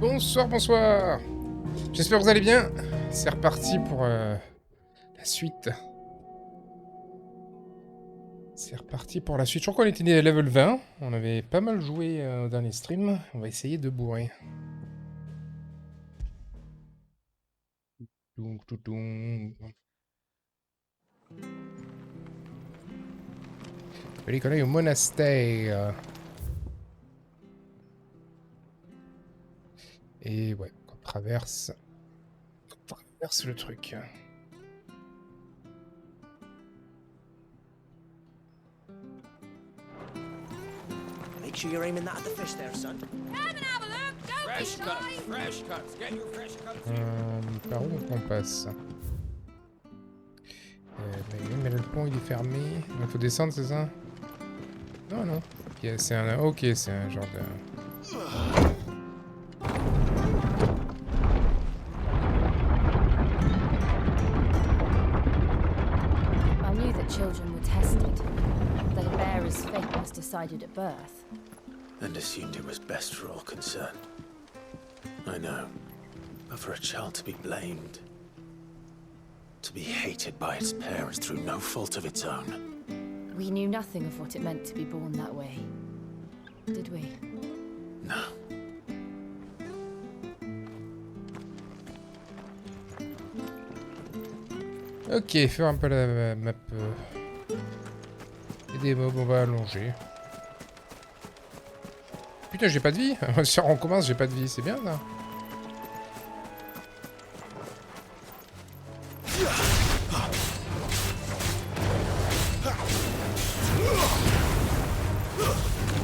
Bonsoir, bonsoir. J'espère que vous allez bien. C'est reparti pour la suite. C'est reparti pour la suite. Je crois qu'on était level 20. On avait pas mal joué au dernier stream. On va essayer de bourrer. On va aller coller au monastère. Et ouais, on traverse le truc. Make sure you're aiming that at the fish there, son. Come and have a look, don't Fresh be cuts, shy. fresh cuts. Get your fresh cuts. Par où on passe mais le pont il est fermé. Il faut descendre, c'est ça? Non, non. Ok, c'est un genre de... I knew that children were tested, that a bearer's fate was decided at birth. And assumed it was best for all concerned. I know. But for a child to be blamed, to be hated by its parents through no fault of its own. We knew nothing of what it meant to be born that way, did we? No. Ok, faire un peu la map. Et des mobs, on va allonger. Putain, j'ai pas de vie. On commence, j'ai pas de vie, c'est bien ça.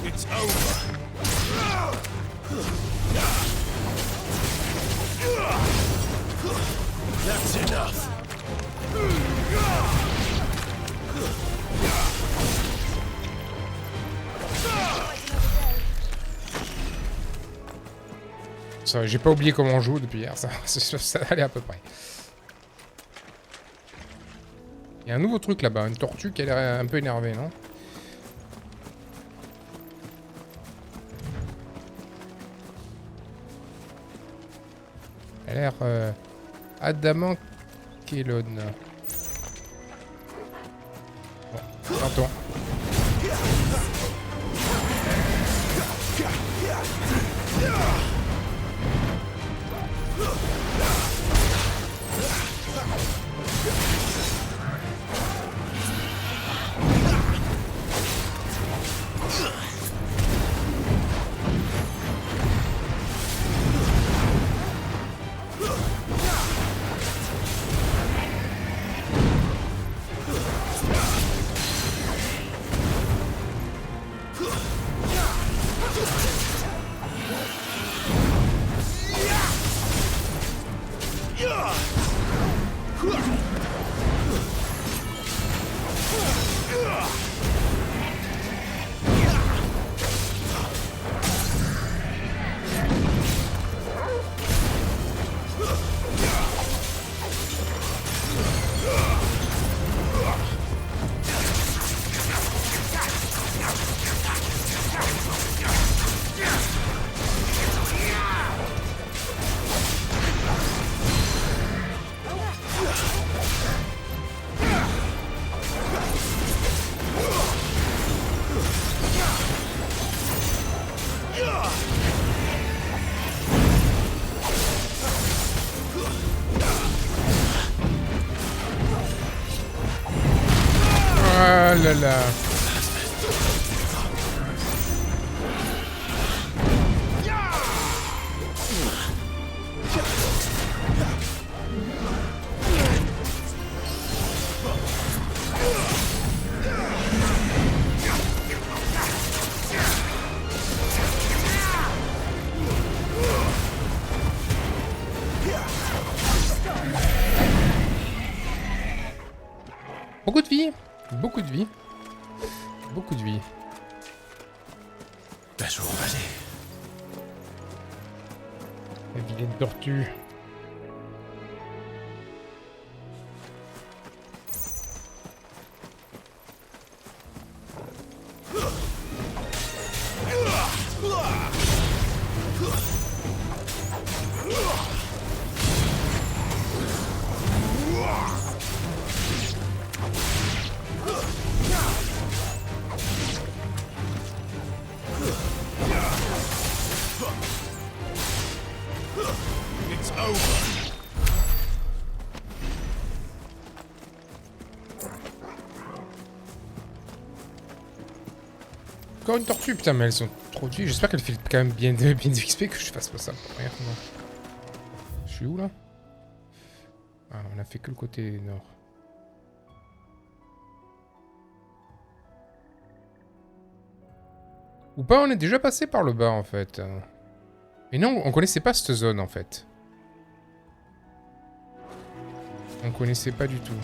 It's over. That's enough! Ça, j'ai pas oublié comment on joue depuis hier, ça allait à peu près. Il y a un nouveau truc là-bas, une tortue qui a l'air un peu énervée, non? Elle a l'air adamant Kelon. Bon, attends. Ah là là. Beaucoup de vie. Beaucoup de vie. Beaucoup de vie. Better already. La vilaine tortue. Encore une tortue, putain, mais elles sont trop tuées. J'espère qu'elle fait quand même bien de XP que je fasse pas ça. Regarde moi. Je suis où là? Ah, on a fait que le côté nord. Ou pas, on est déjà passé par le bas en fait. Mais non, on connaissait pas cette zone en fait. On connaissait pas du tout.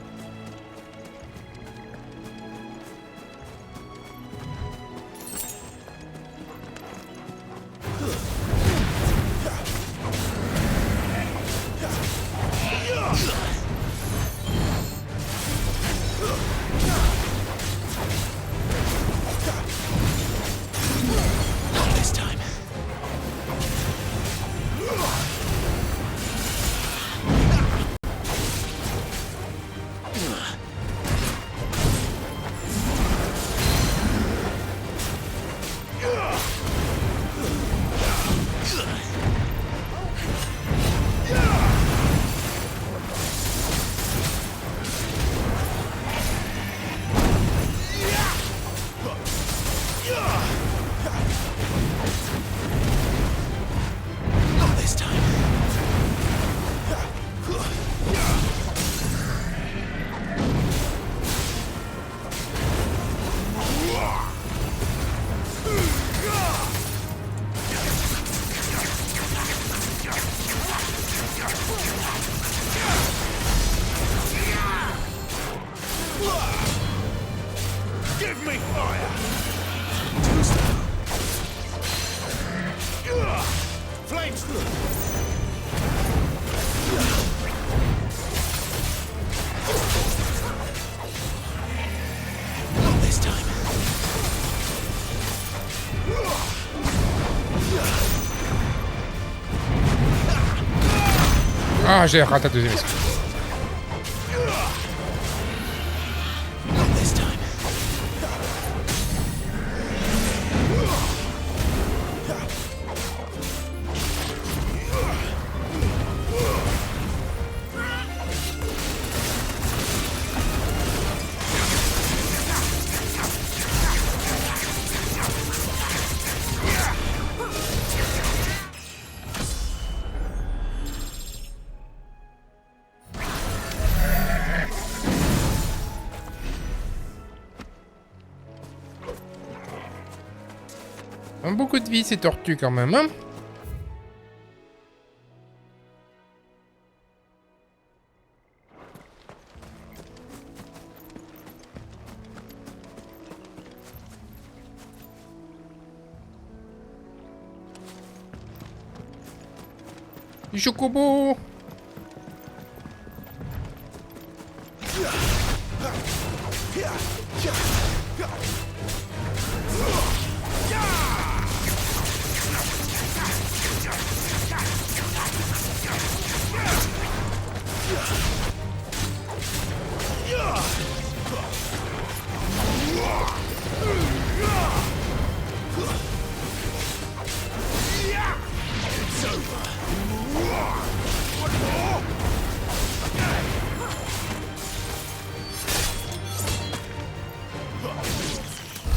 Ah, j'ai raté la deuxième esquive. Beaucoup de vie ces tortues quand même, hein. Du chocobo.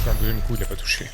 Sur le deuxième coup, il a pas touché.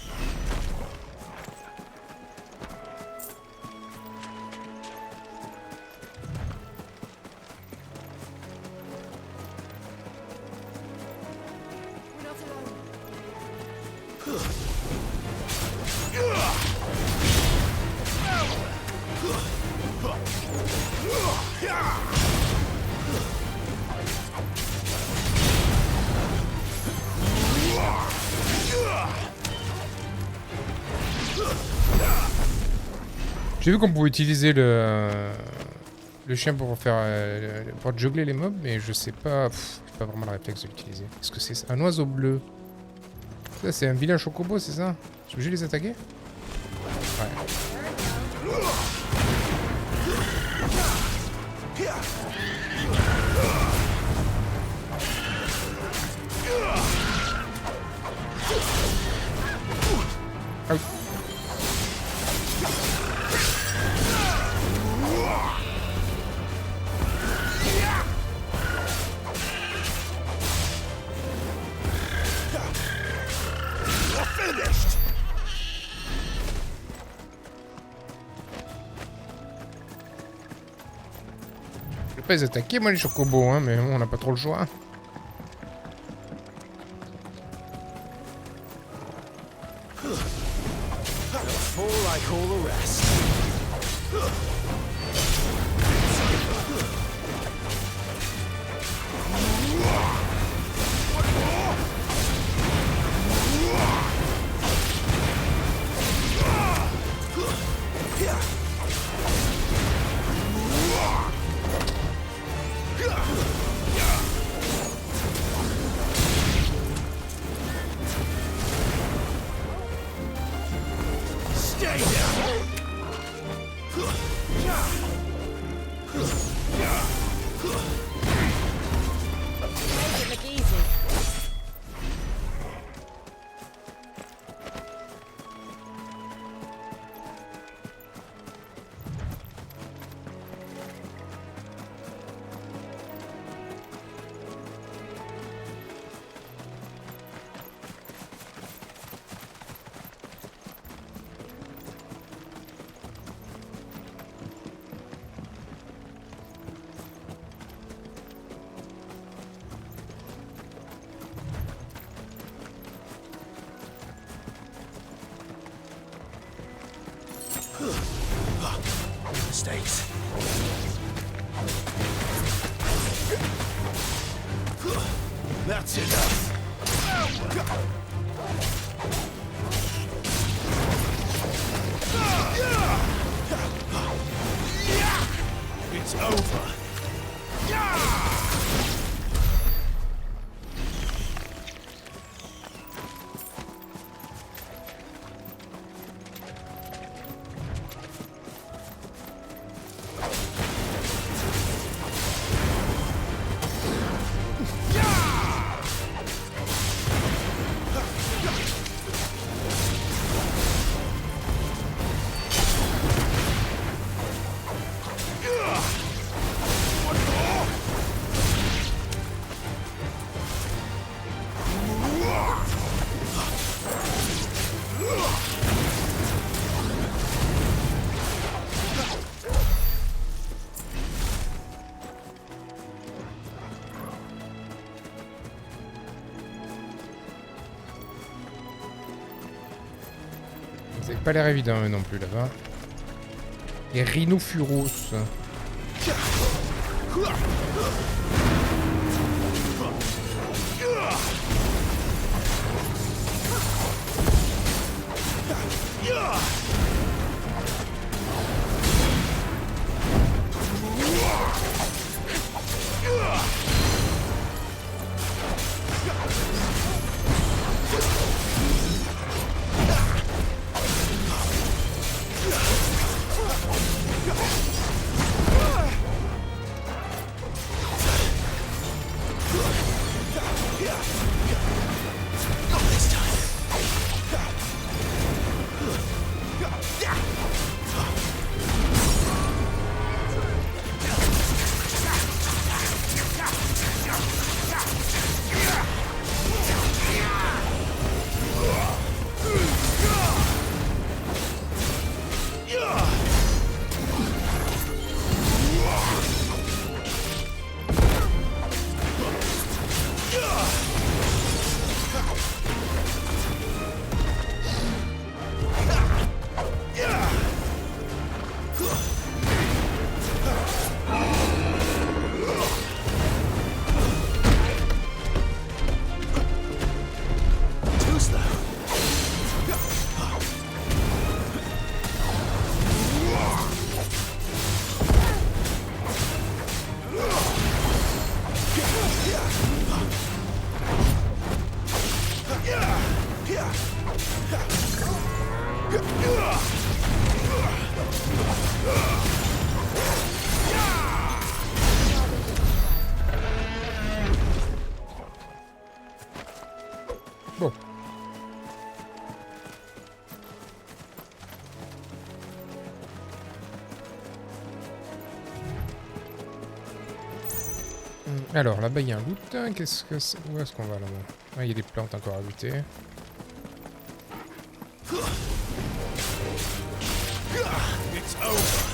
J'ai vu qu'on pouvait utiliser le chien pour faire pour juggler les mobs, mais je sais pas, j'ai pas vraiment le réflexe de l'utiliser. Est-ce que c'est un oiseau bleu? Ça c'est un vilain chocobo, c'est ça? Je suis obligé de les attaquer? Ouais. Ah oui. pas les attaquer, moi, les chocobos, hein, mais bon, on n'a pas trop le choix. Fall like all the rest. Stay down. Make it look easy. Mistakes. That's enough. It's over. Ça n'a pas l'air évident eux non plus là-bas. Les rhinofuros. Bon. Alors là-bas il y a un loot. Qu'est-ce que c'est? Où est-ce qu'on va là-bas? Ah, il y a des plantes encore à buter. It's over.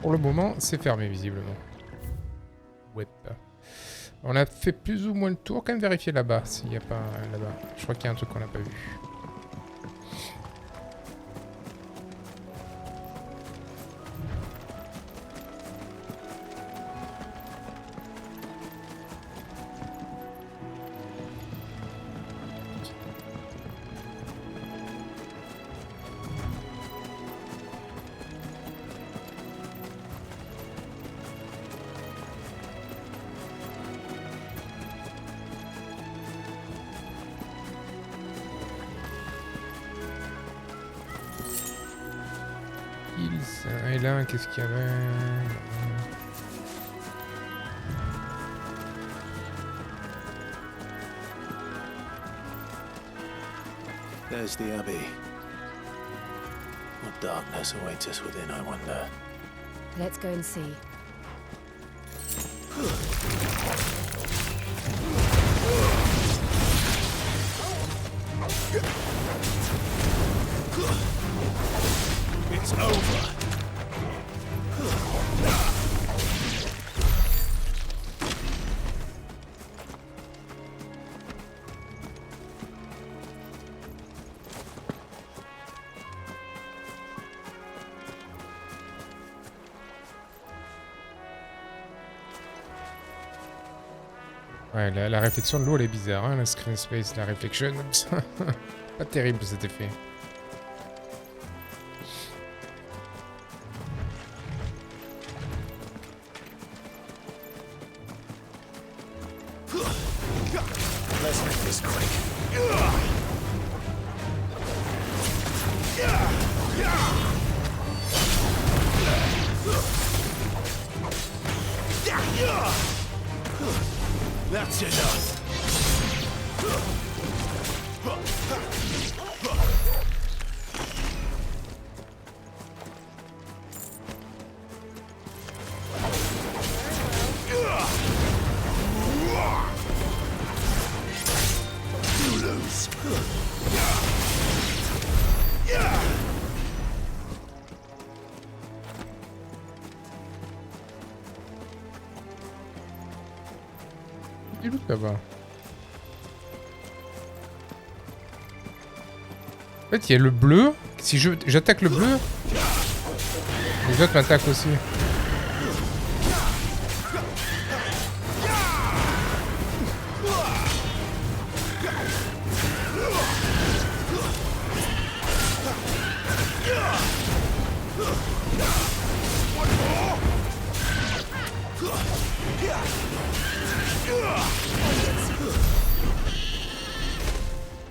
Pour le moment, c'est fermé visiblement. Ouais. On a fait plus ou moins le tour. Quand même vérifier là-bas, s'il n'y a pas là-bas. Je crois qu'il y a un truc qu'on n'a pas vu. Et là, qu'est-ce qu'il y avait? There's the Abbey. What darkness awaits us within, I wonder. Let's go and see. It's over. Ouais, la réflexion de l'eau, elle est bizarre, hein, la screen space, la reflection. Pas terrible cet effet. Let's make this quick. That's enough. You lose. Il est où là-bas? En fait, il y a le bleu. Si j'attaque le bleu, les autres m'attaquent aussi.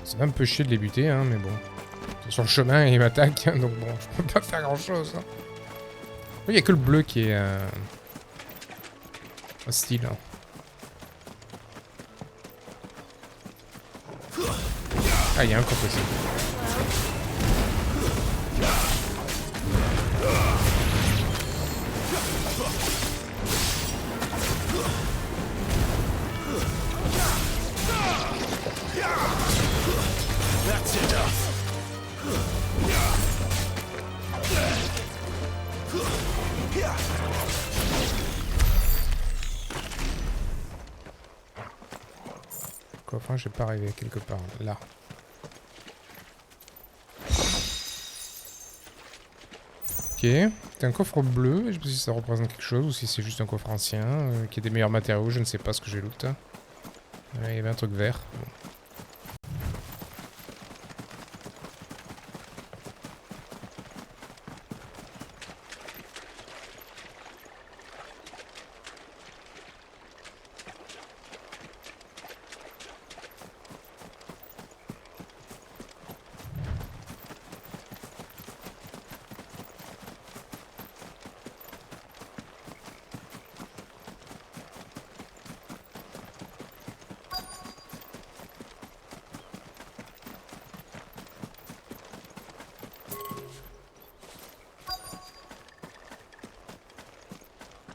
C'est un peu chier de les buter, hein, mais bon. Sur le chemin, ils m'attaquent, hein, donc bon, je peux pas faire grand-chose. Hein. Il n'y a que le bleu qui est hostile. Hein. Ah, il y a un coffre aussi. That's enough. Coffre, hein, je vais pas arriver quelque part là. Ok, c'est un coffre bleu, je sais pas si ça représente quelque chose ou si c'est juste un coffre ancien qui a des meilleurs matériaux, je ne sais pas ce que j'ai loot. Il y avait un truc vert.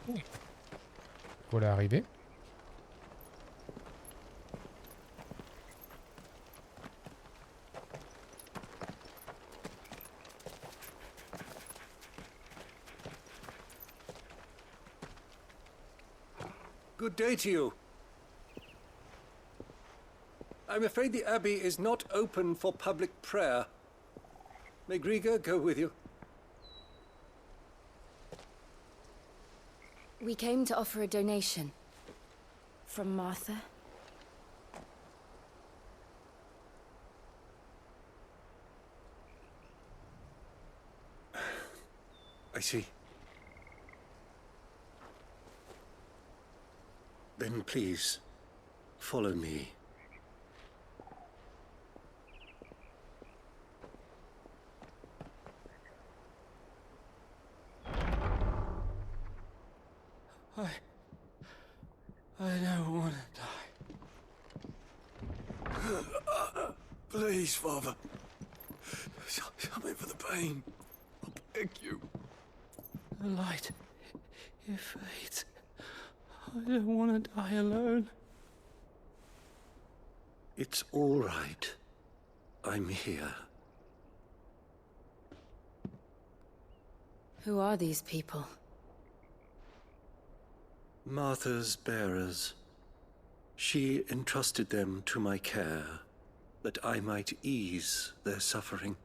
Bon. Voilà, arrivé. Good day to you. I'm afraid the Abbey is not open for public prayer. May Grieger go with you? We came to offer a donation. From Martha. I see. Then please, follow me. I don't want to die. Please, Father. Help me for the pain. I beg you. The light, it fades. I don't want to die alone. It's all right. I'm here. Who are these people? Martha's bearers. She entrusted them to my care, that I might ease their suffering.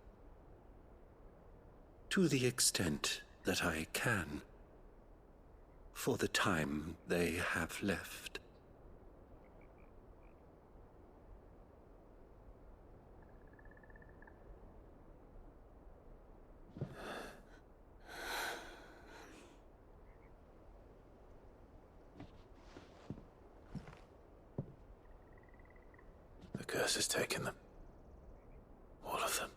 To the extent that I can, for the time they have left. The curse has taken them. All of them.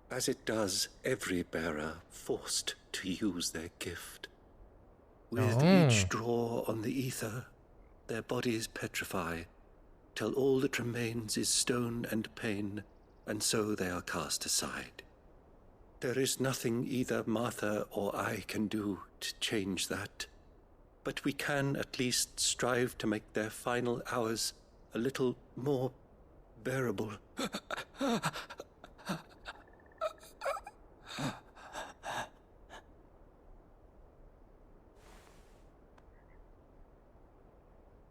As it does every bearer forced to use their gift. With each draw on the ether, their bodies petrify, till all that remains is stone and pain, and so they are cast aside. There is nothing either Martha or I can do to change that, but we can at least strive to make their final hours a little more bearable.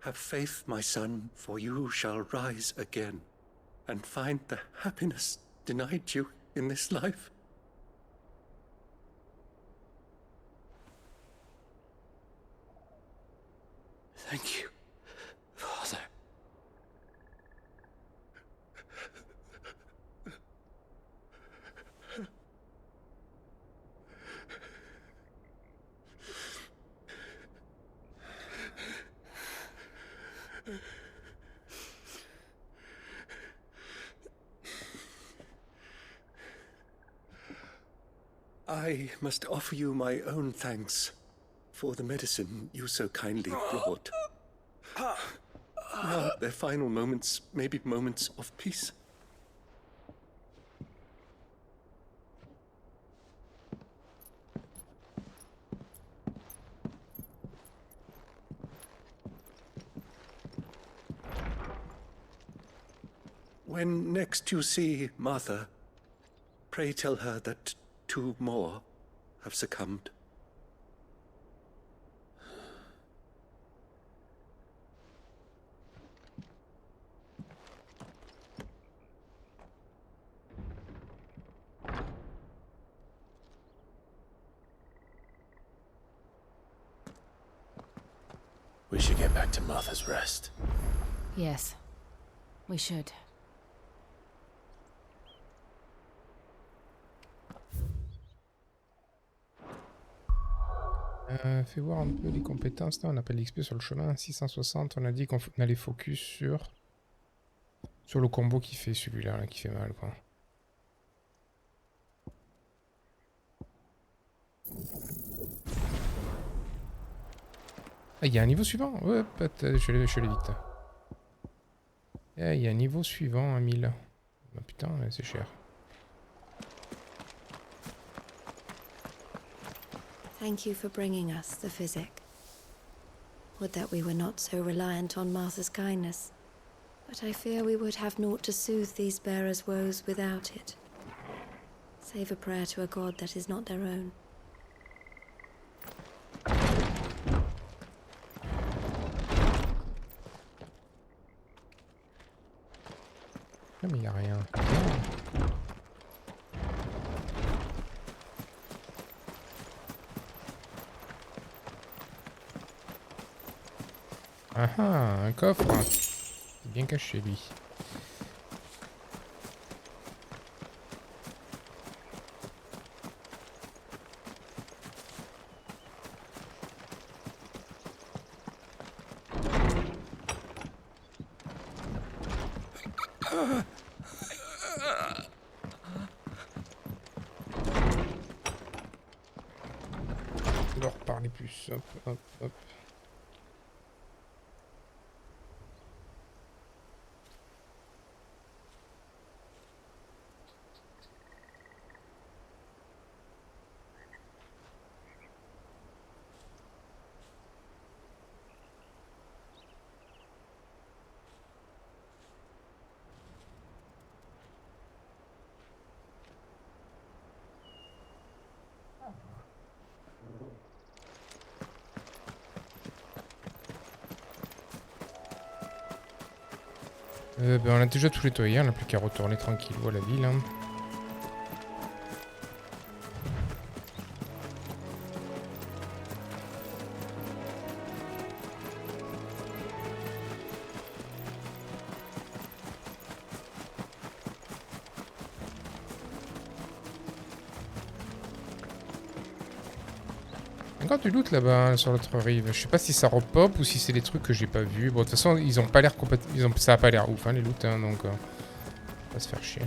Have faith, my son, for you shall rise again and find the happiness denied you in this life. Thank you, Father. I must offer you my own thanks for the medicine you so kindly brought. Now, their final moments may be moments of peace. When next you see Martha, pray tell her that 2 more have succumbed. We should get back to Martha's Rest. Yes, we should. Fais voir un peu les compétences. Là, on a pas de l'XP sur le chemin. 660, on a dit qu'on allait focus sur le combo qui fait celui-là, là, qui fait mal, quoi. Ah, il y a un niveau suivant. Ouais, peut-être. Je vais aller vite. Il y a un niveau suivant à 1000. Oh, putain, c'est cher. Thank you for bringing us the physic. Would that we were not so reliant on Martha's kindness. But I fear we would have naught to soothe these bearers' woes without it. Save a prayer to a god that is not their own. Non mais y a rien. Ah ah, un coffre. C'est bien caché lui. On va reparler plus. Hop, hop, hop. Ben on a déjà tout nettoyé, on n'a plus qu'à retourner tranquillou à la ville. Hein. Encore du loot là-bas hein, sur l'autre rive. Je sais pas si ça repop ou si c'est des trucs que j'ai pas vus. Bon, de toute façon, ils ont pas l'air complètement. Ça a pas l'air ouf, hein, les loots, hein, donc. On va se faire chier.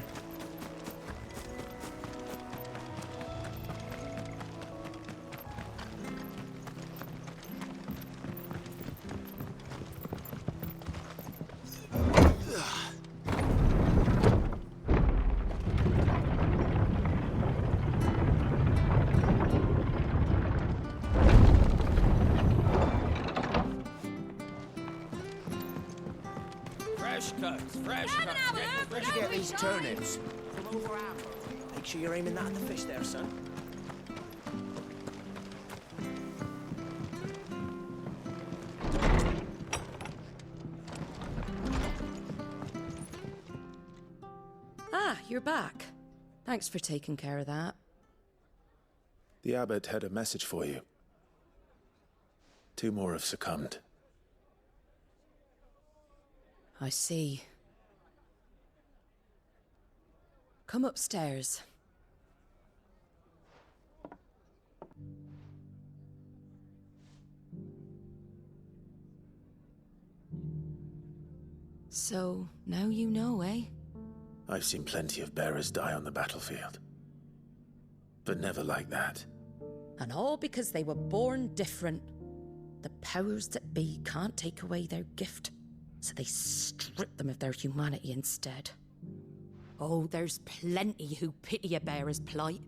Where'd you get these turnips? From over Amber. Make sure you're aiming that at the fish there, son. Ah, you're back. Thanks for taking care of that. The abbot had a message for you. 2 more have succumbed. I see. Come upstairs. So, now you know, eh? I've seen plenty of bearers die on the battlefield. But never like that. And all because they were born different. The powers that be can't take away their gift, so they strip them of their humanity instead. Oh, there's plenty who pity a bearer's plight.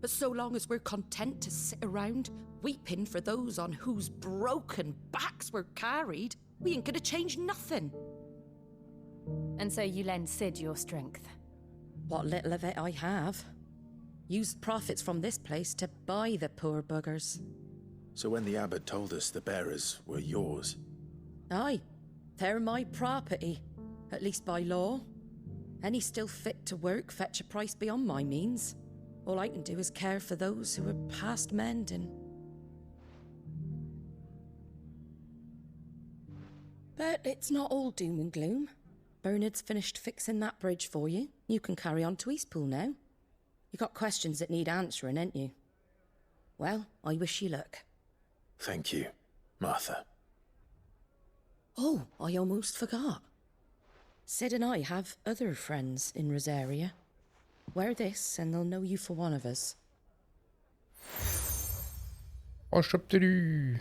But so long as we're content to sit around, weeping for those on whose broken backs we're carried, we ain't gonna change nothing. And so you lend Sid your strength. What little of it I have. Used profits from this place to buy the poor buggers. So when the abbot told us the bearers were yours... Aye, they're my property, at least by law. Any still fit to work fetch a price beyond my means. All I can do is care for those who are past mending. But it's not all doom and gloom. Bernard's finished fixing that bridge for you. You can carry on to Eastpool now. You got questions that need answering, ain't you? Well, I wish you luck. Thank you, Martha. Oh, I almost forgot. Sid and I have other friends in Rosaria. Wear this and they'll know you for one of us. Roche obtenue.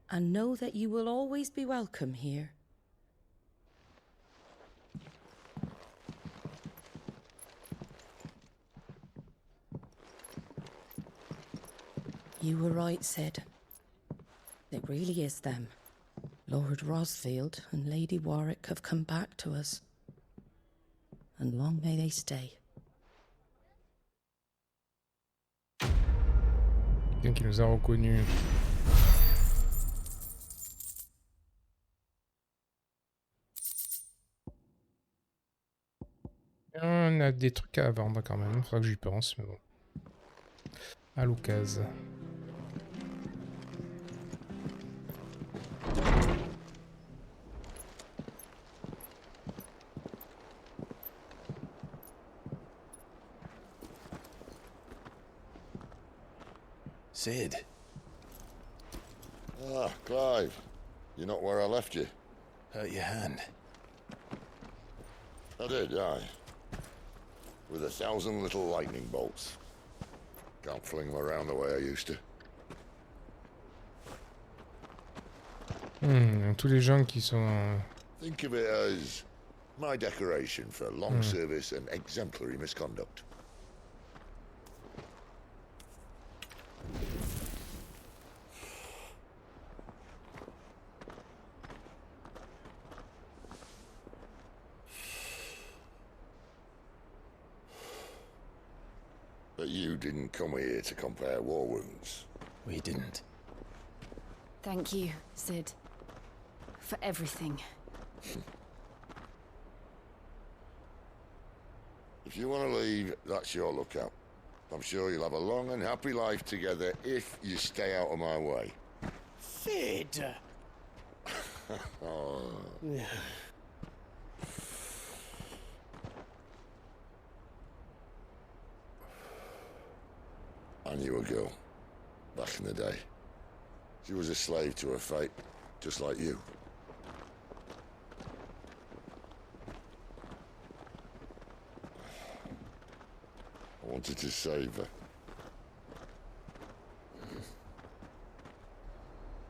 And know that you will always be welcome here. You were right, Sid. It really is them. Lord Rosfield and Lady Warwick have come back to us. And long may they stay. Quelqu'un qui nous a reconnus. a des trucs à vendre quand même. Faudra que j'y pense, mais bon. À l'occasion. Sid. Ah, Clive. You're not where I left you. Hurt your hand. I did, aye. With 1,000 little lightning bolts. Can't fling them around the way I used to. Tous les gens qui sont... Think of it as my decoration for long service and exemplary misconduct. But you didn't come here to compare war wounds. We didn't. Thank you, Sid. For everything. If you want to leave, that's your lookout. I'm sure you'll have a long and happy life together if you stay out of my way. Sid! Oh. I knew a girl, back in the day. She was a slave to her fate, just like you. I wanted to save her.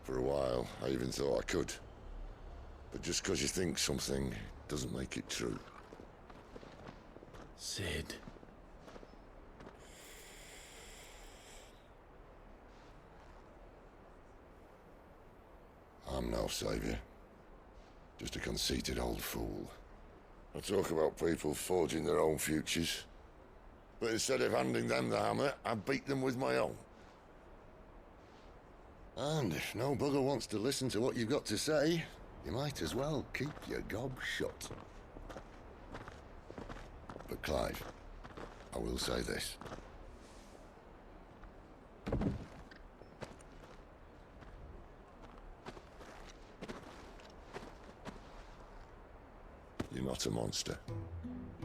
For a while, I even thought I could. But just because you think something doesn't make it true. Sid. I'm no savior. Just a conceited old fool. I talk about people forging their own futures. But instead of handing them the hammer, I beat them with my own. And if no bugger wants to listen to what you've got to say, you might as well keep your gob shut. But Clive, I will say this. You're not a monster.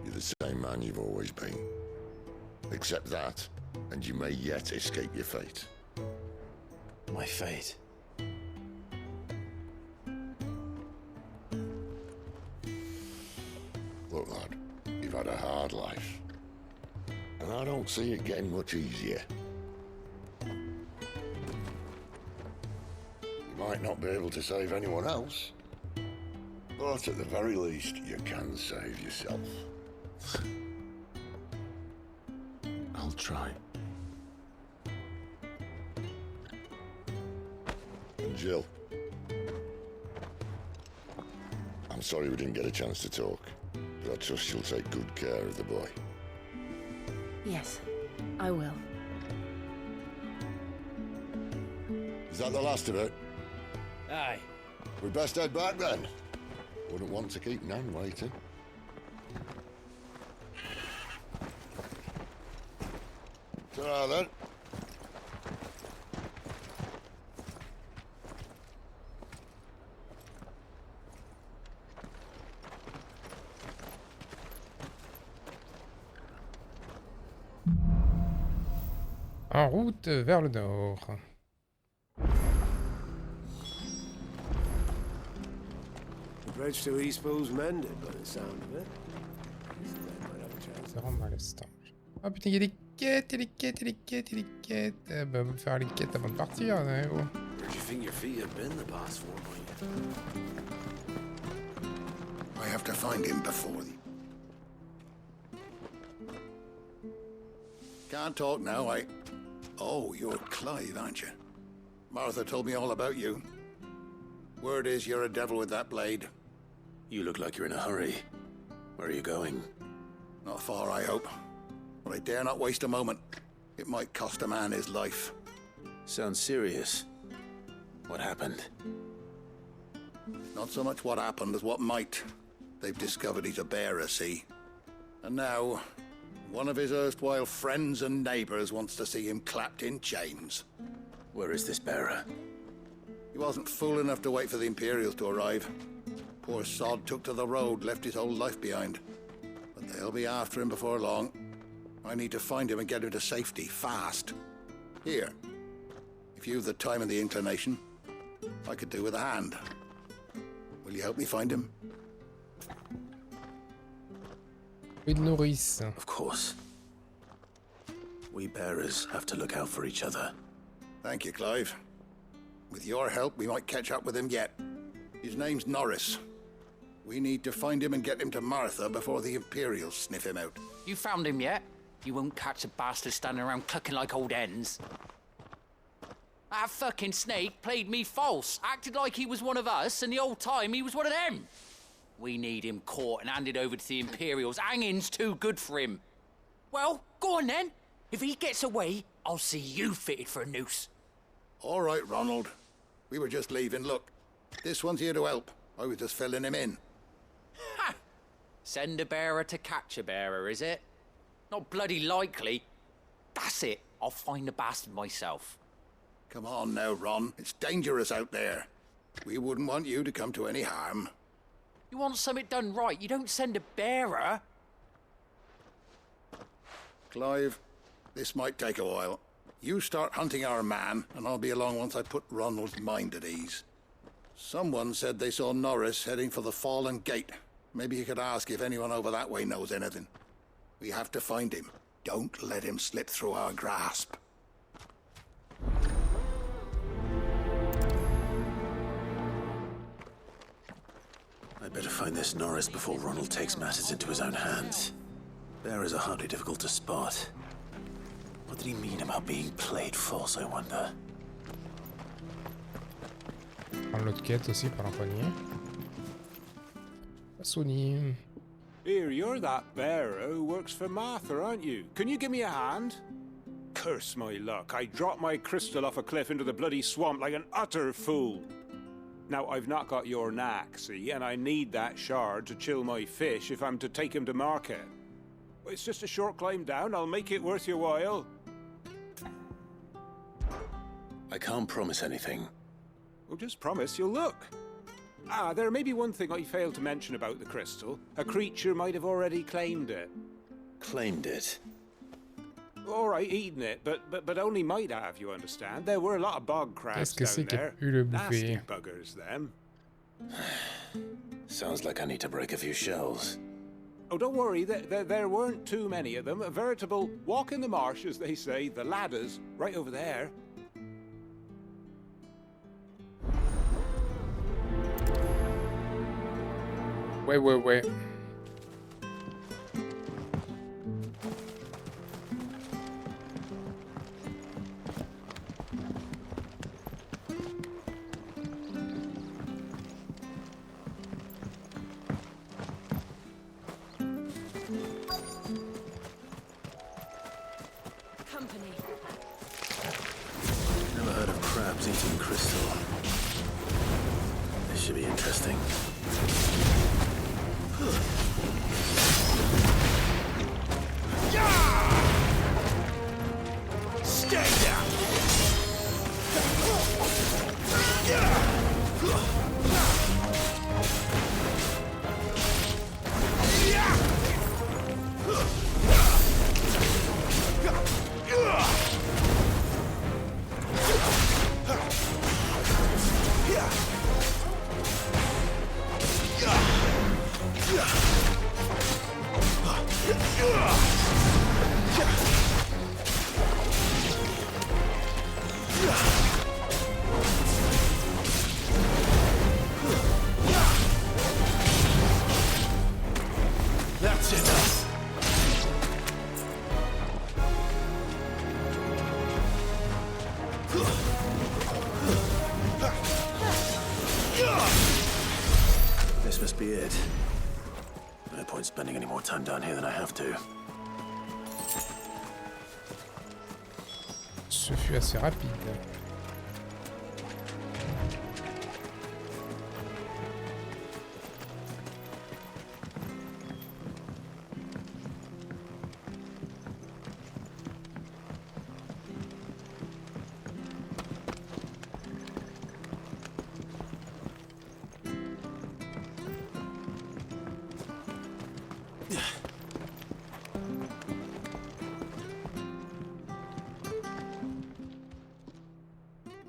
You're the same man you've always been. Accept that, and you may yet escape your fate. My fate. Look, lad, you've had a hard life. And I don't see it getting much easier. You might not be able to save anyone else, but at the very least, you can save yourself. I'll try. And Jill, I'm sorry we didn't get a chance to talk, but I trust you'll take good care of the boy. Yes, I will. Is that the last of it? Aye. We best head back then. Wouldn't want to keep Nan waiting. Ta-ra then. En route vers le nord. The bridge to Eastpool's mended by the sound of it. Might have a chance. C'est vraiment l'instant. Ah putain, il y a des quêtes, il y a des quêtes, il y a des quêtes, il y a des quêtes. Bah, on va faire les quêtes avant de partir, hein, oh. Where'd you think your feet have been the past 4 months? I have to find him before the... Can't talk now, Oh, you're Clive, aren't you? Martha told me all about you. Word is you're a devil with that blade. You look like you're in a hurry. Where are you going? Not far, I hope. But I dare not waste a moment. It might cost a man his life. Sounds serious. What happened? Not so much what happened as what might. They've discovered he's a bearer, see? And now, one of his erstwhile friends and neighbors wants to see him clapped in chains. Where is this bearer? He wasn't fool enough to wait for the Imperials to arrive. Poor sod took to the road, left his whole life behind. But they'll be after him before long. I need to find him and get him to safety, fast. Here, if you've the time and the inclination, I could do with a hand. Will you help me find him? With nourrice. Of course. We bearers have to look out for each other. Thank you, Clive. With your help, we might catch up with him yet. His name's Norris. We need to find him and get him to Martha before the Imperials sniff him out. You found him yet? You won't catch a bastard standing around clucking like old hens. That fucking snake played me false, acted like he was one of us, and the whole time he was one of them. We need him caught and handed over to the Imperials. Hanging's too good for him. Well, go on then. If he gets away, I'll see you fitted for a noose. All right, Ronald. We were just leaving. Look, this one's here to help. I was just filling him in. Ha! Send a bearer to catch a bearer, is it? Not bloody likely. That's it. I'll find the bastard myself. Come on now, Ron. It's dangerous out there. We wouldn't want you to come to any harm. You want something done right, you don't send a bearer. Clive, this might take a while. You start hunting our man, and I'll be along once I put Ronald's mind at ease. Someone said they saw Norris heading for the Fallen Gate. Maybe you could ask if anyone over that way knows anything. We have to find him. Don't let him slip through our grasp. I better find this Norris before Ronald takes matters into his own hands. Bearers are hardly difficult to spot. What did he mean about being played false, I wonder? Prendre l'autre quête aussi par l'empoigner. Sony. Here, you're that bearer who works for Martha, aren't you? Can you give me a hand? Curse my luck. I dropped my crystal off a cliff into the bloody swamp like an utter fool. Now, I've not got your knack, see, and I need that shard to chill my fish if I'm to take him to market. It's just a short climb down. I'll make it worth your while. I can't promise anything. Well, just promise you'll look. Ah, there may be one thing I failed to mention about the crystal. A creature might have already claimed it. Claimed it? All right, eaten it, but only might have, you understand. There were a lot of bog crabs down there. Nasty buggers, them. Sounds like I need to break a few shells. Oh, don't worry, there weren't too many of them. A veritable walk in the marsh, as they say, the ladders, right over there. Ouais. Company. Never heard of crabs eating crystal. This should be interesting. Stay down! That's enough. This must be it. No point spending any more time down here than I have to. Ce fut assez rapide.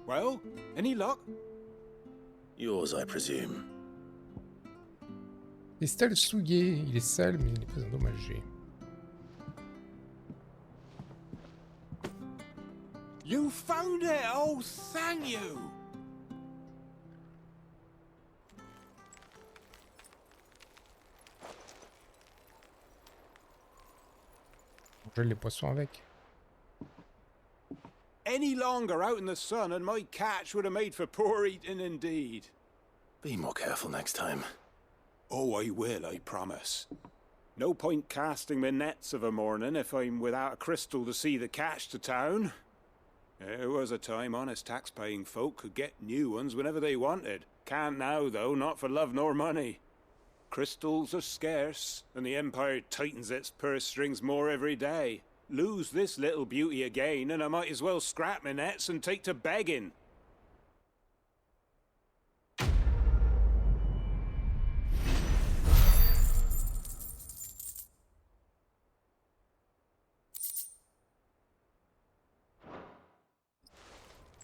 Well, any luck? Yours, I presume. Cristal souillé. Il est sale, mais il n'est pas endommagé. You found it! Oh, thank you! On gèle les poissons avec. Any longer out in the sun and my catch would have made for poor eating indeed. Be more careful next time. Oh, I will, I promise. No point casting my nets of a morning if I'm without a crystal to see the catch to town. There was a time honest tax-paying folk could get new ones whenever they wanted. Can't now, though, not for love nor money. Crystals are scarce, and the Empire tightens its purse strings more every day. Lose this little beauty again, and I might as well scrap my nets and take to begging.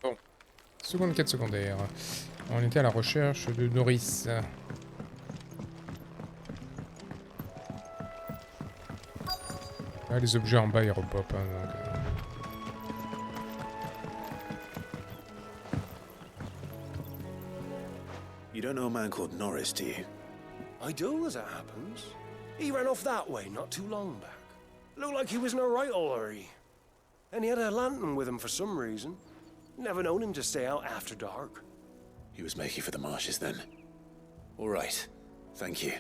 Bon. Seconde quête secondaire. On était à la recherche de Norris. Ah, les objets en bas ils repopent. Hein, donc, You don't know a man called Norris, do you? I do, as it happens. He ran off that way not too long back. Looked like he was in a right old hurry. And he had a lantern with him for some reason. Never known him to stay out after dark. He was making for the marshes then. All right. Thank you.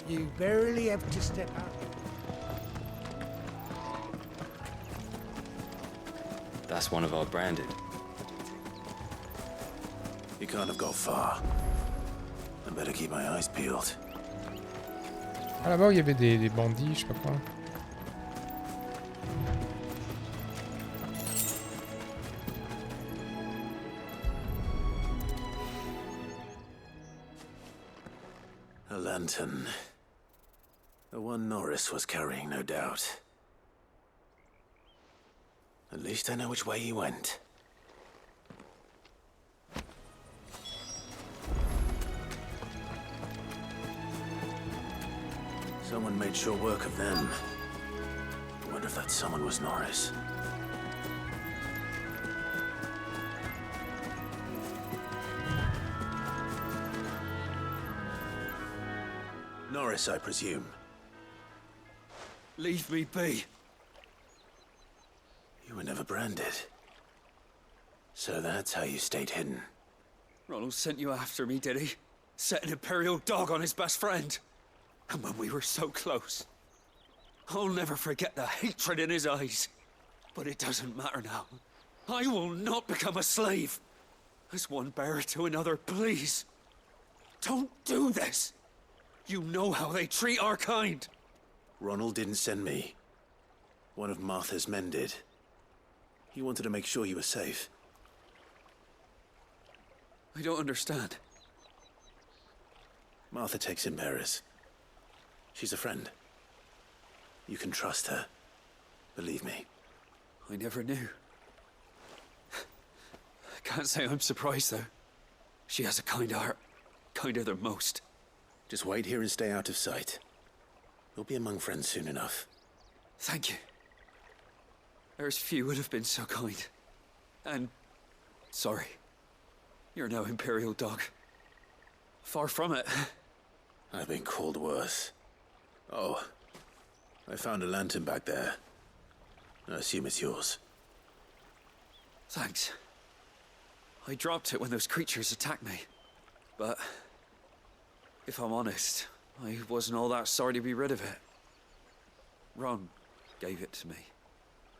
You barely have to step out. That's one of our branded. You can't have got far. I better keep my eyes peeled. Ah là-bas il y avait des bandits, je sais pas quoi. A lantern. The one Norris was carrying, no doubt. At least I know which way he went. Someone made sure work of them. I wonder if that someone was Norris. Norris, I presume. Leave me be. You were never branded. So that's how you stayed hidden. Ronald sent you after me, did he? Set an Imperial dog on his best friend. And when we were so close. I'll never forget the hatred in his eyes. But it doesn't matter now. I will not become a slave. As one bearer to another, please. Don't do this. You know how they treat our kind. Ronald didn't send me. One of Martha's men did. He wanted to make sure you were safe. I don't understand. Martha takes in bearers. She's a friend. You can trust her. Believe me. I never knew. I can't say I'm surprised, though. She has a kind heart. Kinder than most. Just wait here and stay out of sight. You'll be among friends soon enough. Thank you. There's few would have been so kind. And sorry. You're no Imperial dog. Far from it. I've been called worse. Oh, I found a lantern back there. I assume it's yours. Thanks. I dropped it when those creatures attacked me. But if I'm honest, I wasn't all that sorry to be rid of it. Ron gave it to me.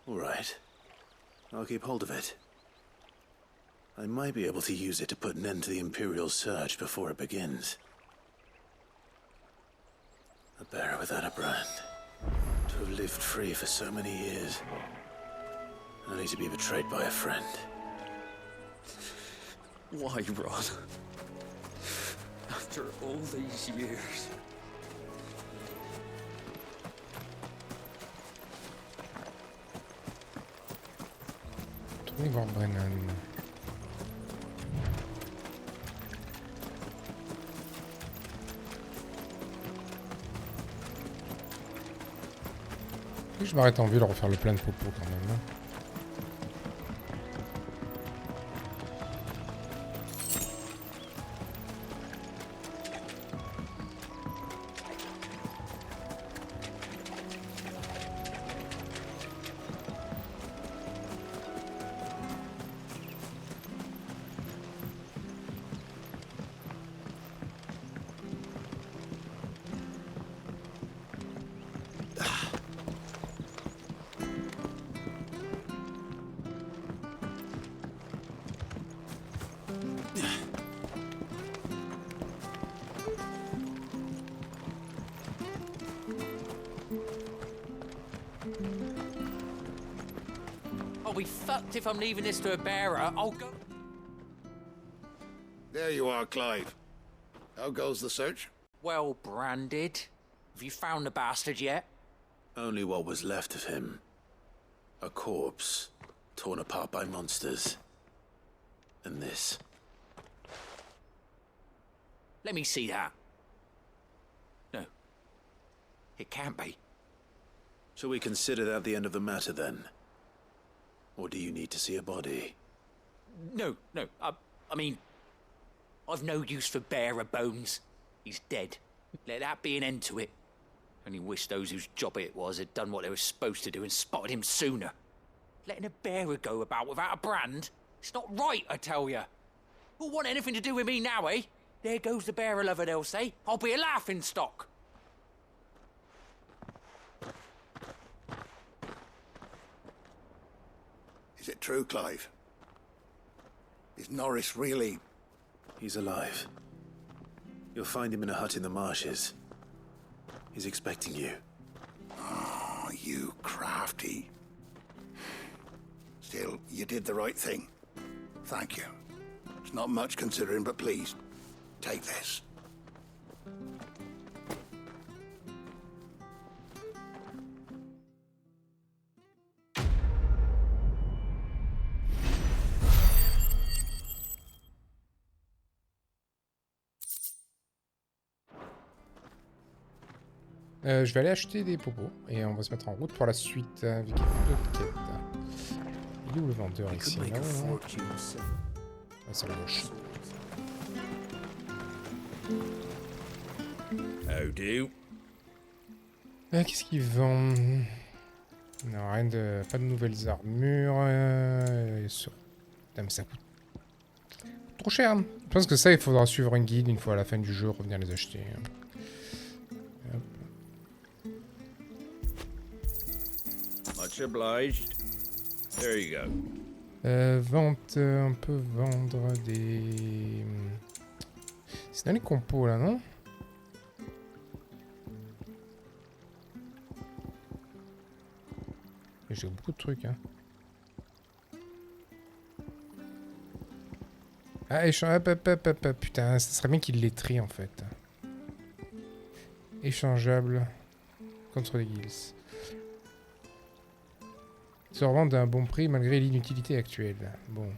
All right. I'll keep hold of it. I might be able to use it to put an end to the Imperial surge before it begins. A bearer without a brand. To have lived free for so many years. Only to be betrayed by a friend. Why, Ron? After all these years. Allez voir Brennan. Je m'arrête en vue de refaire le plein de popo quand même. Hein. I'll be fucked if I'm leaving this to a bearer. I'll go. There you are, Clive. How goes the search? Well branded. Have you found the bastard yet? Only what was left of him. A corpse, torn apart by monsters. And this. Let me see that. No. It can't be. Shall we consider that the end of the matter then? Or do you need to see a body? No. I mean, I've no use for bearer bones. He's dead. Let that be an end to it. Only wish those whose job it was had done what they were supposed to do and spotted him sooner. Letting a bearer go about without a brand? It's not right, I tell you. Who'll want anything to do with me now, eh? There goes the bearer lover, they'll say. I'll be a laughing stock. Is it true, Clive? Is Norris really... He's alive. You'll find him in a hut in the marshes. He's expecting you. Oh, you crafty. Still, you did the right thing. Thank you. It's not much considering, but please, take this. Je vais aller acheter des popos et on va se mettre en route pour la suite avec d'autres quêtes. Il est où le vendeur ici? Là, ah, c'est la gauche. Qu'est-ce qu'il vend? Non, rien de... Pas de nouvelles armures. Putain, mais ça coûte trop cher. Je pense que ça, il faudra suivre un guide une fois à la fin du jeu, revenir les acheter. Hop. Much obliged. There you go. Vente, on peut vendre des... C'est dans les compos là, non? J'ai beaucoup de trucs, hein. Ah, échange... Putain, ça serait bien qu'il les trie en fait. Échangeable contre les guilds. Se revendre à un bon prix malgré l'inutilité actuelle. Bon.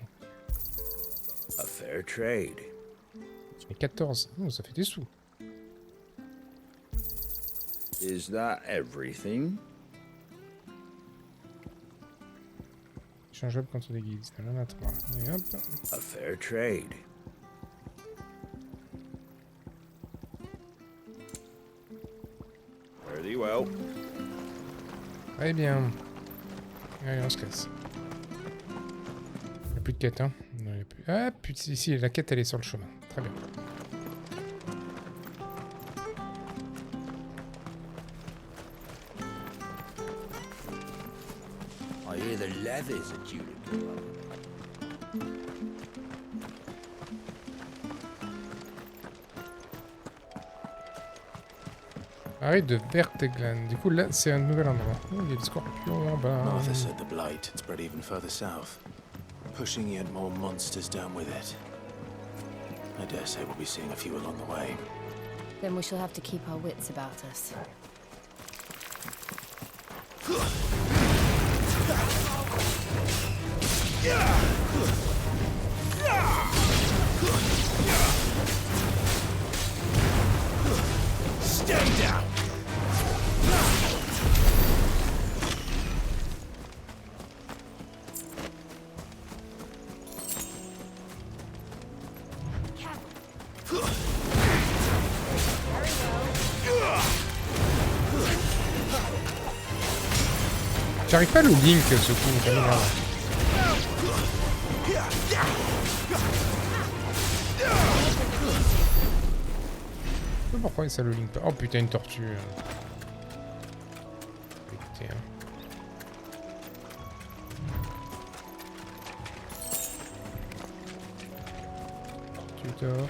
A fair trade. Ça fait 14. Oh, ça fait des sous. Is that everything? Échangeable contre des guilds. Là, on a 3. Et hop. A fair trade. Very well. Très bien. Allez, on se casse. Il n'y a plus de quête, hein. Non, y a plus... Ah, putain, ici, la quête, elle est sur le chemin. Très bien. I hear the levies are due to go up. Arrête de Verteglan. Du coup, là, c'est un nouvel endroit. Oh, il y a des scorpions en bas. Martha said the blight had spread even further south, pushing yet more monsters down with it. I dare say we'll be seeing a few along the way. Then we shall have to keep our wits about us. Stay down. J'arrive pas à le link ce coup, ça m'énerve. Je sais pas pourquoi ça le link pas. Oh putain, une tortue. Écoutez, hein. Tu dors.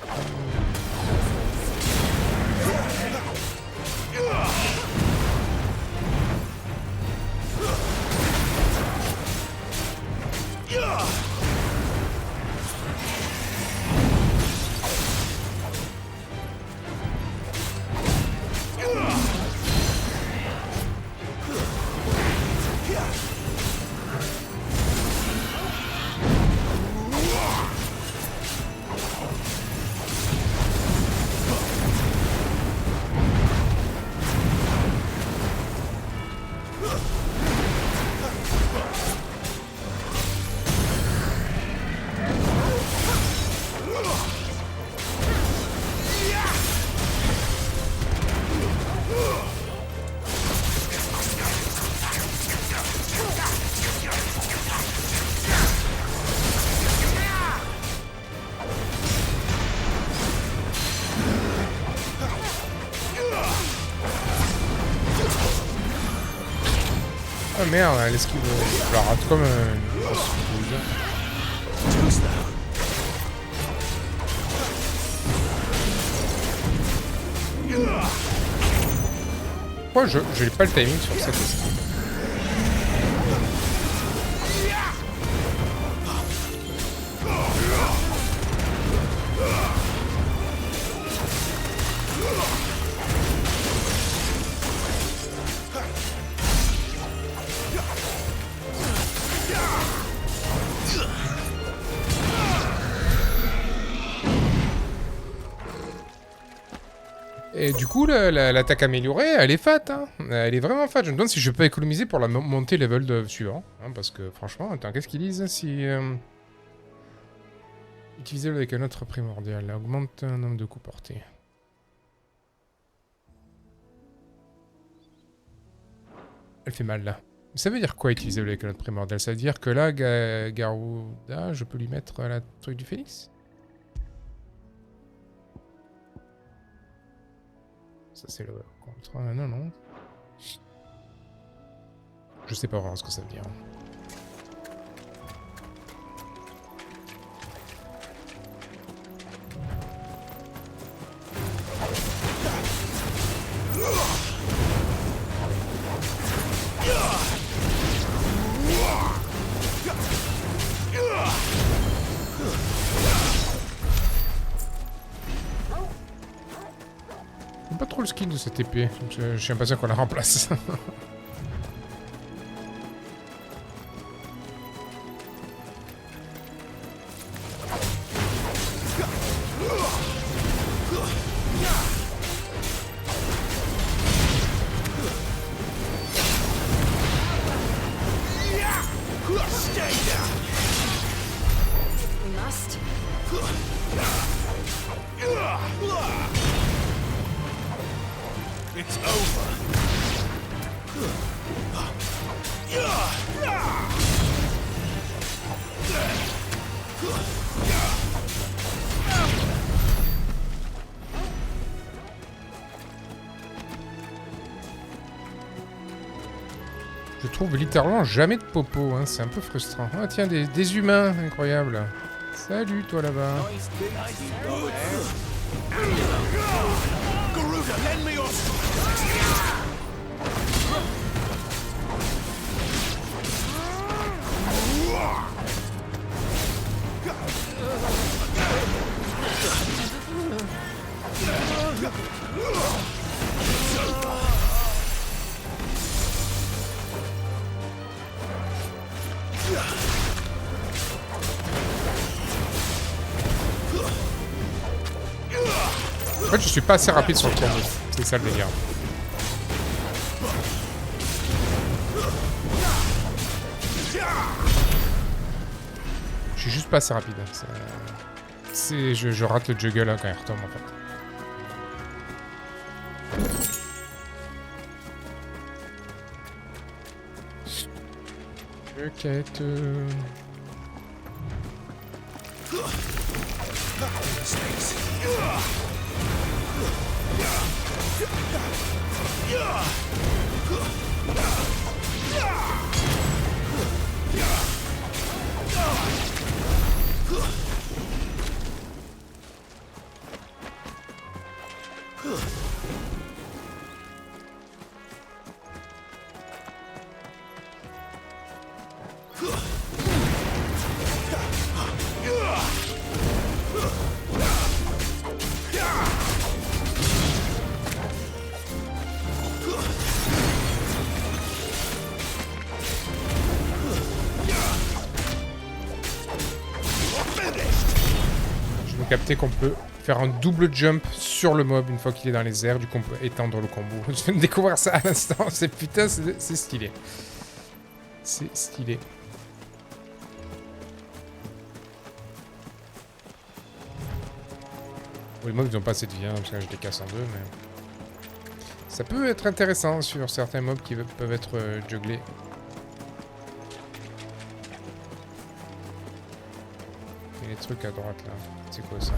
Ah merde, elle esquive. Je la rate comme une grosse bouse. Pourquoi je n'ai pas le timing sur cette esquive? Et du coup, l'attaque améliorée, elle est fat, hein. Elle est vraiment fat. Je me demande si je peux économiser pour la monter level de suivant. Hein, parce que franchement, attends, qu'est-ce qu'ils disent si... Utilisez-le avec un autre primordial. Augmente un nombre de coups portés. Elle fait mal, là. Ça veut dire quoi, utiliser-le avec un autre primordial? Ça veut dire que là, Garuda, je peux lui mettre la truc du phénix? Ça c'est le contre... Non, non. Je sais pas vraiment ce que ça veut dire. Pas trop le skin de cette épée, donc je suis impatient qu'on la remplace. It's over. Je trouve littéralement jamais de popo, hein. C'est un peu frustrant. Ah tiens, des humains, incroyable. Salut toi là-bas. je suis pas assez rapide sur le combo. C'est ça le délire. Je suis juste pas assez rapide. Je rate le juggle là, quand il retombe en fait. Quête. Capter qu'on peut faire un double jump sur le mob une fois qu'il est dans les airs, du coup on peut étendre le combo. Je viens de découvrir ça à l'instant, c'est putain, c'est stylé. C'est stylé. Bon, les mobs ils ont pas assez de vie, hein, parce que là, je les casse en deux, mais... Ça peut être intéressant sur certains mobs qui peuvent être jugglés. Il y a des trucs à droite là. C'est quoi ça?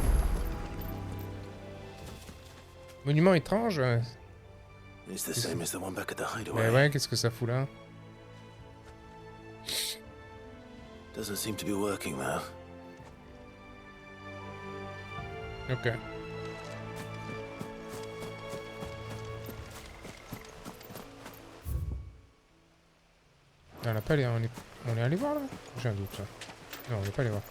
Monument étrange? Ouais, qu'est-ce que ça fout là? Doesn't seem to be working though. Ok. On n'a pas allé, on est allé voir là? J'ai un doute ça. Non, on n'est pas allé voir.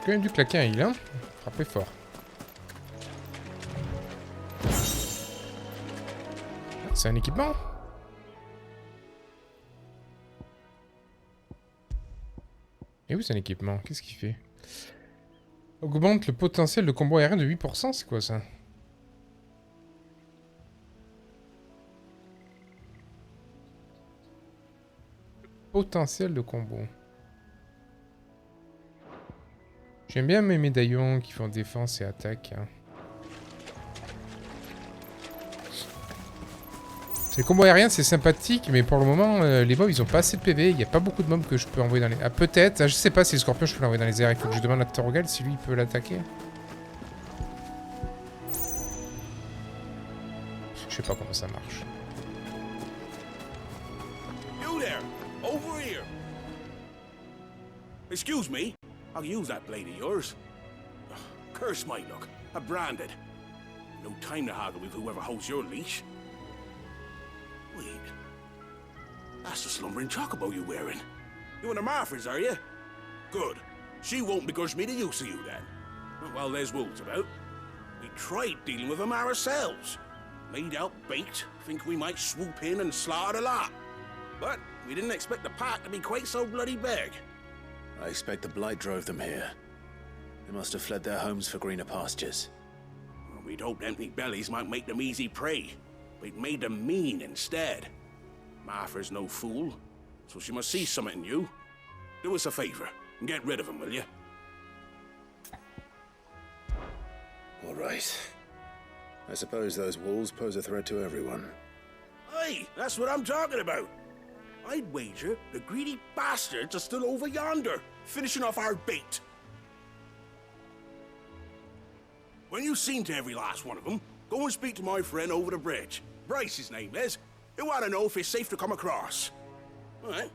Quand même dû claquer un heal, hein. Frapper fort. C'est un équipement? Et oui, c'est un équipement. Qu'est-ce qu'il fait? Augmente le potentiel de combo aérien de 8%, c'est quoi ça? Potentiel de combo. J'aime bien mes médaillons qui font défense et attaque. Hein. Les combos aériens c'est sympathique, mais pour le moment les mobs ils ont pas assez de PV, il n'y a pas beaucoup de mobs que je peux envoyer dans les... Ah peut-être, je sais pas si le scorpion je peux l'envoyer dans les airs, il faut que je demande à Torgal si lui il peut l'attaquer. Je sais pas comment ça marche. You there, over here. Excuse me, I'll use that blade of yours. Ugh, curse my luck, I'm branded. No time to haggle with whoever holds your leash. Wait. That's the slumbering chocobo you're wearing. You one of Martha's, are you? Good. She won't begrudge me the use of you, then. Well, there's wolves about. We tried dealing with them ourselves. Made out bait, think we might swoop in and slaughter the lot. But we didn't expect the pack to be quite so bloody big. I expect the blight drove them here. They must have fled their homes for greener pastures. Well, we'd hoped empty bellies might make them easy prey. We'd made them mean instead. Martha's no fool, so she must see something in you. Do us a favor and get rid of them, will you? All right. I suppose those wolves pose a threat to everyone. Aye, that's what I'm talking about. I'd wager the greedy bastards are still over yonder, finishing off our bait. When you've seen to every last one of them, go and speak to my friend over the bridge. Bryce, his name is. He'll want to know if it's safe to come across. All right,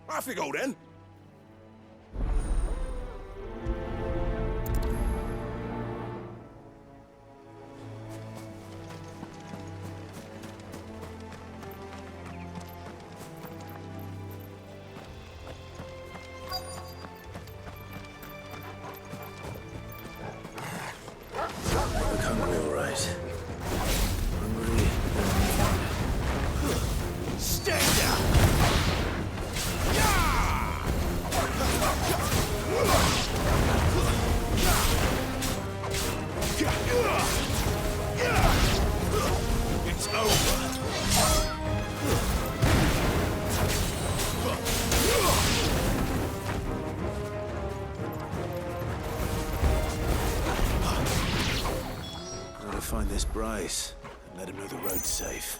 off you go then. Look hungry, all right. Hungry. Stay down! It's over. Gotta find this Bryce and let him know the road's safe.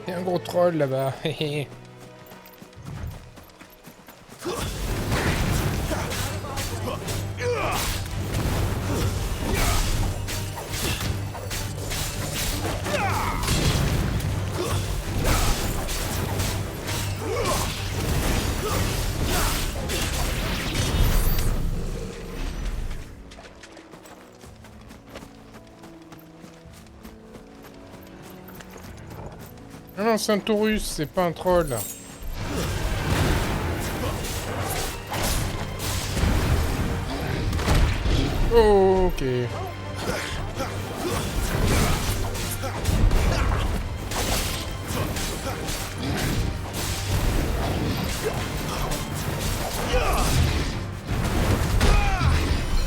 Il y a un gros troll là-bas. Non, non, c'est un taurus, c'est pas un troll. Oh, ok.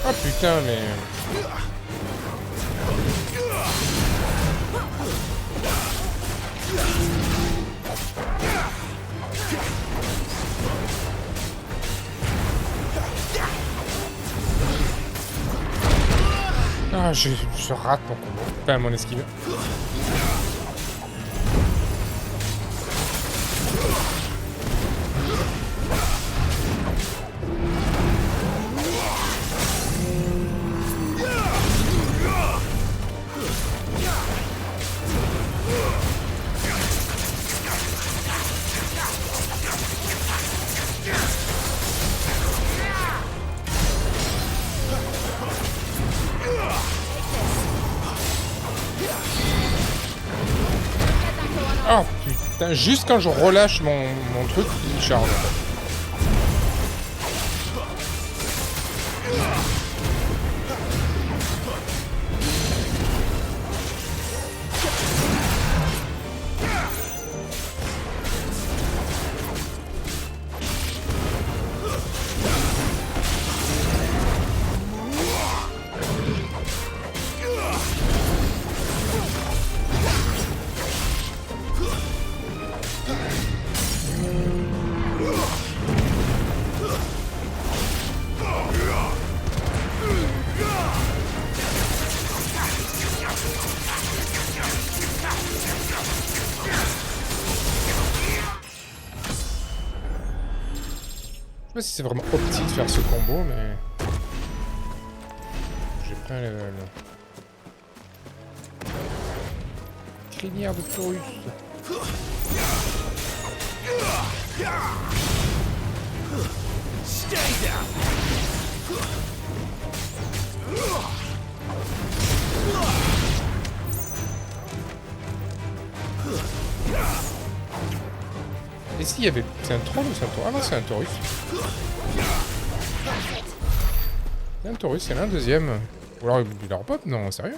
Ah putain, mais... Ah, je rate mon combo. Enfin, mon esquive. Oh putain, juste quand je relâche mon truc, il charge. Je sais pas si c'est vraiment optique de faire ce combo, mais... J'ai pris un level. Crinière de taurus. Stay down. Et s'il y avait... C'est un troll ou c'est un taurus? Ah non, c'est un taurus. C'est un taurus, c'est là un deuxième. Ou alors il leur pop? Non, sérieux?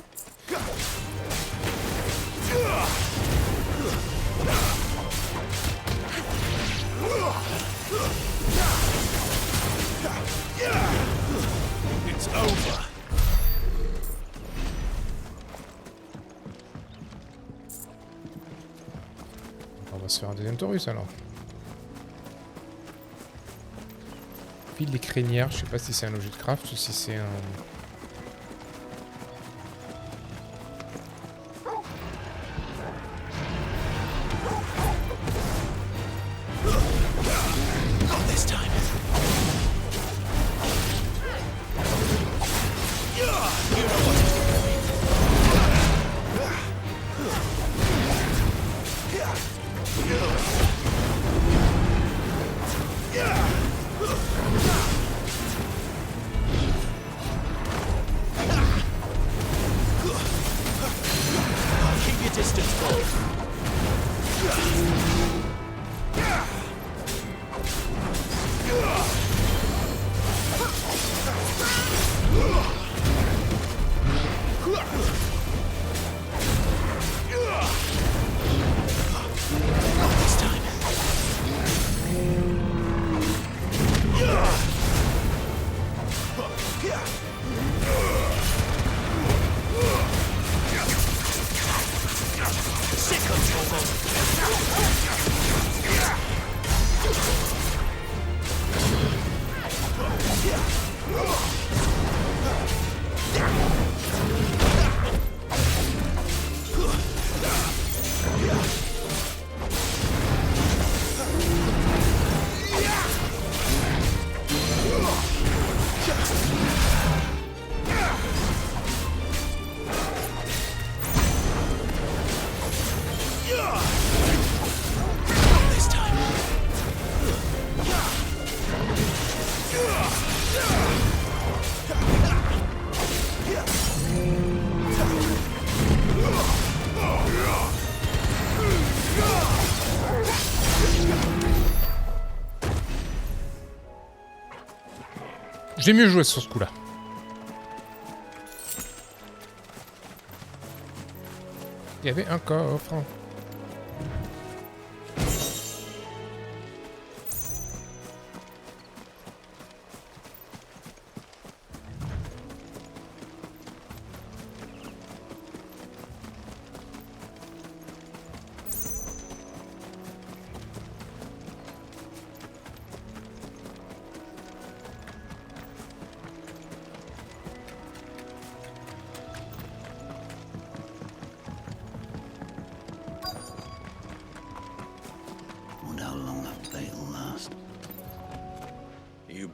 It's over. On va se faire un deuxième taurus alors. File des crinières, je sais pas si c'est un objet de craft ou si c'est un... J'ai mieux joué sur ce coup-là. Il y avait un coffre.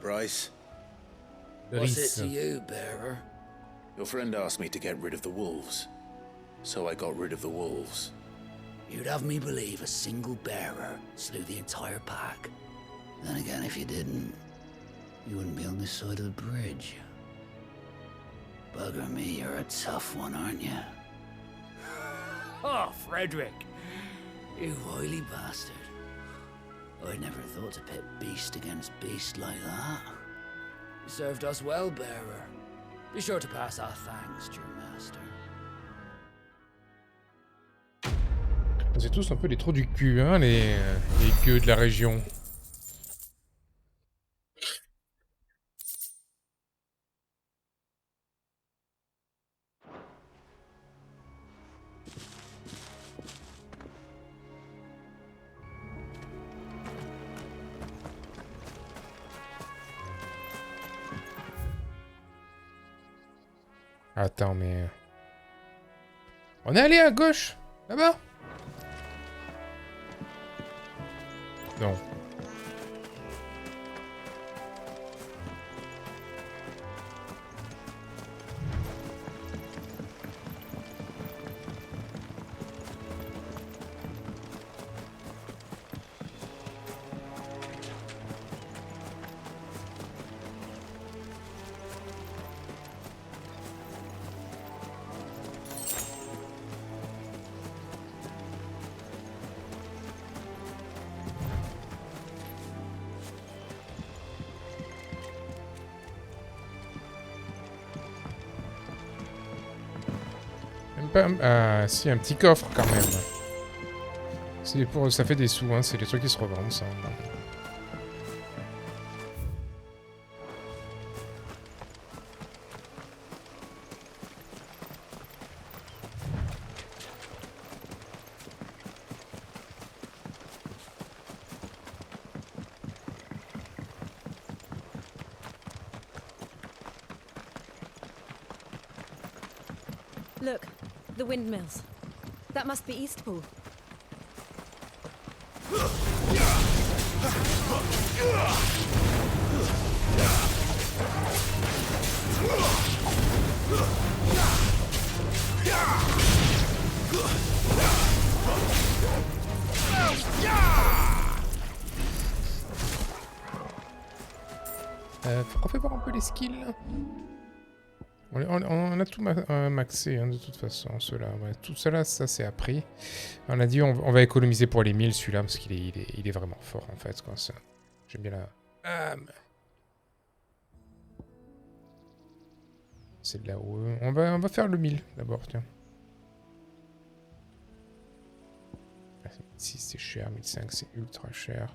Bryce? What's it to you, bearer? Your friend asked me to get rid of the wolves. So I got rid of the wolves. You'd have me believe a single bearer slew the entire pack. Then again, if you didn't, you wouldn't be on this side of the bridge. Bugger me, you're a tough one, aren't you? Oh, Frederick! You wily bastard. I never thought to pit beast against beast like that. You served us well, bearer. Be sure to pass our thanks to your master. C'est tous un peu les trous du cul, hein, les gueux de la région. Attends, mais... On est allé à gauche, là-bas? Non. pas... Ah, si, un petit coffre quand même. C'est pour... Ça fait des sous, hein. C'est des trucs qui se revendent, ça. Look, the windmills. That must be Eastpool. Faut qu'on fait voir un peu les skills. On a tout maxé hein, de toute façon, ceux-là. Ouais, tout cela, ça c'est appris. On a dit on va économiser pour les 1000 celui-là parce qu'il est vraiment fort en fait. J'aime bien la... C'est de là-haut. On va faire le 1000 d'abord, tiens. 1006 c'est cher, 1005 c'est ultra cher.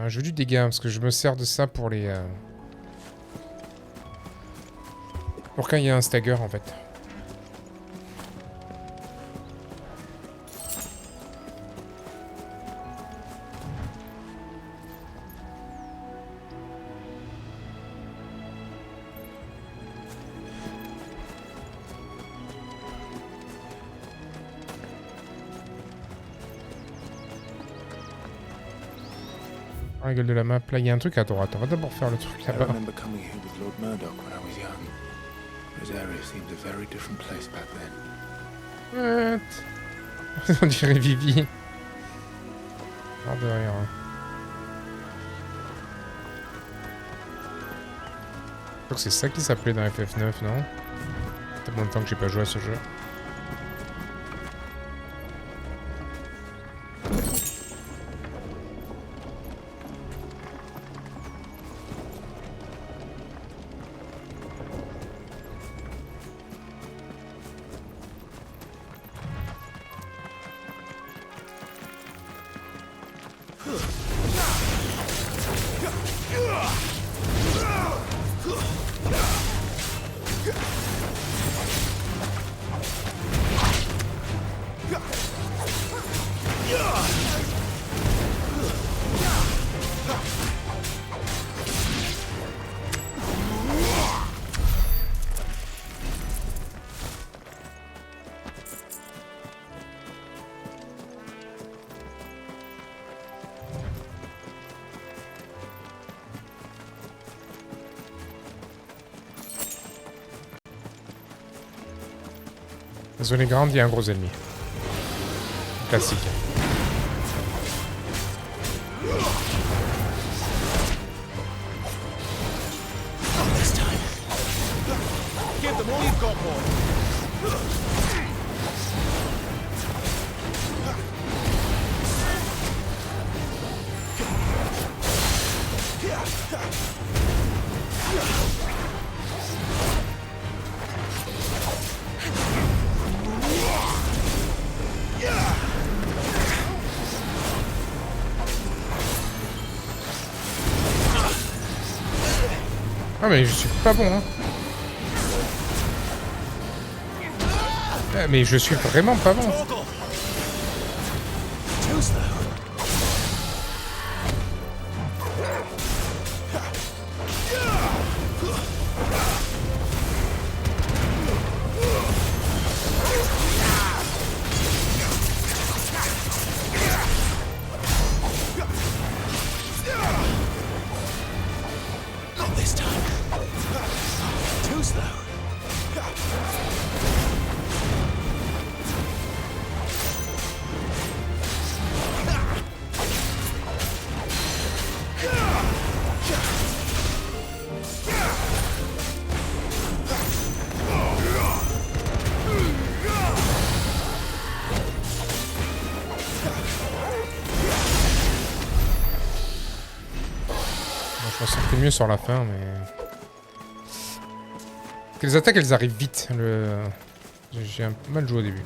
Je veux du dégât parce que je me sers de ça pour les... Pour quand il y a un stagger en fait. La gueule de la map, là il y a un truc à droite, on va d'abord faire le truc là-bas. What? On dirait Vivi. Ah de rien. Je crois que c'est ça qui s'appelait dans FF9, non? Ça fait longtemps que j'ai pas joué à ce jeu. La zone est grande, il y a un gros ennemi. Classique. Ah mais je suis pas bon hein. Mais je suis vraiment pas bon. peu mieux sur la fin, mais... Les attaques, elles arrivent vite. J'ai un peu mal joué au début.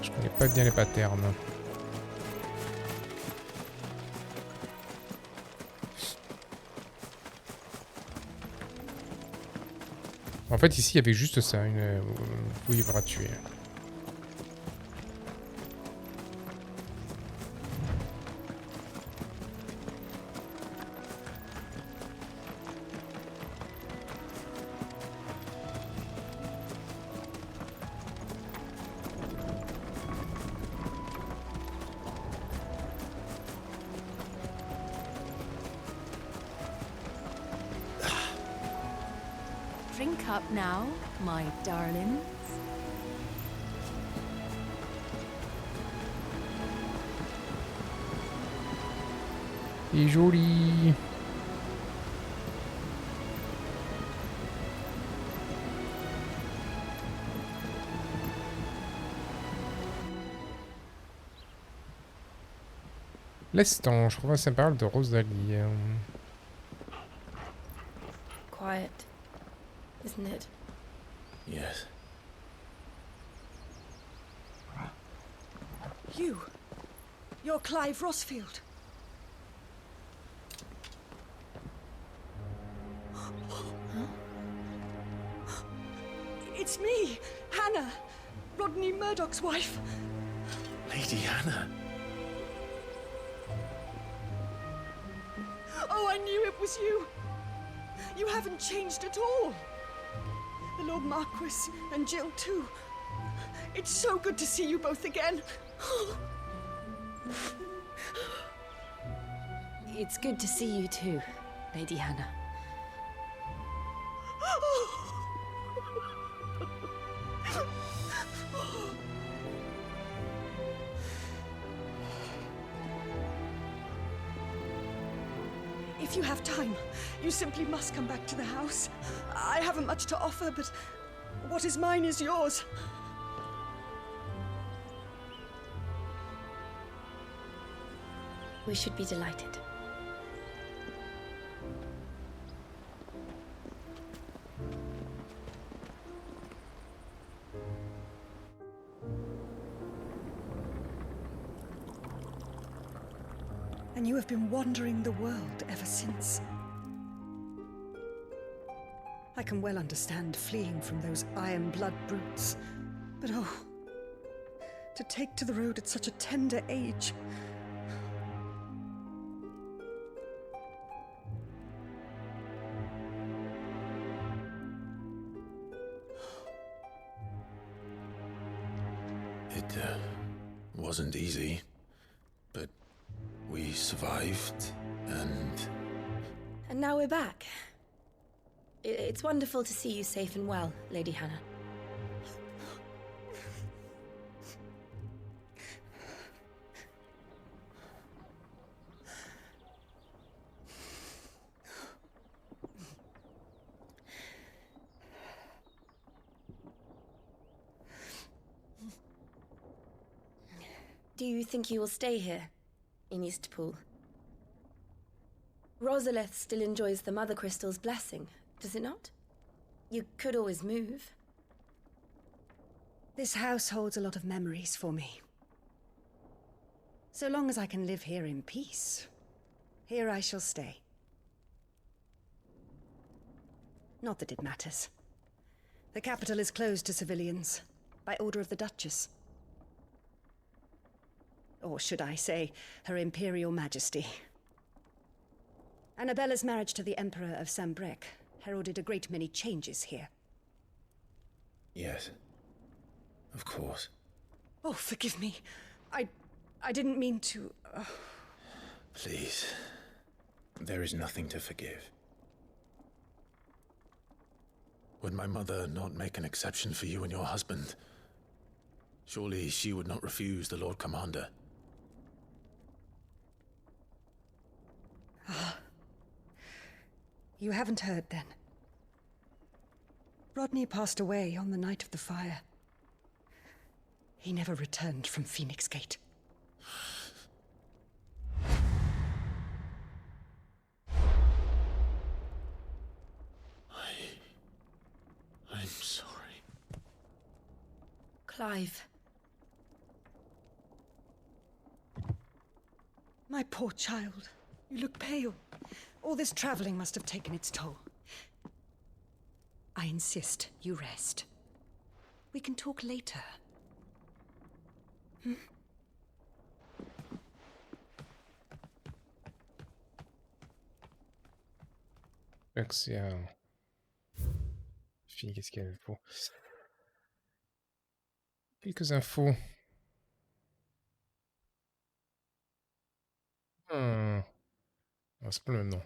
Je connais pas bien les patterns. En fait, ici, il y avait juste ça, une vouivre à tuer. Drink up now, my darlings. Il est joli. L'estange, province impériale de Rosalie. Quiet, isn't it? Yes. You're Clive Rossfield. It's me, Hannah, Rodney Murdoch's wife. Lady Hannah. Oh, I knew it was you. You haven't changed at all. The Lord Marquis and Jill too. It's so good to see you both again. It's good to see you too, Lady Hannah. If you have time, you simply must come back to the house. I haven't much to offer, but what is mine is yours. We should be delighted. And you have been wandering the world ever since. I can well understand fleeing from those iron blood brutes, but oh, to take to the road at such a tender age. It wasn't easy, but we survived, and... And now we're back. It's wonderful to see you safe and well, Lady Hannah. Do you think you will stay here, in Eastpool? Rosalith still enjoys the Mother Crystal's blessing, does it not? You could always move. This house holds a lot of memories for me. So long as I can live here in peace, here I shall stay. Not that it matters. The capital is closed to civilians, by order of the Duchess. Or should I say, Her Imperial Majesty. Annabella's marriage to the Emperor of Sambrec heralded a great many changes here. Yes. Of course. Oh, forgive me. I didn't mean to... Please. There is nothing to forgive. Would my mother not make an exception for you and your husband? Surely she would not refuse the Lord Commander. Ah. You haven't heard, then. Rodney passed away on the night of the fire. He never returned from Phoenix Gate. Clive. My poor child. You look pale. All this traveling must have taken its toll. I insist you rest. We can talk later. Hmm? Accès à... Fille, qu'est-ce qu'il y a d'infos? Quelques infos. Non, c'est pas le même nom.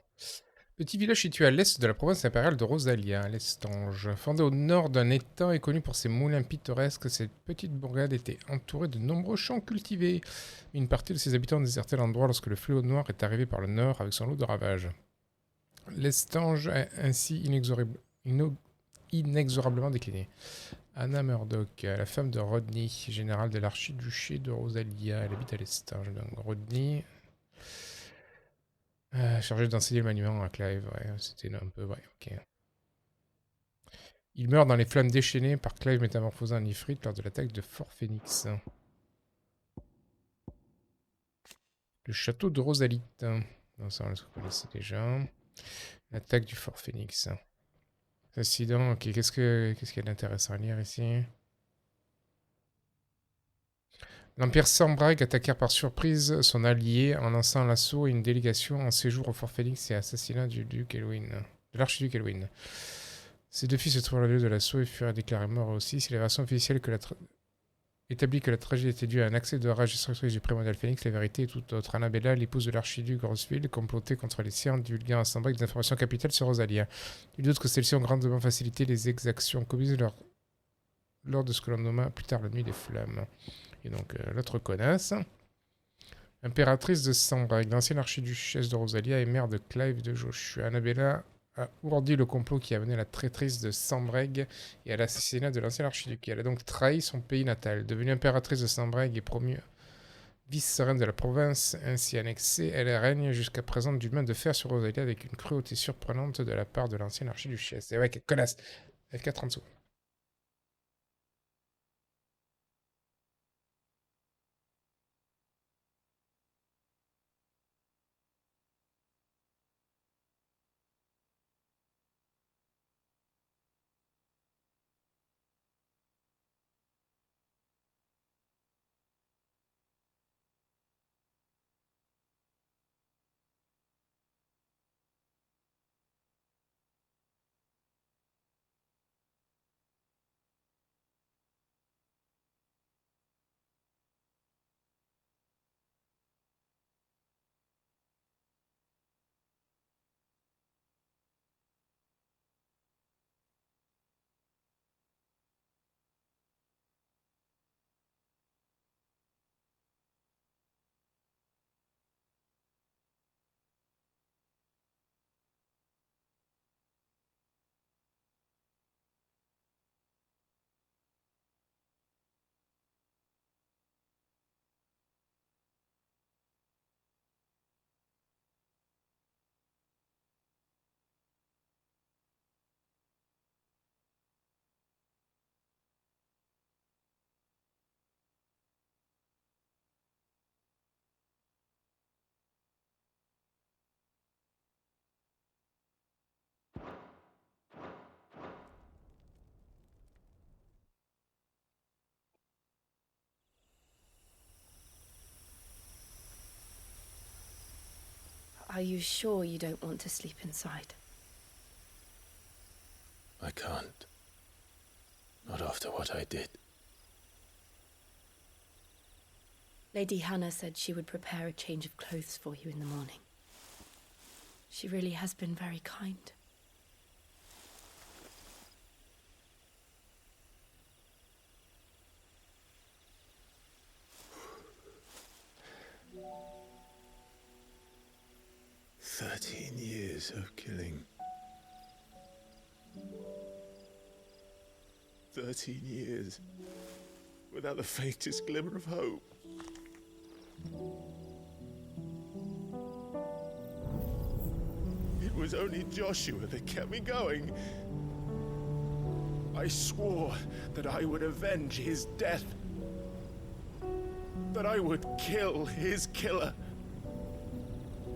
Petit village situé à l'est de la province impériale de Rosalia, l'Estange. Fondé au nord d'un étang et connu pour ses moulins pittoresques, cette petite bourgade était entourée de nombreux champs cultivés. Une partie de ses habitants désertait l'endroit lorsque le fléau noir est arrivé par le nord avec son lot de ravages. L'Estange a ainsi inexorablement décliné. Anna Murdoch, la femme de Rodney, général de l'archiduché de Rosalia, elle habite à l'Estange. Donc Rodney... chargé d'enseigner le maniement à Clive, ouais, c'était un peu, ouais, ok. Il meurt dans les flammes déchaînées par Clive métamorphosé en ifrit lors de l'attaque de Fort Phoenix. Le château de Rosalite. Non, ça on le connaissait déjà. L'attaque du Fort Phoenix. Incident, ok, qu'est-ce qu'il y a d'intéressant à lire ici? L'Empire Sambrag attaqua par surprise son allié en lançant l'assaut et une délégation en séjour au Fort Phoenix et assassinat du duc Elwyn, de l'archiduc Elwyn. Ses deux fils se trouvent à la lieu de l'assaut et furent déclarés morts aussi. C'est la version officielle établit que la tragédie était due à un accès de rage destructrice du primordial Phoenix. La vérité est toute autre. Annabella, l'épouse de l'archiduc Rosfield, complotait contre les siens, divulguant à Sambrag des informations capitales sur Rosalia. Il doute que celles-ci ont grandement facilité les exactions commises lors de ce que l'on nomma plus tard la nuit des flammes. Et donc, l'autre connasse. Impératrice de Sambrag, l'ancienne archiduchesse de Rosalia et mère de Clive de Joshua. Annabella a ourdi le complot qui a mené à la traîtrise de Sambrag et à l'assassinat de l'ancien archiduc. Elle a donc trahi son pays natal. Devenue impératrice de Sambrag et promue vice-reine de la province ainsi annexée, elle règne jusqu'à présent d'une main de fer sur Rosalia avec une cruauté surprenante de la part de l'ancienne archiduchesse. Et ouais, quelle connasse. F4 en dessous. Are you sure you don't want to sleep inside? I can't. Not after what I did. Lady Hannah said she would prepare a change of clothes for you in the morning. She really has been very kind. Years of killing. 13 years without the faintest glimmer of hope. It was only Joshua that kept me going. I swore that I would avenge his death. That I would kill his killer.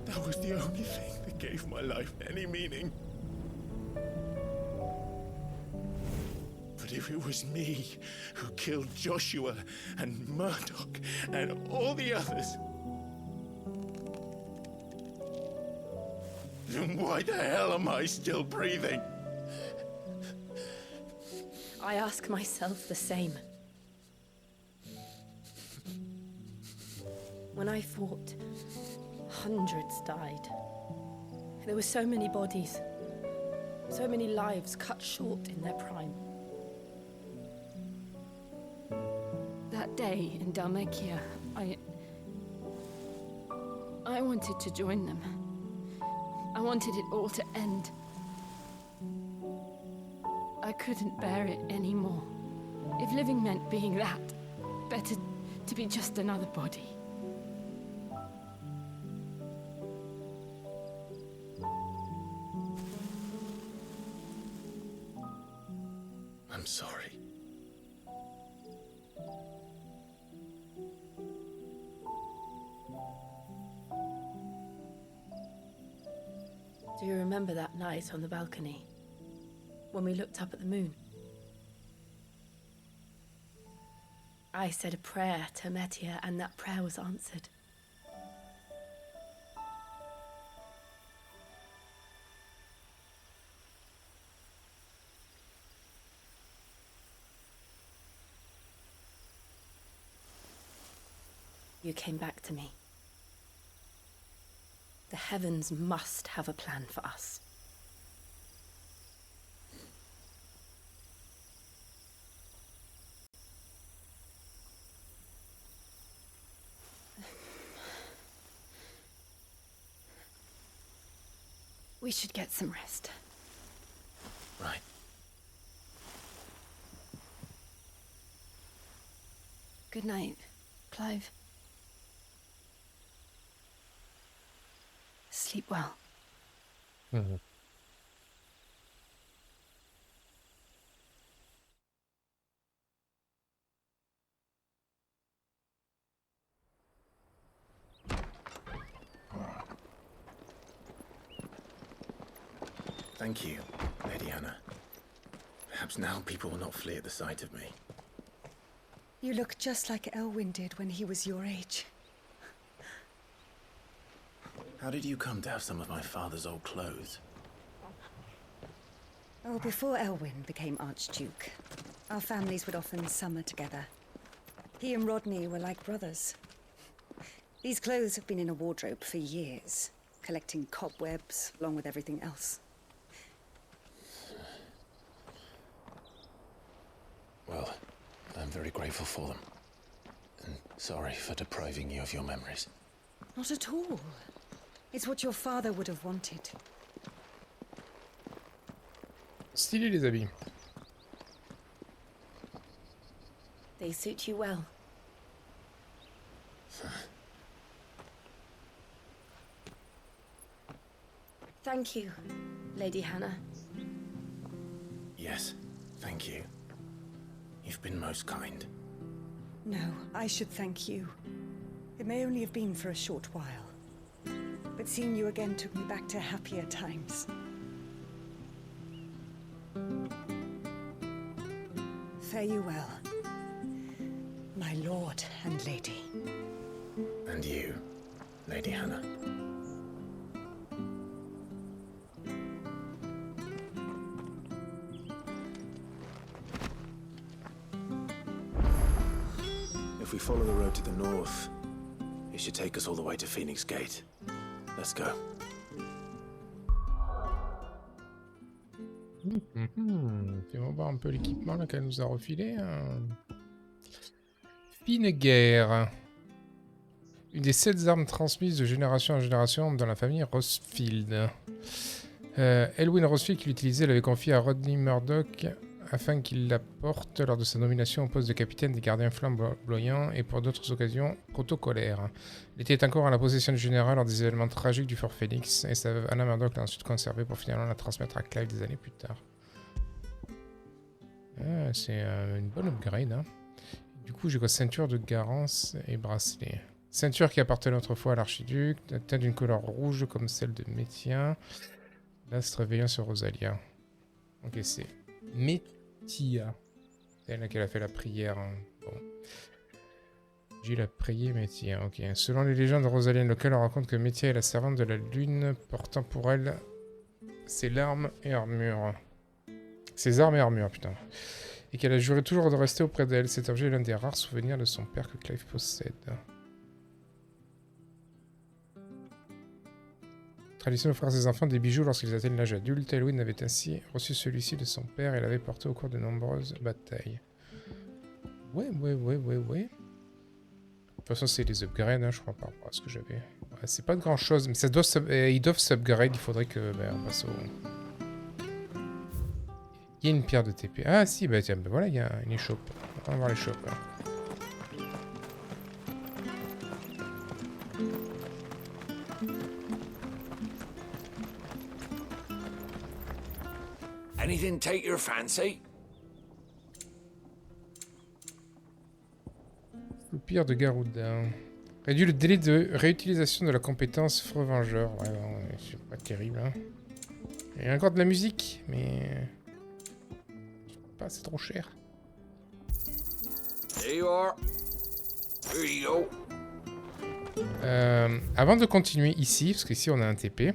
That was the only thing that gave my life any meaning. But if it was me who killed Joshua and Murdoch and all the others, then why the hell am I still breathing? I ask myself the same. When I fought, hundreds died. There were so many bodies, so many lives cut short in their prime. That day in Dalmacia, I wanted to join them. I wanted it all to end. I couldn't bear it anymore. If living meant being that, better to be just another body. I'm sorry. Do you remember that night on the balcony? When we looked up at the moon? I said a prayer to Metia, and that prayer was answered. You came back to me. The heavens must have a plan for us. We should get some rest. Right. Good night, Clive. Sleep well. Mm-hmm. Thank you, Lady Anna. Perhaps now people will not flee at the sight of me. You look just like Elwyn did when he was your age. How did you come to have some of my father's old clothes? Oh, before Elwyn became Archduke, our families would often summer together. He and Rodney were like brothers. These clothes have been in a wardrobe for years, collecting cobwebs along with everything else. Well, I'm very grateful for them. And sorry for depriving you of your memories. Not at all. It's what your father would have wanted. Stylé les habits. They suit you well. Thank you, Lady Hannah. Yes, thank you. You've been most kind. No, I should thank you. It may only have been for a short while. But seeing you again took me back to happier times. Fare you well, my lord and lady. And you, Lady Hannah. If we follow the road to the north, it should take us all the way to Phoenix Gate. Let's go. On va voir un peu l'équipement là qu'elle nous a refilé. Fine guerre. Une des 7 armes transmises de génération en génération dans la famille Rosfield. Elwyn Rosfield, qui l'utilisait, l'avait confié à Rodney Murdoch afin qu'il la porte lors de sa nomination au poste de capitaine des gardiens flamboyants et pour d'autres occasions protocolaires. Il était encore en la possession du général lors des événements tragiques du Fort Phoenix et sa veuve Anna Murdoch l'a ensuite conservée pour finalement la transmettre à Clive des années plus tard. Ah, c'est une bonne upgrade. Hein. Du coup, j'ai quoi? Ceinture de garance et bracelet. Ceinture qui appartenait autrefois à l'archiduc, teinte d'une couleur rouge comme celle de Métien. L'astre veillant sur Rosalia. Ok, c'est Métia. C'est elle laquelle a fait la prière. Hein. Bon. Gilles a prié Métia. Ok. Selon les légendes rosaliennes locales, on raconte que Métia est la servante de la lune, portant pour elle ses armes et armures. Ses armes et armures, putain. Et qu'elle a juré toujours de rester auprès d'elle. Cet objet est l'un des rares souvenirs de son père que Clive possède. Tradition d'offrir à ses enfants des bijoux lorsqu'ils atteignent l'âge adulte. Elwyn avait ainsi reçu celui-ci de son père et l'avait porté au cours de nombreuses batailles. Ouais. De toute façon, c'est les upgrades, hein, je crois, par rapport à ce que j'avais. Ouais, c'est pas de grand chose, mais ça doit ils doivent s'upgrade. Il faudrait que. On passe au. Il y a une pierre de TP. Ah, si, bah tiens, voilà, il y a une échoppe. On va voir l'échoppe. Hein. Anything take your fancy? Le pire de Garuda. Réduit le délai de réutilisation de la compétence Frevengeur. Ouais, c'est pas terrible. Hein. Il y a encore de la musique, mais... pas, c'est trop cher. There you are. Here you go. Avant de continuer ici, parce qu'ici on a un TP,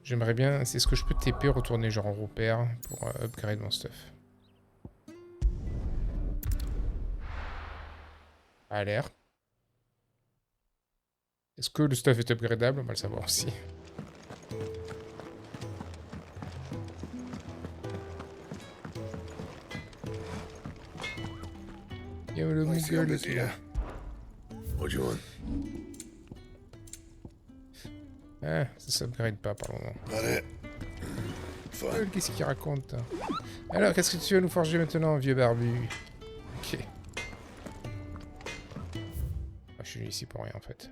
j'aimerais bien... Est-ce que je peux TP, retourner genre en repère pour upgrade mon stuff? A l'air. Est-ce que le stuff est upgradable? On va le savoir aussi. Yo, le Moogle est là. What do you want? Ah, ça s'upgrade pas par le moment. Qu'est-ce qu'il raconte? Alors, qu'est-ce que tu vas nous forger maintenant, vieux barbu? Ok. Ah, je suis ici pour rien en fait.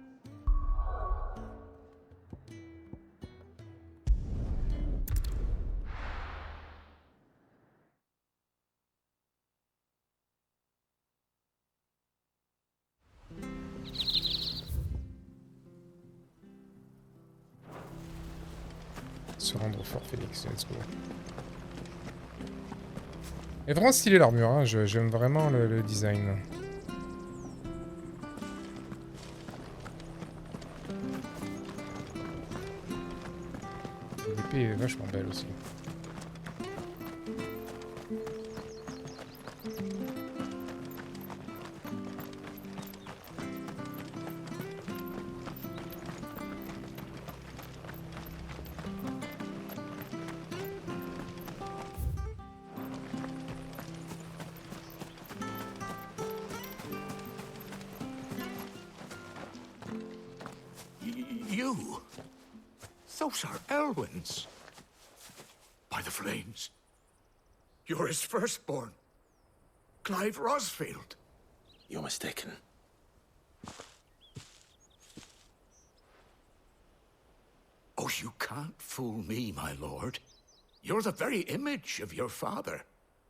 Se rendre au Fort Phoenix, let's go. Elle est vraiment stylée l'armure, hein. J'aime vraiment le design. L'épée est vachement belle aussi. You? Those are Elwyn's. By the flames. You're his firstborn. Clive Rosfield. You're mistaken. Oh, you can't fool me, my lord. You're the very image of your father.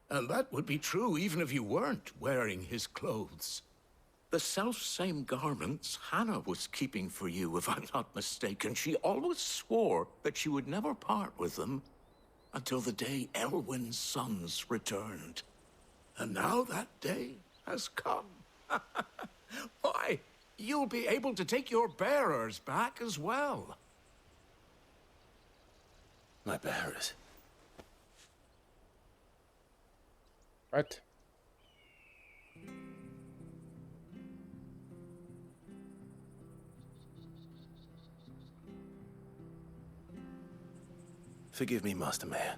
And that would be true even if you weren't wearing his clothes. The self-same garments Hannah was keeping for you, if I'm not mistaken. She always swore that she would never part with them until the day Elwyn's sons returned. And now that day has come. Why, you'll be able to take your bearers back as well. My bearers? What? Forgive me, Master Mayor.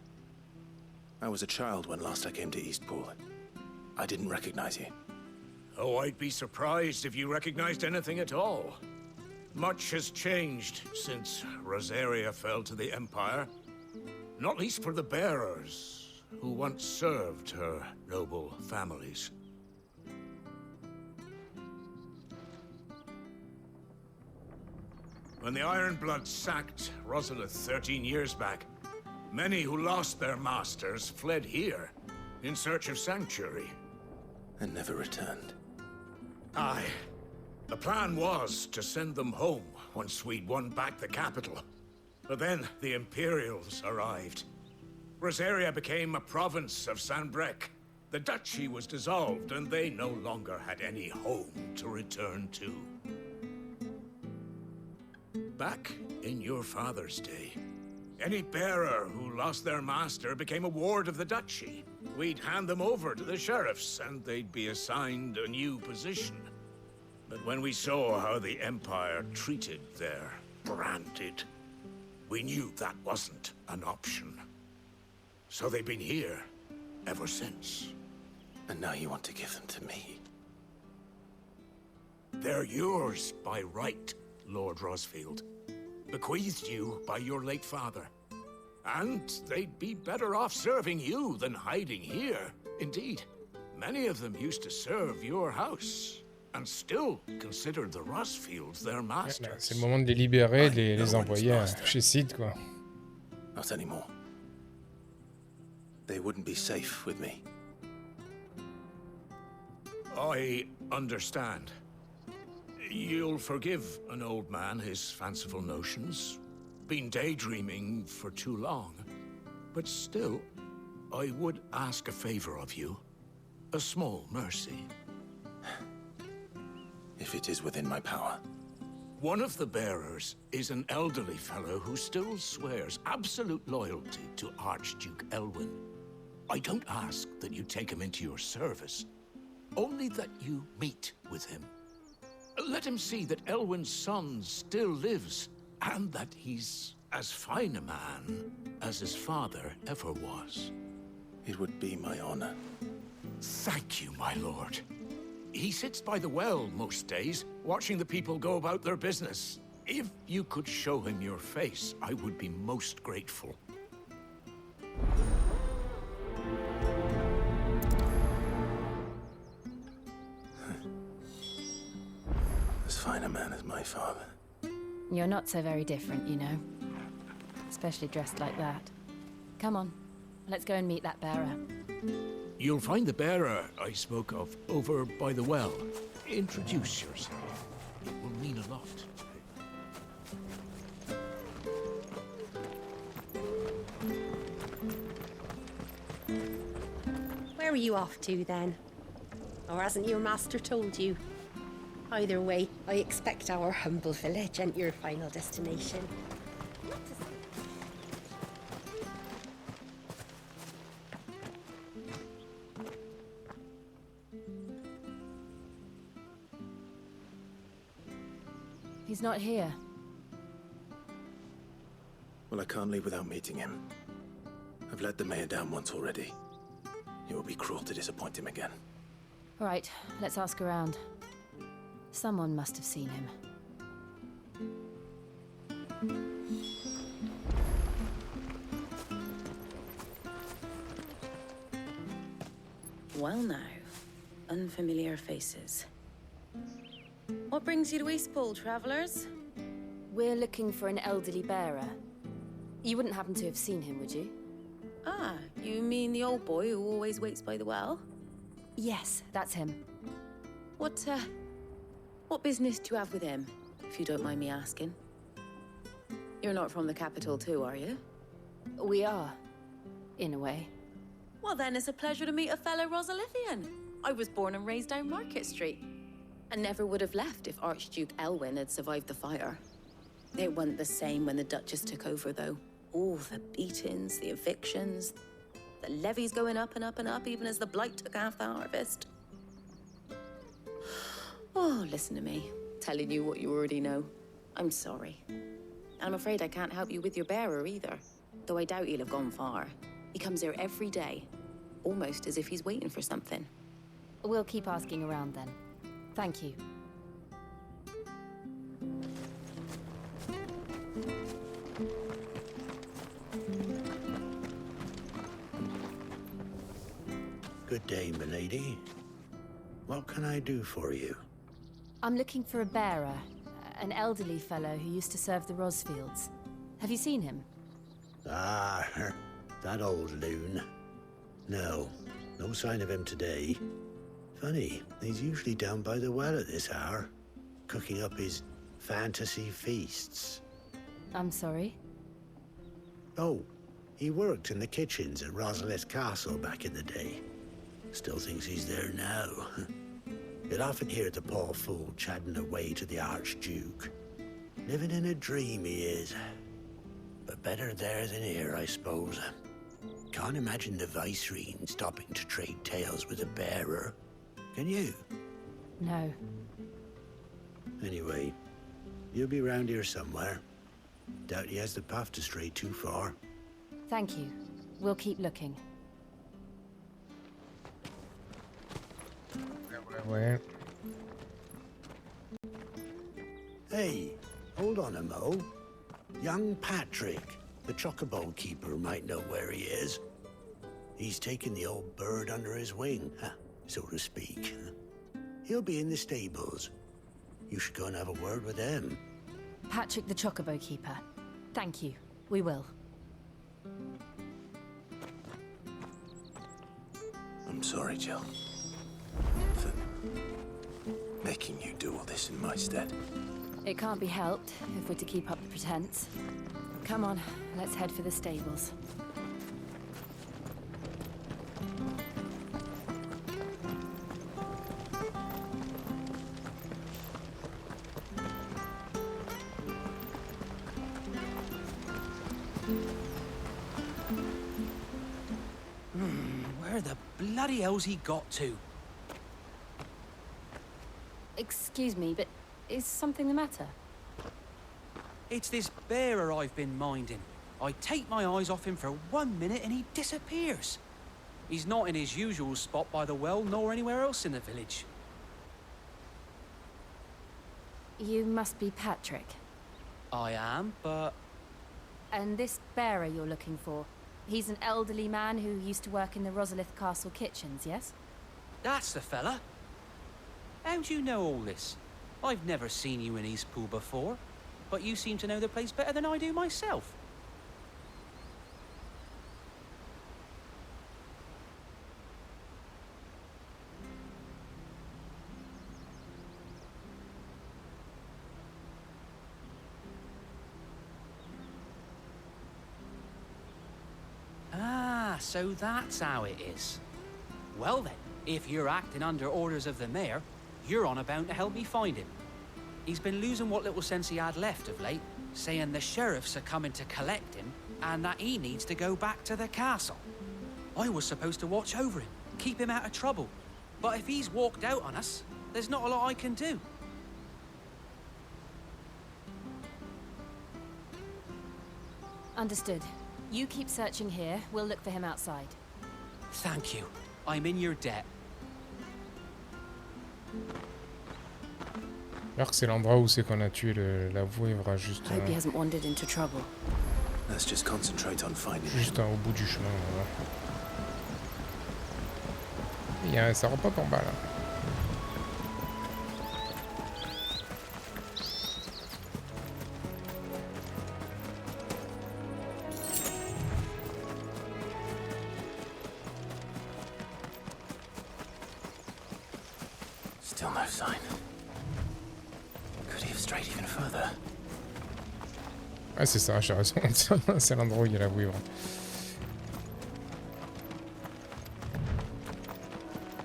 I was a child when last I came to Eastpool. I didn't recognize you. Oh, I'd be surprised if you recognized anything at all. Much has changed since Rosaria fell to the Empire. Not least for the bearers, who once served her noble families. When the Ironbloods sacked Rosalith 13 years back, many who lost their masters fled here, in search of sanctuary. And never returned. Aye. The plan was to send them home once we'd won back the capital. But then the Imperials arrived. Rosaria became a province of Sanbreque. The duchy was dissolved, and they no longer had any home to return to. Back in your father's day, any bearer who lost their master became a ward of the duchy. We'd hand them over to the sheriffs, and they'd be assigned a new position. But when we saw how the Empire treated their branded, we knew that wasn't an option. So they've been here ever since. And now you want to give them to me? They're yours by right, Lord Rosfield. Bequeathed you by your late father. And they'd be better off serving you than hiding here. Indeed, many of them used to serve your house, and still considered the Rosfields their masters. C'est le moment de les libérer, de les envoyer chez Sid, quoi. Not anymore. They wouldn't be safe with me. I understand. You'll forgive an old man his fanciful notions. Been daydreaming for too long. But still, I would ask a favor of you. A small mercy. If it is within my power. One of the bearers is an elderly fellow who still swears absolute loyalty to Archduke Elwyn. I don't ask that you take him into your service, only that you meet with him. Let him see that Elwyn's son still lives, and that he's as fine a man as his father ever was. It would be my honor. Thank you, my lord. He sits by the well most days, watching the people go about their business. If you could show him your face, I would be most grateful. As fine a man as my father. You're not so very different, you know. Especially dressed like that. Come on, let's go and meet that bearer. You'll find the bearer I spoke of over by the well. Introduce yourself. It will mean a lot. Where are you off to, then? Or hasn't your master told you? Either way, I expect our humble village ain't your final destination. He's not here. Well, I can't leave without meeting him. I've let the mayor down once already. It would be cruel to disappoint him again. All right, let's ask around. Someone must have seen him. Well now, unfamiliar faces. What brings you to Eastpool, travelers? We're looking for an elderly bearer. You wouldn't happen to have seen him, would you? Ah, you mean the old boy who always waits by the well? Yes, that's him. What business do you have with him, if you don't mind me asking? You're not from the capital too, are you? We are, in a way. Well then, it's a pleasure to meet a fellow Rosalithian. I was born and raised down Market Street. And never would have left if Archduke Elwyn had survived the fire. It wasn't the same when the Duchess took over, though. All the beatings, the evictions, the levies going up and up and up, even as the blight took half the harvest. Oh, listen to me, telling you what you already know. I'm sorry. I'm afraid I can't help you with your bearer either, though I doubt he'll have gone far. He comes here every day, almost as if he's waiting for something. We'll keep asking around then. Thank you. Good day, milady. What can I do for you? I'm looking for a bearer, an elderly fellow who used to serve the Rosfields. Have you seen him? Ah, that old loon. No, No sign of him today. Funny, he's usually down by the well at this hour, cooking up his fantasy feasts. I'm sorry? Oh, he worked in the kitchens at Rosalith Castle back in the day. Still thinks he's there now. You'd often hear the poor fool chatting away to the Archduke. Living in a dream he is. But better there than here, I suppose. Can't imagine the Vicereine stopping to trade tales with a bearer. Can you? No. Anyway, you'll be round here somewhere. Doubt he has the path to stray too far. Thank you. We'll keep looking. Ouais. Hey, hold on a mo. Young Patrick, the chocobo keeper, might know where he is. He's taken the old bird under his wing, so to speak. He'll be in the stables. You should go and have a word with him. Patrick the Chocobo Keeper. Thank you. We will. I'm sorry, Jill. For making you do all this in my stead. It can't be helped if we're to keep up the pretense. Come on, let's head for the stables. Where the bloody hell's he got to? Excuse me, but is something the matter? It's this bearer I've been minding. I take my eyes off him for 1 minute and he disappears. He's not in his usual spot by the well, nor anywhere else in the village. You must be Patrick. I am, but... And this bearer you're looking for, he's an elderly man who used to work in the Rosalith Castle kitchens, yes? That's the fella. How do you know all this? I've never seen you in Eastpool before, but you seem to know the place better than I do myself. Ah, so that's how it is. Well then, if you're acting under orders of the mayor, you're on about to help me find him. He's been losing what little sense he had left of late, saying the sheriffs are coming to collect him and that he needs to go back to the castle. I was supposed to watch over him, keep him out of trouble. But if he's walked out on us, there's not a lot I can do. Understood. You keep searching here, we'll look for him outside. Thank you. I'm in your debt. Alors que c'est l'endroit où c'est qu'on a tué la vouivre juste, Hope he hasn't wandered into trouble. Let's just concentrate on finding him. juste au bout du chemin. Voilà. Ça repop en bas là. Still no sign. Could he have strayed even further? Ouais, c'est ça, j'ai raison. C'est l'endroit où il y a la vouivre.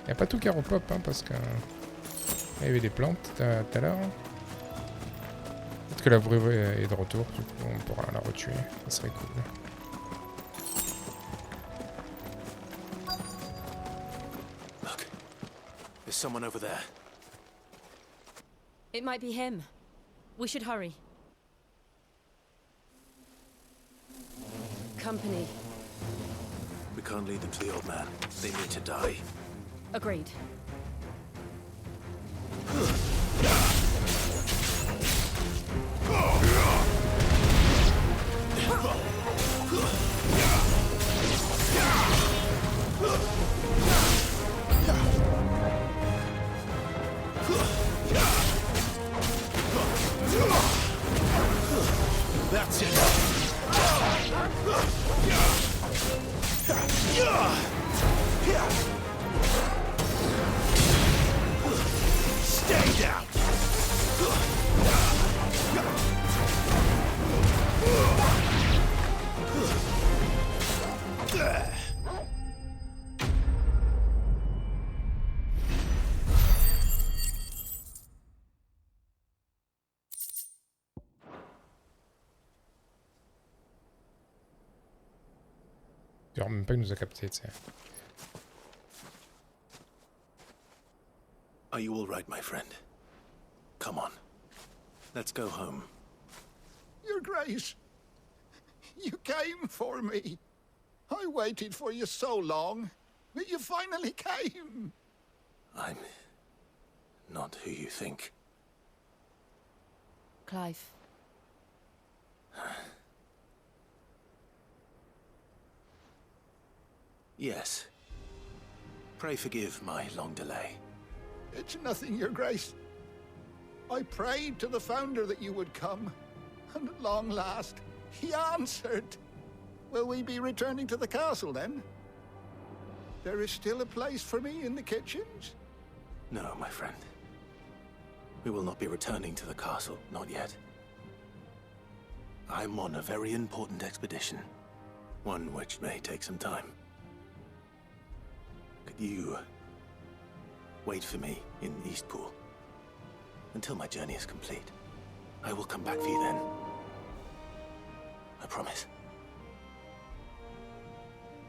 Il n'y a pas tout qui repop, hein, parce que... Il y avait des plantes tout à l'heure. Peut-être que la vouivre est de retour, du coup on pourra la retuer. Ça serait cool. Look, there's someone over there. It might be him. We should hurry. Company. We can't lead them to the old man. They need to die. Agreed. That's it. Genre même pas qu'il nous a capté, tu sais. Are you all right, my friend? Come on. Let's go home. Your Grace, you came for me. I waited for you so long, but you finally came. I'm not who you think. Clive. Yes. Pray forgive my long delay. It's nothing, Your Grace. I prayed to the Founder that you would come, and at long last, he answered. Will we be returning to the castle, then? There is still a place for me in the kitchens? No, my friend. We will not be returning to the castle, not yet. I'm on a very important expedition. One which may take some time. Could you wait for me in Eastpool until my journey is complete? I will come back for you then. I promise.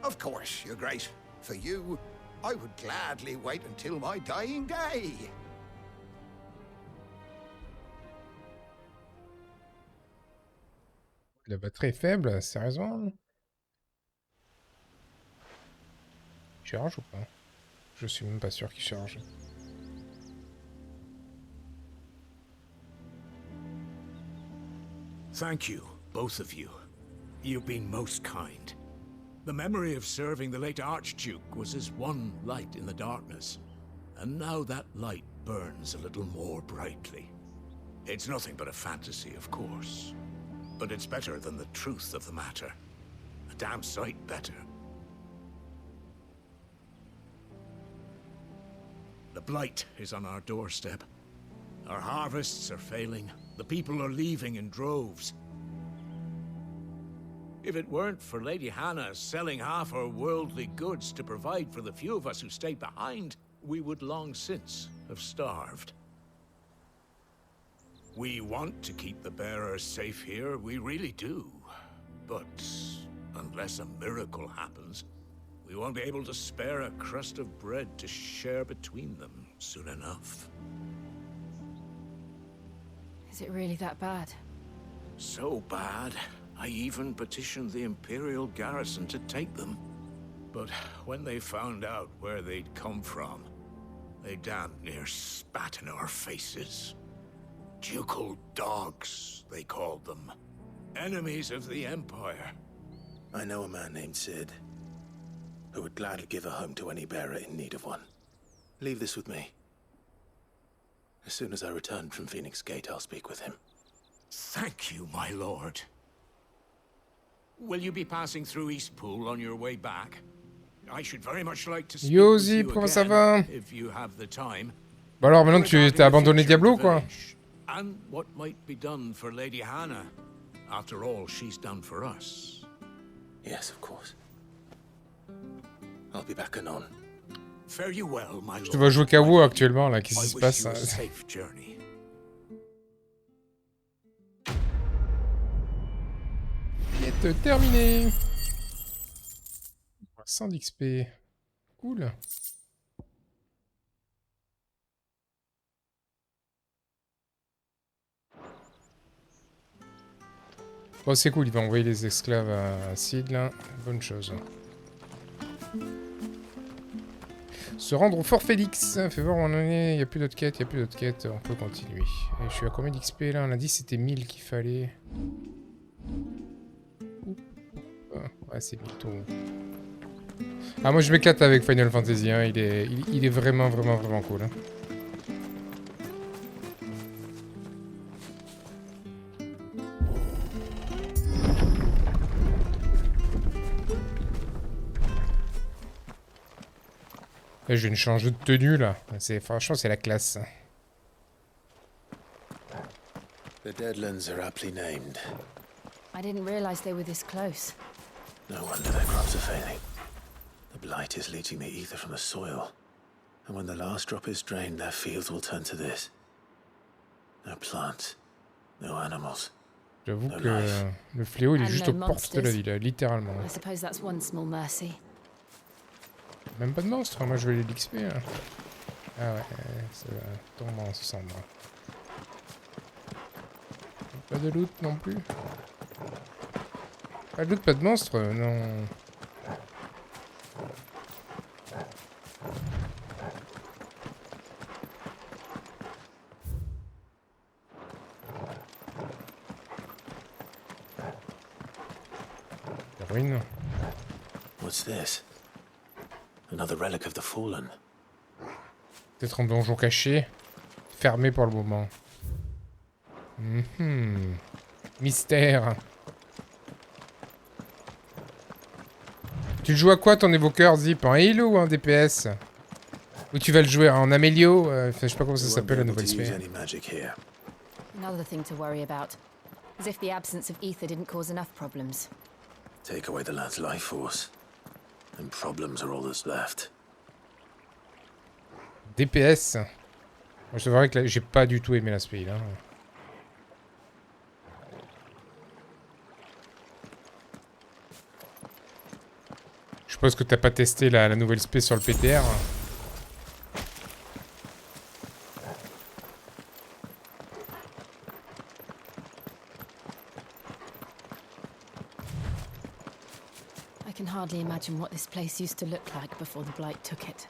Of course, Your Grace. For you, I would gladly wait until my dying day. La batterie est faible, sérieusement? Il charge ou pas? Je suis même pas sûr qu'il charge. Thank you, both of you. You've been most kind. The memory of serving the late Archduke was as one light in the darkness, and now that light burns a little more brightly. It's nothing but a fantasy, of course, but it's better than the truth of the matter. A damn sight better. The blight is on our doorstep. Our harvests are failing. The people are leaving in droves. If it weren't for Lady Hannah selling half her worldly goods to provide for the few of us who stayed behind, we would long since have starved. We want to keep the bearers safe here, we really do. But unless a miracle happens, we won't be able to spare a crust of bread to share between them soon enough. Is it really that bad? So bad, I even petitioned the Imperial garrison to take them. But when they found out where they'd come from, they damn near spat in our faces. Ducal dogs, they called them. Enemies of the Empire. I know a man named Sid, who would gladly give a home to any bearer in need of one. Leave this with me. As soon as I return from Phoenix Gate, I'll speak with him. Thank you, my lord. Will you be passing through Eastpool on your way back? I should very much like to speak with you comment ça va? again, if you have the time. Bah alors maintenant tu t'as abandonné Diablo quoi? And what might be done for Lady Hannah? After all, she's done for us. Yes, of course. I'll be back anon. Fare you well, my lord. Tu vas jouer KO actuellement là, qu'est-ce qui se passe? Safe journey. Quête terminée. 100 d'XP. Cool. Bon, c'est cool, il va envoyer les esclaves à Sid là. Bonne chose. Se rendre au Fort Félix. Fais voir où on en est. Il n'y a plus d'autres quêtes, il n'y a plus d'autres quêtes. On peut continuer. Et je suis à combien d'XP là? On a dit c'était 1000 qu'il fallait. Ouais, c'est 1000 tout. Ah, moi je m'éclate avec Final Fantasy. Hein. Il est vraiment cool. Hein. Et je viens de changer de tenue là. Franchement, c'est la classe. The Deadlands are aptly named. I didn't realize they were this close. No wonder their crops are failing. The blight is leaching the ether from the soil. And when the last drop is drained, their fields will turn to this. No plants, no animals, J'avoue que le fléau, il est And juste no aux portes de la monsters. ville, littéralement. I suppose that's one small mercy. Même pas de monstre, moi je veux les l'XP. Ah ouais, ça tombe en cendre. Pas de loot non plus. Pas de loot, pas de monstre, non. Ruine. What's this? Another relic of the fallen. Peut-être un donjon caché. Fermé pour le moment. Mystère. Tu le joues à quoi ton évoqueur, Zip? En heal ou en DPS? Ou tu vas le jouer en Amélio? Enfin, je sais pas comment ça s'appelle la nouvelle spé. Another thing to worry about. As if the absence of ether didn't cause enough problems. Take away the lad's life force, and problems are all that's left. DPS. Moi, je te verrai que j'ai pas du tout aimé l'aspect là. Je suppose que t'as pas testé la nouvelle spé sur le PTR. I can hardly imagine what this place used to look like before the Blight took it.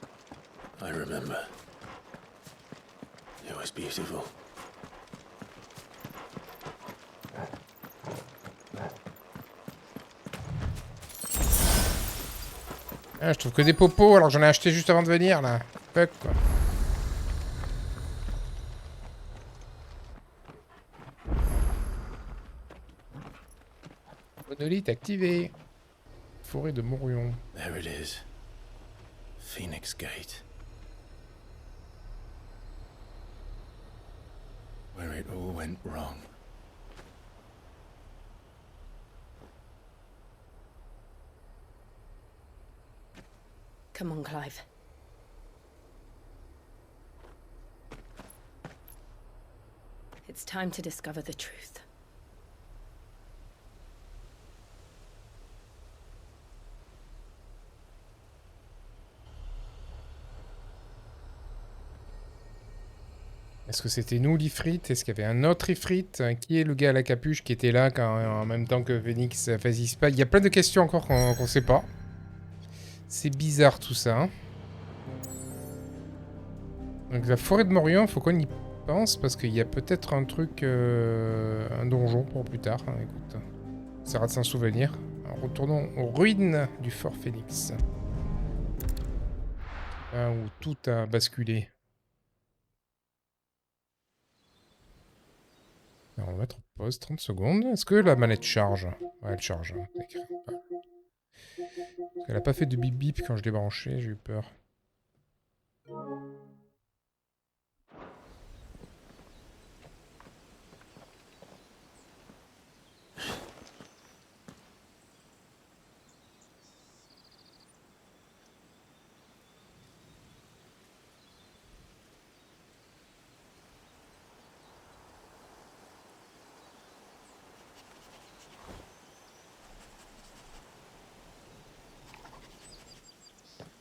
I remember. It was beautiful. Ah, je trouve que des popos alors que j'en ai acheté juste avant de venir là. Fuck quoi. Monolithe activé. Forêt de Morion. There it is. Phoenix Gate. Where it all went wrong. Come on, Clive. It's time to discover the truth. Est-ce que c'était nous l'Ifrit? Est-ce qu'il y avait un autre Ifrit? Qui est le gars à la capuche qui était là quand, en même temps que Phoenix faisait pas? Il y a plein de questions encore qu'on sait pas. C'est bizarre tout ça. Hein. Donc la forêt de Morion, faut qu'on y pense parce qu'il y a peut-être un truc, un donjon pour plus tard. Hein, écoute, ça rate sans souvenir. Alors, retournons aux ruines du fort Phoenix. Là où tout a basculé. Alors, on va mettre en pause 30 secondes. Est-ce que la manette charge? Ouais, elle charge. Hein. Elle a pas fait de bip bip quand je l'ai branché, j'ai eu peur.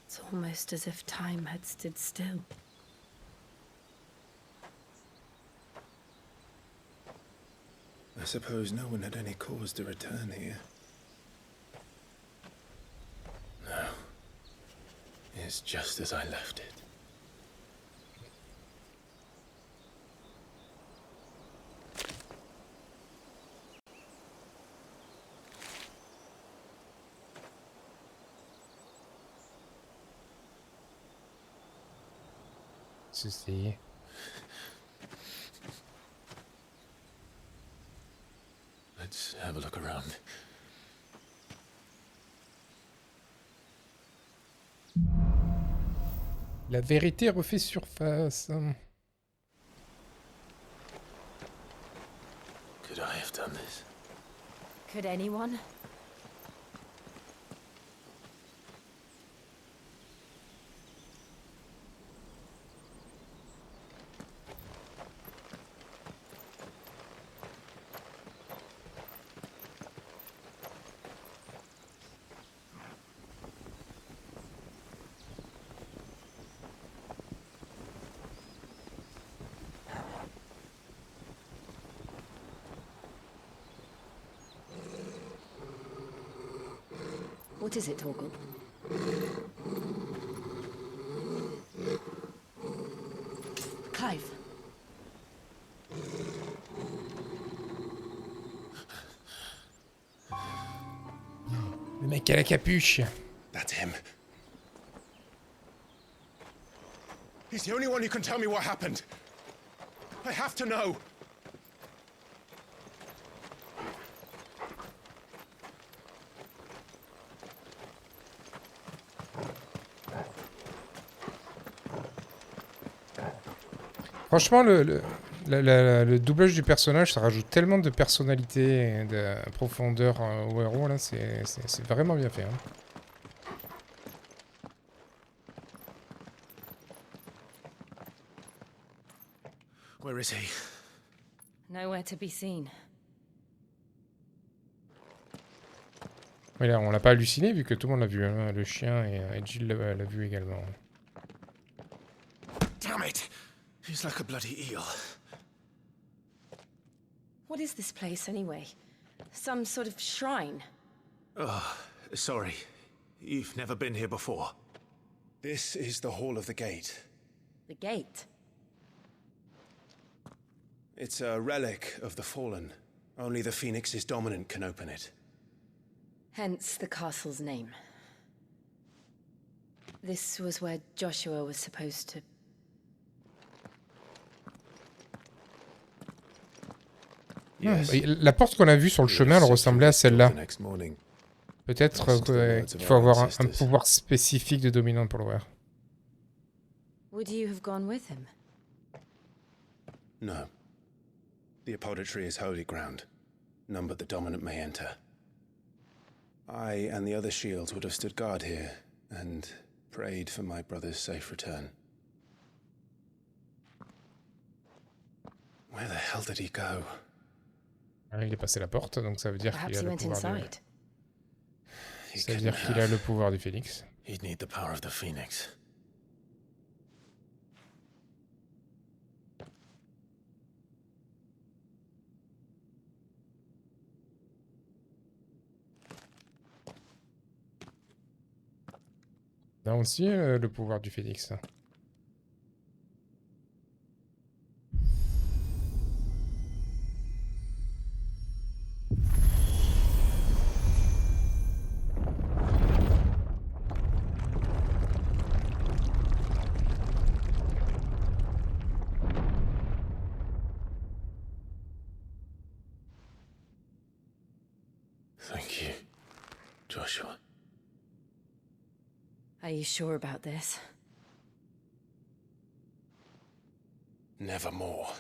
It's almost as if time had stood still. I suppose no one had any cause to return here. No. It's just as I left it. Ceci. Let's have a look around. La vérité refait surface. Could I have done this? Could anyone? What is it, Torgal? Clive. Le mec à la capuche. That's him. He's the only one who can tell me what happened. I have to know. Franchement, le doublage du personnage, ça rajoute tellement de personnalité et de profondeur au héros, là, c'est vraiment bien fait. Hein. Where is he? Nowhere to be seen. Oui, là, on l'a pas halluciné vu que tout le monde l'a vu. Hein. Le chien et Jill l'a vu également. Damn it! He's like a bloody eel. What is this place, anyway? Some sort of shrine? Oh, sorry. You've never been here before. This is the Hall of the Gate. The gate? It's a relic of the Fallen. Only the Phoenix's dominant can open it. Hence the castle's name. This was where Joshua was supposed to... Yes. La porte qu'on a vue sur le chemin, elle ressemblait à celle-là. Peut-être qu'il faut avoir un pouvoir spécifique de dominant pour l'ouvrir. Would you have gone with him? No. The apodatory is holy ground. None but the dominant may enter. I and the other shields would have stood guard here and prayed for my brother's safe return. Where the hell did he go? Il est passé la porte, donc ça veut dire qu'il a le pouvoir inside. Ça veut dire qu'il a le pouvoir du phénix. He'd need the power of the phoenix. Là aussi, le pouvoir du phénix. Thank you, Joshua. Are you sure about this? Nevermore.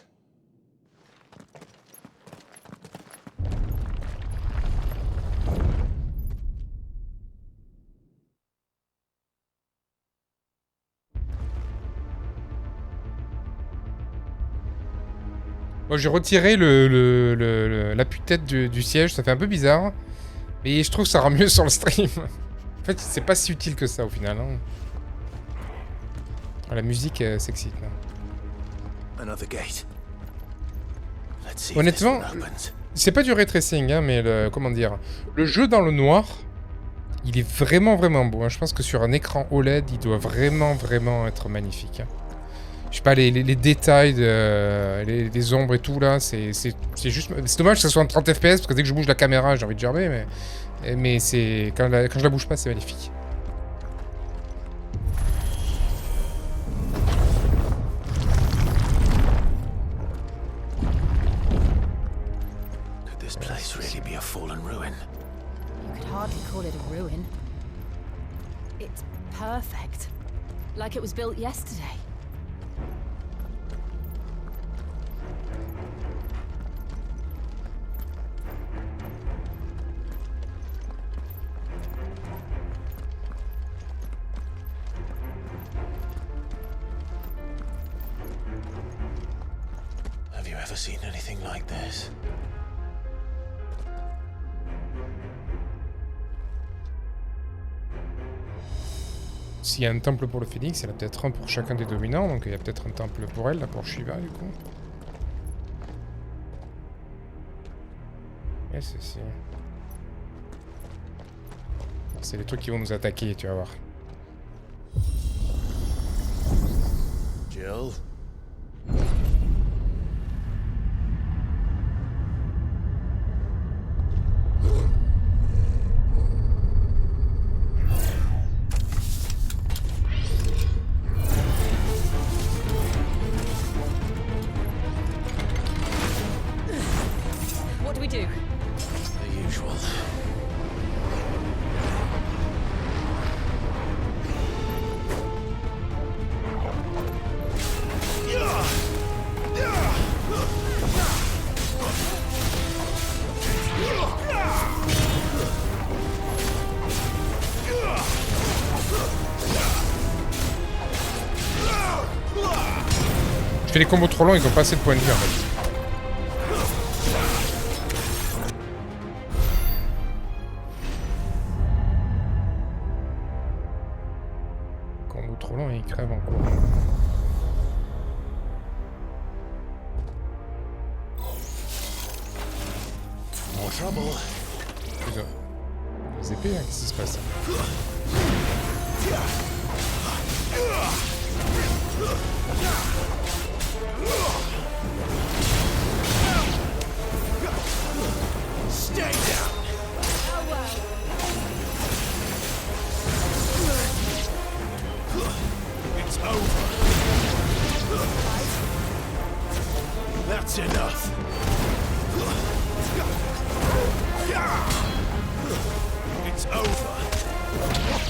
Bon, j'ai retiré l'appui-tête du siège, ça fait un peu bizarre. Mais je trouve que ça rend mieux sur le stream. En fait, c'est pas si utile que ça au final. Hein. La musique s'excite. Honnêtement, c'est pas du ray tracing, hein, mais comment dire, le jeu dans le noir, il est vraiment beau. Hein. Je pense que sur un écran OLED, il doit vraiment être magnifique. Hein. Je sais pas, les détails, les ombres et tout là, c'est juste... C'est dommage que ça soit en 30 FPS, parce que dès que je bouge la caméra, j'ai envie de gerber, mais c'est... Quand je la bouge pas, c'est magnifique. Could this place really be a fallen ruin? You could hardly call it a ruin. It's perfect. Like it was built yesterday. Have you ever seen anything like this? S'il y a un temple pour le phénix, il y en a peut-être un pour chacun des dominants, donc il y a peut-être un temple pour elle, là, pour Shiva, du coup. Et ceci. C'est les trucs qui vont nous attaquer, tu vas voir. Jill? What do we do? The usual. Je fais des combos trop longs, ils ont pas assez de points de vie en fait. Combo trop long et ils crèvent en cours. More trouble. Putain. Les épées, hein, qu'est-ce qui se passe? Stay down. It's over. That's enough. It's over.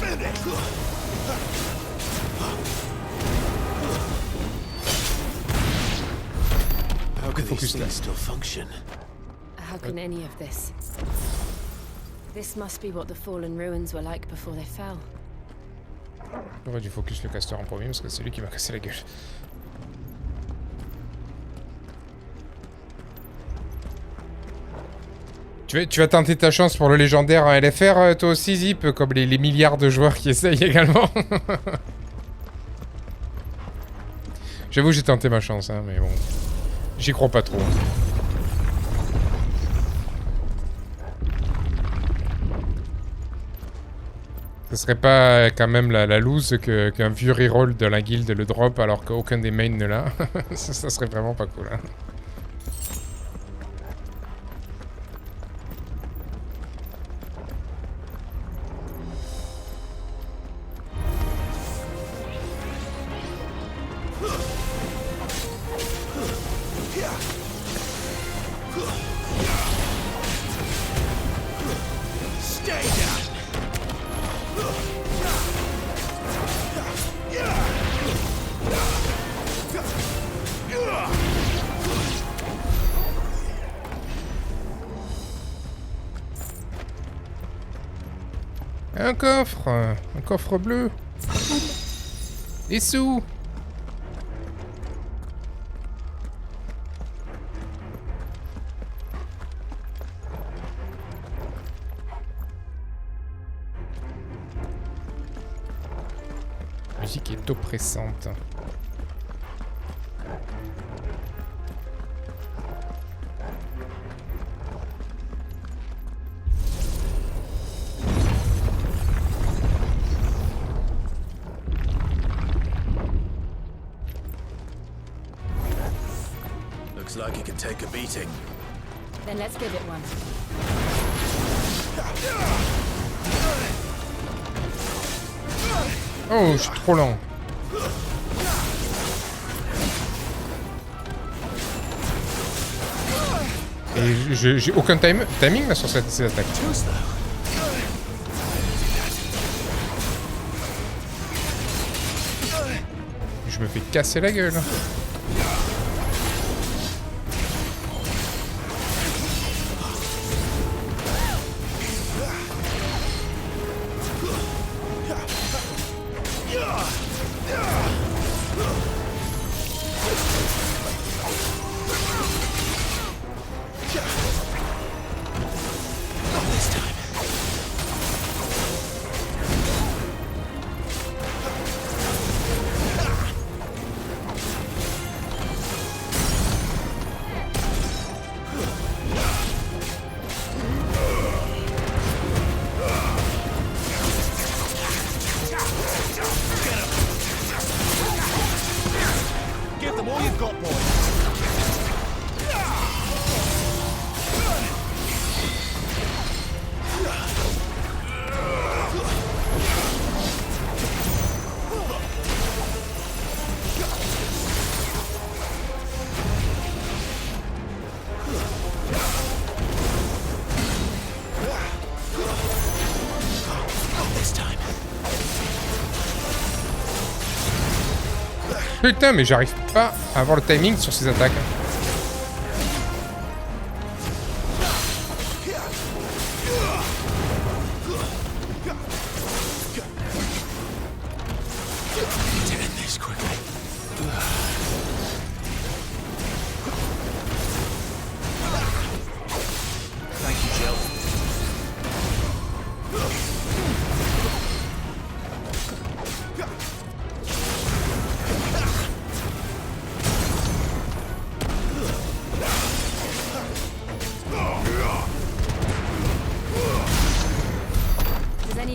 Finish. How can these things still function? How can any of this? This must be what the fallen ruins were like before they fell. J'aurais dû focus le caster en premier parce que c'est lui qui m'a cassé la gueule. Tu vas tenter ta chance pour le légendaire en LFR, toi aussi, Zip, comme les milliards de joueurs qui essayent également. J'avoue, j'ai tenté ma chance, hein, mais bon. J'y crois pas trop. Ce serait pas quand même la loose qu'un vieux reroll de la guilde le drop alors qu'aucun des mains ne l'a. Ça serait vraiment pas cool, hein. Un coffre bleu. Des sous. La musique est oppressante. Looks like it can take a beating. Then let's give it one. Oh, je suis trop lent. Et j'ai aucun timing là sur ces attaques. Je me fais casser la gueule. Putain, mais j'arrive pas à avoir le timing sur ces attaques.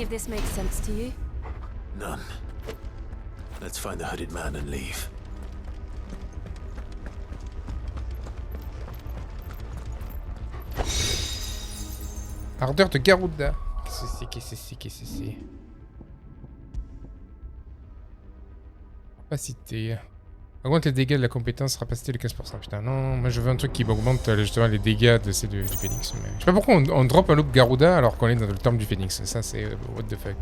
This makes sense to you? None. Let's find the hooded man and leave. Ardeur de Garuda. Qu'est-ce que c'est? Capacité. Augmente les dégâts de la compétence, rapacité de 15%. Putain, non, moi je veux un truc qui m'augmente justement les dégâts de du Phénix. Mais... je sais pas pourquoi on drop un loup Garuda alors qu'on est dans le temple du Phénix. Ça, c'est what the fuck.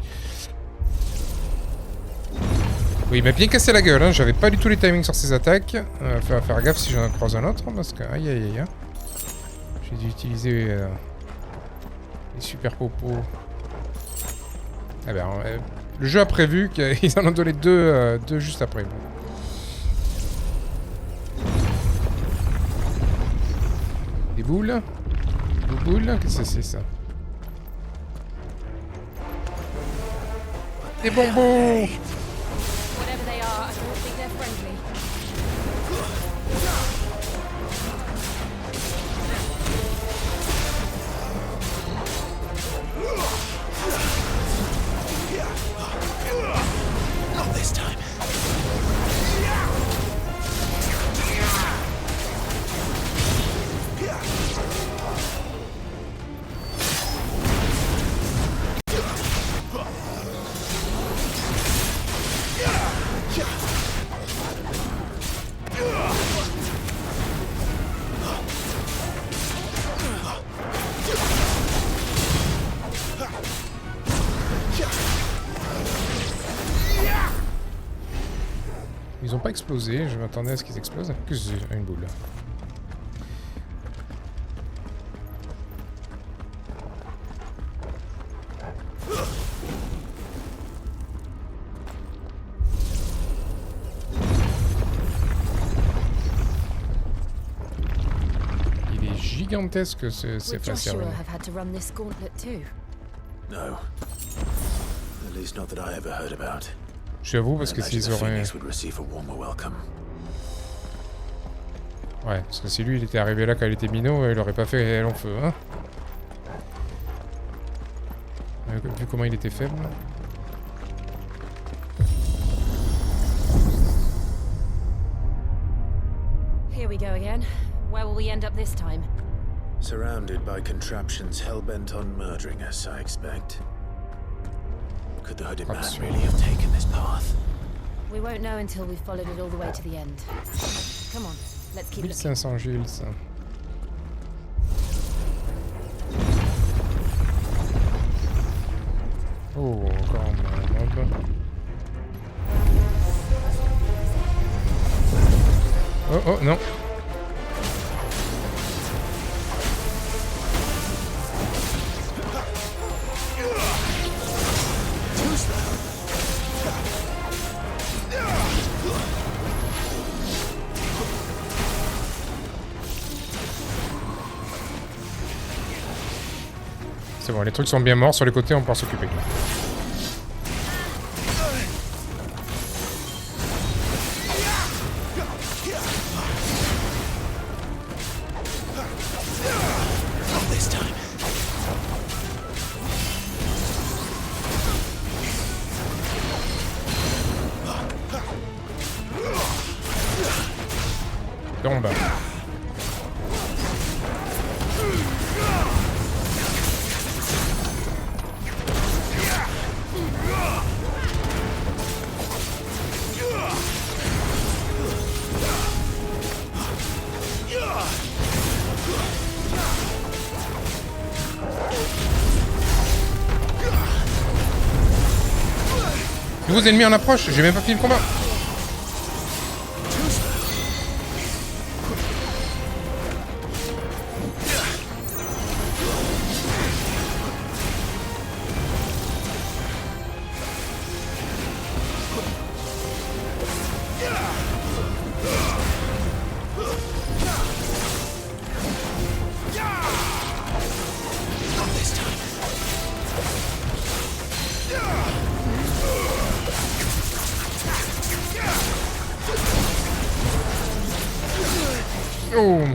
Oui, il m'a bien cassé la gueule, hein. J'avais pas du tout les timings sur ses attaques. Faire gaffe si j'en croise un autre, parce que aïe aïe aïe. J'ai dû utiliser les super popos. Ah ben, le jeu a prévu qu'ils en ont donné deux juste après. Des boules? Des boules? Qu'est-ce que c'est ça? Des bonbons! Whatever they are, I don't think they're friendly. Not this time. Ils ont pas explosé, je m'attendais à ce qu'ils explosent. Que c'est une boule. Il est gigantesque ces faciales. No. At least not that I ever heard about. J'avoue parce que s'ils auraient... Ouais, parce que si lui il était arrivé là quand il était minot, il aurait pas fait long feu, hein. Vu comment il était faible. Here we go again. Where will we end up this time? Surrounded by contraptions hell-bent on murdering us, I expect. Could the hooded man really have taken this path? We won't know until we've followed it all the way to the end. Come on, let's keep looking. 1500 Gilles, ça. Oh, encore un mob. Oh, oh, non. C'est bon, les trucs sont bien morts. Sur les côtés, on peut s'occuper. Tombe. Nouveaux ennemis en approche, j'ai même pas fini le combat. Oh.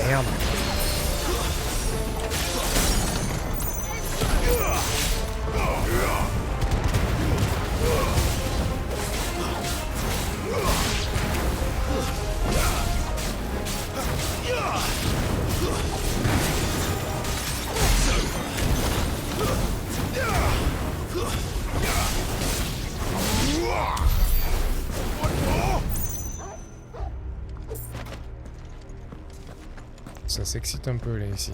Merde. Ça s'excite un peu là ici.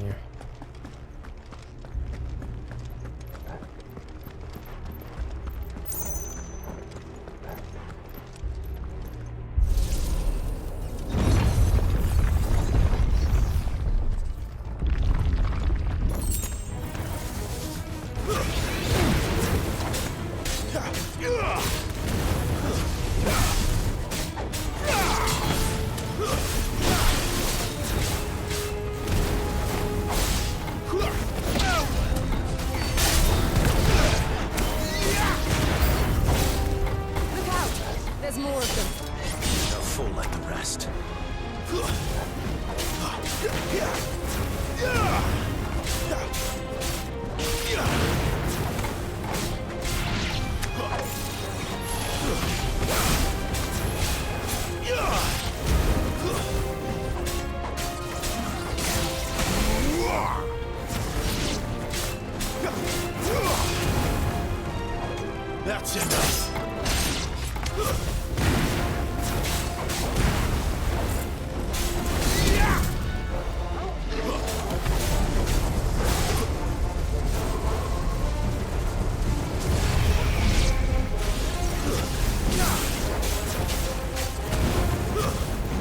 That's enough.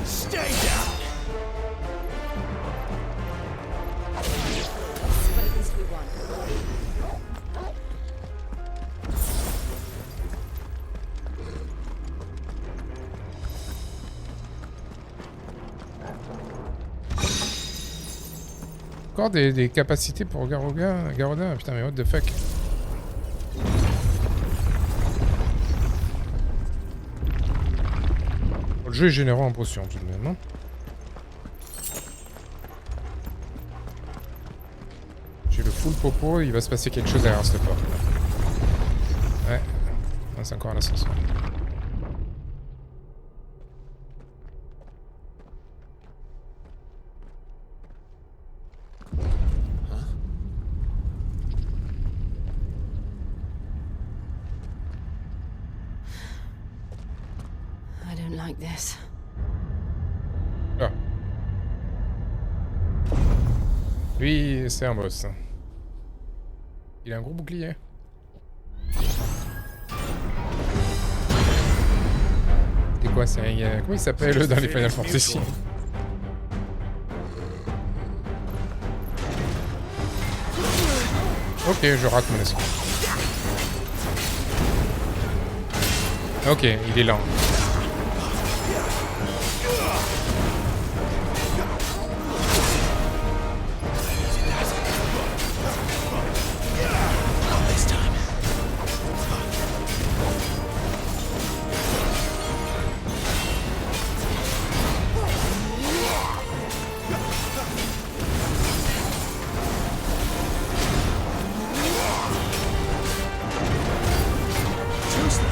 Stay down. But at least we won. Encore des capacités pour Garoda, putain mais what the fuck. Le jeu est généreux en potions tout de même, hein. J'ai le full popo, il va se passer quelque chose derrière cette porte là. Ouais, non, c'est encore un ascenseur. I don't like this. Ah. Lui, c'est un boss. Il a un gros bouclier. C'est quoi, c'est un... Comment il s'appelle dans les Final Fantasy? Ok, je rate mon esquive. Ok, il est lent. Too slow.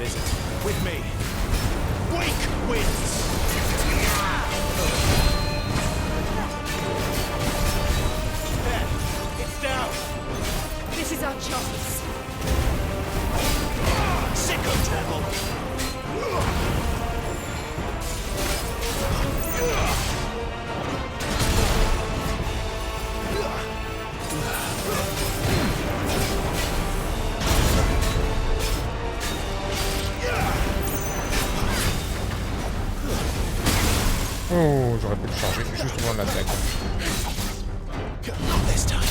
visit. With me. Wake winds! There. It's down. This is our chance. Sicko devil! Oh, j'aurais pu le charger juste avant l'attaque. Not this time.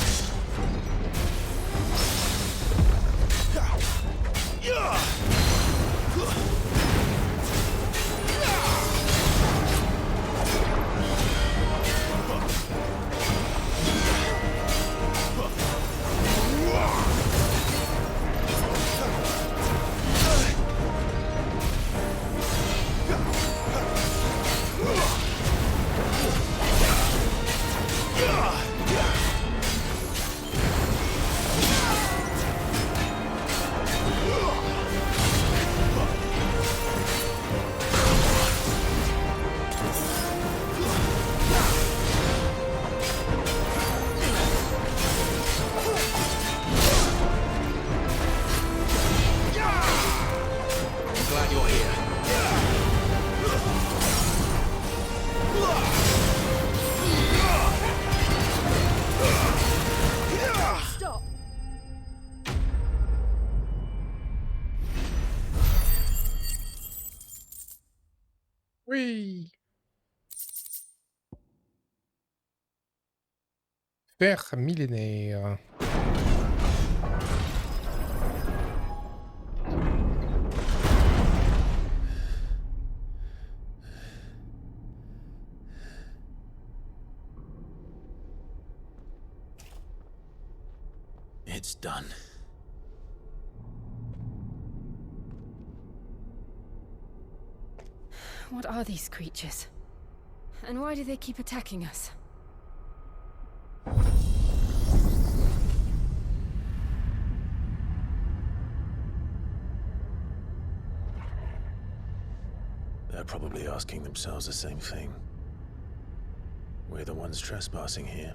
Oui. Père millénaire. It's done. What are these creatures? And why do they keep attacking us? They're probably asking themselves the same thing. We're the ones trespassing here.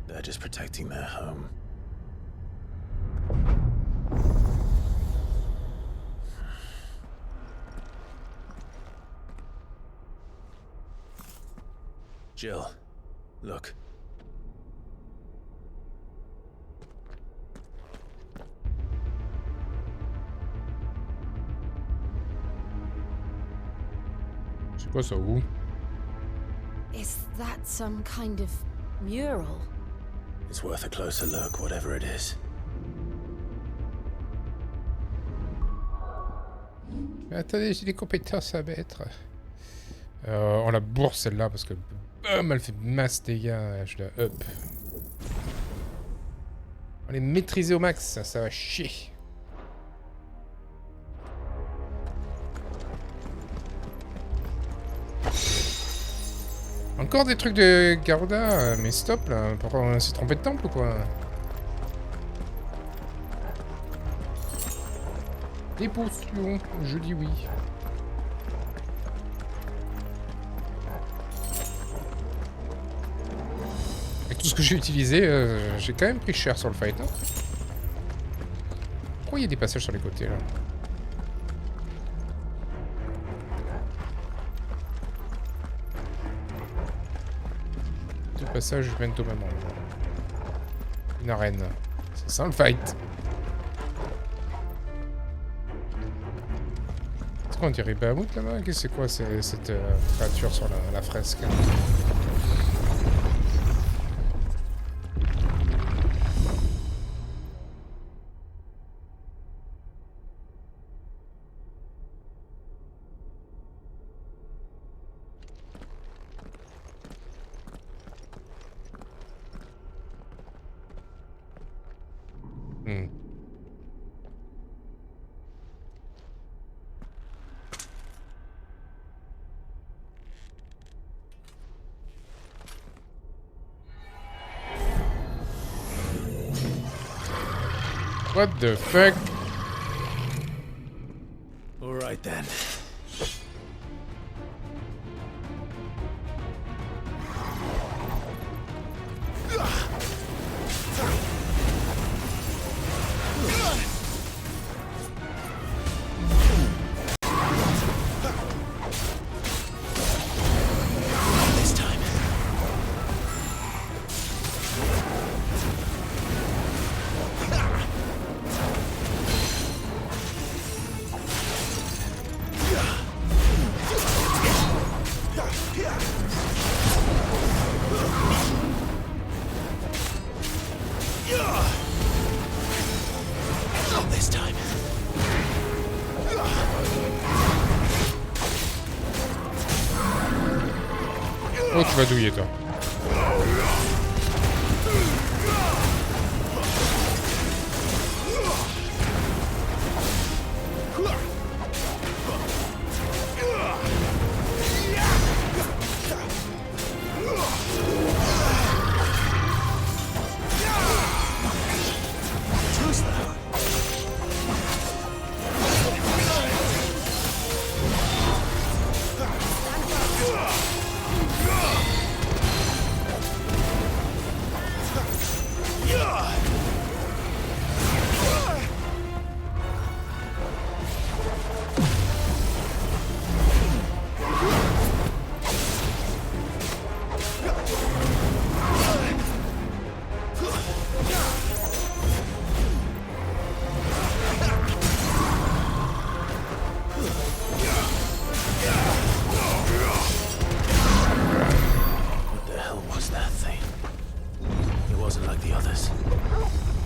They're just protecting their home. Jill, look. C'est quoi ça, où? Is that some kind of mural? It's worth a closer look, whatever it is. Attendez, j'ai des compétences à mettre. On la bourre celle-là parce que bam, elle fait masse dégâts. Je la up. On est maîtrisé au max, ça va chier. Encore des trucs de Garuda, mais stop là, on s'est trompé de temple ou quoi? Des potions, je dis oui. Avec tout ce que j'ai utilisé, j'ai quand même pris cher sur le fight. Hein. Pourquoi il y a des passages sur les côtés là? Deux passages mènent au même endroit. Une arène. C'est ça le fight. C'est quoi, on dirait Bahamut là-bas? Qu'est-ce que c'est quoi cette créature sur la fresque? What the fuck? All right then. Oh, tu vas douiller, toi.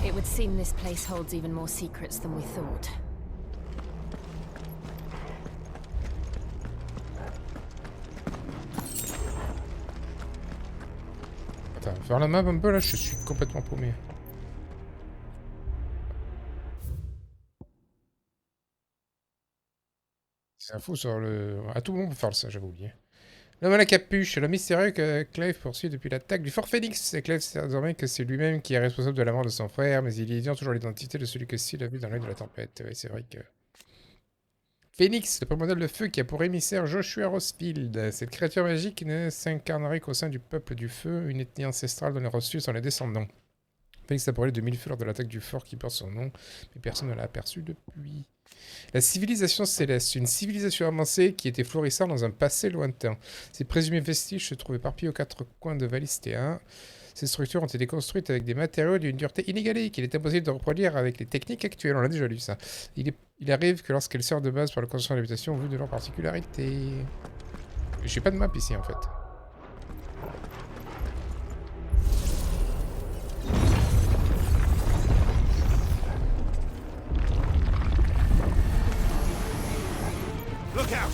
It would seem this place holds even more secrets than we thought. Attends, faire la map un peu là, je suis complètement paumé. C'est un fou sur le... À tout moment on peut faire ça, j'avais oublié. L'homme à la capuche, le mystérieux que Clive poursuit depuis l'attaque du Fort Phoenix. Clive sait désormais que c'est lui-même qui est responsable de la mort de son frère, mais il ignore toujours l'identité de celui que Sil a vu dans l'œil de la tempête. Oui, c'est vrai que... Phoenix, le primordial de feu qui a pour émissaire Joshua Rosefield. Cette créature magique ne s'incarnerait qu'au sein du peuple du feu, une ethnie ancestrale dont les reçus sont les descendants. Phoenix a brûlé de 1000 feux lors de l'attaque du fort qui porte son nom, mais personne ne l'a aperçu depuis. La civilisation céleste, une civilisation avancée qui était florissante dans un passé lointain. Ces présumés vestiges se trouvaient éparpillés aux quatre coins de Valistea. Ces structures ont été construites avec des matériaux d'une dureté inégalée qu'il est impossible de reproduire avec les techniques actuelles. On a déjà lu ça. Il arrive que lorsqu'elles servent de base pour la construction d'habitations, au vu de leurs particularités. J'ai pas de map ici en fait. Look out!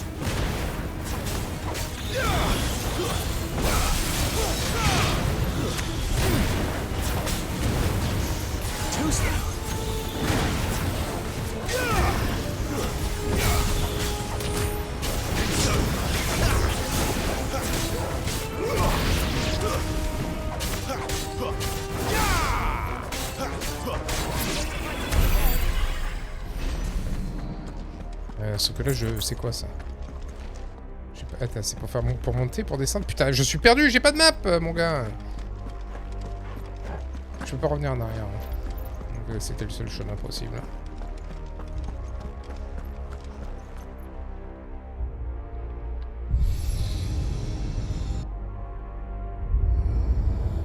Too slow. Sauf que là, c'est quoi ça? Pas... Attends, c'est pour faire pour monter, pour descendre. Putain, je suis perdu, j'ai pas de map, mon gars. Je peux pas revenir en arrière. Donc c'était le seul chemin possible.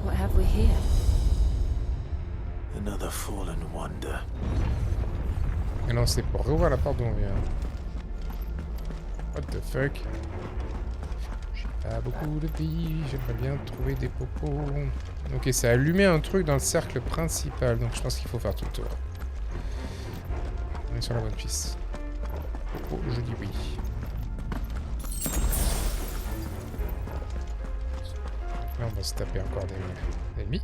What have we here? Another fallen wonder. Et non, c'est pour rouvrir la porte d'où on vient. What the fuck? J'ai pas beaucoup de vie, j'aimerais bien trouver des popos. Ok, ça a allumé un truc dans le cercle principal, donc je pense qu'il faut faire tout le tour. On est sur la bonne piste. Oh, je dis oui. Là, on va se taper encore des ennemis.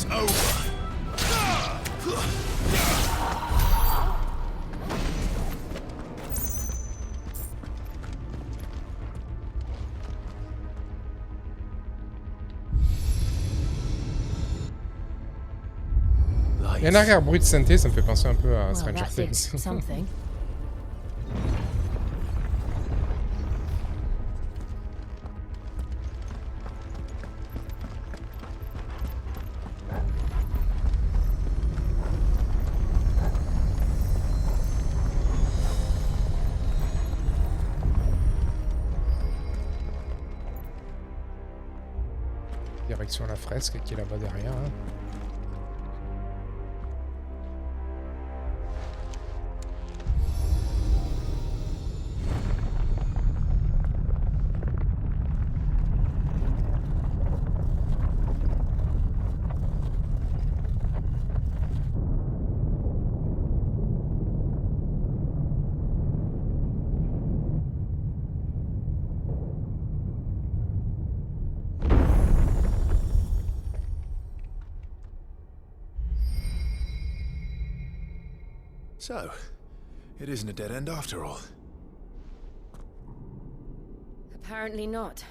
It's over. Il y a un arrière-bruit de synthé, ça me fait penser un peu à Stranger Well, that did Things. something. Direction la fresque qui est là-bas derrière. Hein. So, it isn't a dead end after all. Apparently not.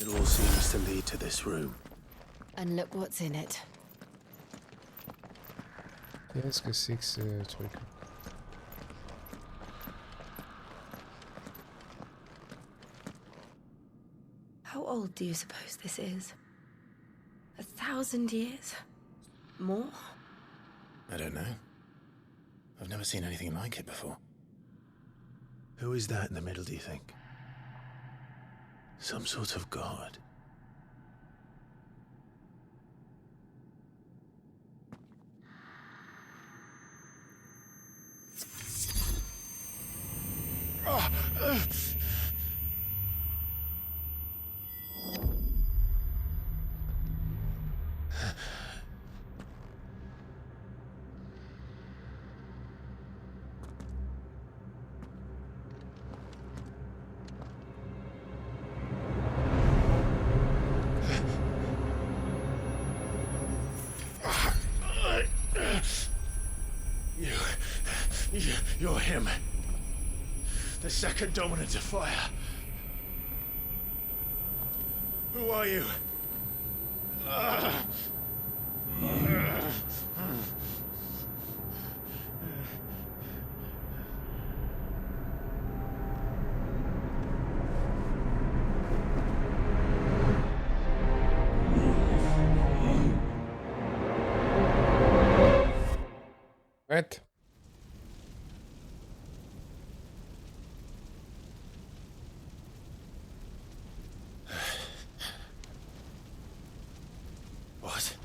It all seems to lead to this room. And look what's in it. Qu'est-ce que c'est que ce truc? How old do you suppose this is? 1,000 years? More? I don't know. I've never seen anything like it before. Who is that in the middle, do you think? Some sort of god. You're him. The second dominant of fire. Who are you? What? What?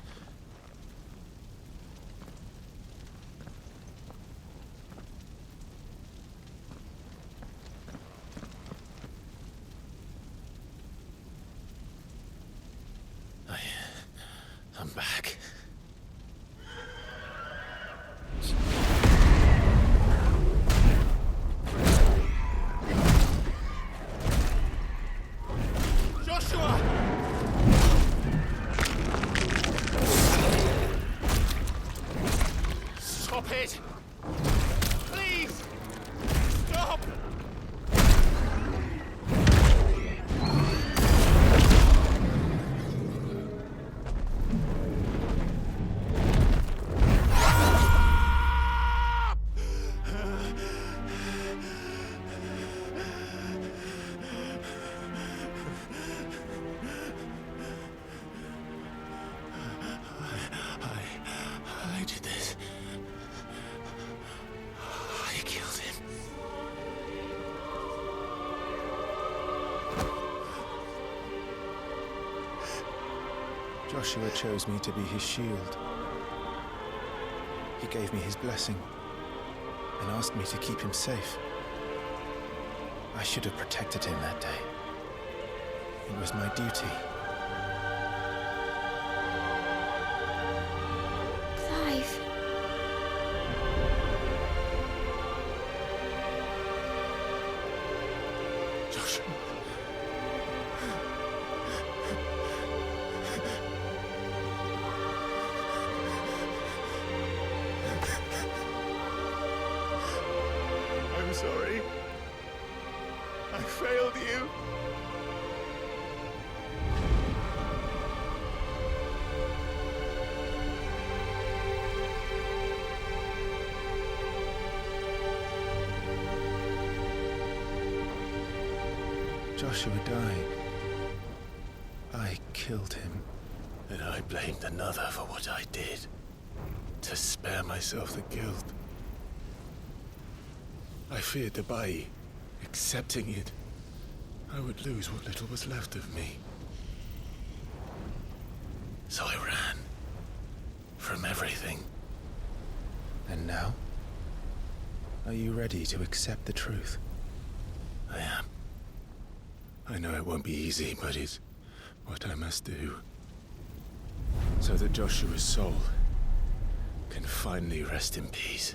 I'm back. Joshua! Stop it! Please! Stop! I did this. Joshua chose me to be his shield. He gave me his blessing and asked me to keep him safe. I should have protected him that day. It was my duty. Clive. Joshua. I'm sorry. I failed you. Joshua died. I killed him. And I blamed another for what I did, to spare myself the guilt. I feared that by accepting it, I would lose what little was left of me. So I ran from everything. And now? Are you ready to accept the truth? I am. I know it won't be easy, but it's what I must do. So that Joshua's soul can finally rest in peace.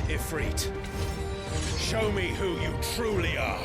Ifrit. Show me who you truly are.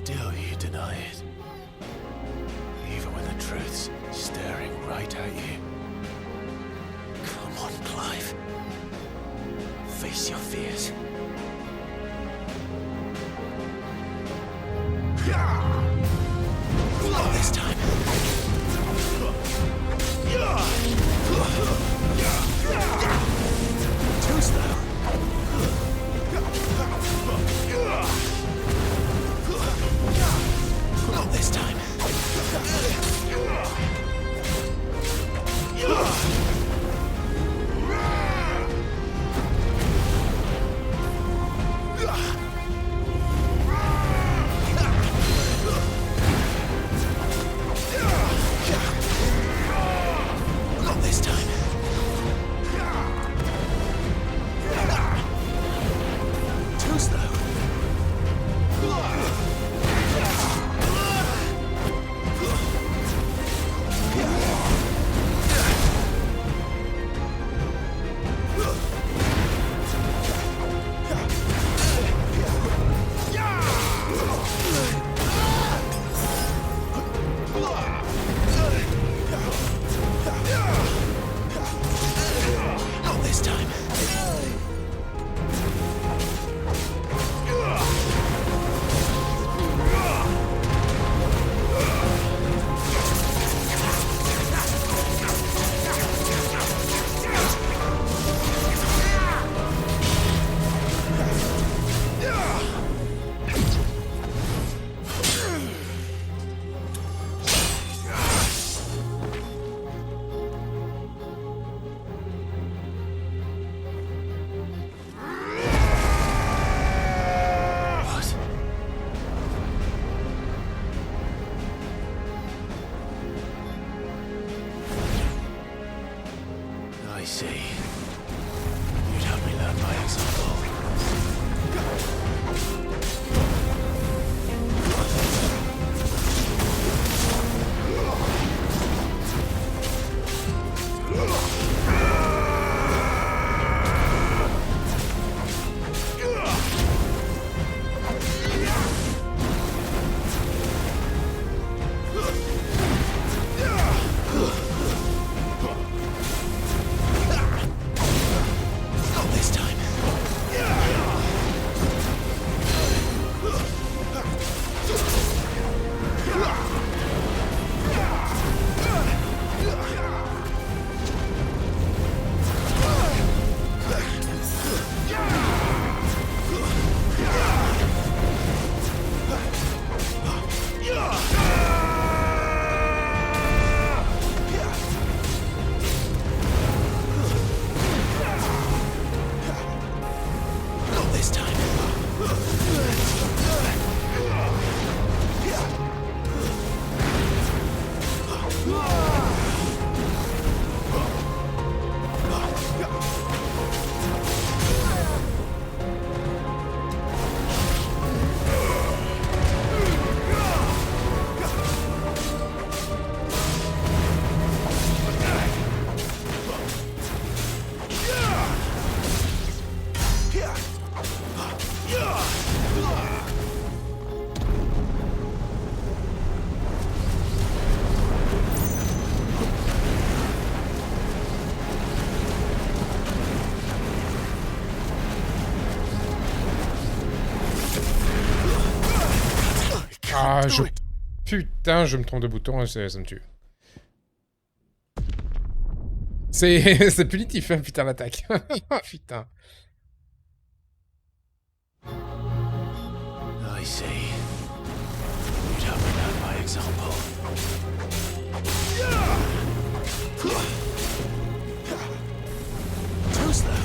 still you deny it. Even when the truth's staring right at you. Come on, Clive. Face your fears. Not this time. Too slow. Not this time. Not this time. Too slow. Not this time. What? I see. You'd have me learn by example. Not this time. Not this time. Ah, je... Putain, je me trompe de bouton et ça me tue. C'est punitif, hein, putain, l'attaque. Putain. I see. You'd have me learn by example. Too slow.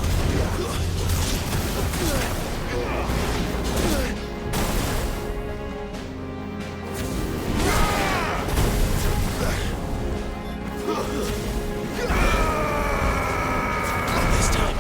Not this time.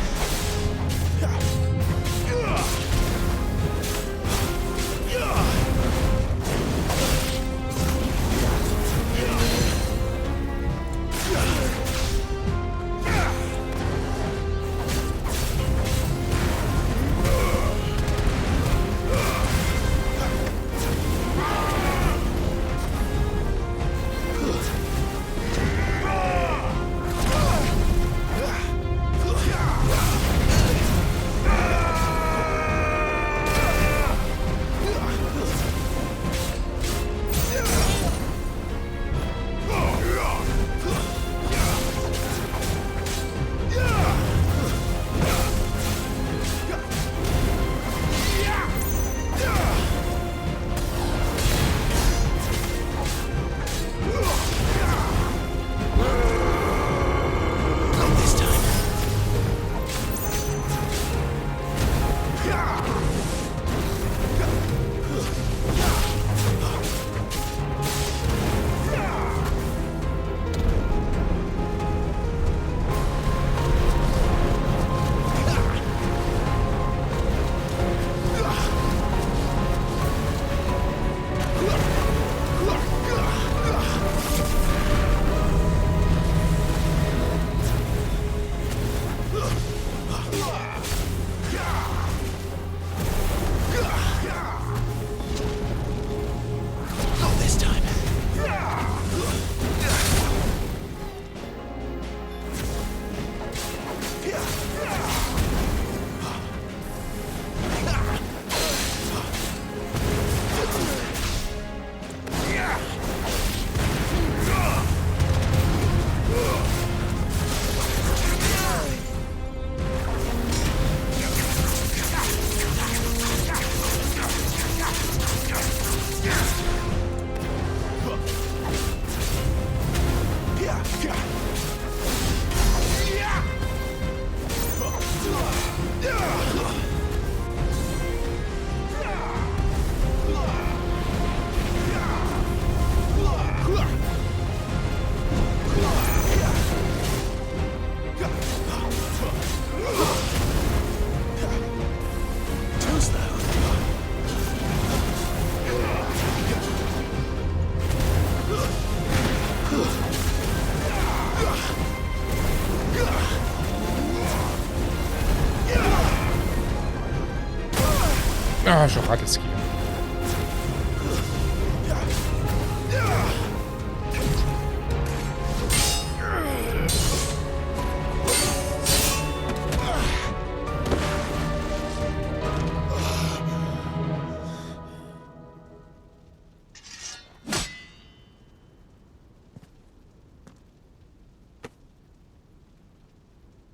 Ah, je rate l'esquive.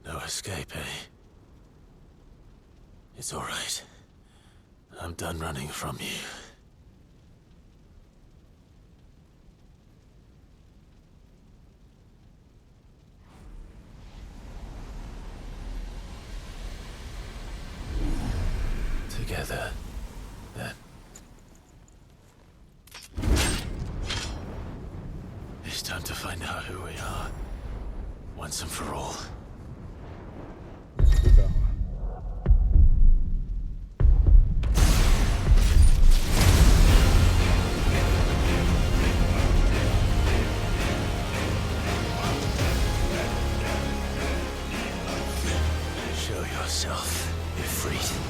No escape, eh? It's all right. I'm done running from you. Together, then. It's time to find out who we are, once and for all. Show yourself, Ifrit.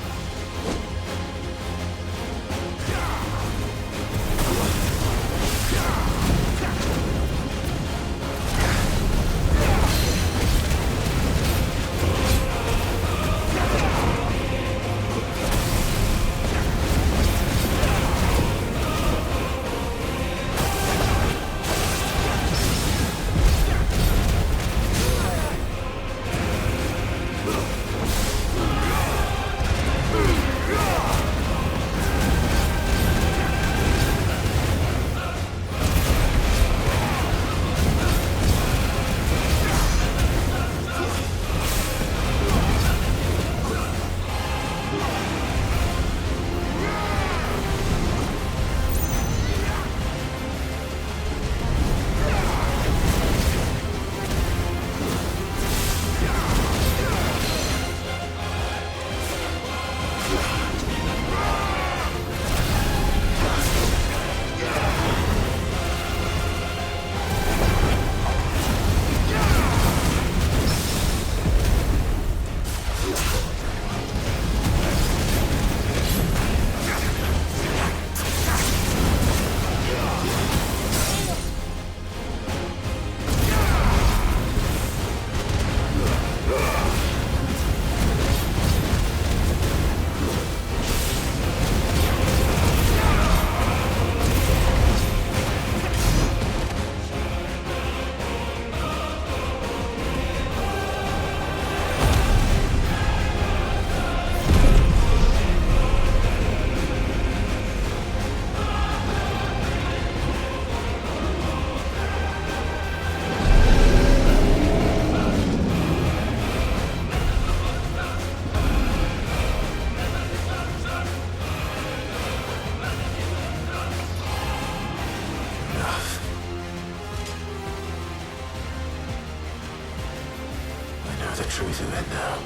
The truth of it now.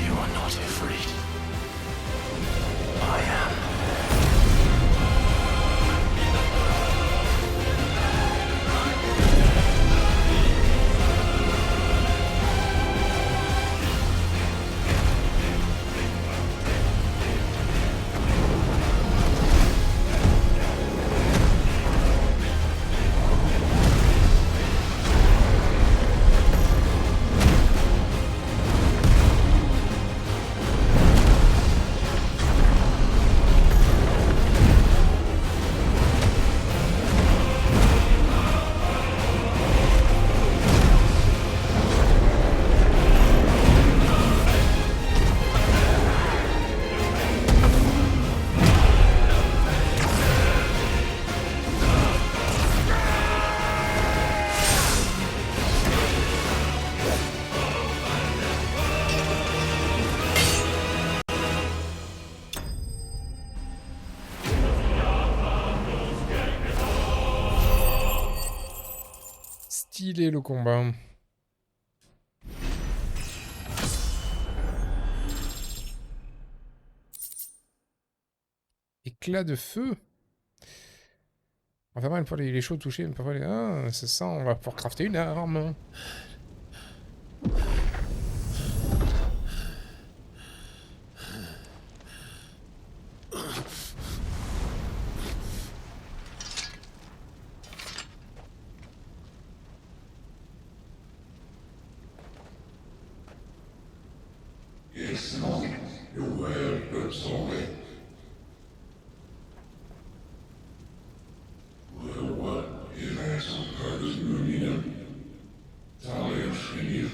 You are not Ifrit. I am. Stylé le combat. éclat de feu. On va faire mal pour les chauds touchés, mais parfois les... Ah, c'est ça, on va pouvoir crafter une arme. Yes, no, you're well, sorry. What is that some kind of union? Italian Swedish.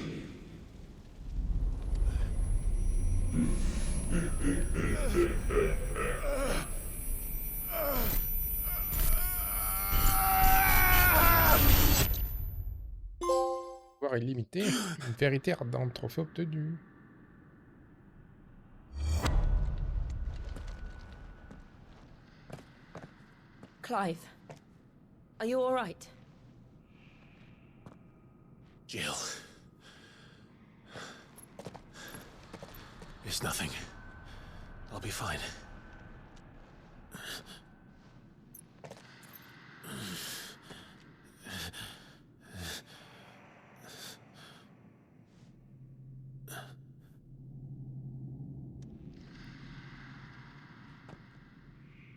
Pouvoir illimité, une vérité ardente, trophée obtenu. Clive, are you all right? Jill. It's nothing. I'll be fine.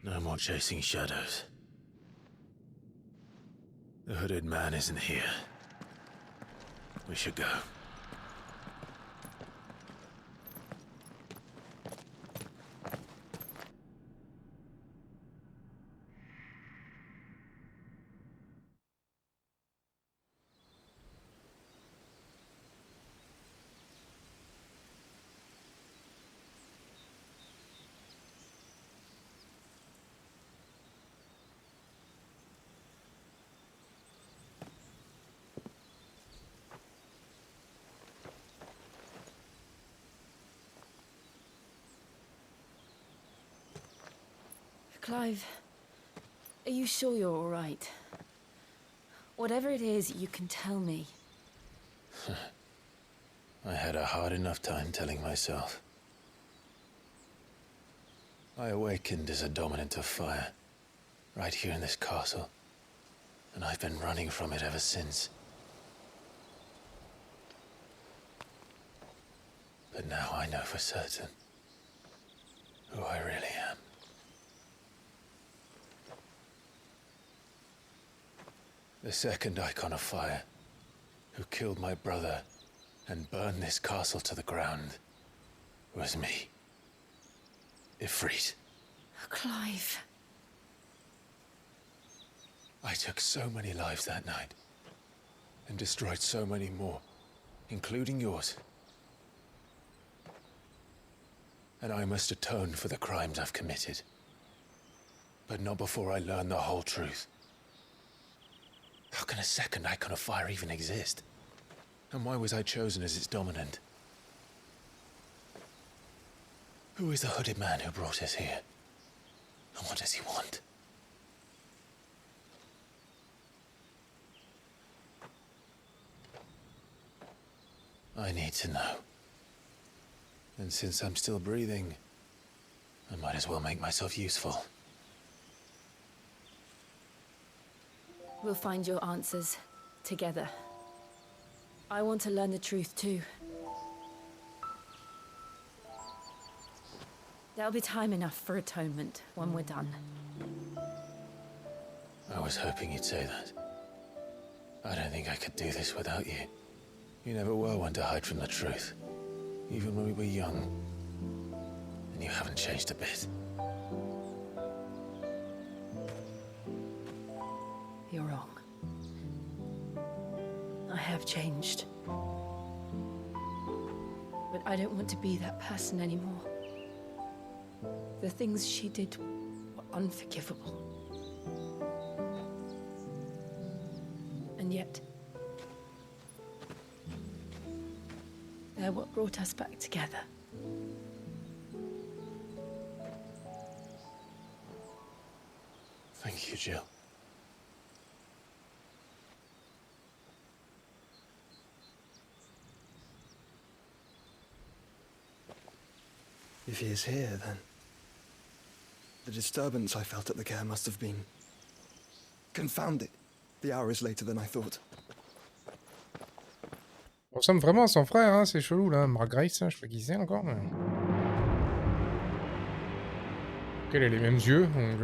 No more chasing shadows. The hooded man isn't here. We should go. Clive, are you sure you're all right? Whatever it is, you can tell me. I had a hard enough time telling myself. I awakened as a dominant of fire, right here in this castle, and I've been running from it ever since. But now I know for certain who I really am. The second icon of fire, who killed my brother and burned this castle to the ground, was me. Ifrit. Clive. I took so many lives that night, and destroyed so many more, including yours. And I must atone for the crimes I've committed. But not before I learn the whole truth. How can a second icon of fire even exist? And why was I chosen as its dominant? Who is the hooded man who brought us here? And what does he want? I need to know. And since I'm still breathing, I might as well make myself useful. We'll find your answers together. I want to learn the truth too. There'll be time enough for atonement when we're done. I was hoping you'd say that. I don't think I could do this without you. You never were one to hide from the truth, even when we were young. And you haven't changed a bit. You're wrong. I have changed. But I don't want to be that person anymore. The things she did were unforgivable. And yet, they're what brought us back together. Thank you, Jill. If he is here, then The disturbance I felt at the care must have been... confounded. The hour is later than I thought. On ressemble vraiment à son frère, hein, c'est chelou là, Mark Grace, hein, je sais pas qui c'est encore. Mais... Ok, elle a les mêmes yeux, donc...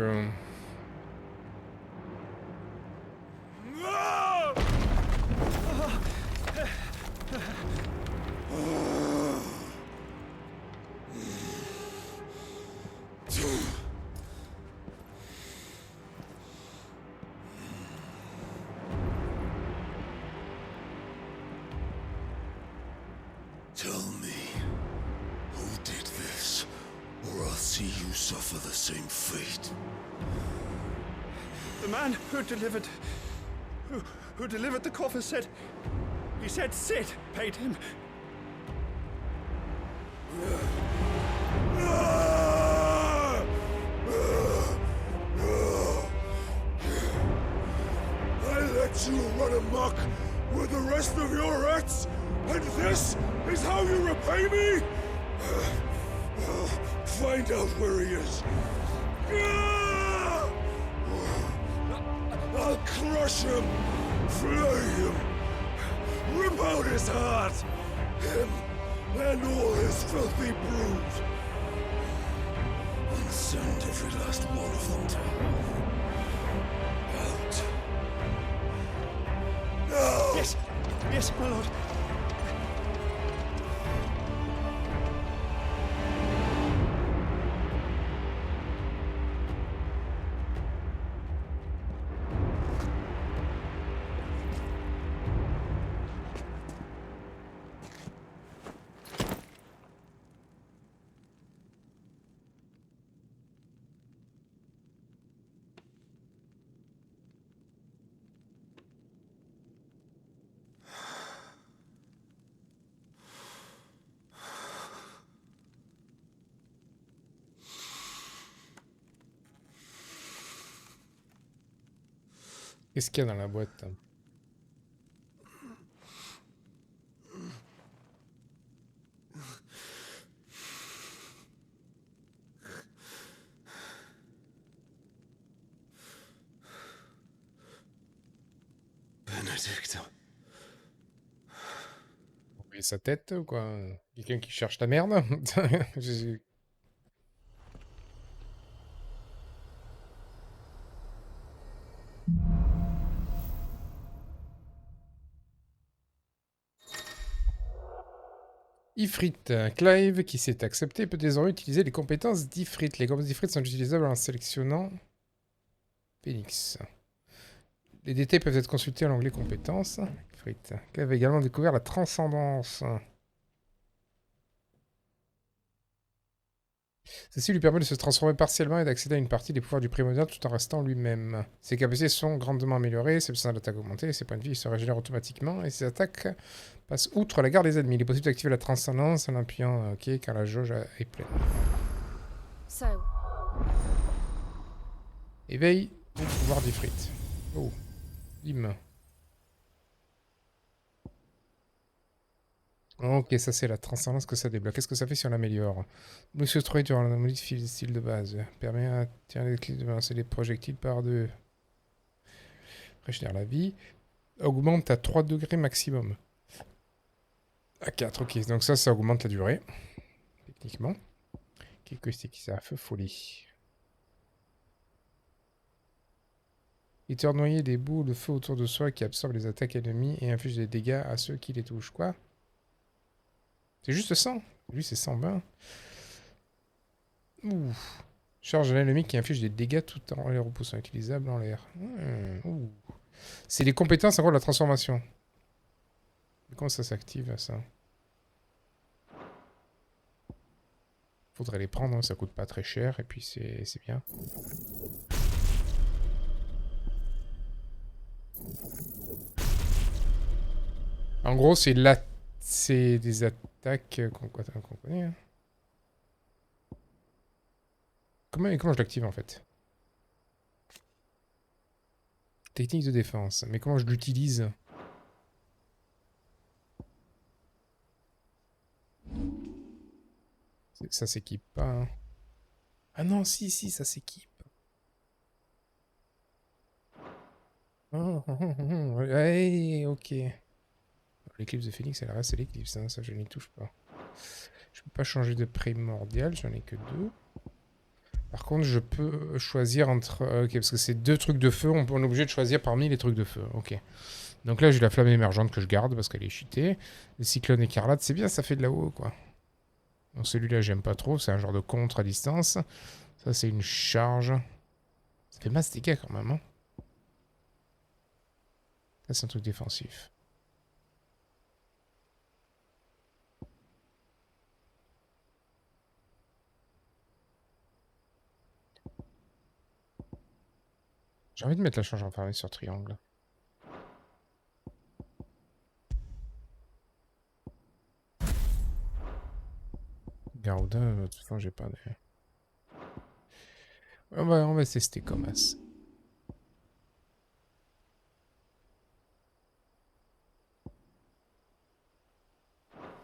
Tell me, who did this, or I'll see you suffer the same fate. The man who delivered... who delivered the coffer said... He said Sid paid him. I let you run amok with the rest of your rats, and this is how you repay me? Find out where he is. I'll crush him, flay him, rip out his heart, him and all his filthy brood, and send every last one of them to hell. Out. No! Yes, yes, my lord. Qu'est-ce qu'il y a dans la boîte? Benedict. Oublier sa tête ou quoi? Quelqu'un qui cherche la merde? Ifrit. Clive, qui s'est accepté, peut désormais utiliser les compétences d'Ifrit. Les compétences d'Ifrit sont utilisables en sélectionnant Phoenix. Les détails peuvent être consultés à l'onglet compétences. Ifrit. Clive a également découvert la transcendance. Ceci lui permet de se transformer partiellement et d'accéder à une partie des pouvoirs du primordial tout en restant lui-même. Ses capacités sont grandement améliorées, ses puissances d'attaque augmentées, ses points de vie se régénèrent automatiquement et ses attaques passent outre la garde des ennemis. Il est possible d'activer la transcendance en appuyant OK car la jauge est pleine. Éveil au pouvoir d'Ifrit. Oh, bim. Ok, ça c'est la transcendance que ça débloque. Qu'est-ce que ça fait si on l'améliore? Monsieur Troy durant la modifie le style de base. Permet à tirer les clés de balancer les projectiles par deux. Régénère la vie. Augmente à 3 degrés maximum. À 4, ok. Donc ça augmente la durée. Techniquement. Qu'est-ce que c'est qui ça? Feu folie. Il te noyer des boules de feu autour de soi qui absorbent les attaques ennemies et inflige des dégâts à ceux qui les touchent. Quoi? C'est juste 100. Lui, c'est 120. Ouh. Charge l'ennemi qui inflige des dégâts tout en les repoussant. Utilisable en l'air. Ouh. C'est les compétences encore de la transformation. Comment ça s'active, ça? Faudrait les prendre, hein, ça coûte pas très cher. Et puis, c'est bien. En gros, c'est des attaques qu'on connaît. Hein. Comment je l'active en fait? Technique de défense. Mais comment je l'utilise? Ça s'équipe pas. Hein. Ah non, si, ça s'équipe. Ouais, ok. L'éclipse de Phoenix, elle reste l'éclipse, hein, ça je n'y touche pas. Je peux pas changer de primordial, j'en ai que 2. Par contre, je peux choisir entre... ok, parce que c'est 2 trucs de feu, on est obligé de choisir parmi les trucs de feu. Ok. Donc là, j'ai la flamme émergente que je garde parce qu'elle est cheatée. Le cyclone écarlate, c'est bien, ça fait de là-haut, quoi. Donc celui-là, j'aime pas trop, c'est un genre de contre à distance. Ça, c'est une charge. Ça fait masse dégâts quand même, hein. Ça, c'est un truc défensif. J'ai envie de mettre la charge enfermée sur triangle. Garuda, de toute façon, j'ai pas de... On va tester comme as.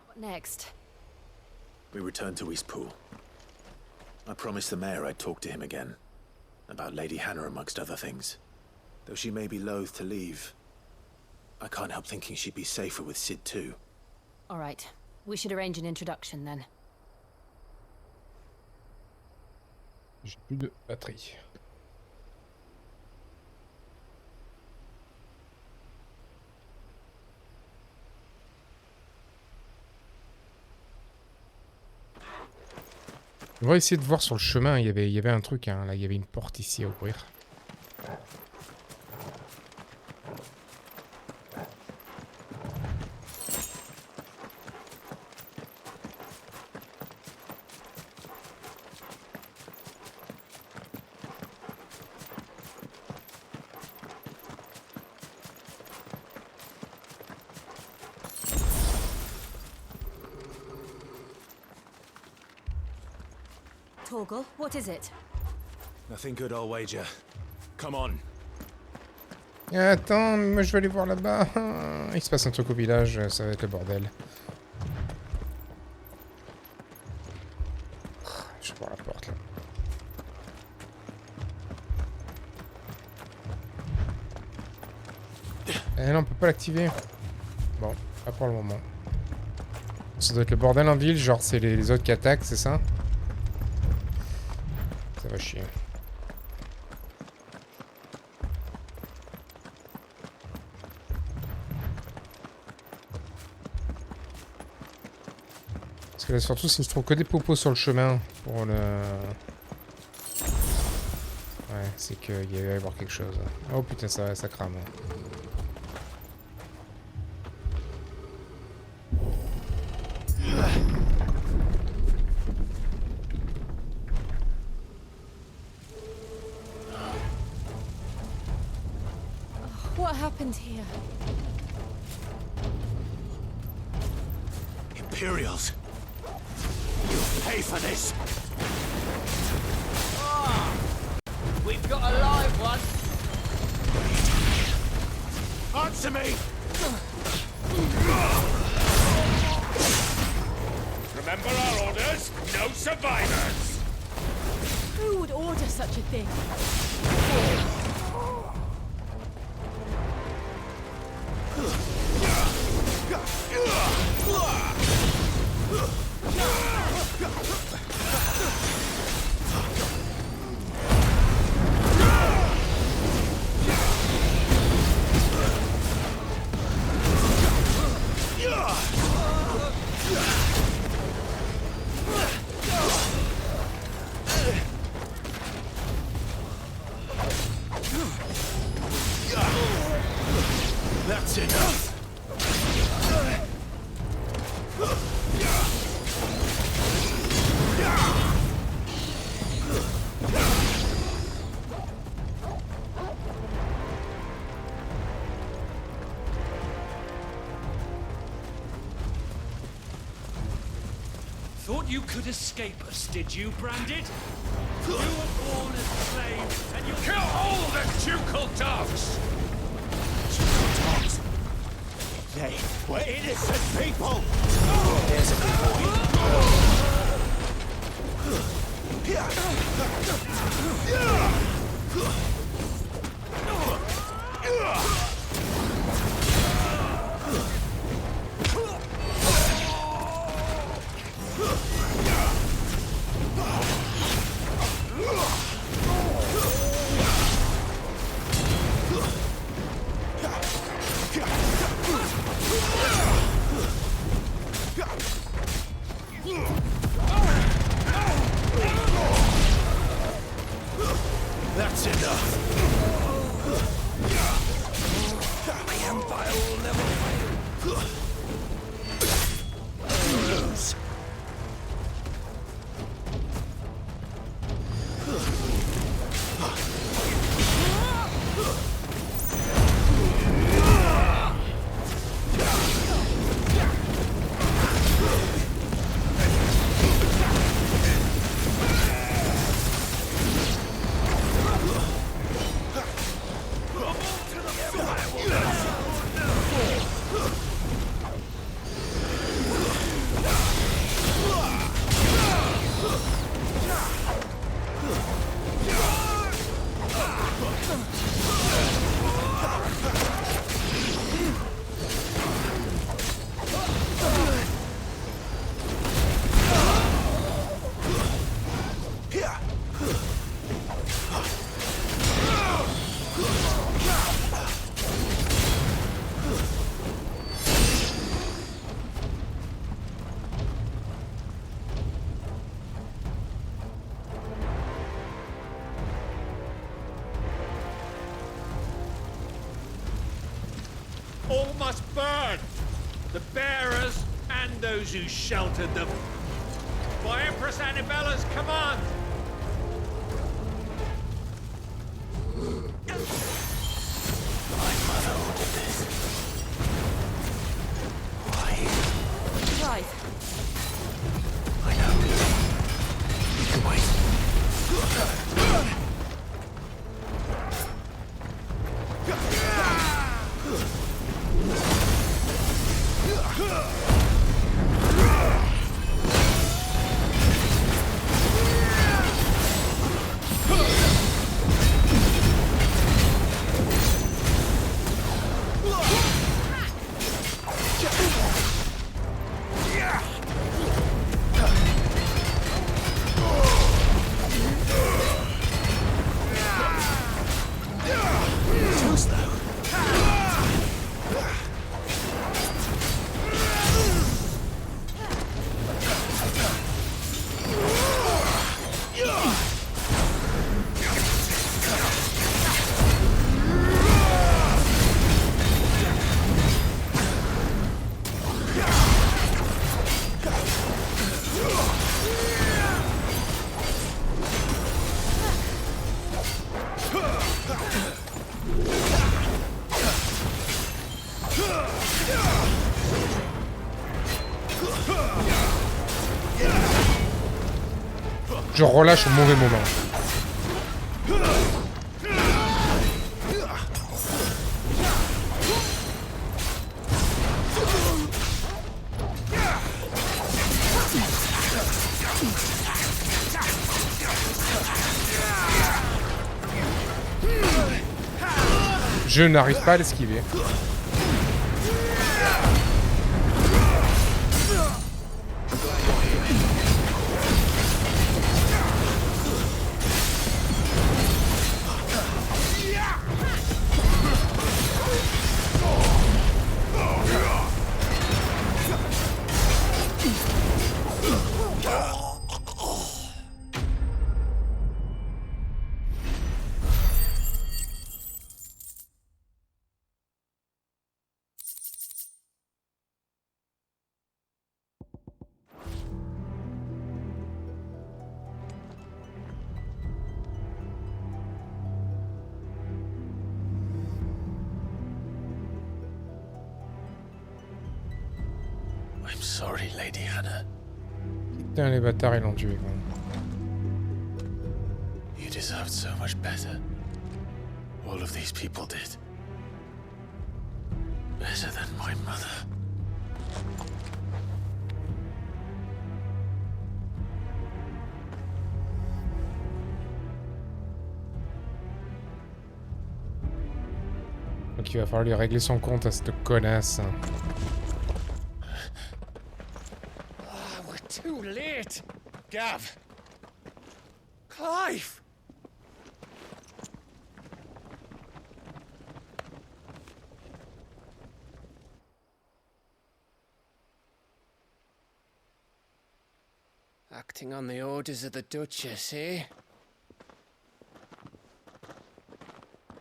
What next? We return to Eastpool. I promised the mayor I'd talk to him again. About Lady Hannah amongst other things. Though she may be loath to leave, I can't help thinking she'd be safer with Sid too. All right. We should arrange an introduction then. J'ai plus de batterie. On va essayer de voir sur le chemin, il y avait un truc, hein, là, il y avait une porte ici à ouvrir. Torgal, what is it? Nothing good, I'll wager. Come on. Attends, moi je vais aller voir là-bas. Il se passe un truc au village, ça va être le bordel. Je vais voir la porte là. Eh non, on peut pas l'activer. Bon, pas pour le moment. Ça doit être le bordel en ville, genre c'est les autres qui attaquent, c'est ça? Ça va chier. Parce que là, surtout, si je trouve que des popos sur le chemin pour le... Ouais, c'est qu'il va y avoir quelque chose. Oh putain, ça crame. What happened here? Imperials. You pay for this. We've got a live one. Answer me! Remember our orders? No survivors! Who would order such a thing? That's enough. Thought you could escape us, did you, Branded? You were born as a slave, and you kill all the ducal dogs! Ducal dogs? They were innocent people! There's a good boy. That's enough. The Empire will never fail. Lose. All must burn! The bearers and those who sheltered them. By Empress Annabella's command! My mother ordered this. Why? Right. I know. You can wait. Je relâche au mauvais moment. Je n'arrive pas à l'esquiver. I'm sorry, Lady Hannah. Putain, les bâtards, ils l'ont tué, quoi. You deserved so much better. All of these people did. Better than my mother. qu'il va falloir lui régler son compte à cette connasse. Ah, we're too late. Gav. Clive. Acting on the orders of the Duchess, eh?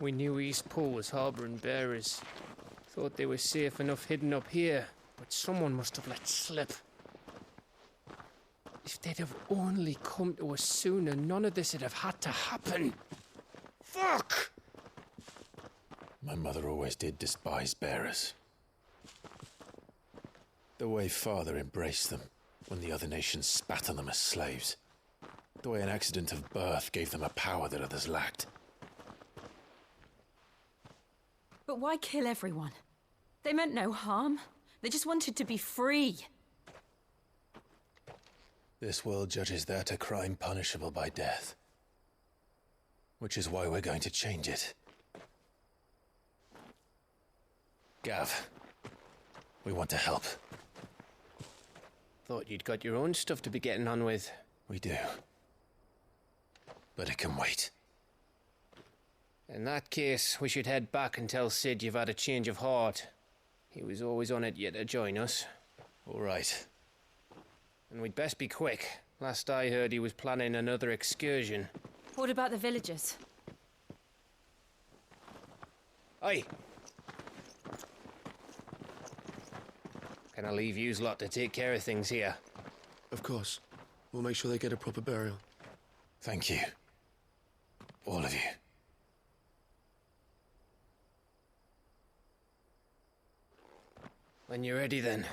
We knew Eastpool was harbouring bearers. Thought they were safe enough hidden up here, but someone must have let slip. If they'd have only come to us sooner, none of this would have had to happen. Fuck! My mother always did despise bearers. The way Father embraced them when the other nations spat on them as slaves. The way an accident of birth gave them a power that others lacked. But why kill everyone? They meant no harm. They just wanted to be free. This world judges that a crime punishable by death. Which is why we're going to change it. Gav, we want to help. Thought you'd got your own stuff to be getting on with. We do. But it can wait. In that case, we should head back and tell Sid you've had a change of heart. He was always on it yet to join us. All right. And we'd best be quick. Last I heard, he was planning another excursion. What about the villagers? Aye. Can I leave yous lot to take care of things here? Of course. We'll make sure they get a proper burial. Thank you. All of you. When you're ready, then.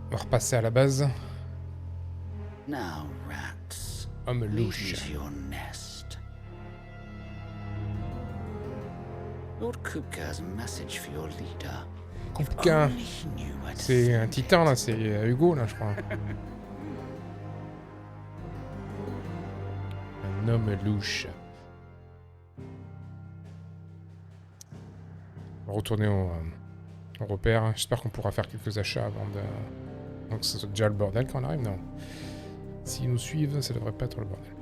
On va repasser à la base. Now, rats. Homme lead me louche. to your nest. Lord Kupka has a message for your leader. Kupka. C'est un titan là, c'est Hugo là, je crois. Un homme louche. On va retourner au repère. J'espère qu'on pourra faire quelques achats avant de. Donc que ce soit déjà le bordel quand on arrive, non. S'ils nous suivent, ça devrait pas être le bordel.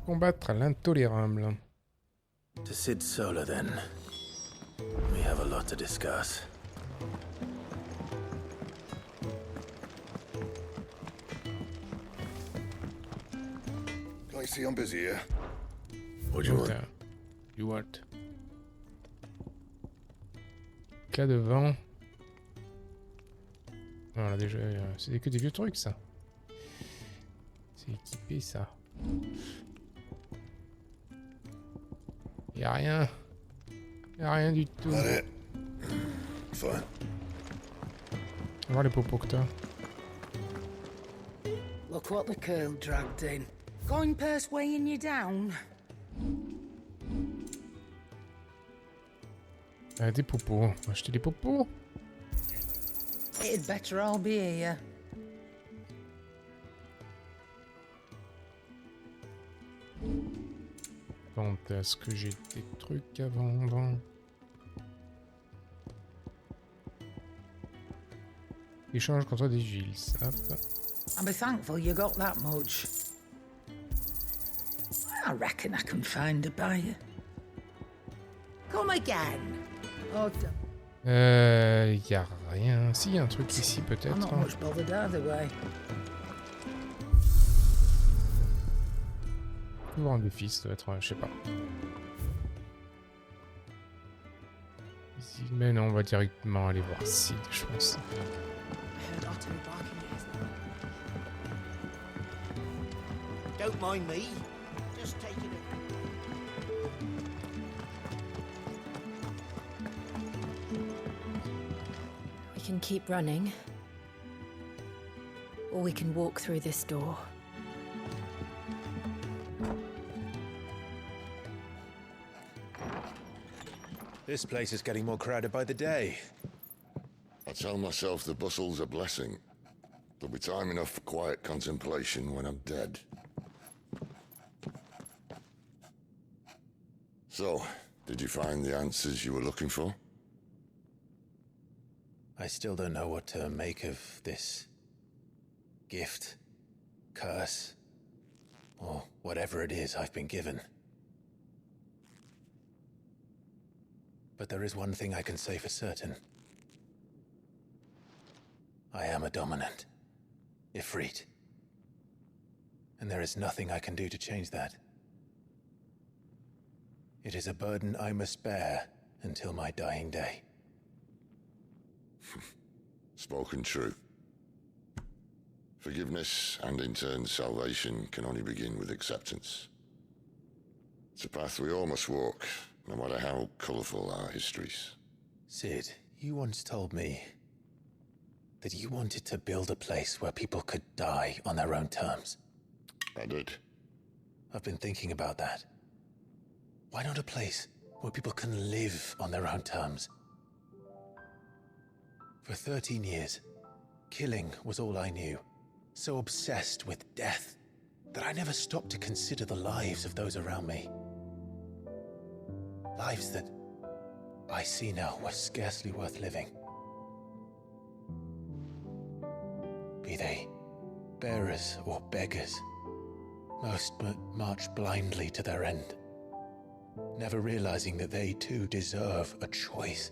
Combattre l'intolérable. To Sid Solar, then. We have a lot to discuss. I see I'm busy here. What do you want? You want? Cas de vent. Voilà, déjà, c'est que des vieux trucs, ça. C'est équipé, ça. Y'a rien. Y'a rien du tout. Allez. Fine. On va voir les popos que t'as. Look what the curl dragged in. Going purse weighing you down. Des popos. On va acheter des popos. It'd better all be here. Vente, est-ce que j'ai des trucs à vendre? Échange contre des huiles. Hop. I'll be thankful you got that much. I reckon I can find a buyer. Come again. Oh, Y a rien. Si, y a un truc ici peut-être. I'm not much bothered either way. Voir un défi, ça doit être, je sais pas. Ici, mais non, on va directement aller voir Sid, je pense. Don't mind me. Just taking it. We can keep running. Or we can walk through this door. This place is getting more crowded by the day. I tell myself the bustle's a blessing. There'll be time enough for quiet contemplation when I'm dead. So, did you find the answers you were looking for? I still don't know what to make of this gift, curse, or whatever it is I've been given. But there is one thing I can say for certain. I am a dominant, Ifrit. And there is nothing I can do to change that. It is a burden I must bear until my dying day. Spoken true. Forgiveness, and in turn salvation, can only begin with acceptance. It's a path we all must walk, no matter how colourful our histories. Sid, you once told me that you wanted to build a place where people could die on their own terms. I did. I've been thinking about that. Why not a place where people can live on their own terms? For 13 years, killing was all I knew. So obsessed with death that I never stopped to consider the lives of those around me. Lives that I see now were scarcely worth living. Be they bearers or beggars, most march blindly to their end, never realizing that they too deserve a choice.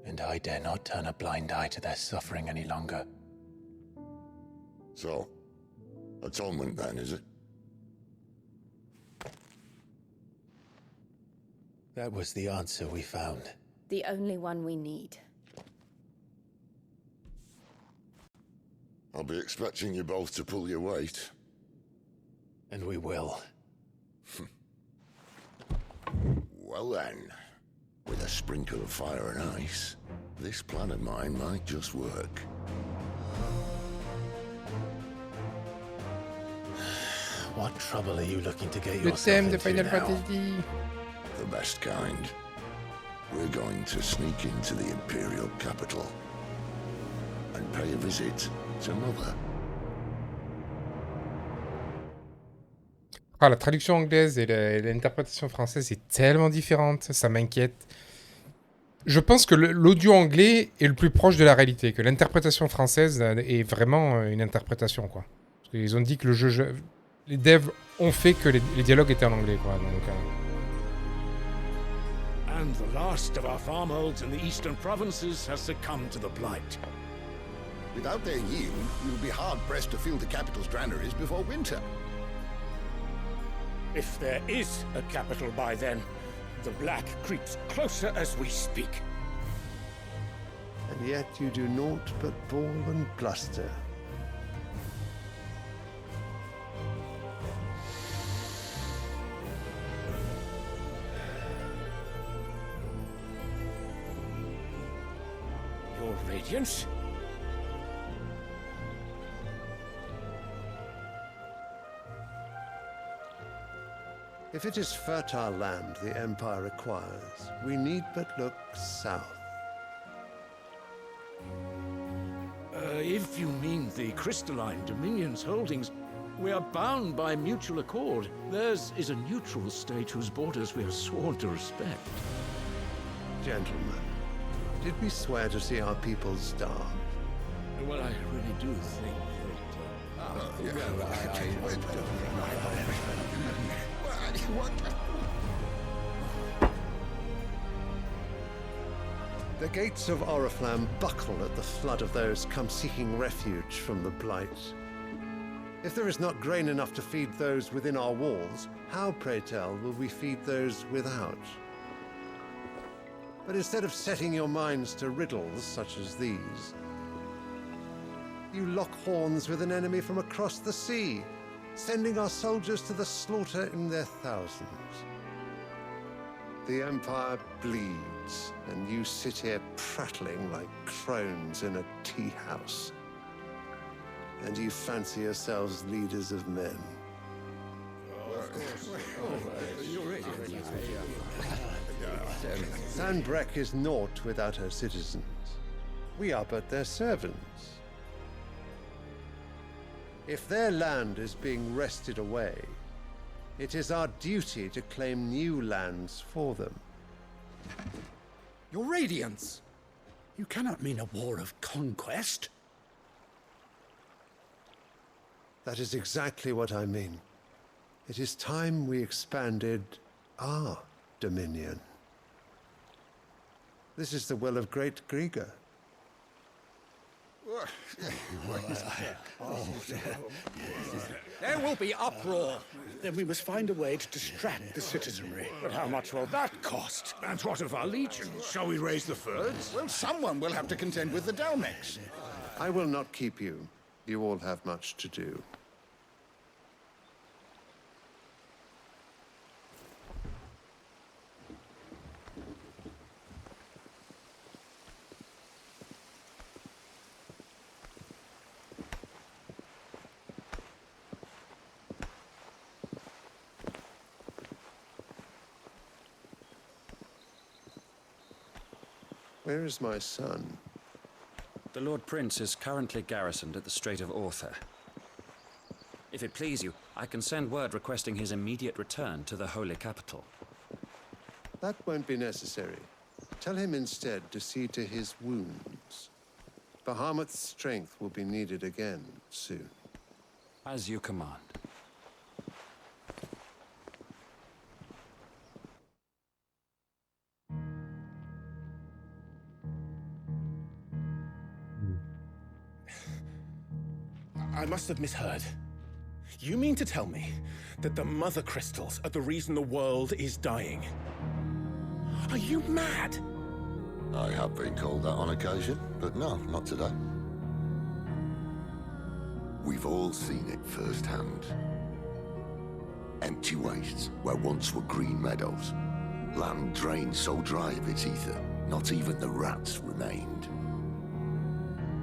And I dare not turn a blind eye to their suffering any longer. So, atonement then, is it? That was the answer we found. The only one we need. I'll be expecting you both to pull your weight. And we will. Well then, with a sprinkle of fire and ice, this plan of mine might just work. What trouble are you looking to get Le yourself thème de into Final now? Fantasy. The best kind. We're going to sneak into the Imperial capital and pay a visit to Mother. Ah, la traduction anglaise et l'interprétation française est tellement différente, ça m'inquiète. Je pense que l'audio anglais est le plus proche de la réalité, que l'interprétation française est vraiment une interprétation, quoi. Parce qu'ils ont dit que le jeu, les devs ont fait que les dialogues étaient en anglais, quoi. Donc, And the last of our farmholds in the eastern provinces has succumbed to the blight. Without their yield, you'll be hard-pressed to fill the capital's granaries before winter. If there is a capital by then, the black creeps closer as we speak. And yet you do naught but bawl and bluster. Your Radiance? If it is fertile land the Empire requires, we need but look south. If you mean the crystalline Dominion's holdings, we are bound by mutual accord. Theirs is a neutral state whose borders we are sworn to respect. Gentlemen, did we swear to see our people starve? Well, I really do think The gates of Oriflamme buckle at the flood of those come seeking refuge from the blight. If there is not grain enough to feed those within our walls, how, pray tell, will we feed those without? But instead of setting your minds to riddles such as these, you lock horns with an enemy from across the sea, sending our soldiers to the slaughter in their thousands. The Empire bleeds, and you sit here prattling like crones in a tea house. And you fancy yourselves leaders of men. Sandbreck is naught without her citizens. We are but their servants. If their land is being wrested away, it is our duty to claim new lands for them. Your Radiance! You cannot mean a war of conquest. That is exactly what I mean. It is time we expanded our dominion. This is the will of great Grieger. There will be uproar. Then we must find a way to distract the citizenry. But how much will that cost? And what of our legions? Shall we raise the furs? Well, someone will have to contend with the Dalmex. I will not keep you. You all have much to do. Where is my son? The Lord Prince is currently garrisoned at the Strait of Author. If it please you, I can send word requesting his immediate return to the Holy Capital. That won't be necessary. Tell him instead to see to his wounds. Bahamut's strength will be needed again soon. As you command. I must have misheard. You mean to tell me that the Mother Crystals are the reason the world is dying? Are you mad? I have been called that on occasion, but no, not today. We've all seen it firsthand. Empty wastes where once were green meadows. Land drained so dry of its ether, not even the rats remained.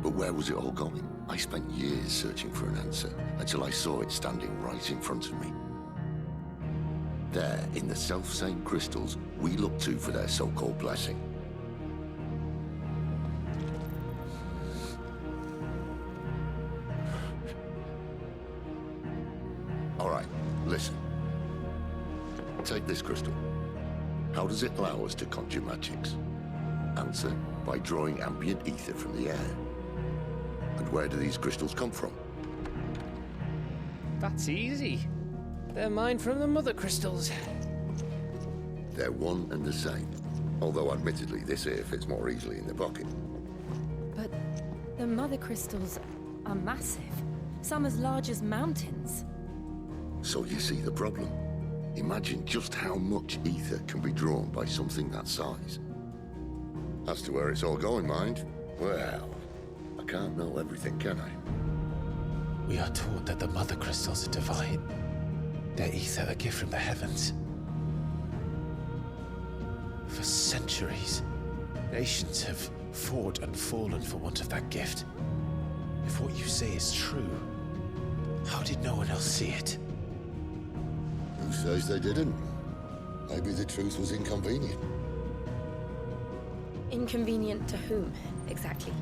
But where was it all going? I spent years searching for an answer, until I saw it standing right in front of me. There, in the self-same crystals we look to for their so-called blessing. All right, listen. Take this crystal. How does it allow us to conjure magics? Answer, by drawing ambient ether from the air. And where do these crystals come from? That's easy. They're mined from the Mother Crystals. They're one and the same. Although admittedly this here fits more easily in the pocket. But the Mother Crystals are massive. Some as large as mountains. So you see the problem. Imagine just how much ether can be drawn by something that size. As to where it's all going, mind, well, I can't know everything, can I? We are taught that the Mother Crystals are divine. Their ether a gift from the heavens. For centuries, nations have fought and fallen for want of that gift. If what you say is true, how did no one else see it? Who says they didn't? Maybe the truth was inconvenient. Inconvenient to whom, exactly?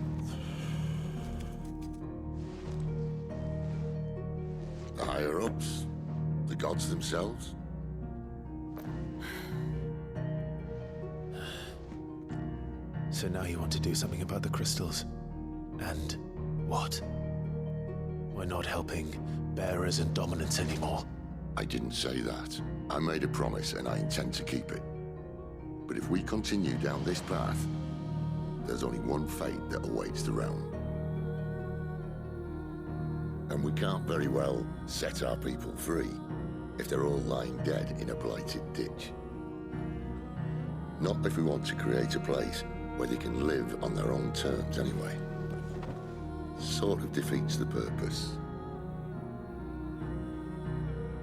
The higher-ups? The gods themselves? So now you want to do something about the crystals? And what? We're not helping bearers and dominants anymore. I didn't say that. I made a promise and I intend to keep it. But if we continue down this path, there's only one fate that awaits the realm. And we can't very well set our people free if they're all lying dead in a blighted ditch. Not if we want to create a place where they can live on their own terms anyway. Sort of defeats the purpose.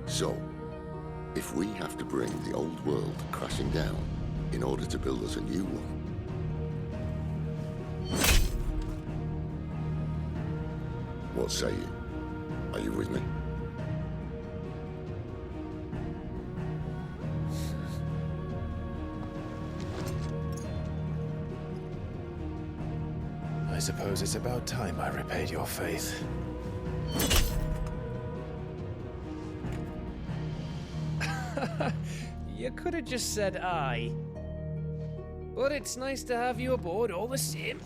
So, if we have to bring the old world crashing down in order to build us a new one, what say you? Are you with me? I suppose it's about time I repaid your faith. You could have just said aye. But it's nice to have you aboard all the same.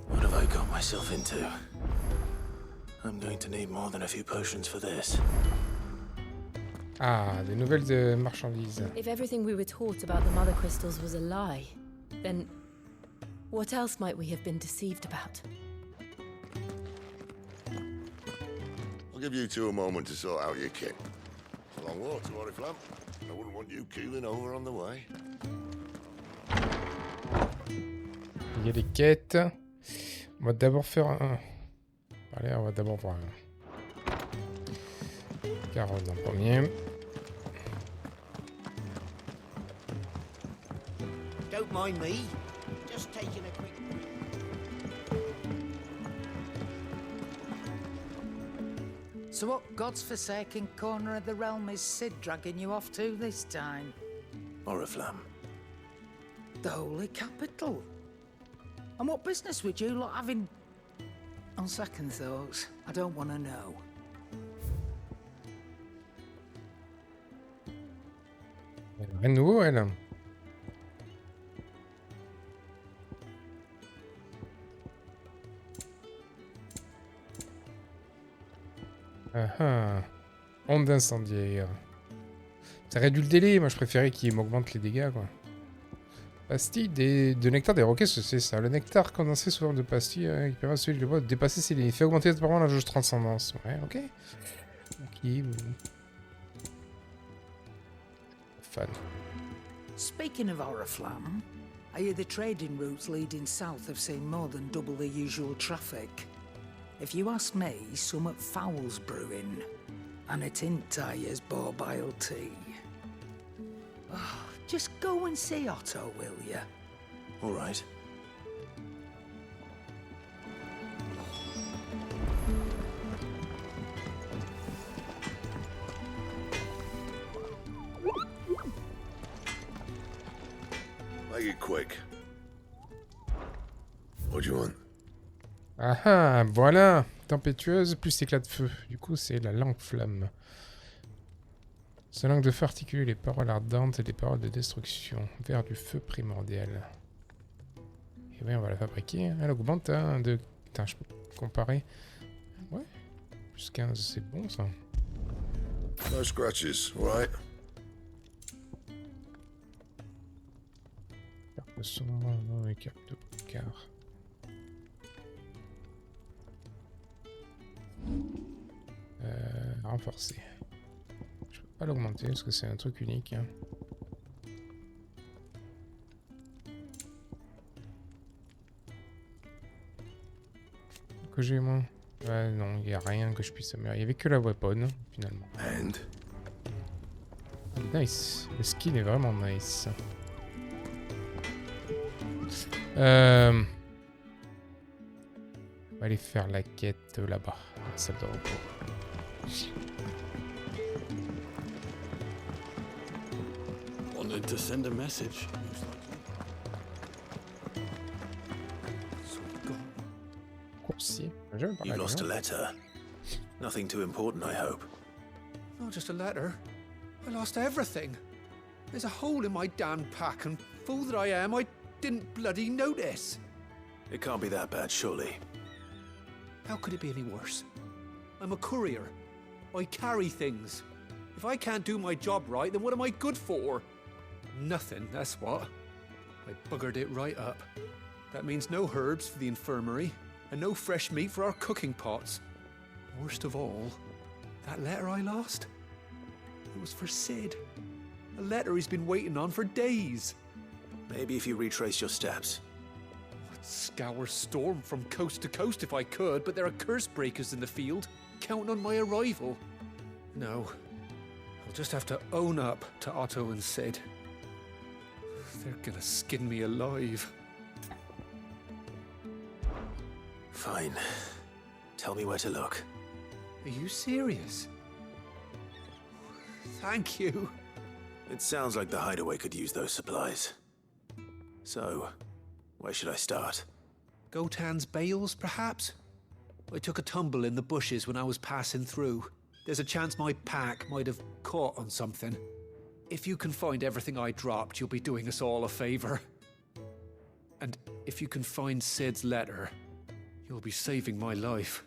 What have I got myself into? I'm going to need more than a few potions for this. Ah, des nouvelles de marchandises. If everything we were taught about the mother crystals was a lie, then what else might we have been deceived about? I'll give you two a moment to sort out your kit. It's a long walk to Oriflamme. I wouldn't want you keeling over on the way. Il y a des quêtes. On va d'abord faire un... Allez, on va d'abord voir un... Carotte en premier. Don't mind me. Just taking a quick... So what God's forsaken corner of the realm is Sid dragging you off to this time? Oriflamme. The Holy Capital. And what business would you lot having... On second thoughts, I don't want to know. Rien de nouveau, elle. Ah ah. Onde d'incendiaire. Ça réduit le délai. Moi, je préférais qu'il m'augmente les dégâts, quoi. Pastille de nectar des roquets, c'est ça. Le nectar condensé sous forme de pastille qui permet à celui qui le boit de dépasser ses limites. Fait augmenter temporairement la jauge de transcendance. Ouais, ok. Ok. Fun. Speaking of Oriflamme, I hear the trading routes leading south have seen more than double the usual traffic. If you ask me, somewhat foul's brewing. And it ain't Tyre's borbile tea. Oh, just go and see Otto, will ya? All right. Make it quick. What do you want? Ah ah, voilà. Tempétueuse plus éclat de feu. Du coup, c'est la langue flamme. Ce langue de feu articule les paroles ardentes et les paroles de destruction. Vers du feu primordial. Et oui, on va la fabriquer. Elle augmente hein, de... Putain, je peux comparer. Ouais. Plus 15, c'est bon ça. No scratches, all right? Carte de son et carte de car. Renforcer. Je peux pas l'augmenter parce que c'est un truc unique. Hein. Que j'ai moi? Ouais, non, il n'y a rien que je puisse améliorer. Il n'y avait que la weapon finalement. Nice. Le skin est vraiment nice. On va aller faire la quête là-bas, la salle de repos. Wanted to send a message. Coursier. You've lost a letter. Nothing too important, I hope. Not just a letter. I lost everything. There's a hole in my damn pack, and fool that I am, I didn't bloody notice. It can't be that bad, surely. How could it be any worse? I'm a courier. I carry things. If I can't do my job right, then what am I good for? Nothing, that's what. I buggered it right up. That means no herbs for the infirmary, and no fresh meat for our cooking pots. Worst of all, that letter I lost? It was for Sid. A letter he's been waiting on for days. Maybe if you retrace your steps. I'd scour Storm from coast to coast if I could, but there are curse breakers in the field, counting on my arrival. No, I'll just have to own up to Otto and Sid. They're gonna skin me alive. Fine. Tell me where to look. Are you serious? Thank you. It sounds like the hideaway could use those supplies. So, where should I start? Gotan's bales, perhaps? I took a tumble in the bushes when I was passing through. There's a chance my pack might have caught on something. If you can find everything I dropped, you'll be doing us all a favor. And if you can find Sid's letter, you'll be saving my life.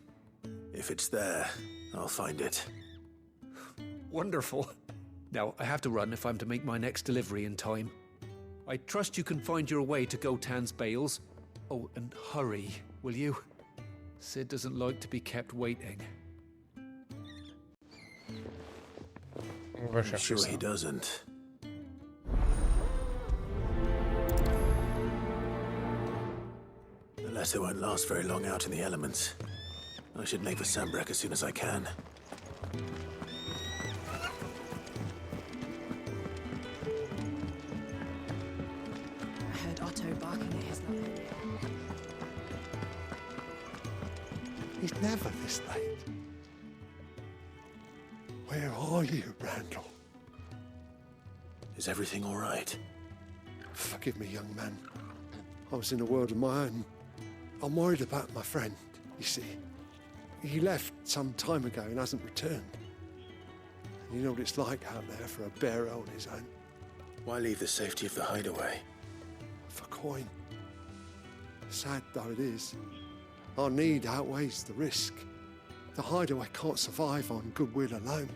If it's there, I'll find it. Wonderful. Now, I have to run if I'm to make my next delivery in time. I trust you can find your way to Gotan's bales. Oh, and hurry, will you? Sid doesn't like to be kept waiting. On va I'm chercher sure ça. he doesn't. The letter won't last very long out in the elements. I should make for Sambrek as soon as I can. I heard Otto barking at his lover. He's never this late. Where are you, Randall? Is everything all right? Forgive me, young man. I was in a world of my own. I'm worried about my friend, you see. He left some time ago and hasn't returned. You know what it's like out there for a bearer on his own. Why leave the safety of the hideaway? For coin. Sad though it is, our need outweighs the risk. The hideaway can't survive on goodwill alone.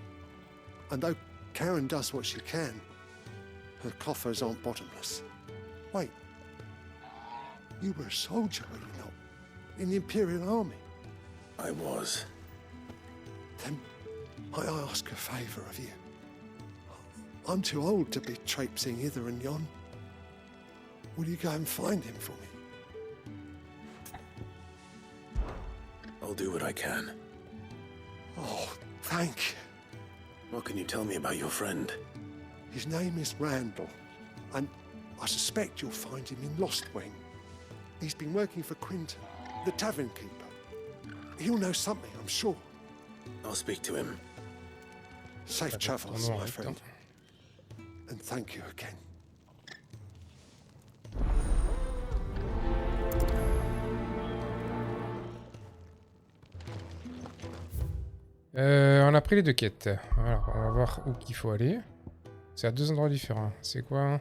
And though Karen does what she can, her coffers aren't bottomless. Wait, you were a soldier, were you not? In the Imperial Army? I was. Then might I ask a favour of you? I'm too old to be traipsing hither and yon. Will you go and find him for me? I'll do what I can. Oh, thank you. What can you tell me about your friend? His name is Randall, and I suspect you'll find him in Lost Wing. He's been working for Quinton, the tavern keeper. He'll know something, I'm sure. I'll speak to him. Safe travels, my friend. And thank you again. On a pris les deux quêtes. Alors, on va voir où qu'il faut aller. C'est à deux endroits différents. C'est quoi?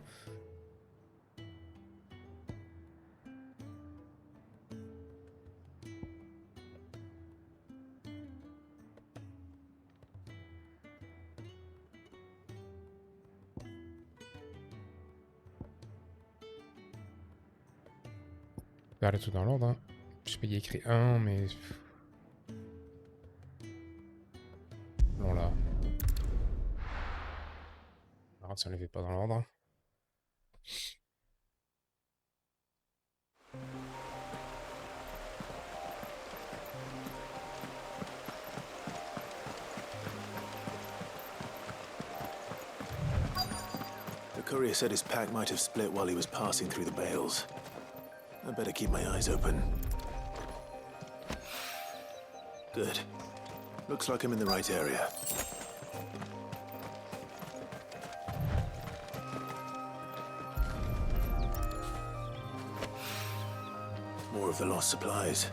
On va aller tout dans l'ordre. Hein. Je sais pas, il y a écrit 1, mais... Allons là. Alors, si on les fait pas dans l'ordre. The courier said his pack might have split while he was passing through the bales. I better keep my eyes open. Good. Looks like I'm in the right area. More of the lost supplies.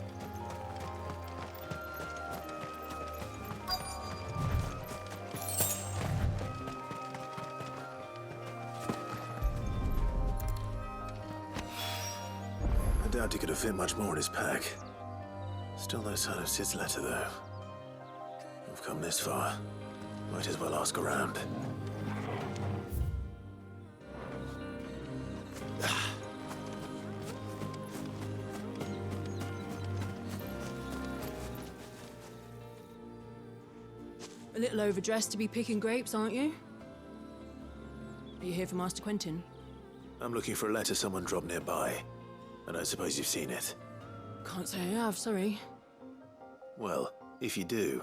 I doubt he could have fit much more in his pack. Still no sign of Sid's letter, though. I've come this far. Might as well ask around. A little overdressed to be picking grapes, aren't you? Are you here for Master Quentin? I'm looking for a letter someone dropped nearby. And I suppose you've seen it. Can't say I have, sorry. Well, if you do...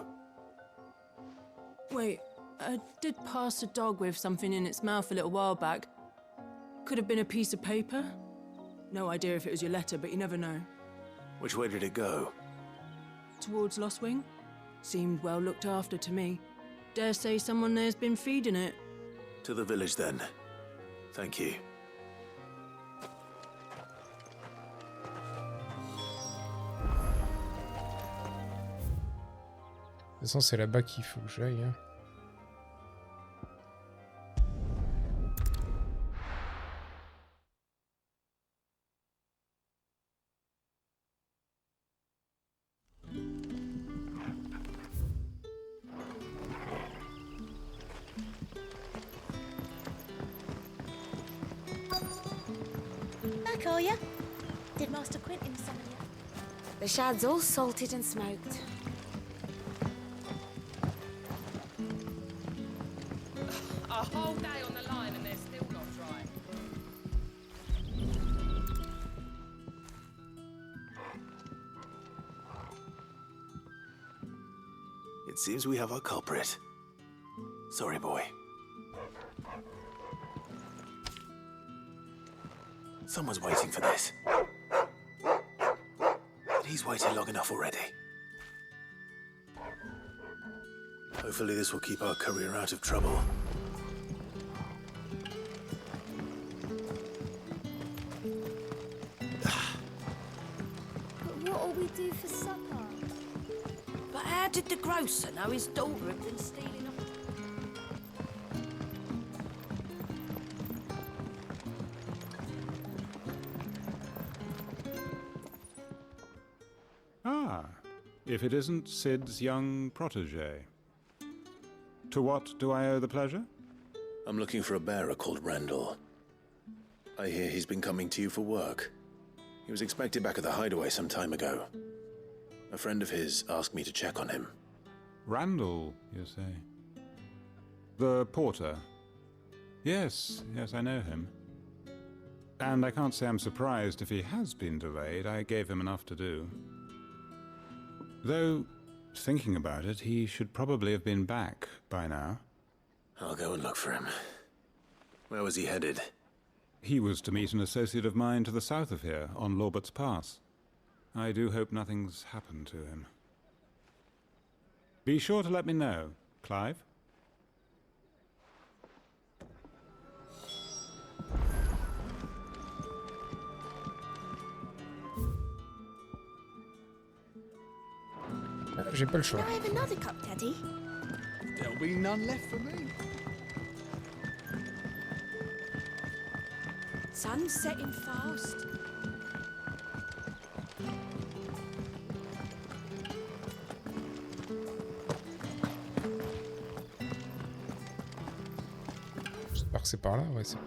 Wait, I did pass a dog with something in its mouth a little while back. Could have been a piece of paper. No idea if it was your letter, but you never know. Which way did it go? towards Lostwing. Seemed well looked after to me. Dare say someone there's been feeding it. To the village, then. Thank you. De toute façon, c'est là-bas qu'il faut que j'aille. Hein. Back, are ya? Did Master Quentin summon you? The shad's all salted and smoked. A whole day on the line and they're still not dry. It seems we have our culprit. Sorry, boy. Someone's waiting for this. But he's waited long enough already. Hopefully this will keep our career out of trouble. But what'll we do for supper? But how did the grocer know his daughter had been stealing off? Ah, if it isn't Sid's young protege. To what do I owe the pleasure? I'm looking for a bearer called Randall. I hear he's been coming to you for work. He was expected back at the hideaway some time ago. A friend of his asked me to check on him. Randall, you say? The porter? Yes, I know him. And I can't say I'm surprised if he has been delayed. I gave him enough to do. Though, thinking about it, he should probably have been back by now. I'll go and look for him. Where was he headed? He was to meet an associate of mine to the south of here, on Lorbert's Pass. I do hope nothing's happened to him. Be sure to let me know, Clive. J'ai pas le choix. Can I have another cup, Daddy? There'll be none left for me. Sun's setting fast. J'espère que c'est par là, ouais, c'est...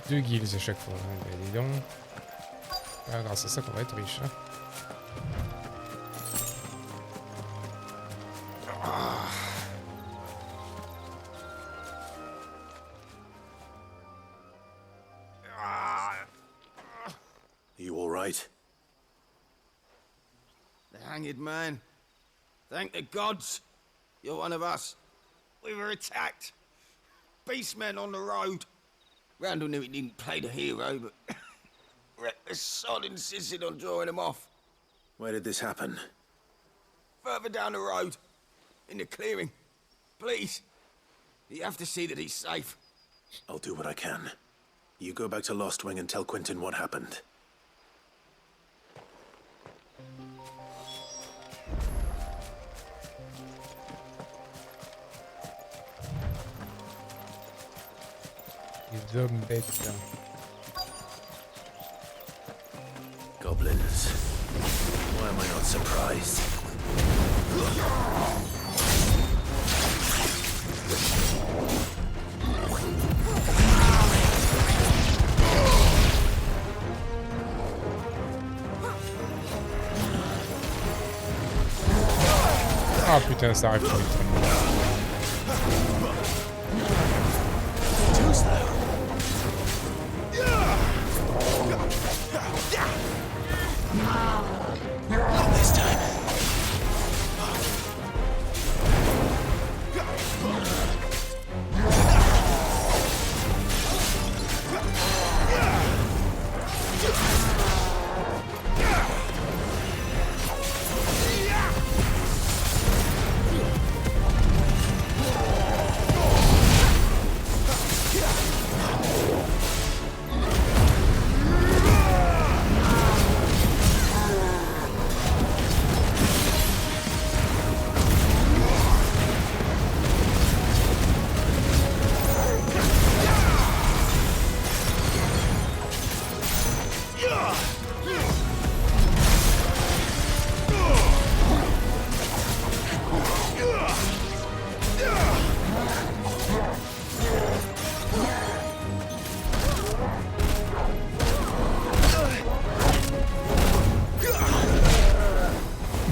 Deux guilds à chaque fois, hein. Ben, dis donc. Ah, grâce à ça qu'on va être riche. Hein. You all right? The hanged man. Thank the gods. You're one of us. We were attacked. Beastmen on the road. Randall knew he didn't play the hero, but reckless sod insisted on drawing him off. Where did this happen? Further down the road. In the clearing. Please. You have to see that he's safe. I'll do what I can. You go back to Lostwing and tell Quentin what happened. Les hommes bêtes. Goblins. Why am I not surprised? Ah putain, ça arrive trop vite.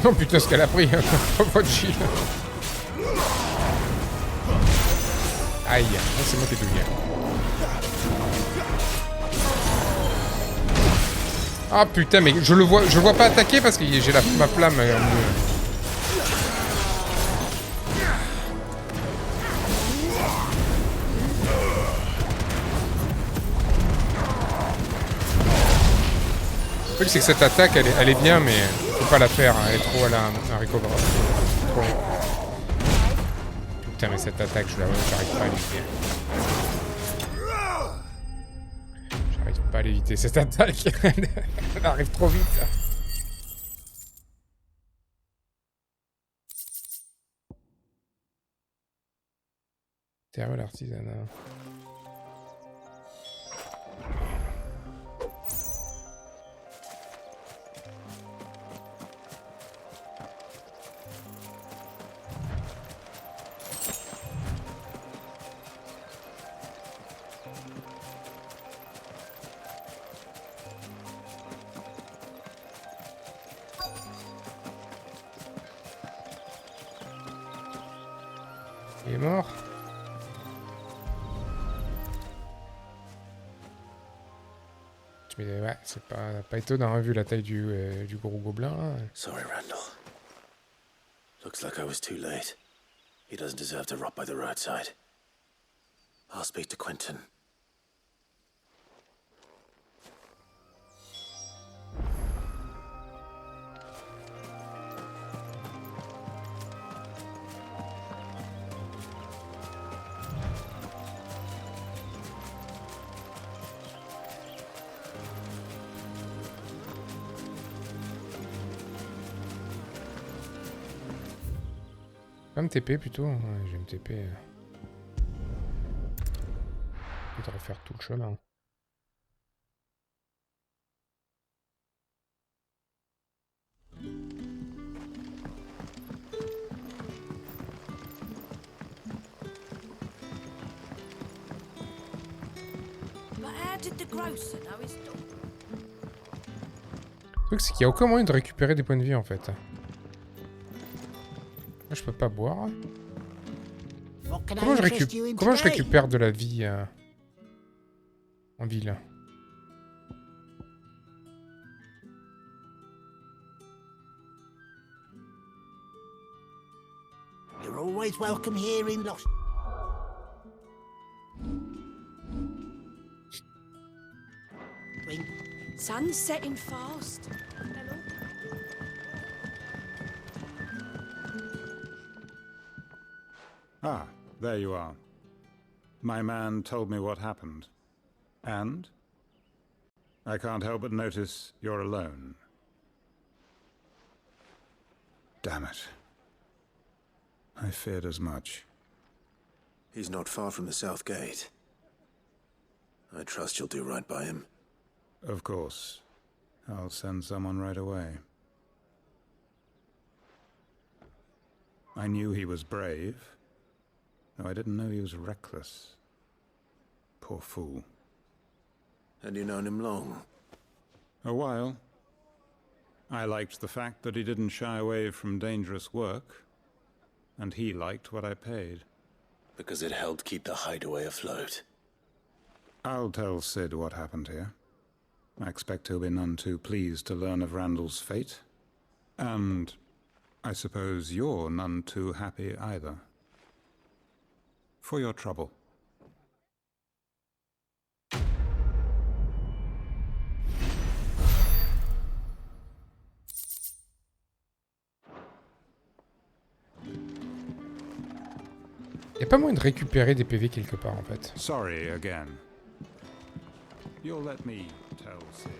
Oh putain, ce qu'elle a pris, votre Gilles. Aïe, c'est moi qui ai tout bien. Ah putain, mais je le vois pas attaquer parce que j'ai ma flamme en milieu. Le truc c'est que cette attaque elle est bien, mais faut pas la faire, elle est trop à la recover. Trop. Putain, mais cette attaque j'arrive pas à l'éviter. J'arrive pas à l'éviter cette attaque. Elle arrive trop vite. Terre l'artisanat. Il est mort. Mais ouais, c'est pas étonnant, vu la taille du gros gobelin. Là. Sorry, Randall. Looks like I was too late. He doesn't deserve to rot by the roadside. I'll speak to Quentin. Pas me TP plutôt. Ouais, je vais me TP. Je vais refaire tout le chemin. Le truc c'est qu'il n'y a aucun moyen de récupérer des points de vie en fait. Moi je peux pas boire. Comment je récupère de la vie en ville? You're always welcome here in Lost. Sun's setting fast. Hello? Ah, there you are. My man told me what happened. And? I can't help but notice you're alone. Damn it. I feared as much. He's not far from the south gate. I trust you'll do right by him. Of course. I'll send someone right away. I knew he was brave, though I didn't know he was reckless. Poor fool. And you known him long? A while. I liked the fact that he didn't shy away from dangerous work. and he liked what I paid. Because it helped keep the hideaway afloat. I'll tell Sid what happened here. I expect he'll be none too pleased to learn of Randall's fate. And I suppose you're none too happy either. For your trouble. Y a pas moyen de récupérer des PV quelque part en fait. Sorry again. You'll let me tell Sid.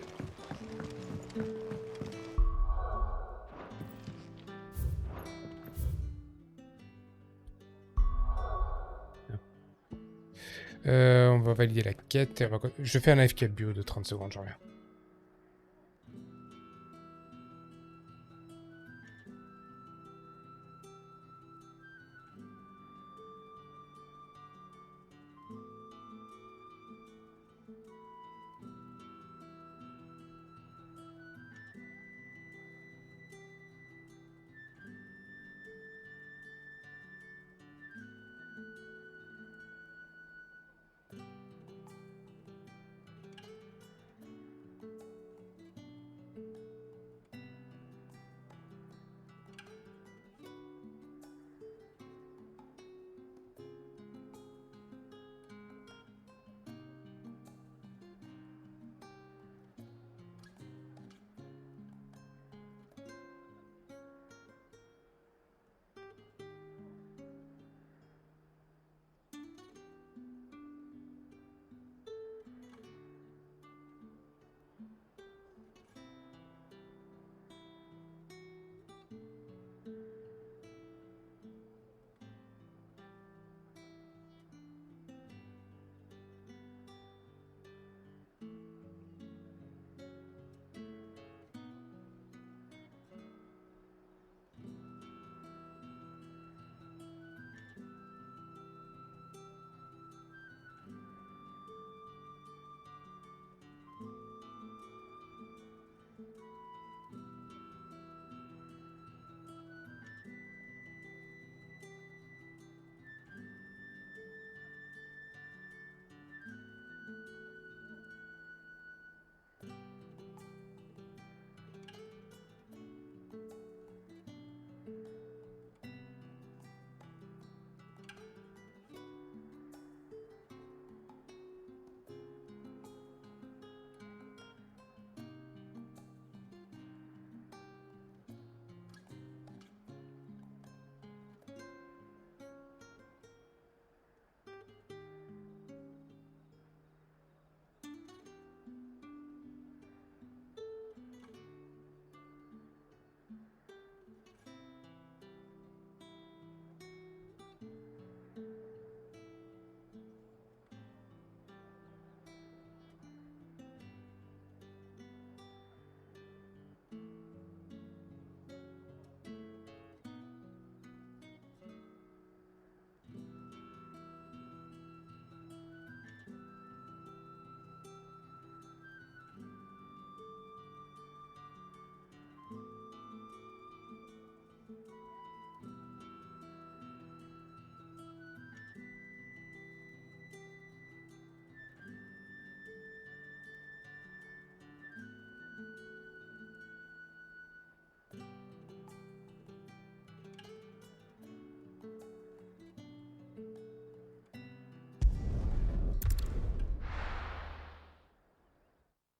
On va valider la quête. Et je fais un AFK bio de 30 secondes, je reviens.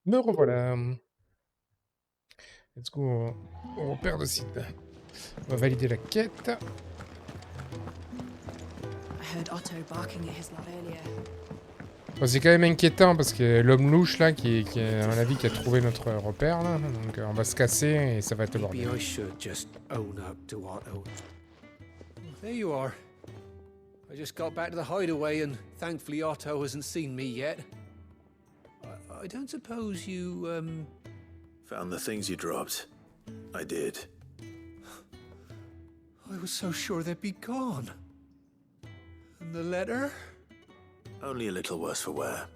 Me revoilà. Let's go au repère de site. On va valider la quête. I heard Otto barking at his love earlier. Bon, c'est quand même inquiétant parce que l'homme louche là qui à mon avis qui a trouvé notre repère là, donc on va se casser et ça va être le bordel. Maybe I should just own up to Otto. There you are. I just got back to the hideaway and thankfully Otto hasn't seen me yet. I don't suppose you, Found the things you dropped. I did. I was so sure they'd be gone. And the letter? Only a little worse for wear.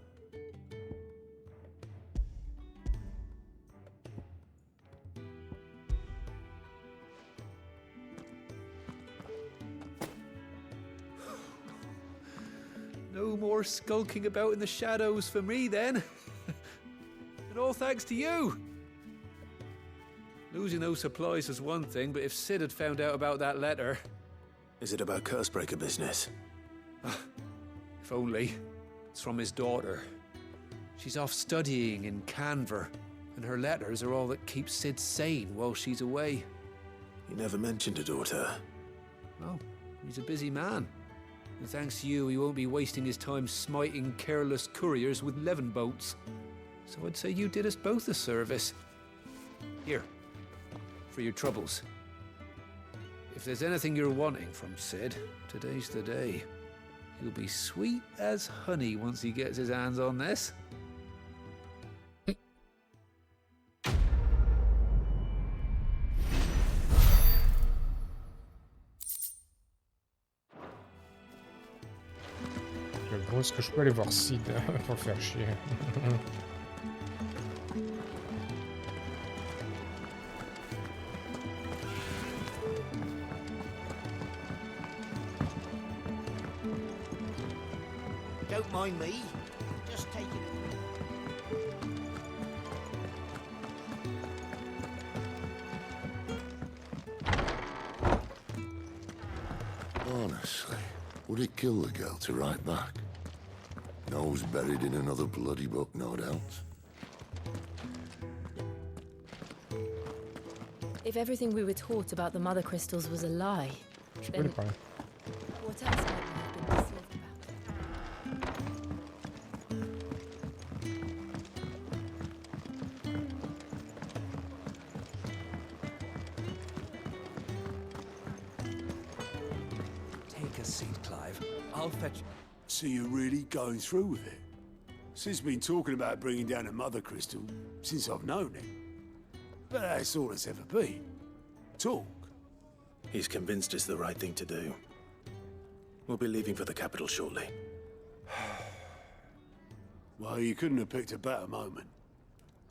No more skulking about in the shadows for me, then. And all thanks to you. Losing those supplies was one thing, but if Sid had found out about that letter... Is it about Cursebreaker business? If only. It's from his daughter. She's off studying in Canver, and her letters are all that keeps Sid sane while she's away. You never mentioned a daughter. Well, he's a busy man. And thanks to you, he won't be wasting his time smiting careless couriers with levin boats. So I'd say you did us both a service. Here, for your troubles. If there's anything you're wanting from Sid, today's the day. He'll be sweet as honey once he gets his hands on this. Gros, est-ce que je peux aller voir Sid pour le faire chier? Don't mind me. Just take it. Honestly, would it kill the girl to write back? Nose buried in another bloody book, no doubt. If everything we were taught about the mother crystals was a lie, then what else might we have been deceived Take a seat, Clive. I'll fetch... So you're really going through with it? Sid's been talking about bringing down a mother crystal since I've known him. But that's all it's ever been. Talk. He's convinced it's the right thing to do. We'll be leaving for the capital shortly. Well, you couldn't have picked a better moment.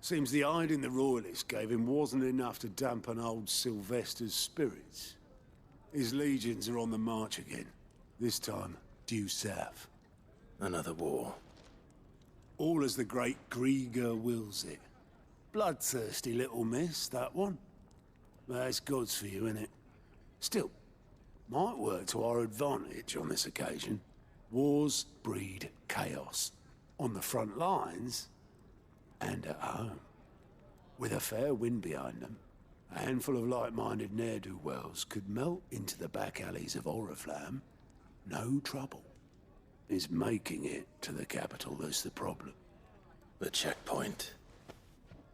Seems the hiding the royalists gave him wasn't enough to dampen old Sylvester's spirits. His legions are on the march again. This time, due south. Another war. All as the great Grieger wills it. Bloodthirsty little miss, that one. That's God's for you, innit? Still, might work to our advantage on this occasion. Wars breed chaos. On the front lines, and at home. With a fair wind behind them, a handful of like-minded ne'er-do-wells could melt into the back alleys of Oriflamme. No trouble. It's making it to the capital that's the problem. The checkpoint.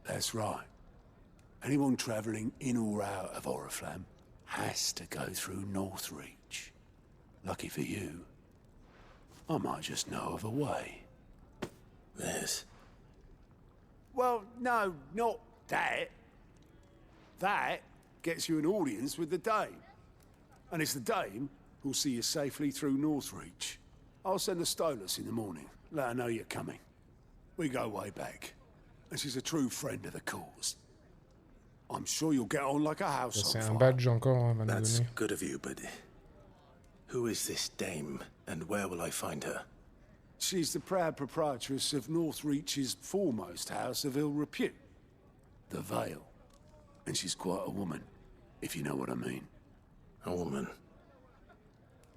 That's right. Anyone travelling in or out of Oriflamme has to go through Northreach. Lucky for you, I might just know of a way. This? Well, no, not that. That gets you an audience with the Dame. And it's the Dame who'll see you safely through Northreach. I'll send the Stolas in the morning. Let her know you're coming. We go way back. And she's a true friend of the cause. I'm sure you'll get on like a house on C'est fire. un badge encore, va nous That's donner. good of you, but who is this dame, and where will I find her? She's the proud proprietress of Northreach's foremost house of ill repute, the Vale. And she's quite a woman, if you know what I mean. A woman.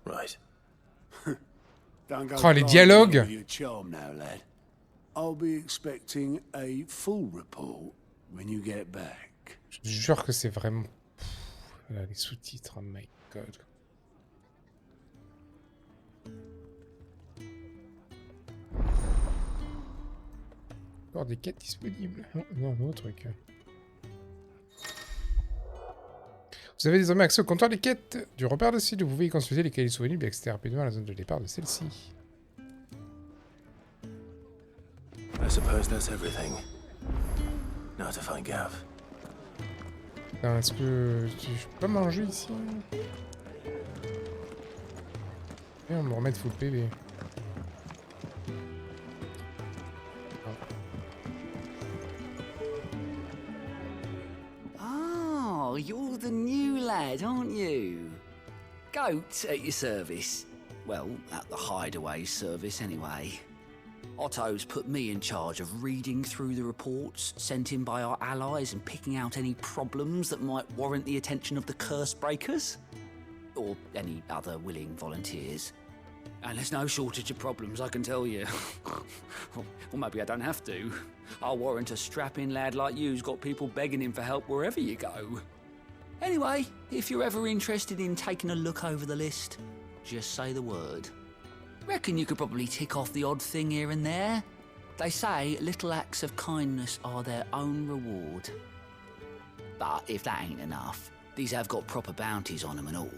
Right. Don't go Oh, les blind dialogues. with your charm now, lad. I'll be expecting a full report when you get back. Je te jure que c'est vraiment... Là, les sous-titres, oh my god. Encore des quêtes disponibles. Non, non, truc. Vous avez désormais accès au comptoir des quêtes du repère de Sid. Vous pouvez y consulter les quêtes disponibles et accéder rapidement à la zone de départ de celle-ci. I suppose that's everything. Now to find Gav. Est-ce que je peux pas manger ici? Et on me remet full PV. Oh, you're the new lad, aren't you? Goat at your service. Well, at the hideaway service anyway. Otto's put me in charge of reading through the reports sent in by our allies and picking out any problems that might warrant the attention of the curse breakers. Or any other willing volunteers. And there's no shortage of problems, I can tell you. Or maybe I don't have to. I'll warrant a strapping lad like you's got people begging him for help wherever you go. Anyway, if you're ever interested in taking a look over the list, just say the word. Reckon you could probably tick off the odd thing here and there. They say little acts of kindness are their own reward. But if that ain't enough, these have got proper bounties on them and all.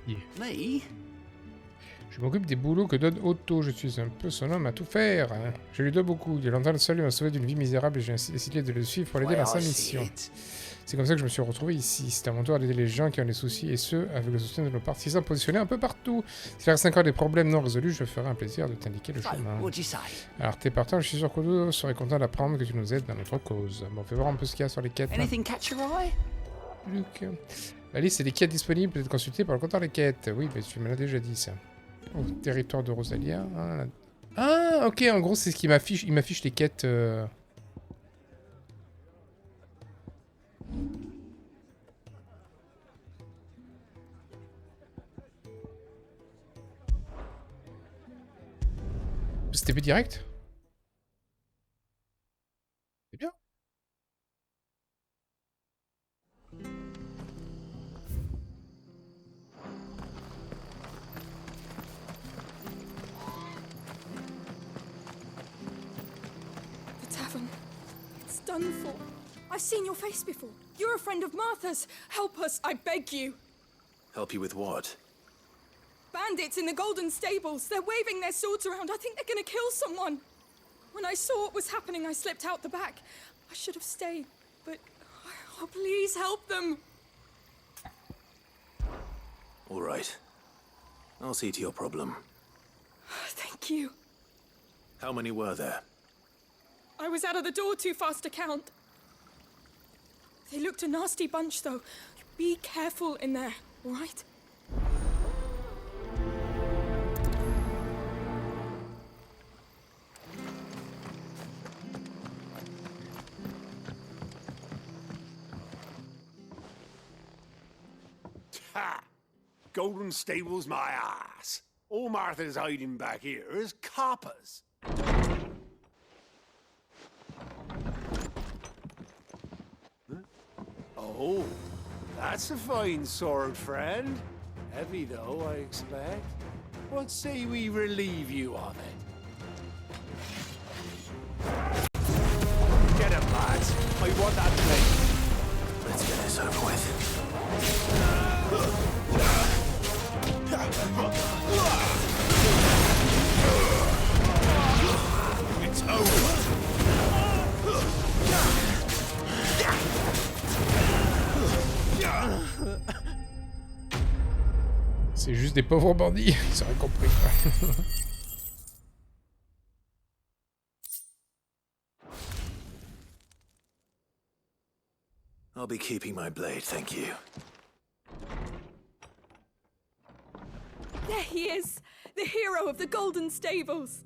Yeah. Me? Je m'occupe des boulots que donne Otto, je suis un peu son homme à tout faire. Hein. Je lui dois beaucoup. Il y a longtemps de ça, il m'a sauvé d'une vie misérable et j'ai décidé de le suivre pour l'aider dans sa mission. C'est comme ça que je me suis retrouvé ici. C'est à mon tour d'aider les gens qui ont des soucis et ceux avec le soutien de nos partisans positionnés un peu partout. Si faire 5 ans des problèmes non résolus, je ferai un plaisir de t'indiquer le chemin. Alors t'es partant, je suis sûr qu'Otto serait content d'apprendre que tu nous aides dans notre cause. Bon, on fait voir un peu ce qu'il y a sur les quêtes. Anything catch your eye? Luc. La liste des quêtes disponibles peut être consultée par le compteur des quêtes. Oui, mais tu me l'as déjà dit ça. Au territoire de Rosalia. Ah, ok, en gros, c'est ce qu'il m'affiche. Il m'affiche les quêtes. C'était plus direct? C'est bien. It's done for. I've seen your face before. You're a friend of Martha's. Help us, I beg you. Help you with what? Bandits in the Golden Stables. They're waving their swords around. I think they're gonna kill someone. When I saw what was happening, I slipped out the back. I should have stayed, but... Oh, please help them. All right. I'll see to your problem. Thank you. How many were there? I was out of the door too fast to count. They looked a nasty bunch, though. Be careful in there, all right? Ha! Golden Stables my ass. All Martha's hiding back here is coppers. Huh? Oh, that's a fine sword, friend. Heavy though, I expect. What say we relieve you of it? Get him, lads. I want that blade. Let's get this over with. It's over. C'est juste des pauvres bandits, ils auraient compris. I'll be keeping my blade, thank you. There he is, the hero of the Golden Stables.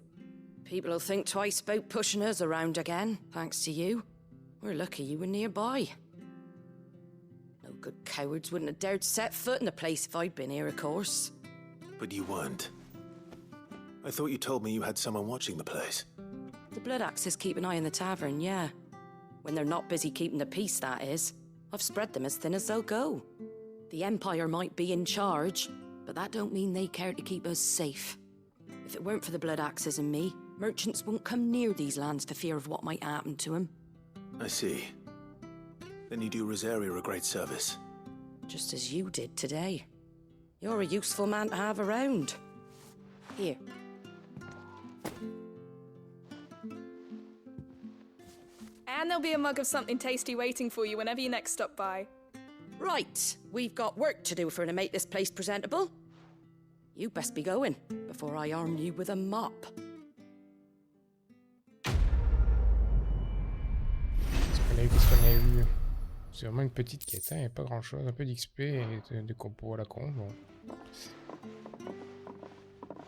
People will think twice about pushing us around again, thanks to you. We're lucky you were nearby. No good cowards wouldn't have dared set foot in the place if I'd been here, of course. But you weren't. I thought you told me you had someone watching the place. The Blood Axes keep an eye on the tavern, yeah. When they're not busy keeping the peace, that is. I've spread them as thin as they'll go. The Empire might be in charge, but that don't mean they care to keep us safe. If it weren't for the Blood Axes and me, merchants won't come near these lands for fear of what might happen to them. I see. Then you do Rosaria a great service. Just as you did today. You're a useful man to have around. Here. And there'll be a mug of something tasty waiting for you whenever you next stop by. Right, we've got work to do for to make this place presentable. You best be going, before I arm you with a mop. Qu'est-ce qu'on a eu? C'est vraiment une petite quête, hein, il n'y a pas grand chose, un peu d'XP et de compos à la con, bon.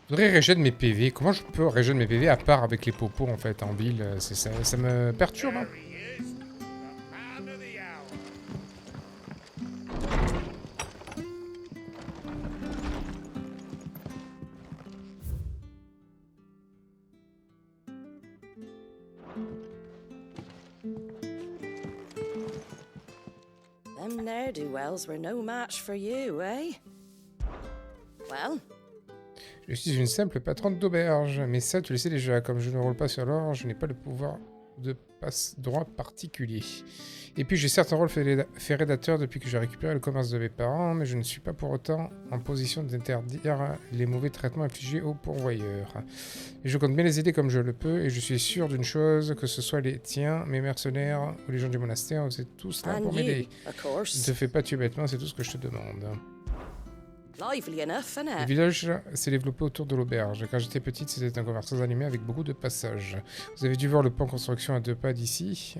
Je voudrais régénérer mes PV. Comment je peux régénérer mes PV à part avec les popos en fait en ville? Ça me perturbe. Hein. Them ne'er-do-wells were no match for you, eh? Well? Je suis une simple patronne d'auberge, mais ça tu le sais déjà, comme je ne roule pas sur l'or, je n'ai pas le pouvoir de passe-droit particulier. Et puis j'ai certes un rôle fait rédacteur depuis que j'ai récupéré le commerce de mes parents, mais je ne suis pas pour autant en position d'interdire les mauvais traitements infligés aux pourvoyeurs. Et je compte bien les aider comme je le peux, et je suis sûr d'une chose, que ce soit les tiens, mes mercenaires ou les gens du monastère, vous êtes tous là pour m'aider. Ne te fais pas tuer bêtement, c'est tout ce que je te demande. Le village s'est développé autour de l'auberge. Quand j'étais petite, c'était un commerce très animé avec beaucoup de passages. Vous avez dû voir le pont construction à 2 pas d'ici.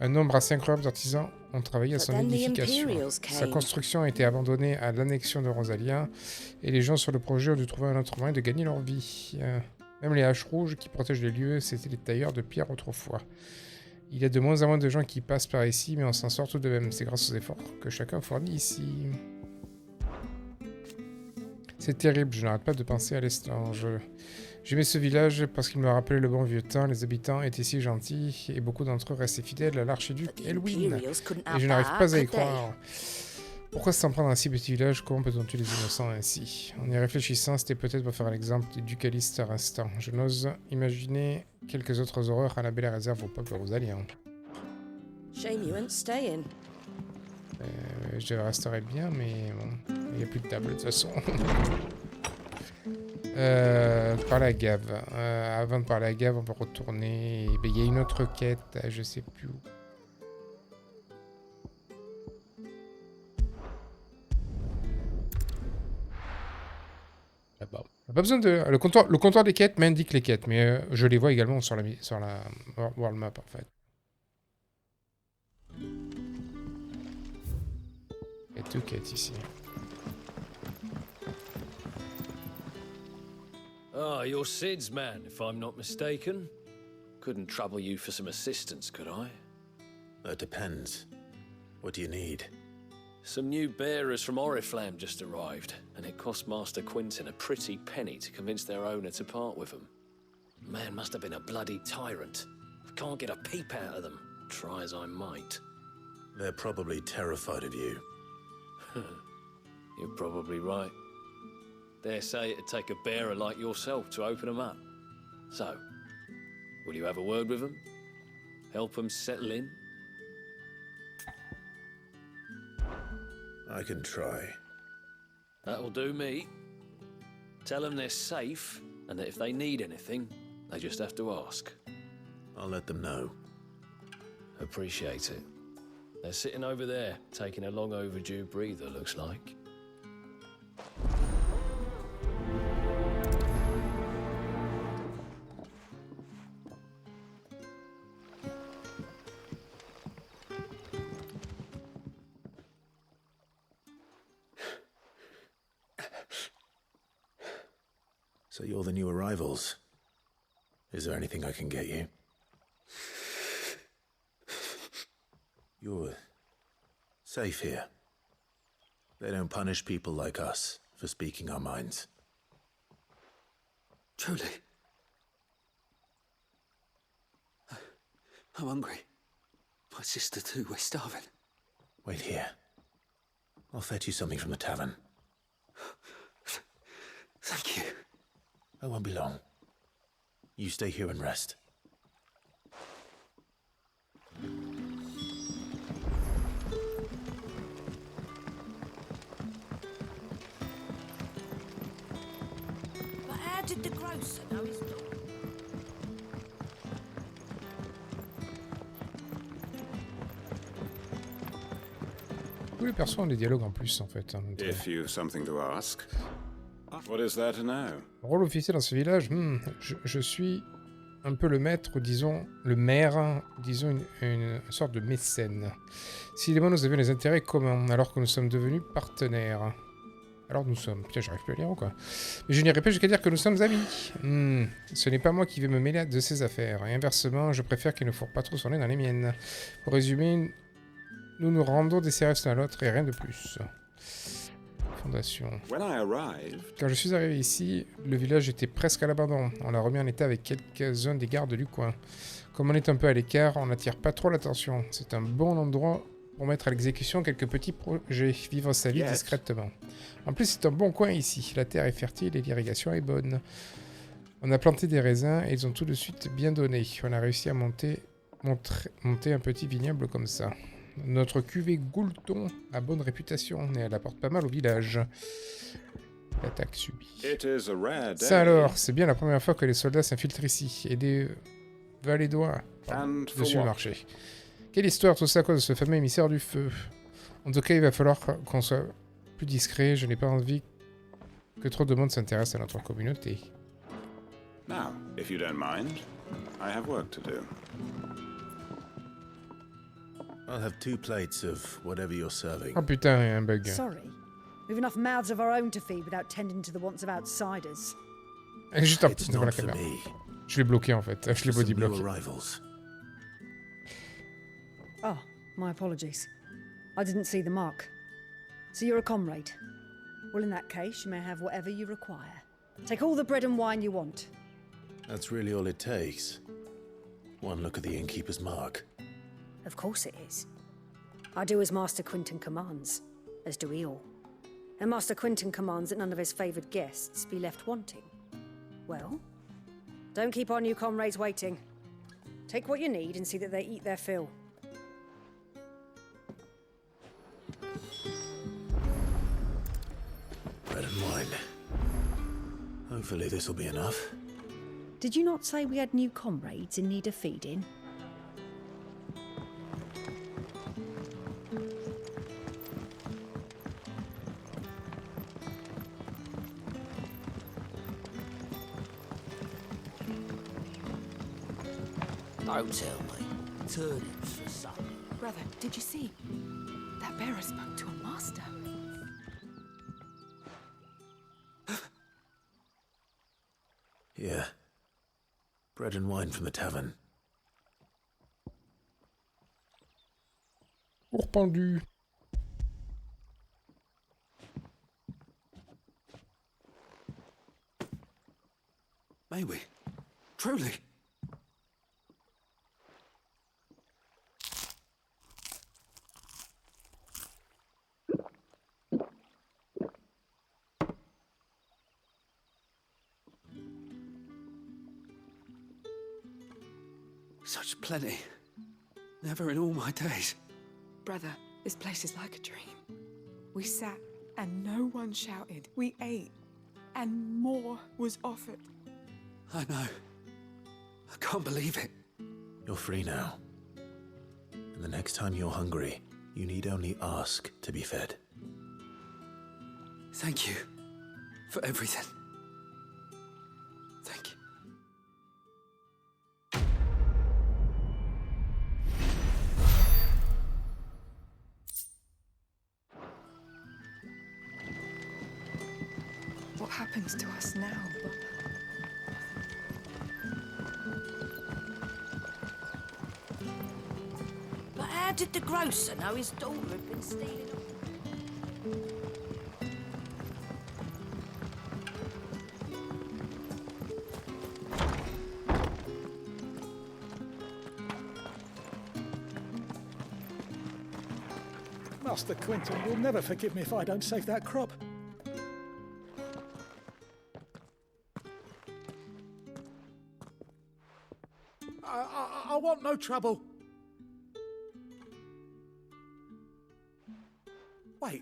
Un nombre assez incroyable d'artisans ont travaillé à son édification. Sa construction a été abandonnée à l'annexion de Rosalia, et les gens sur le projet ont dû trouver un autre moyen de gagner leur vie. Même les haches rouges qui protègent les lieux, c'était les tailleurs de pierre autrefois. Il y a de moins en moins de gens qui passent par ici, mais on s'en sort tout de même. C'est grâce aux efforts que chacun fournit ici. C'est terrible, je n'arrête pas de penser à l'instant. J'aimais ce village parce qu'il me rappelait le bon vieux temps, les habitants étaient si gentils, et beaucoup d'entre eux restaient fidèles à l'archiduc Elwyn. Et je n'arrive pas à y croire. Pourquoi s'en prendre à un si petit village? Comment peut-on tuer les innocents ainsi? En y réfléchissant, c'était peut-être pour faire un exemple du ducaliste restant. Je n'ose imaginer quelques autres horreurs à la belle réserve au peuple rosalien. Shame you ain't staying. Je resterai bien, mais bon, il n'y a plus de table de toute façon. Parler à Gave. Avant de parler à Gave, on va retourner. Il y a une autre quête, je sais plus où. Là-bas. Pas besoin de. Le comptoir des quêtes m'indique les quêtes, mais je les vois également sur la world map en fait. Il y a 2 quêtes ici. Ah, you're Sid's man, if I'm not mistaken. Couldn't trouble you for some assistance, could I? That depends. What do you need? Some new bearers from Oriflamme just arrived, and it cost Master Quinton a pretty penny to convince their owner to part with them. Man must have been a bloody tyrant. I can't get a peep out of them, try as I might. They're probably terrified of you. You're probably right. Dare say it'd take a bearer like yourself to open them up. So, will you have a word with them? Help them settle in? I can try. That'll do me. Tell them they're safe, and that if they need anything, they just have to ask. I'll let them know. Appreciate it. They're sitting over there, taking a long overdue breather, looks like. So you're the new arrivals. Is there anything I can get you? You're safe here. They don't punish people like us for speaking our minds. Truly. I'm hungry. My sister too, we're starving. Wait here. I'll fetch you something from the tavern. Thank you. I won't be long. You stay here and rest. But how did the grocer know his dog? Tous les persos ont des dialogues en plus en fait. If you've something to ask. What is there to know? Rôle officiel dans ce village, je suis un peu le maître, ou disons le maire, disons une sorte de mécène. Si les mots nous avions des intérêts communs, alors que nous sommes devenus partenaires. Alors nous sommes... Putain, j'arrive plus à lire ou quoi? Mais je n'irai pas jusqu'à dire que nous sommes amis. Ce n'est pas moi qui vais me mêler de ses affaires. Et inversement, je préfère qu'il ne fourre pas trop son nez dans les miennes. Pour résumer, nous nous rendons des services l'un à l'autre et rien de plus. Fondation. Quand je suis arrivé ici, le village était presque à l'abandon. On l'a remis en état avec quelques-uns des gardes du coin. Comme on est un peu à l'écart, on n'attire pas trop l'attention. C'est un bon endroit pour mettre à l'exécution quelques petits projets, vivre sa vie discrètement. En plus, c'est un bon coin ici. La terre est fertile et l'irrigation est bonne. On a planté des raisins et ils ont tout de suite bien donné. On a réussi à monter un petit vignoble comme ça. Notre cuvée Goulton a bonne réputation et elle apporte pas mal au village. L'attaque subie. Ça alors, c'est bien la première fois que les soldats s'infiltrent ici et des Valédois dessus le marché. Quelle histoire tout ça à cause de ce fameux émissaire du feu. En tout cas, il va falloir qu'on soit plus discret. Je n'ai pas envie que trop de monde s'intéresse à notre communauté. Now, if you don't mind, I have work to do. I'll have 2 plates of whatever you're serving. Oh putain, il y a un bug. Sorry. We've enough mouths of our own to feed without tending to the wants of outsiders. Elle est juste devant la caméra. Je l'ai bloqué en fait. Je l'ai body bloqué. Oh, my apologies. I didn't see the mark. So you're a comrade. Well, in that case, you may have whatever you require. Take all the bread and wine you want. That's really all it takes. One look at the innkeeper's mark. Of course it is. I do as Master Quinton commands, as do we all. And Master Quinton commands that none of his favoured guests be left wanting. Well, don't keep our new comrades waiting. Take what you need and see that they eat their fill. Bread and wine. Hopefully this will be enough. Did you not say we had new comrades in need of feeding? Don't tell me. Turnips for supper. Brother, did you see? That bearer spoke to a master. Yeah. Bread and wine from the tavern. Ours pendu. May we? Truly? Such plenty. Never in all my days. Brother, this place is like a dream. We sat and no one shouted. We ate and more was offered. I know. I can't believe it. You're free now. And the next time you're hungry, you need only ask to be fed. Thank you for everything. Thank you. What happens to us now, brother? But how did the grocer know his daughter had been stealing? Master Quinton will never forgive me if I don't save that crop. I want no trouble.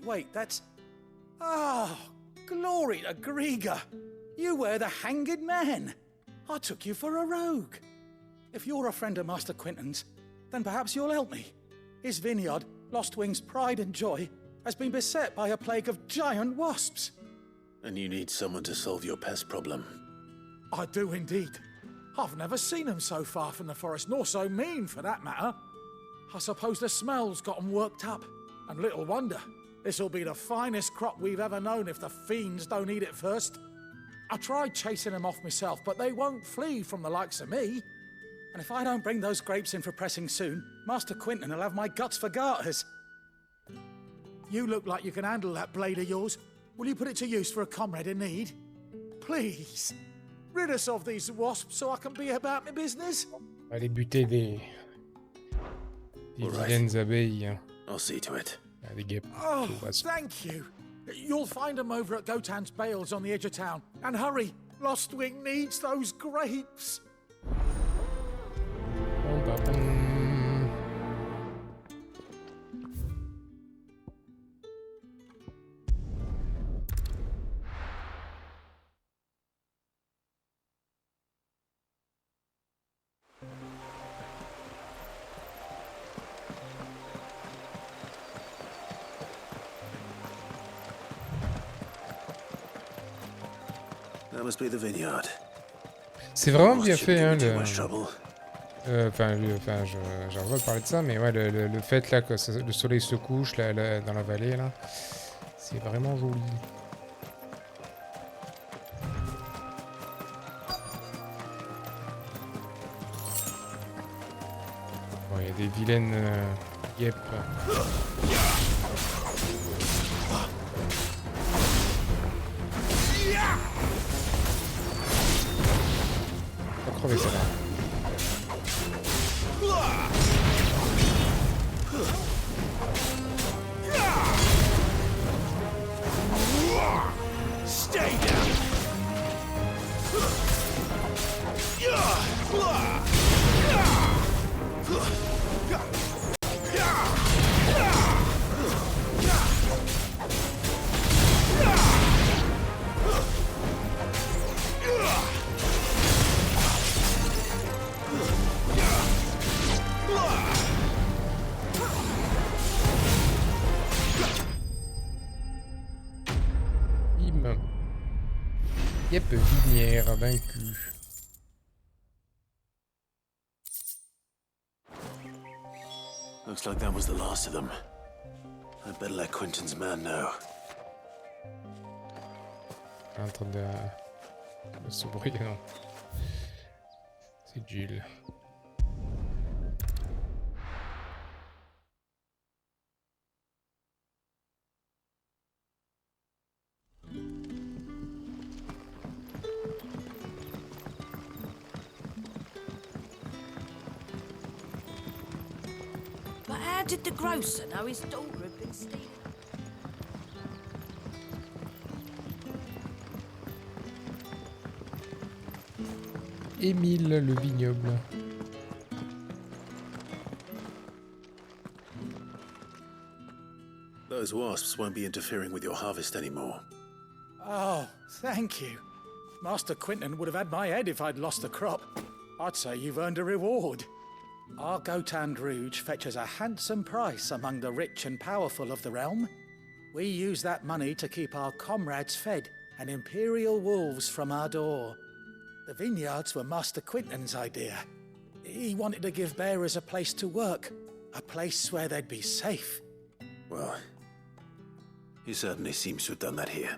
Wait, that's... Oh, glory to Griga. You were the hanged man. I took you for a rogue. If you're a friend of Master Quinton's, then perhaps you'll help me. His vineyard, Lostwing's pride and joy, has been beset by a plague of giant wasps. And you need someone to solve your pest problem. I do indeed. I've never seen them so far from the forest, nor so mean, for that matter. I suppose the smell's got them worked up. And little wonder. This'll be the finest crop we've ever known if the fiends don't eat it first. I tried chasing them off myself, but they won't flee from the likes of me. And if I don't bring those grapes in for pressing soon, Master Quinton will have my guts for garters. You look like you can handle that blade of yours. Will you put it to use for a comrade in need? Please, rid us of these wasps so I can be about my business. Allez buter des vilaines abeilles. Hein. I'll see to it. Des guêpes. Oh, thank you. You'll find them over at Gotan's Bales on the edge of town. And hurry, Lostwing needs those grapes. That must be the vineyard. C'est vraiment bien fait, hein, j'en veux parler de ça, mais ouais, le fait là que le soleil se couche là, dans la vallée là, c'est vraiment joli. Bon, il y a des vilaines guêpes. Pas crever ça là. Stay down. Yep, vinière vaincue. Looks like that was the last of them. I'd better let Quinton's man know. En train de se brûler, non. C'est Jill. But how did the grocer know his daughter had been stealing? Émile le vignoble. Those wasps won't be interfering with your harvest anymore. Oh, thank you. Master Quinton would have had my head if I'd lost the crop. I'd say you've earned a reward. Our Gotan Rouge fetches a handsome price among the rich and powerful of the realm. We use that money to keep our comrades fed and imperial wolves from our door. The vineyards were Master Quinton's idea. He wanted to give bearers a place to work, a place where they'd be safe. Well, he certainly seems to have done that here.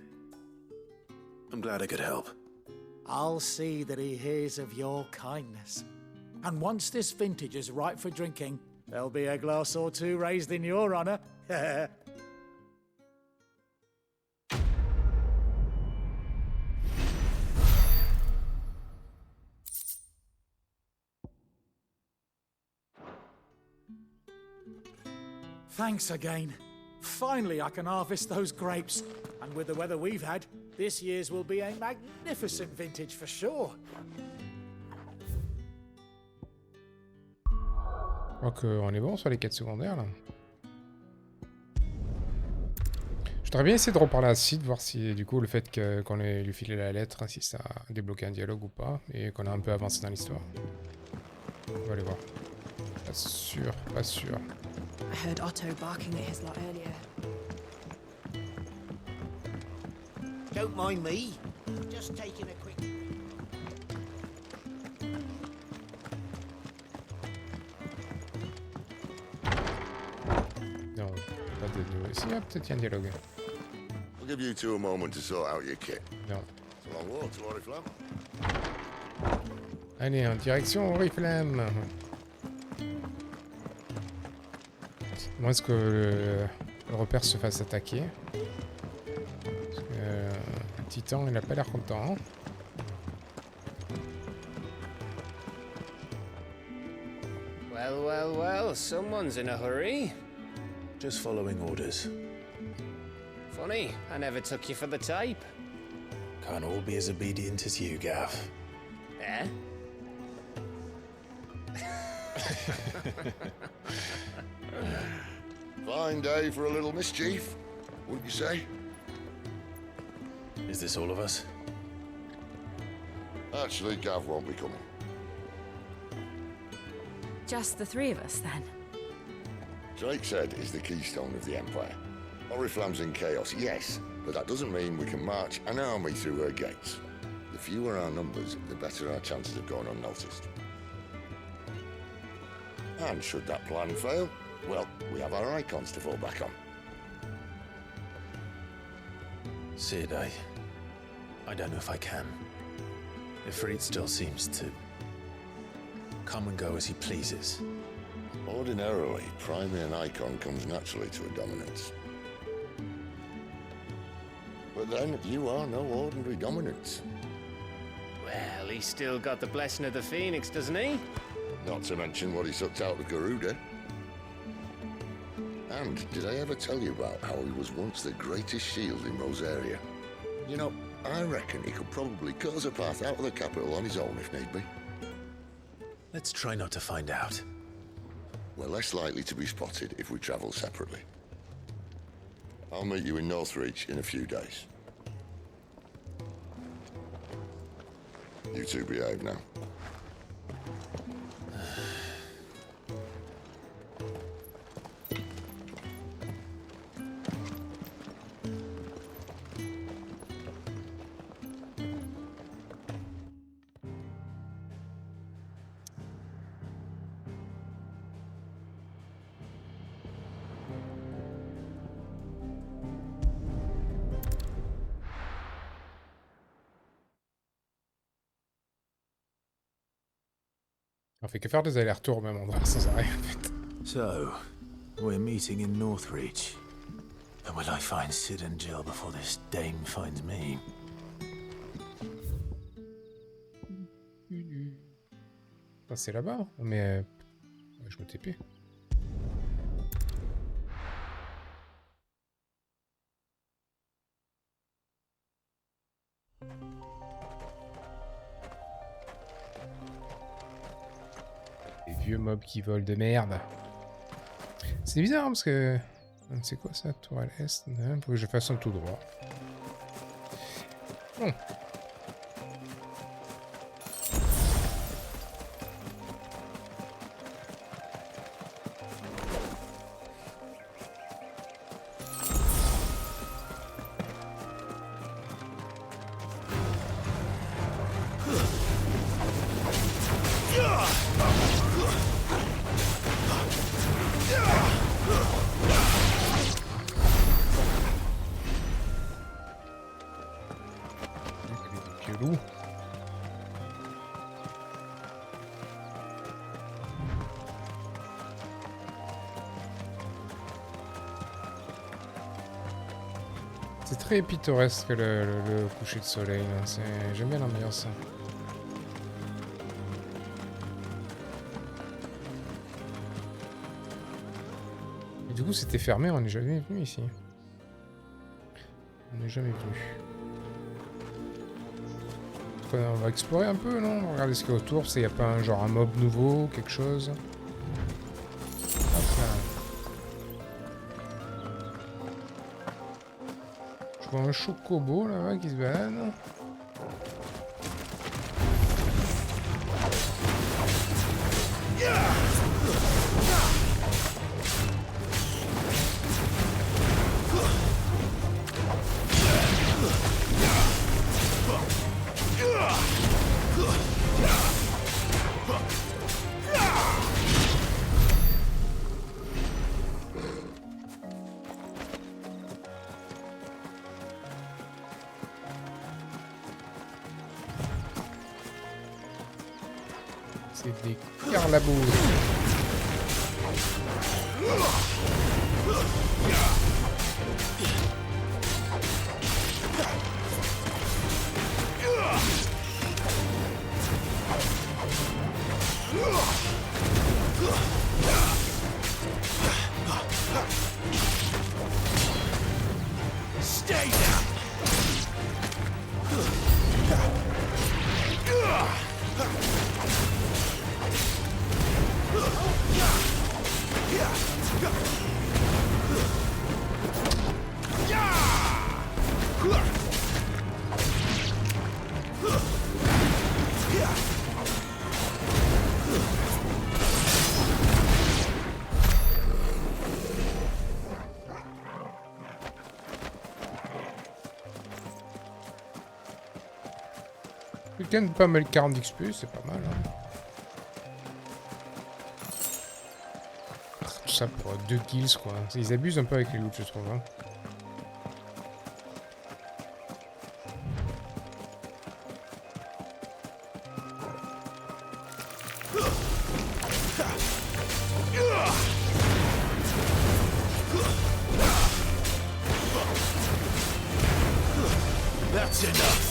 I'm glad I could help. I'll see that he hears of your kindness. And once this vintage is ripe for drinking, there'll be a glass or two raised in your honor. Thanks again. Finally, I can harvest those grapes. And with the weather we've had, this year's will be a magnificent vintage for sure. Je crois qu'on est bon sur les quêtes secondaires là. Je voudrais bien essayer de reparler à Sid, voir si du coup le fait qu'on ait lui filé la lettre, si ça a débloqué un dialogue ou pas, et qu'on a un peu avancé dans l'histoire. On va aller voir. Pas sûr, pas sûr. I heard Otto barking at his lot earlier. Don't mind me. Just taking a quick... Non, pas de dialogue. Si, peut-être un dialogue. I'll give you two a moment to sort out your kit. Non. It's a long walk to Oriflamme. Allez, en direction Oriflamme. Moi, est-ce que le repère se fasse attaquer? Parce que le titan, il a pas l'air content. Well, well, well, someone's in a hurry. Just following orders. Funny, I never took you for the type. Can't all be as obedient as you, Gav. Eh? Fine day for a little mischief, wouldn't you say? Is this all of us? Actually, Gav won't be coming. Just the three of us, then? Drake's Head is the keystone of the Empire. Oriflamme's in chaos, yes, but that doesn't mean we can march an army through her gates. The fewer our numbers, the better our chances of going unnoticed. And should that plan fail, well, we have our icons to fall back on. Sid, I don't know if I can. Ifrit still seems to come and go as he pleases. Ordinarily, priming an icon comes naturally to a dominance. But then, you are no ordinary dominance. Well, he's still got the blessing of the Phoenix, doesn't he? Not to mention what he sucked out of Garuda. And did I ever tell you about how he was once the greatest shield in Rosaria? You know, I reckon he could probably cut us a path out of the capital on his own if need be. Let's try not to find out. We're less likely to be spotted if we travel separately. I'll meet you in Northreach in a few days. You two behave now. On fait que faire des allers-retours au même endroit sans arrêt en fait. So, we're meeting in Northreach. But will I find Sid and Jill before this dame finds me? C'est là-bas, mais je me TP. Les vieux mobs qui volent de merde. C'est bizarre parce que... C'est quoi ça? Tour à l'est? Il faut que je fasse un tout droit. Bon. C'est très pittoresque le coucher de soleil. J'aime bien l'ambiance. Et du coup c'était fermé, on n'est jamais venu ici. On n'est jamais venu. On va explorer un peu, non? Regardez ce qu'il y a autour, il n'y a pas un genre un mob nouveau, quelque chose. Je vois un chocobo là-bas qui se balade. C'est des carlabous. Stay down. Je gagne pas mal 40 XP, c'est pas mal. Hein. Tout ça pour 2 kills quoi. Ils abusent un peu avec les loots je trouve. Hein. That's enough.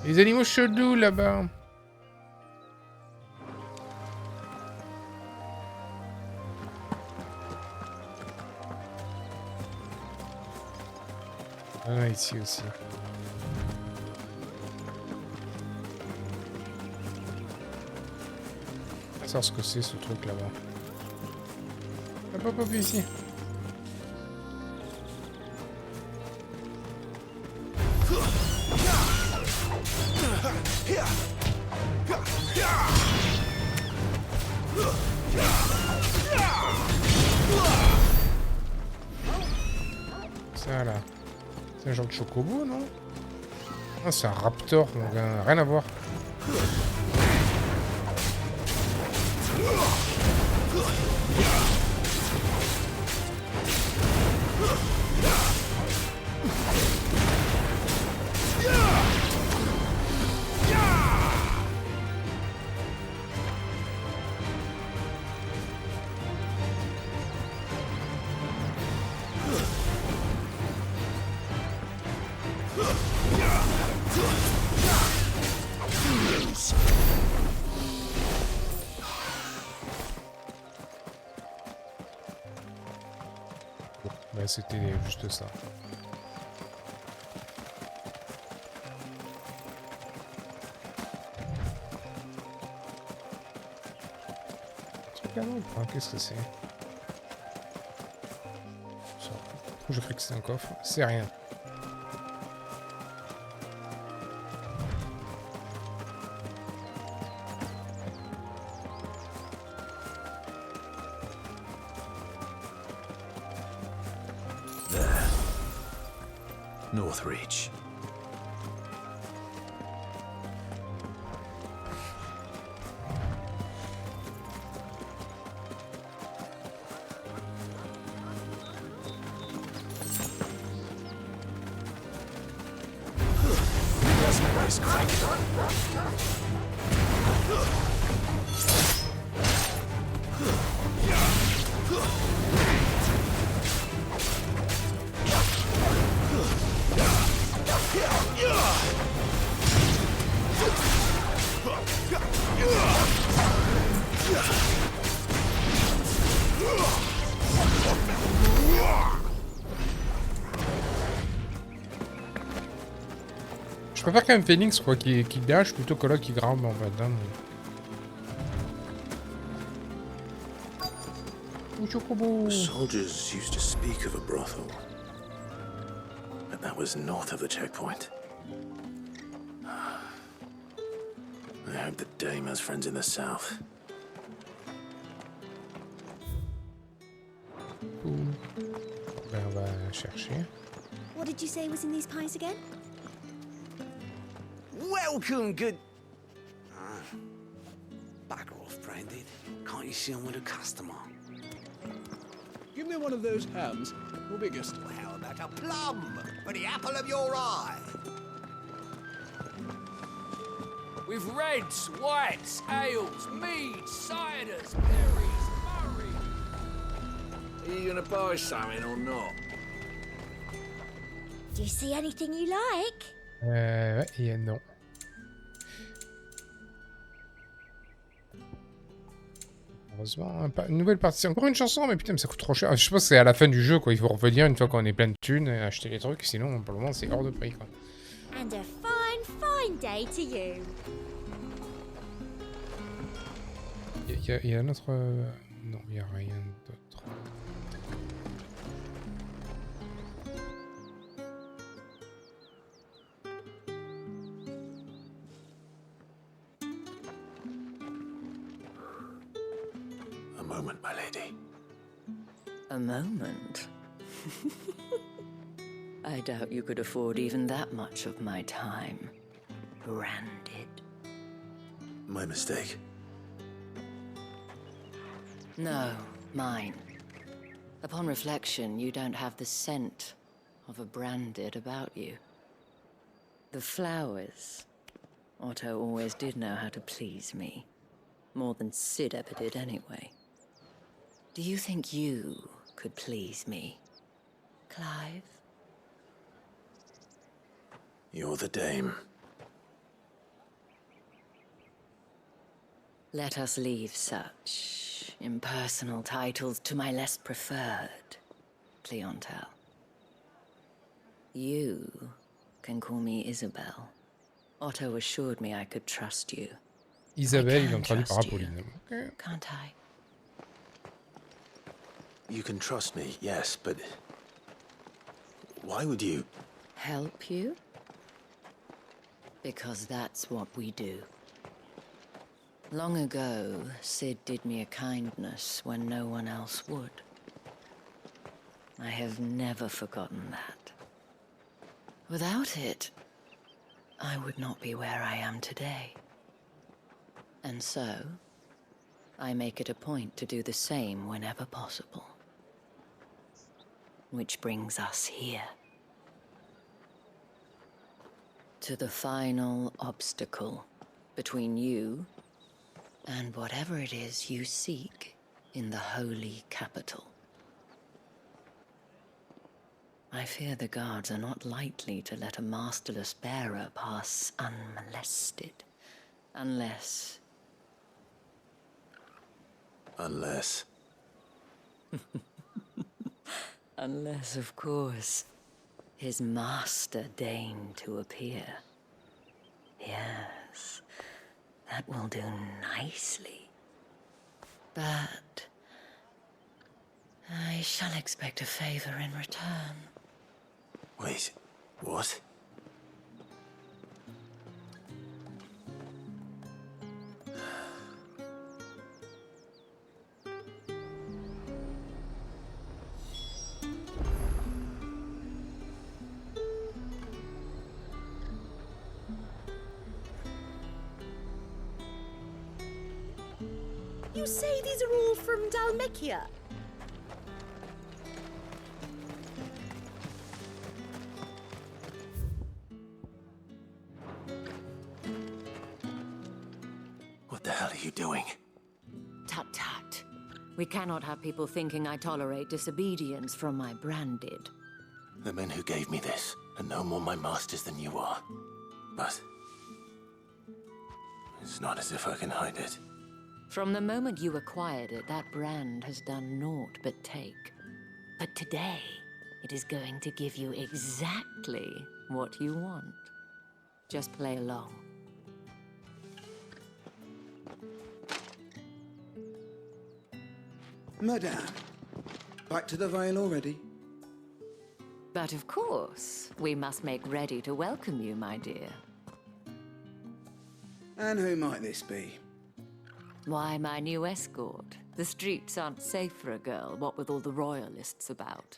Les animaux chelous là-bas. Ah, ici aussi. Je vais savoir ce que c'est ce truc là-bas. Hop hop hop ici. Ça là. C'est un genre de chocobo, non? Ah, c'est un raptor, mon gars. Rien à voir. Bah, c'était juste ça. Qu'est-ce que c'est? Je crois que c'est un coffre. C'est rien. Northreach. That's my nice crank. Je préfère quand même Phoenix quoi, qui dash plutôt que là qui grimpe en fait. Hein. Soldiers used to speak of a brothel, but that was north of the checkpoint. I hope that Dame has friends in the south. Boum. Ben, on va chercher. What did you say was in these pies again? Welcome, good... Bugger off, Brad. Splendid. Can't you see I'm with a customer? Give me one of those hams, your biggest. Well, how about a plum for the apple of your eye? With reds, whites, ales, meads, ciders, berries, murray. Are you gonna buy something or not? Do you see anything you like? Ouais, et non. Heureusement, une nouvelle partie. C'est encore une chanson, mais putain, mais ça coûte trop cher. Je pense que c'est à la fin du jeu, quoi. Il faut revenir une fois qu'on est plein de thunes et acheter les trucs. Sinon, pour le moment, c'est hors de prix, quoi. And a fine, fine day to you. Il y a un autre... Non, il n'y a rien d'autre. A moment, my lady. A moment? I doubt you could afford even that much of my time. Branded. My mistake. No, mine. Upon reflection, you don't have the scent of a branded about you. The flowers. Otto always did know how to please me. More than Sid ever did anyway. Do you think you could please me, Clive? You're the dame. Let us leave such impersonal titles to my less preferred clientele. You can call me Isabel. Otto assured me I could trust you. Isabelle, ils l'ont traduit par Apolline. Okay. Can't I? You can trust me, yes, but why would you? Help you? Because that's what we do. Long ago, Sid did me a kindness when no one else would. I have never forgotten that. Without it, I would not be where I am today. And so, I make it a point to do the same whenever possible. Which brings us here. To the final obstacle between you and whatever it is you seek in the holy capital. I fear the guards are not likely to let a masterless bearer pass unmolested, unless... Unless... Unless, of course, his master deigned to appear. Yes, that will do nicely. But I shall expect a favor in return. Wait, what? You say these are all from Dalmekia? What the hell are you doing? Tut tut. We cannot have people thinking I tolerate disobedience from my branded. The men who gave me this are no more my masters than you are. But it's not as if I can hide it. From the moment you acquired it, that brand has done naught but take. But today, it is going to give you exactly what you want. Just play along. Madame, back to the Vale already? But of course, we must make ready to welcome you, my dear. And who might this be? Why, my new escort. The streets aren't safe for a girl, what with all the royalists about.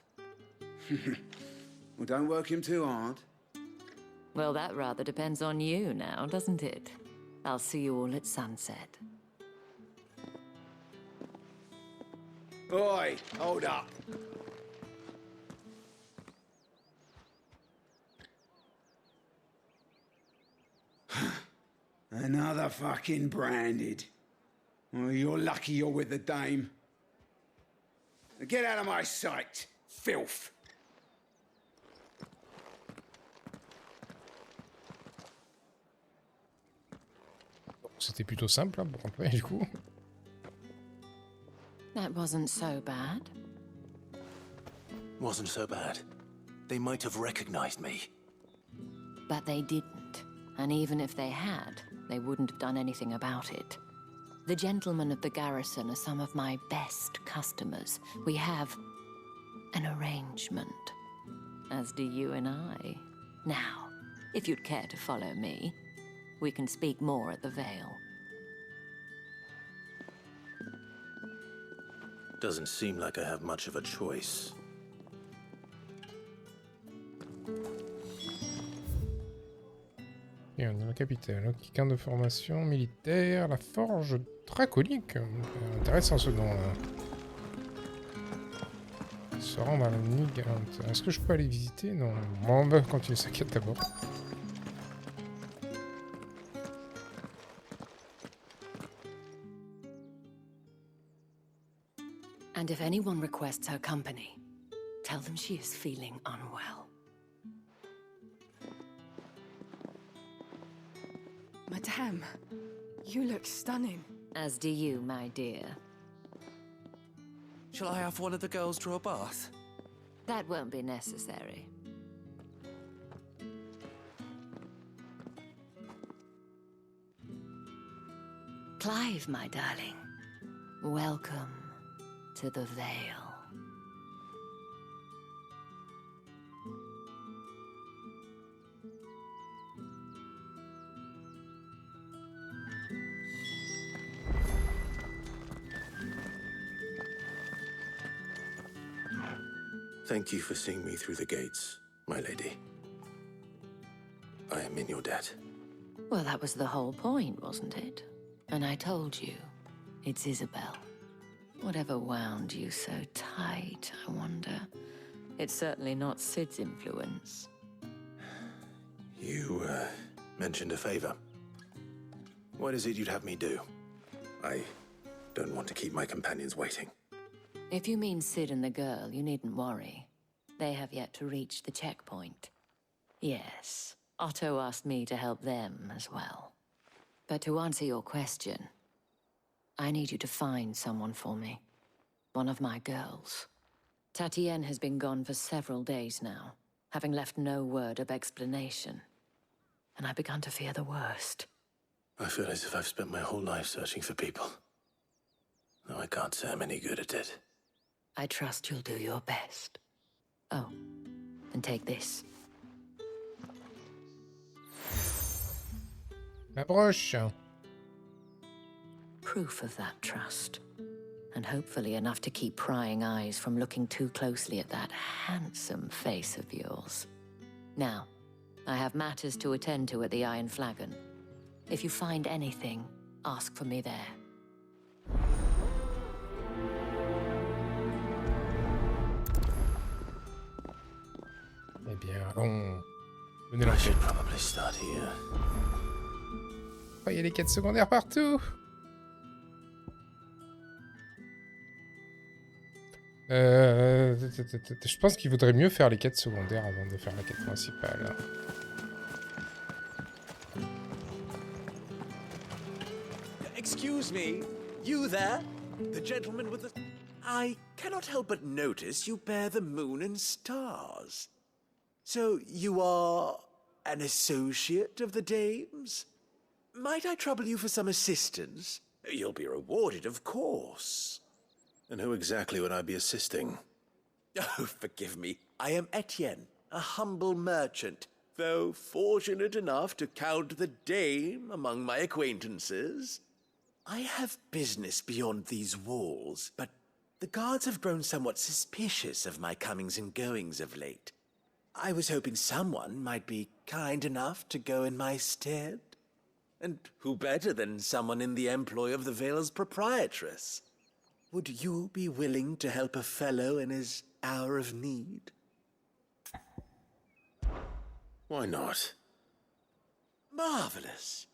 Well, don't work him too hard. Well, that rather depends on you now, doesn't it? I'll see you all at sunset. Oi, hold up. Another fucking branded. Well, you're lucky you're with the dame. Get out of my sight, filth. C'était plutôt simple hein, pour employer du coup. That wasn't so bad. Wasn't so bad. They might have recognized me. But they didn't. And even if they had, they wouldn't have done anything about it. The gentlemen of the garrison are some of my best customers. We have an arrangement, as do you and I. Now, if you'd care to follow me, we can speak more at the Vale. Doesn't seem like I have much of a choice. Et on est la capitale. Ok, camp de formation militaire, la forge draconique. Intéressant ce nom là. Se rendre à la nuit galante. Est-ce que je peux aller visiter? Non. Bon, on va continuer sa quête d'abord. And if anyone requests her company, tell them she is feeling unwell. Madame, you look stunning. As do you, my dear. Shall I have one of the girls draw a bath? That won't be necessary. Clive, my darling. Welcome to the Vale. Thank you for seeing me through the gates, my lady. I am in your debt. Well, that was the whole point, wasn't it? And I told you, it's Isabel. Whatever wound you so tight, I wonder. It's certainly not Sid's influence. You, mentioned a favor. What is it you'd have me do? I don't want to keep my companions waiting. If you mean Sid and the girl, you needn't worry. They have yet to reach the checkpoint. Yes, Otto asked me to help them as well. But to answer your question, I need you to find someone for me. One of my girls. Tatienne has been gone for several days now, having left no word of explanation. And I've begun to fear the worst. I feel as if I've spent my whole life searching for people. No, I can't say I'm any good at it. I trust you'll do your best. Oh, and take this. La broche. Proof of that trust. And hopefully enough to keep prying eyes from looking too closely at that handsome face of yours. Now, I have matters to attend to at the Iron Flagon. If you find anything, ask for me there. Eh bien, allons mener I l'enquête. should probably start here. Oh, il y a des quêtes secondaires partout. Je pense qu'il vaudrait mieux faire les quêtes secondaires avant de faire la quête principale. Excuse me, you there? The gentleman with the... I cannot help but notice you bear the moon and stars. So you are an associate of the dame's? Might I trouble you for some assistance? You'll be rewarded, of course. And who exactly would I be assisting? Oh, forgive me. I am Etienne, a humble merchant, though fortunate enough to count the dame among my acquaintances. I have business beyond these walls, but the guards have grown somewhat suspicious of my comings and goings of late. I was hoping someone might be kind enough to go in my stead. And who better than someone in the employ of the Vale's proprietress? Would you be willing to help a fellow in his hour of need? Why not? Marvelous.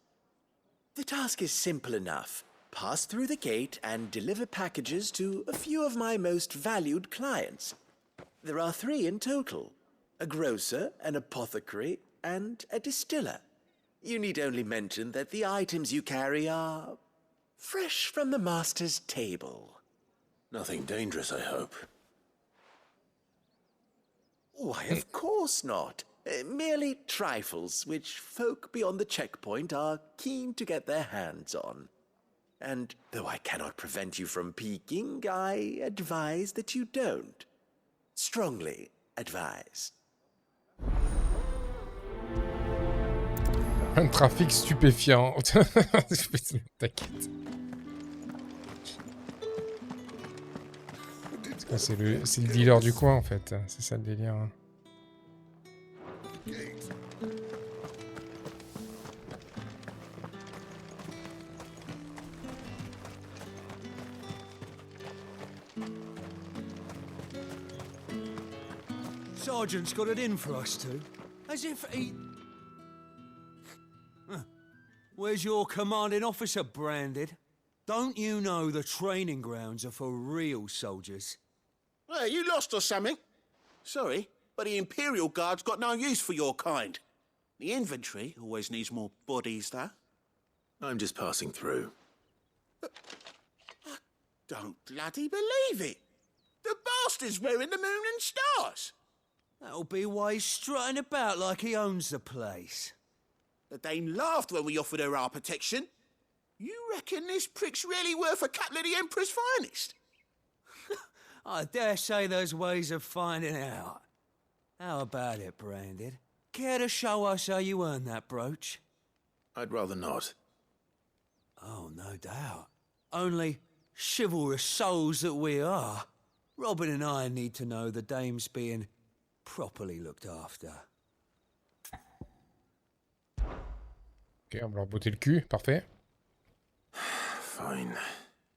The task is simple enough. Pass through the gate and deliver packages to a few of my most valued clients. There are 3 in total: a grocer, an apothecary, and a distiller. You need only mention that the items you carry are fresh from the master's table. Nothing dangerous, I hope. Why, of course not. Merely trifles which folk beyond the checkpoint are keen to get their hands on. And though I cannot prevent you from peeking, I advise that you don't. Strongly advise. Un trafic stupéfiant. T'inquiète. C'est le dealer du coin en fait. C'est ça le délire. Sergeant's got it in for us two. As if he... Where's your commanding officer branded? Don't you know the training grounds are for real soldiers? Hey, you lost or something? Sorry, but the Imperial Guard's got no use for your kind. The infantry always needs more bodies, though. I'm just passing through. I don't bloody believe it. The bastard's wearing the moon and stars. That'll be why he's strutting about like he owns the place. The dame laughed when we offered her our protection. You reckon this prick's really worth a couple of the Emperor's finest? I dare say there's ways of finding out. How about it, Branded? Care to show us how you earned that brooch? I'd rather not. Oh, no doubt. Only chivalrous souls that we are, Robin and I need to know the dame's being properly looked after. Ok, on va leur botter le cul, parfait. Fine.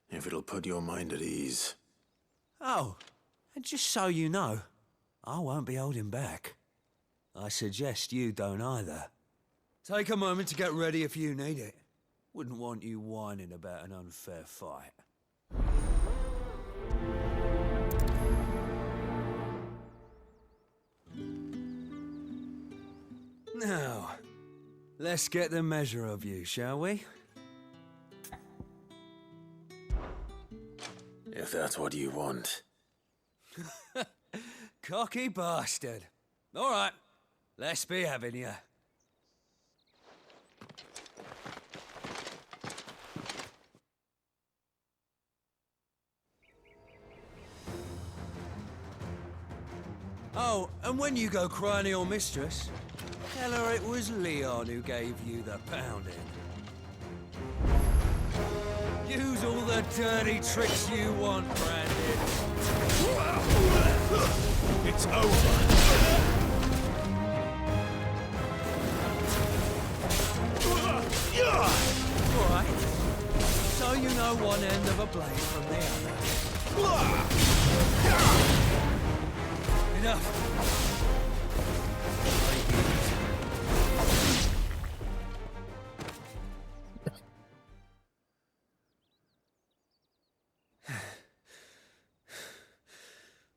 If it'll put your mind at ease. Oh, and just so you know, I won't be holding back. I suggest you don't either. Take a moment to get ready if you need it. Wouldn't want you whining about an unfair fight. Now, let's get the measure of you, shall we? If that's what you want. Cocky bastard. All right, let's be having you. Oh, and when you go crying to your mistress, tell her it was Leon who gave you the pounding. Use all the dirty tricks you want, Brandon. It's over. All right. So you know one end of a blade from the other. Enough.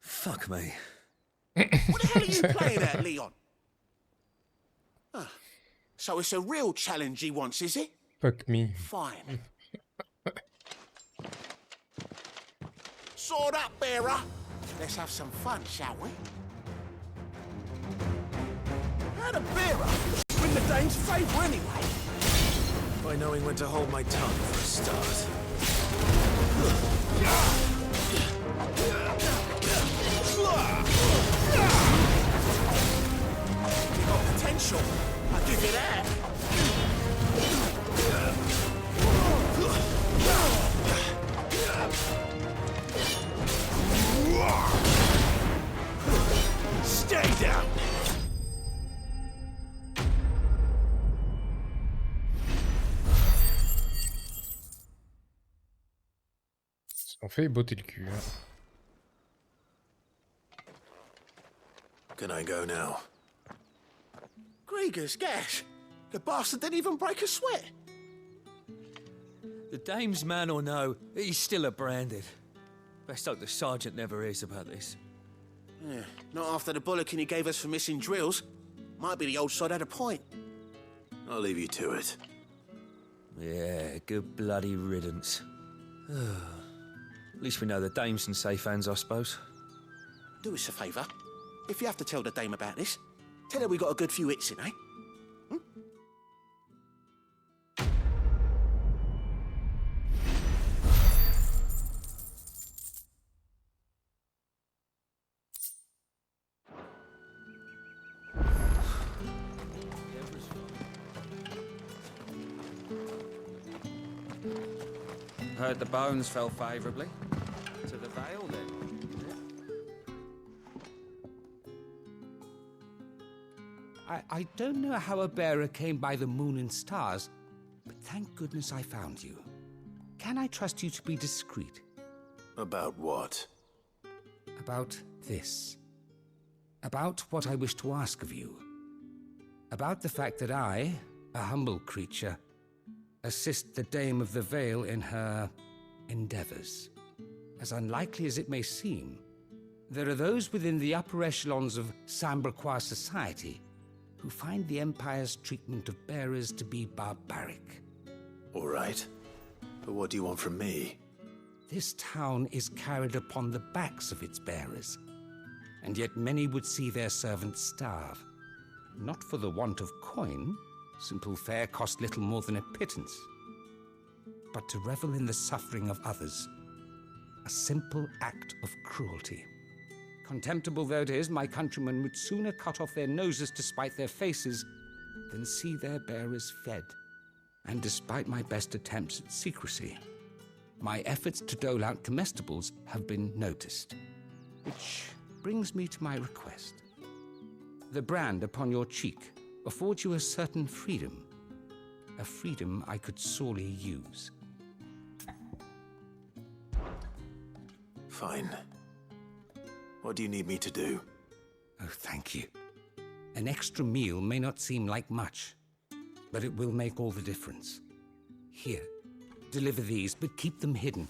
Fuck me. What the hell are you playing at, Leon? So it's a real challenge he wants, is it? Fuck me. Fine. Sword up, bearer. Let's have some fun, shall we? How the bearer win the dame's favour anyway? By knowing when to hold my tongue for a start. You got potential. I'll give you that. Stay down. fait botter le cul. Hein. Can I go now? Grieger's gas. The bastard didn't even break a sweat. The dame's man or no, he's still a branded. Best hope the sergeant never hears about this. Yeah, not after the bollocking he gave us for missing drills. Might be the old sod had a point. I'll leave you to it. Yeah, good bloody riddance. At least we know the dame's in safe hands, I suppose. Do us a favour. If you have to tell the dame about this, tell her we got a good few hits in, eh? Heard the bones fell favourably. To the Vale, then. I don't know how a bearer came by the moon and stars, but thank goodness I found you. Can I trust you to be discreet? About what? About this. About what I wish to ask of you. About the fact that I, a humble creature, assist the Dame of the Vale in her endeavors. As unlikely as it may seem, there are those within the upper echelons of Samberquois society who find the Empire's treatment of bearers to be barbaric. All right. But what do you want from me? This town is carried upon the backs of its bearers, and yet many would see their servants starve. Not for the want of coin, simple fare cost little more than a pittance, but to revel in the suffering of others, a simple act of cruelty. Contemptible though it is, my countrymen would sooner cut off their noses to spite their faces than see their bearers fed. And despite my best attempts at secrecy, my efforts to dole out comestibles have been noticed. Which brings me to my request. The brand upon your cheek affords you a certain freedom. A freedom I could sorely use. Fine. What do you need me to do? Oh, thank you. An extra meal may not seem like much, but it will make all the difference. Here, deliver these, but keep them hidden.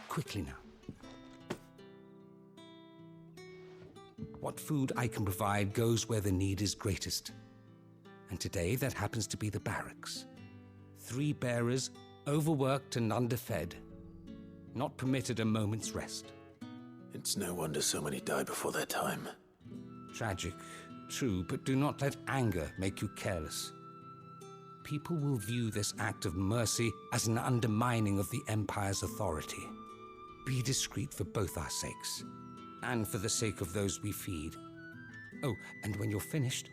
Quickly now. What food I can provide goes where the need is greatest. And today, that happens to be the barracks. 3 bearers, overworked and underfed, not permitted a moment's rest. It's no wonder so many die before their time. Tragic, true, but do not let anger make you careless. People will view this act of mercy as an undermining of the Empire's authority. Be discreet for both our sakes, and for the sake of those we feed. Oh, and when you're finished,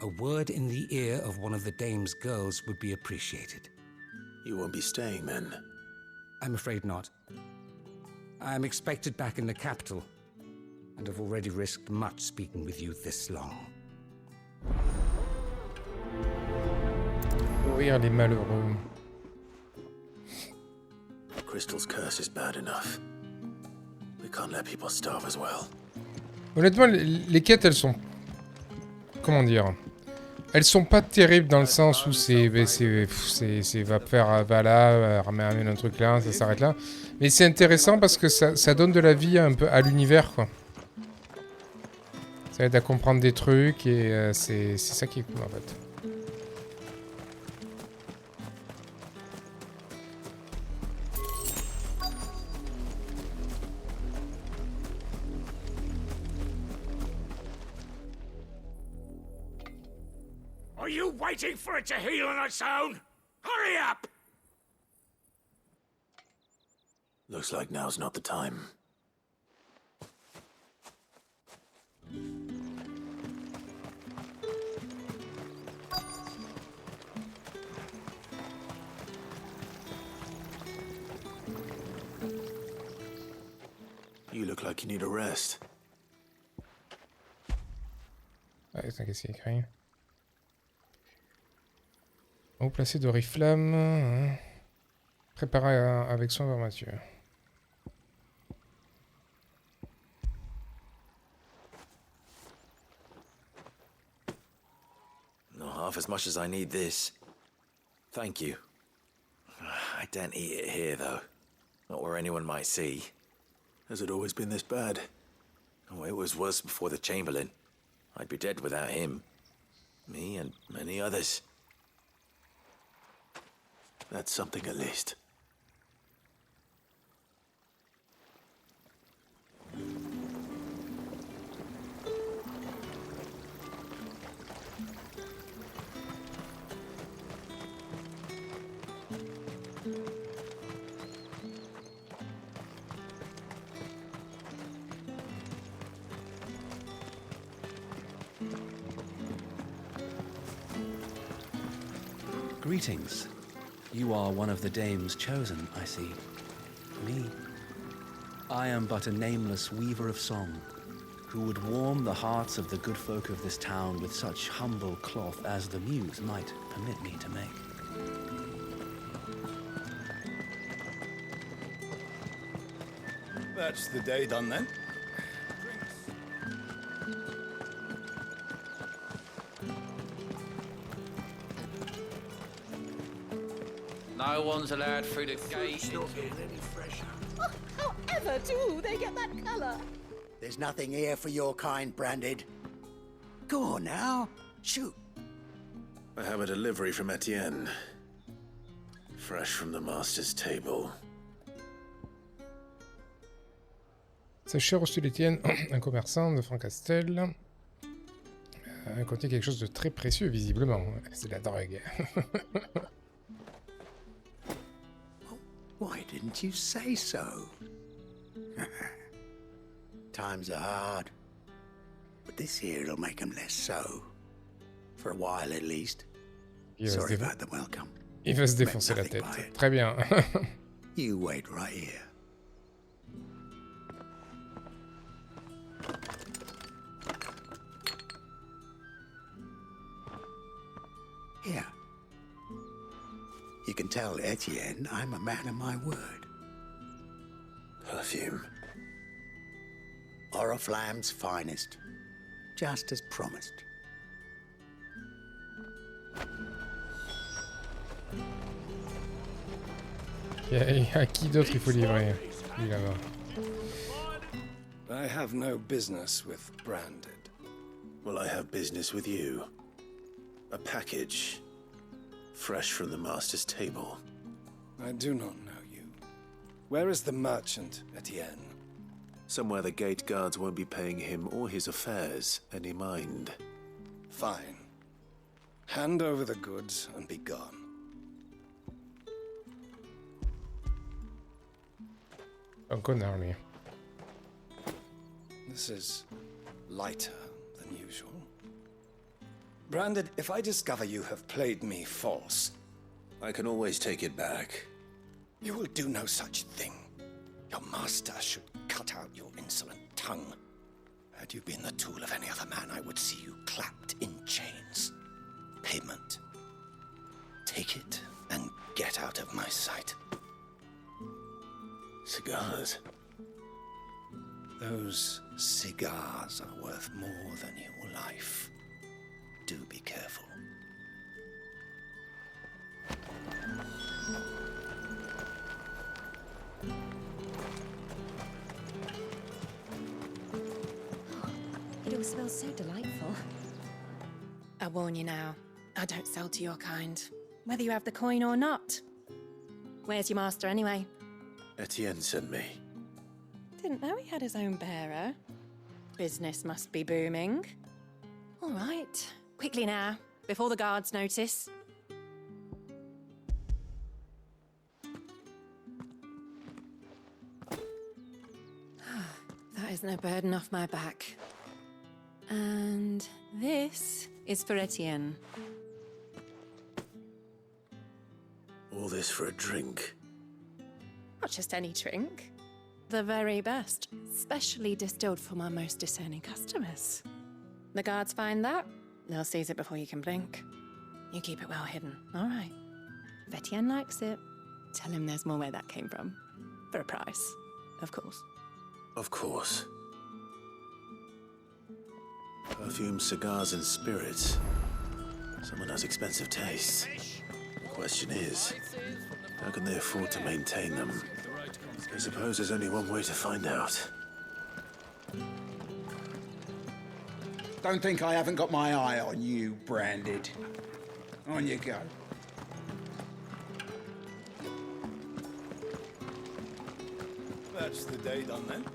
a word in the ear of one of the Dame's girls would be appreciated. You won't be staying, then? I'm afraid not. I'm expected back in the capital, and have already risked much speaking with you this long. Courir les malheureux. Crystal's curse is bad enough. We can't let people starve as well. Honnêtement, les quêtes, elles sont... Comment dire? Elles sont pas terribles dans le sens où c'est va faire, va là, ramène un truc là, ça s'arrête là. Mais c'est intéressant parce que ça donne de la vie un peu à l'univers, quoi. Ça aide à comprendre des trucs et c'est ça qui est cool en fait. Are you waiting for it to heal on its own? Hurry up! Looks like now's not the time. You look like you need a rest. Ah, qu'est-ce qu'il y a écrit? Haut placé d'oriflamme. Préparé avec soin vers Mathieu. half as much as I need this. Thank you. I daren't eat it here, though. Not where anyone might see. Has it always been this bad? Oh, it was worse before the Chamberlain. I'd be dead without him. Me and many others. That's something at least. Greetings. You are one of the dames chosen, I see. Me. I am but a nameless weaver of song, who would warm the hearts of the good folk of this town with such humble cloth as the muse might permit me to make. That's the day done then. No one's allowed through the gate. Not getting any fresher. Oh, however do they get that colour? There's nothing here for your kind, Branded. Go on now, shoot. I have a delivery from Etienne. Fresh from the master's table. Sachez reçu d'Étienne, un commerçant de Francastel. Contient quelque chose de très précieux, visiblement. C'est de la drogue. Why didn't you say so? Times are hard. But this here'll make them less so. For a while at least. Sorry about the welcome. Il va se défoncer la tête. Très bien. You wait right here. Here. You can tell Etienne I'm a man of my word. Perfume. Oriflamme's finest. Just as promised. Et à qui d'autre il faut livrer? Lui là-bas. I have no business with Branded. Well, I have business with you. A package. Fresh from the master's table. I do not know you. Where is the merchant, Etienne? Somewhere the gate guards won't be paying him or his affairs any mind. Fine. Hand over the goods and be gone. Un connard, lui. This is lighter than usual. Branded, if I discover you have played me false... I can always take it back. You will do no such thing. Your master should cut out your insolent tongue. Had you been the tool of any other man, I would see you clapped in chains. Payment. Take it and get out of my sight. Cigars. Those cigars are worth more than your life. Do be careful. It all smells so delightful. I warn you now, I don't sell to your kind, whether you have the coin or not. Where's your master anyway? Etienne sent me. Didn't know he had his own bearer. Business must be booming. All right, quickly now, before the guards notice. That is no burden off my back. And this is for Etienne. All this for a drink. Not just any drink. The very best, specially distilled for my most discerning customers. The guards find that, they'll seize it before you can blink. You keep it well hidden, all right? If Etienne likes it, tell him there's more where that came from. For a price, of course. Of course. Perfume, cigars, and spirits. Someone has expensive tastes. The question is, how can they afford to maintain them? I suppose there's only one way to find out. Don't think I haven't got my eye on you, Branded. On you go. That's the day done then.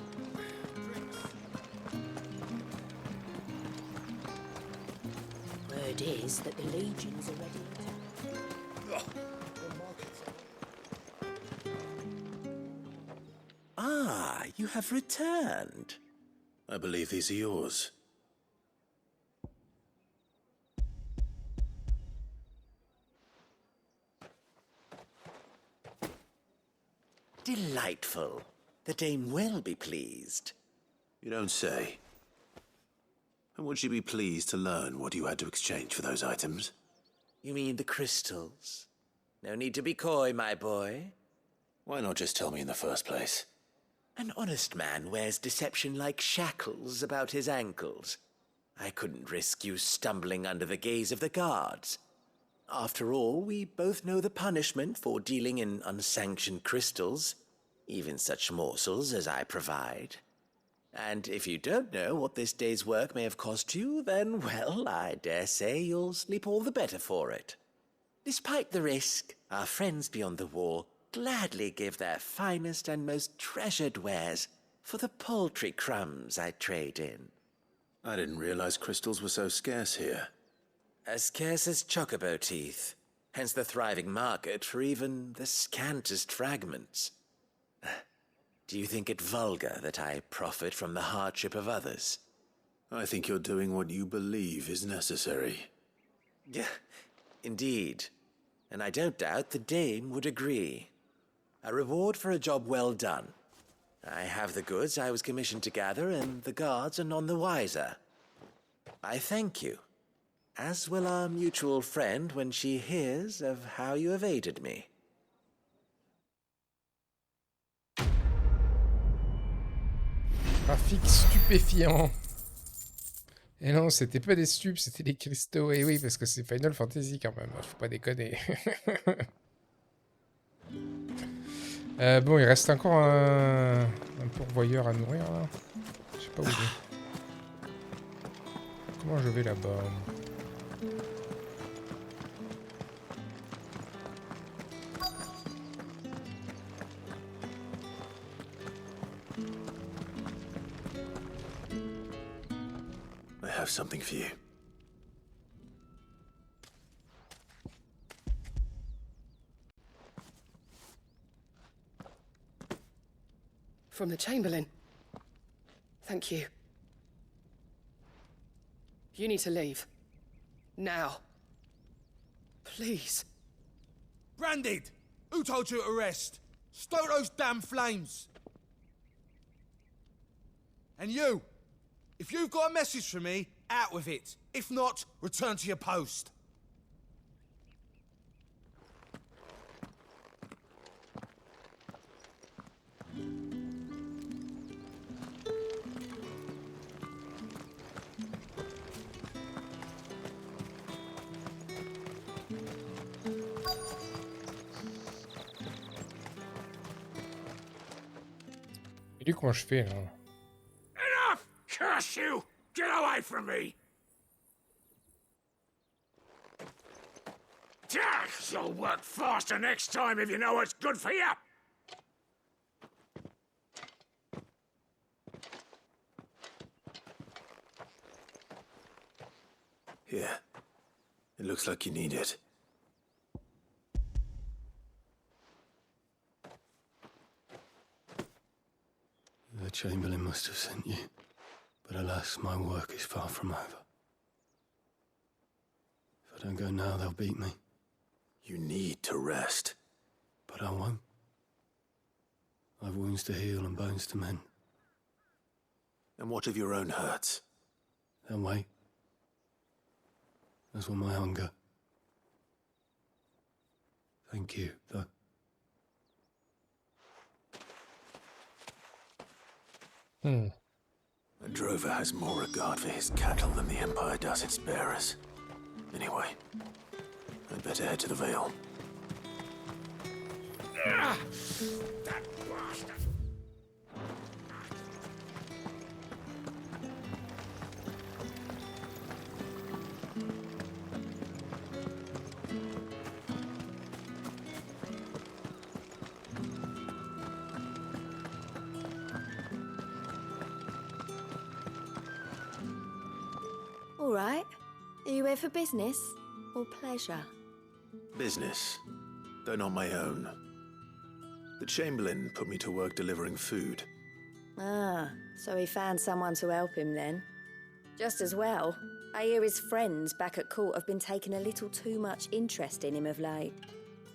Word is that the legions are ready to Ah, you have returned. I believe these are yours. Delightful. The dame will be pleased. You don't say. And would she be pleased to learn what you had to exchange for those items? You mean the crystals? No need to be coy, my boy. Why not just tell me in the first place? An honest man wears deception like shackles about his ankles. I couldn't risk you stumbling under the gaze of the guards. After all, we both know the punishment for dealing in unsanctioned crystals, even such morsels as I provide. And if you don't know what this day's work may have cost you, then, well, I dare say you'll sleep all the better for it. Despite the risk, our friends beyond the wall gladly give their finest and most treasured wares for the paltry crumbs I trade in. I didn't realize crystals were so scarce here. As scarce as chocobo teeth, hence the thriving market for even the scantest fragments. Do you think it vulgar that I profit from the hardship of others? I think you're doing what you believe is necessary. Yeah, indeed. And I don't doubt the dame would agree. A reward for a job well done. I have the goods I was commissioned to gather, and the guards are none the wiser. I thank you, as will our mutual friend when she hears of how you have aided me. Graphique stupéfiant. Et non, c'était pas des stupes, c'était des cristaux. Et oui, parce que c'est Final Fantasy quand même, faut pas déconner. Bon, il reste encore un pourvoyeur à nourrir là. Je sais pas où il est. Comment je vais là-bas? I have something for you. From the Chamberlain. Thank you. You need to leave. Now. Please. Branded! Who told you to rest? Stoke those damn flames! And you! If you've got a message for me, out with it. If not, return to your post. Et lui, comment je fais là? Enough! Curse you! Get away from me! You'll work faster next time if you know what's good for you! Here. It looks like you need it. The Chamberlain must have sent you. But alas, my work is far from over. If I don't go now, they'll beat me. You need to rest. But I won't. I've wounds to heal and bones to mend. And what of your own hurts? They'll wait. As will my hunger. Thank you, though. A drover has more regard for his cattle than the Empire does its bearers. Anyway, I'd better head to the Vale. That bastard! All right. Are you here for business or pleasure? Business, though not my own. The Chamberlain put me to work delivering food. Ah, so he found someone to help him then. Just as well. I hear his friends back at court have been taking a little too much interest in him of late.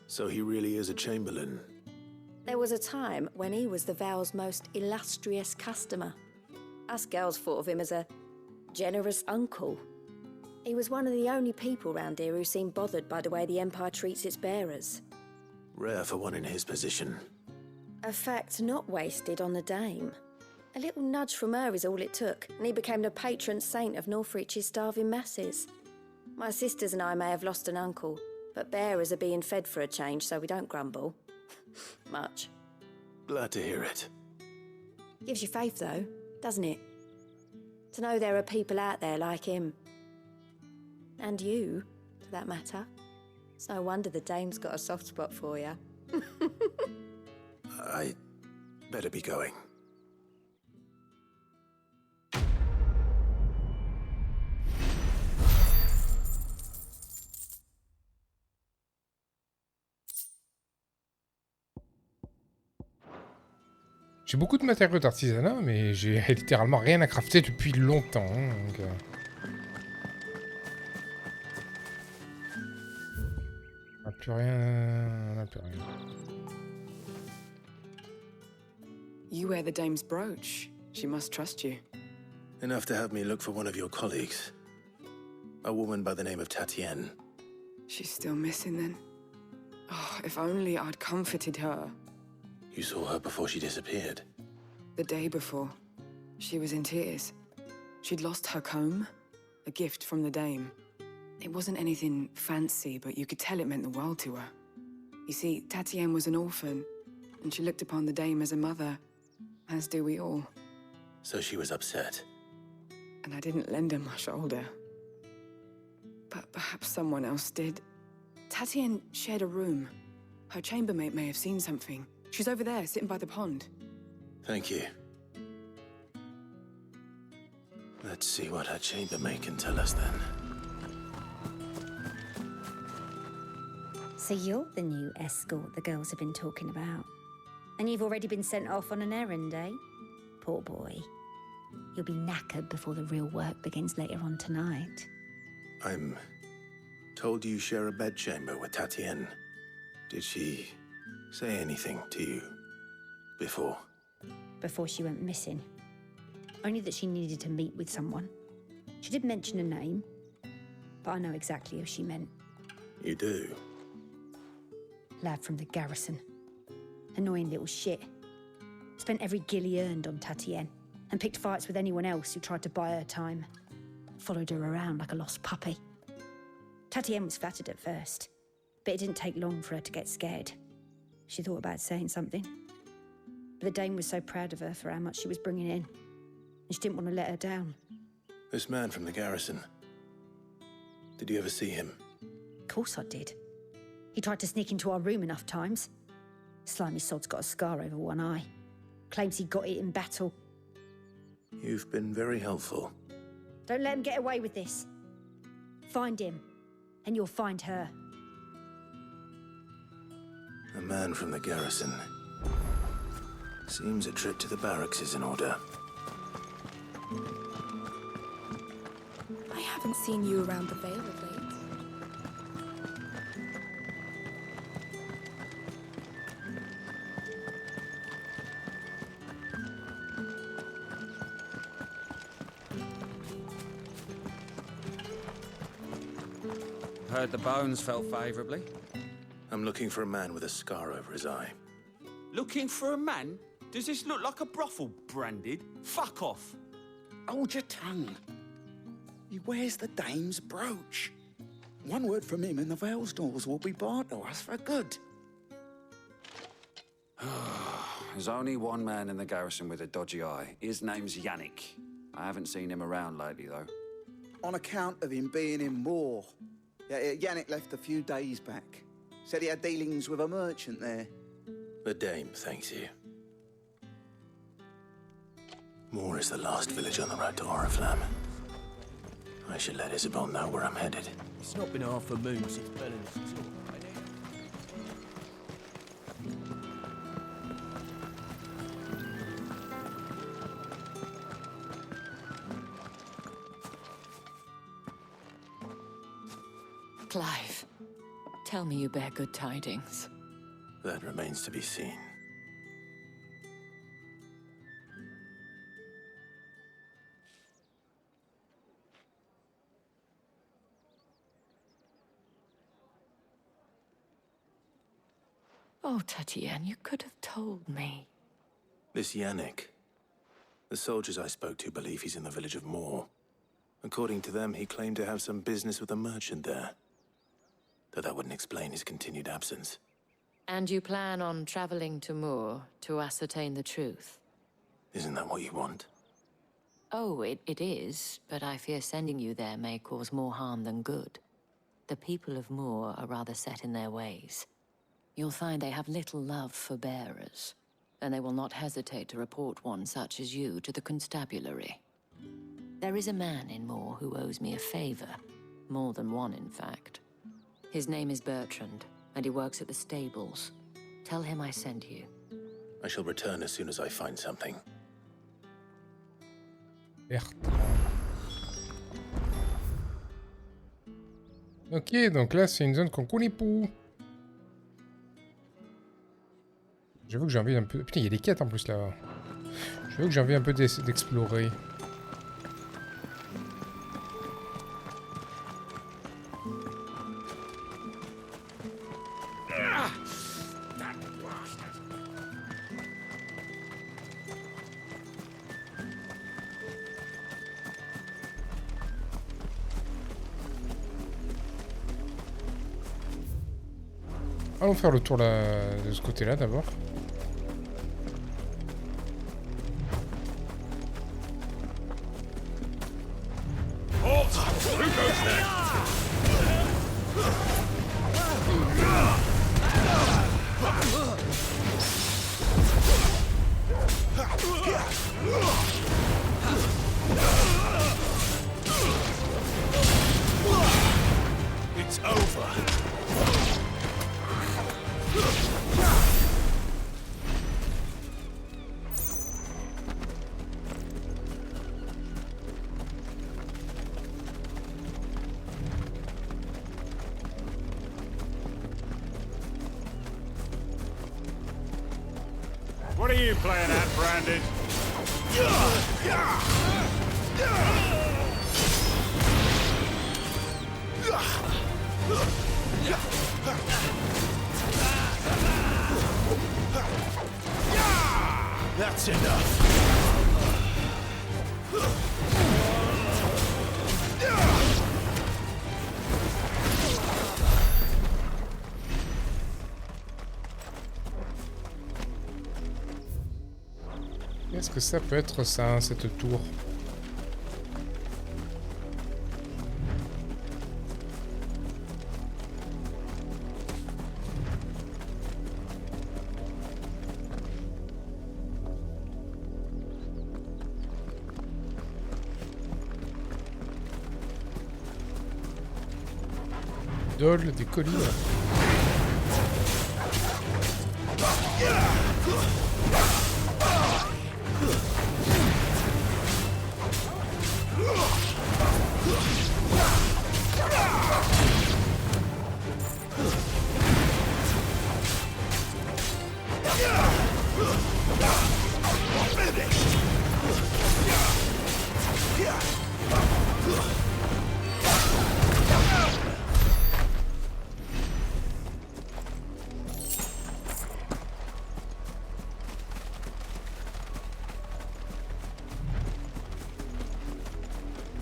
So he really is a Chamberlain. There was a time when he was the Vale's most illustrious customer. Us girls thought of him as a generous uncle. He was one of the only people round here who seemed bothered by the way the Empire treats its bearers. Rare for one in his position. A fact not wasted on the Dame. A little nudge from her is all it took, and he became the patron saint of Northreach's starving masses. My sisters and I may have lost an uncle, but bearers are being fed for a change, so we don't grumble. Much. Glad to hear it. Gives you faith, though, doesn't it? To know there are people out there like him. And you, for that matter. It's no wonder the Dame's got a soft spot for you. I better be going. J'ai beaucoup de matériaux d'artisanat, mais j'ai littéralement rien à crafter depuis longtemps. Donc, on n'a plus rien. On n'a plus rien. You wear the Dame's brooch. She must trust you. Enough to have me look for one of your colleagues. A woman by the name of Tatienne. She's still missing then. Oh, if only I'd comforted her. You saw her before she disappeared? The day before. She was in tears. She'd lost her comb, a gift from the Dame. It wasn't anything fancy, but you could tell it meant the world to her. You see, Tatienne was an orphan, and she looked upon the Dame as a mother, as do we all. So she was upset. And I didn't lend her my shoulder. But perhaps someone else did. Tatienne shared a room. Her chambermaid may have seen something. She's over there, sitting by the pond. Thank you. Let's see what her chambermaid can tell us then. So you're the new escort the girls have been talking about. And you've already been sent off on an errand, eh? Poor boy. You'll be knackered before the real work begins later on tonight. I'm told you share a bedchamber with Tatienne. Did she say anything to you before? Before she went missing. Only that she needed to meet with someone. She did mention a name, but I know exactly who she meant. You do? Lad from the garrison. Annoying little shit. Spent every guil he earned on Tatienne, and picked fights with anyone else who tried to buy her time. Followed her around like a lost puppy. Tatienne was flattered at first, but it didn't take long for her to get scared. She thought about saying something. But the Dame was so proud of her for how much she was bringing in, and she didn't want to let her down. This man from the garrison. Did you ever see him? Of course I did. He tried to sneak into our room enough times. Slimy sod's got a scar over one eye. Claims he got it in battle. You've been very helpful. Don't let him get away with this. Find him, and you'll find her. A man from the garrison. Seems a trip to the barracks is in order. I haven't seen you around the Vale of late. Heard the bones fell favourably. I'm looking for a man with a scar over his eye. Looking for a man? Does this look like a brothel, Branded? Fuck off. Hold your tongue. He wears the Dame's brooch. One word from him and the Vale's doors will be barred to us for good. There's only one man in the garrison with a dodgy eye. His name's Yannick. I haven't seen him around lately, though. On account of him being in war. Yeah, Yannick left a few days back. Said he had dealings with a merchant there. The Dame thanks you. Moor is the last village on the road to Oriflamme. I should let Isabel know where I'm headed. It's not been half a moon since Belen's talk. Clive, tell me you bear good tidings. That remains to be seen. Oh, Tatienne, you could have told me. This Yannick. The soldiers I spoke to believe he's in the village of Moor. According to them, he claimed to have some business with a merchant there. Though that wouldn't explain his continued absence. And you plan on traveling to Moor to ascertain the truth? Isn't that what you want? Oh, it is, but I fear sending you there may cause more harm than good. The people of Moor are rather set in their ways. You'll find they have little love for bearers, and they will not hesitate to report one such as you to the constabulary. There is a man in Moor who owes me a favor, more than one in fact. His name is Bertrand, and he works at the stables. Tell him I sent you. I shall return as soon as I find something. Ok, donc là c'est une zone qu'on connaît pas. J'avoue que j'ai envie un peu... Putain, il y a des quêtes en plus là. J'avoue que j'ai envie un peu d'explorer. Allons faire le tour là, de ce côté-là d'abord. It's over. What are you playing at, Branded? That's enough. Qu'est-ce que ça peut être ça, cette tour? Dol des collines.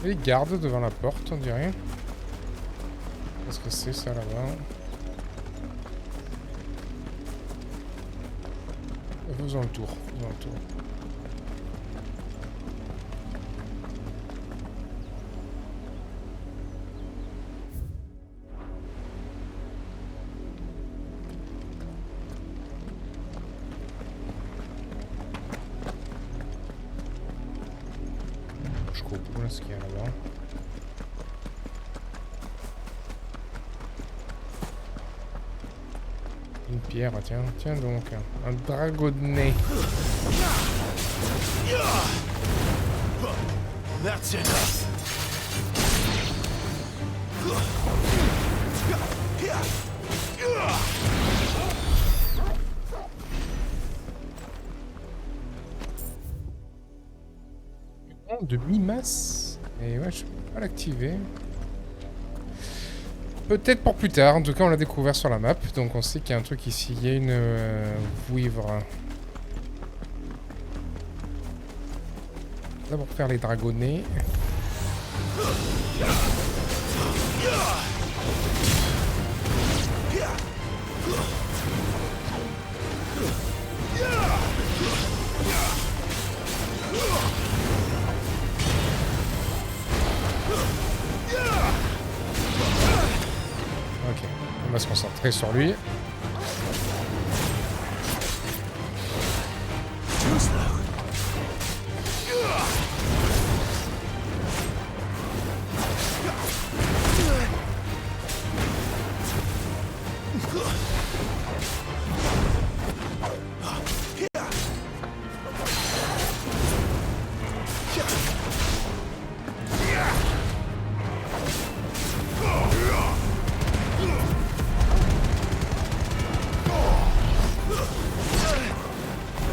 Les gardes devant la porte, on dirait. Qu'est-ce que c'est ça là-bas? Faisons le tour, faisons le tour. Jusqu'au bout, là, ce qu'il y a là-bas. Une pierre, tiens, tiens donc, un dragonnet. That's enough. Demi-masse. Et ouais, je peux pas l'activer. Peut-être pour plus tard. En tout cas, on l'a découvert sur la map. Donc on sait qu'il y a un truc ici. Il y a une vouivre. D'abord faire les dragonnets. Ok, on va se concentrer sur lui.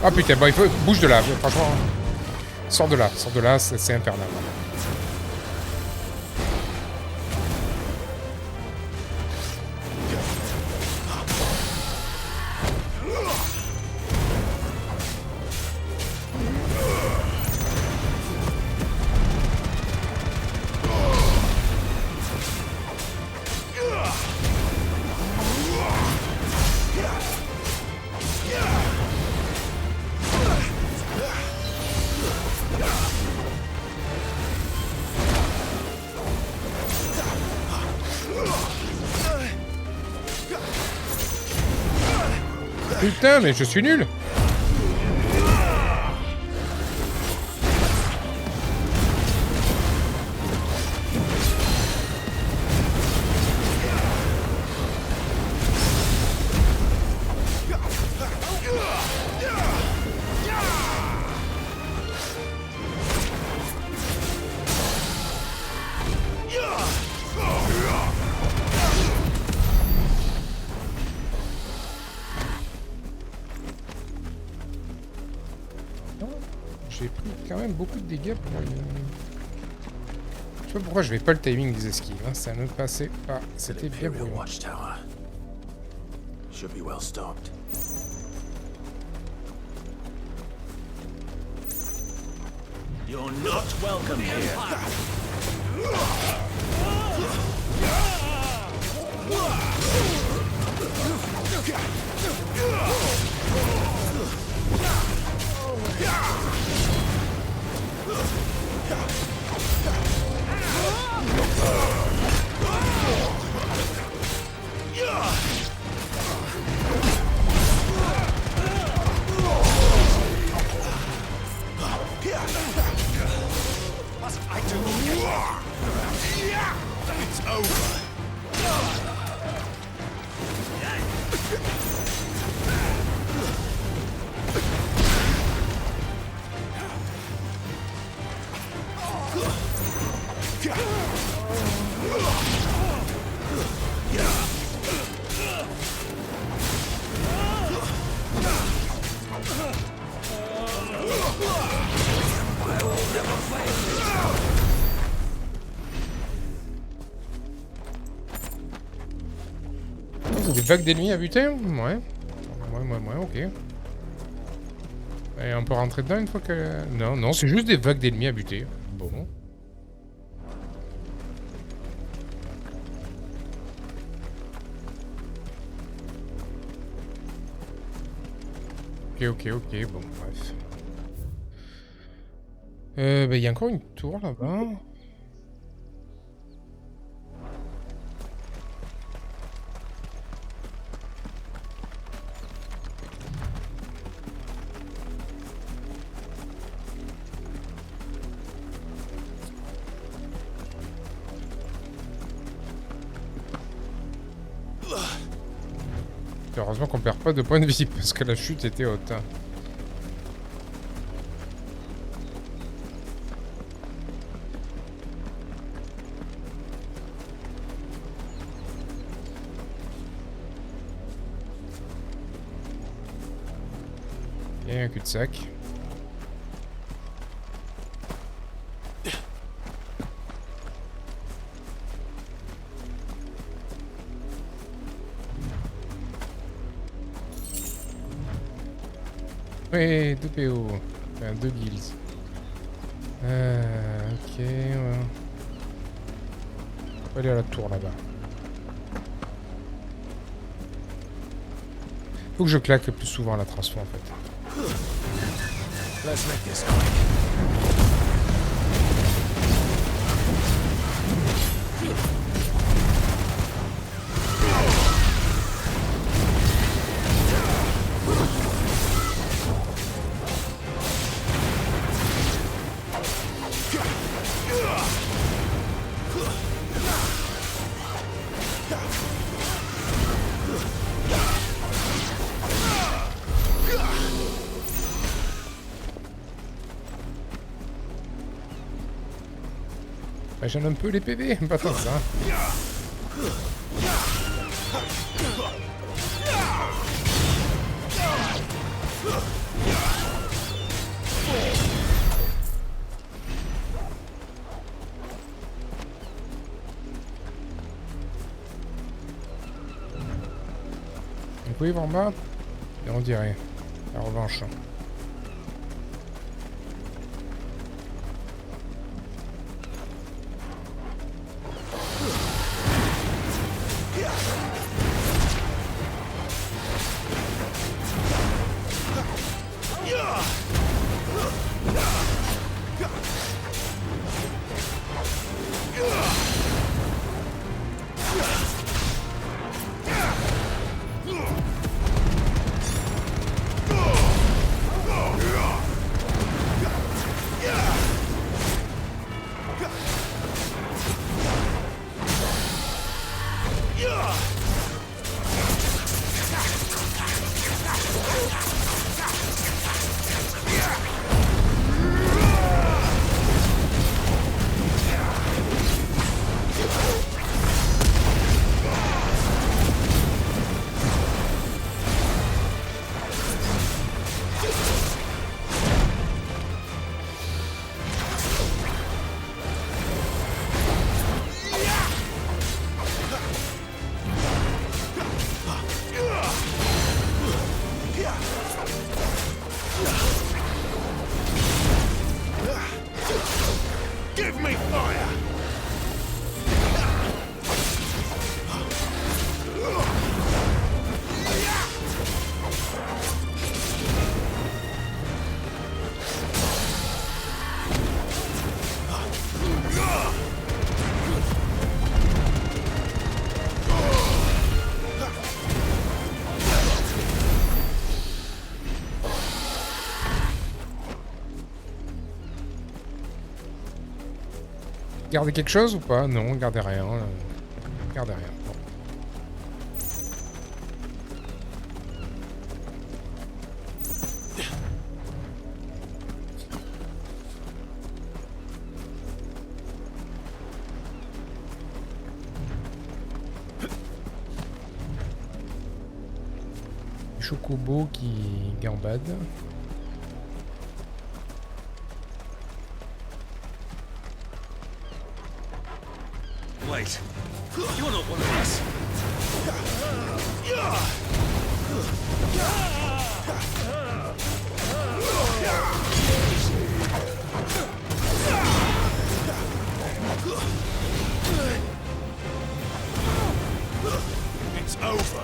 Ah putain, bon, il faut... bouge de là, franchement. Sors de là, c'est infernal. Putain, mais je suis nul. J'ai pris quand même beaucoup de dégâts pour une... Je sais pas pourquoi je vais pas le timing des esquives, hein. Ça ne passait pas. C'était bien brouillon. Should be well stocked. You're not welcome here. Must I do it's over. Des vagues d'ennemis à buter? Ouais. Ouais, ok. Et on peut rentrer dedans une fois que... Non, c'est juste des vagues d'ennemis à buter. Bon. Ok, bon, bref. Bah, y a encore une tour là-bas. Heureusement qu'on perd pas de points de vie parce que la chute était haute. Et un cul-de-sac. Ouais, 2 PO. Enfin, 2 guilds. Ok, ouais. On va aller à la tour là-bas. Faut que je claque le plus souvent à la transfo en fait. Let's make this quick. Bah, j'en ai un peu les PV, pas tant que ça. Vous pouvez voir en bas et on dirait. La revanche. Give me fire! Gardez quelque chose ou pas? Non, gardez rien. Gardez rien. Bon. Chocobo qui gambade. Wait. You're not one of us. It's over.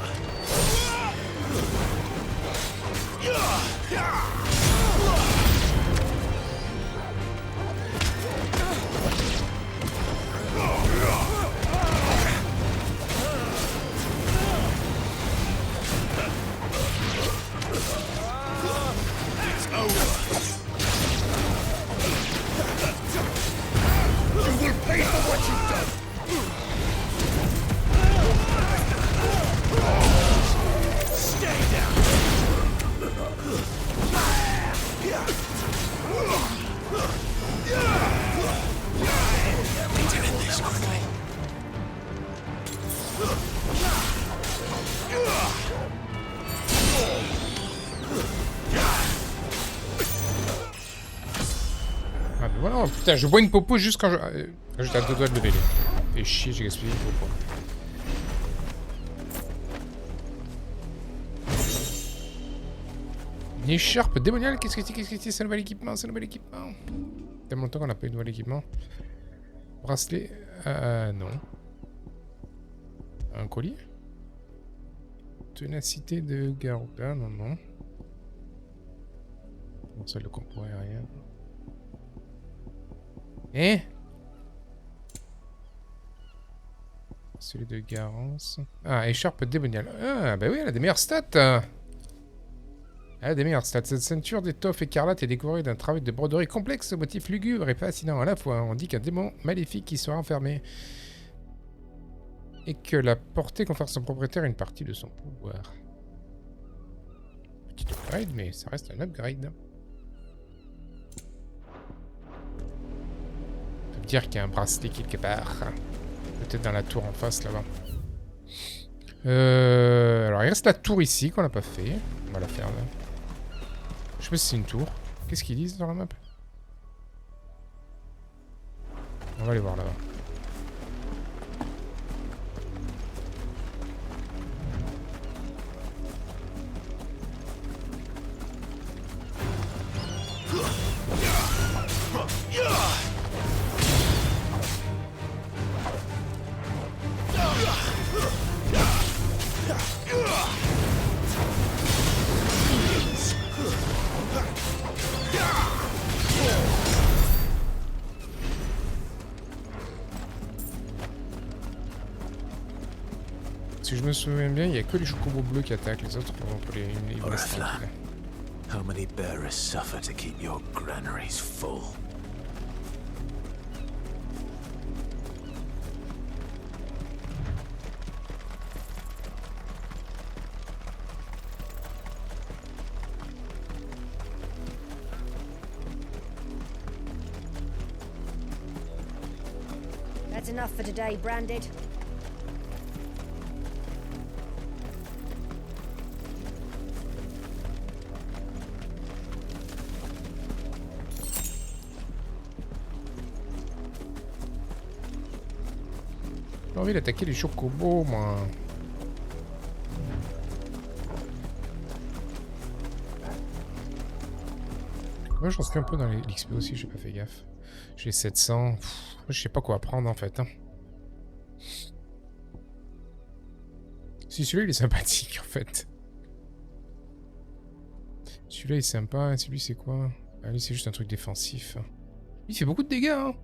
Oh putain, je bois une popo juste quand je... J'étais à deux doigts de lever. Fais chier, j'ai gaspillé une popo. Une écharpe démoniale, qu'est-ce que c'est? C'est un nouvel équipement, c'est un nouvel équipement. Tellement longtemps qu'on n'a pas eu de nouvel équipement. Bracelet, non. Un collier? Ténacité de Garuda, non, non. Bon, ça le comprend rien. Eh? Celui de Garance. Ah, écharpe démoniale. Ah, bah oui, elle a des meilleures stats. Elle a des meilleures stats. Cette ceinture d'étoffe écarlate est décorée d'un travail de broderie complexe, au motif lugubre et fascinant à la fois. On dit qu'un démon maléfique y sera enfermé. Et que la portée confère à son propriétaire une partie de son pouvoir. Petit upgrade, mais ça reste un upgrade. On peut dire qu'il y a un bracelet quelque part. Peut-être dans la tour en face, là-bas. Alors, il reste la tour ici, qu'on n'a pas fait. On va la faire, là. Je sais pas si c'est une tour. Qu'est-ce qu'ils disent dans la map? On va aller voir là-bas. Si je me souviens bien, il n'y a que les chocobos bleus qui attaquent, les autres on peut les laisser tranquilles. How many bearers suffer to keep your granaries full? That's enough for today, Branded. J'ai envie d'attaquer les chocobos, moi. Moi, je pense un peu dans l'XP aussi, j'ai pas fait gaffe. J'ai 700. Je sais pas quoi prendre en fait. Hein. Si celui-là il est sympathique en fait. Celui-là il est sympa. Celui c'est quoi? Ah, lui c'est juste un truc défensif. Il fait beaucoup de dégâts. Hein.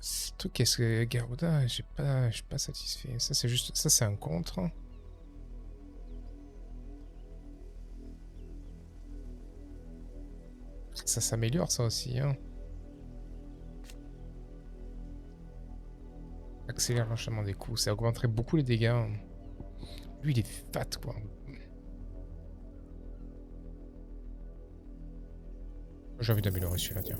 Ce truc qu'est-ce que Garuda, je suis pas satisfait. Ça c'est juste, ça c'est un contre. Ça s'améliore ça aussi. Hein. Accélère l'enchaînement des coups, ça augmenterait beaucoup les dégâts. Hein. Lui il est fat quoi. J'ai envie d'améliorer celui-là, tiens.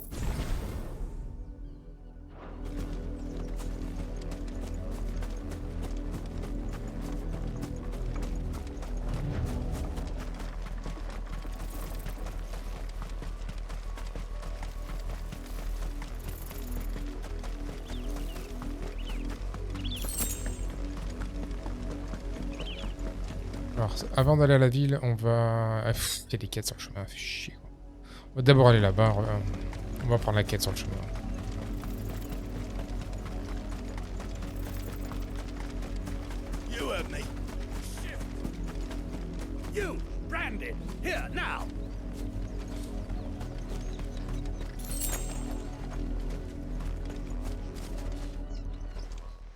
Alors, avant d'aller à la ville, on va... Ah, il y a des quêtes sur le chemin, fait chier. Quoi. On va d'abord aller là-bas, on va prendre la quête sur le chemin. You heard me. You, Branded, here, now.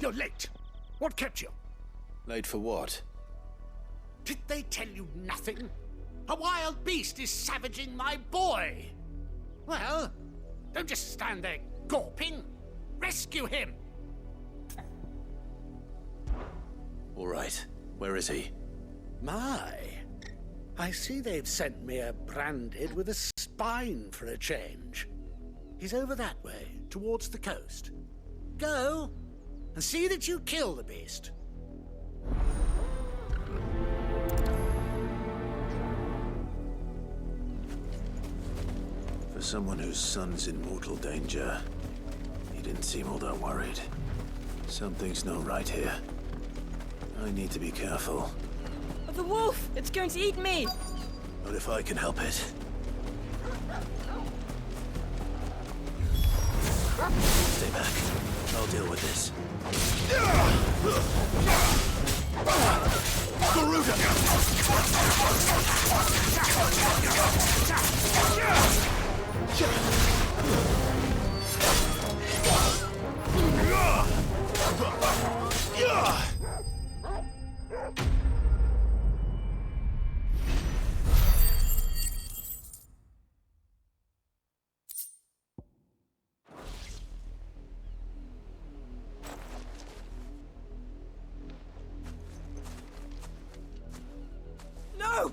You're late. What kept you? Late for what? Did they tell you nothing? A wild beast is savaging my boy. Well, don't just stand there gawping. Rescue him. All right. Where is he? My. I see they've sent me a Branded with a spine for a change. He's over that way, towards the coast. Go, and see that you kill the beast. For someone whose son's in mortal danger, he didn't seem all that worried. Something's not right here. I need to be careful. The wolf! It's going to eat me! But if I can help it... Stay back. I'll deal with this. No!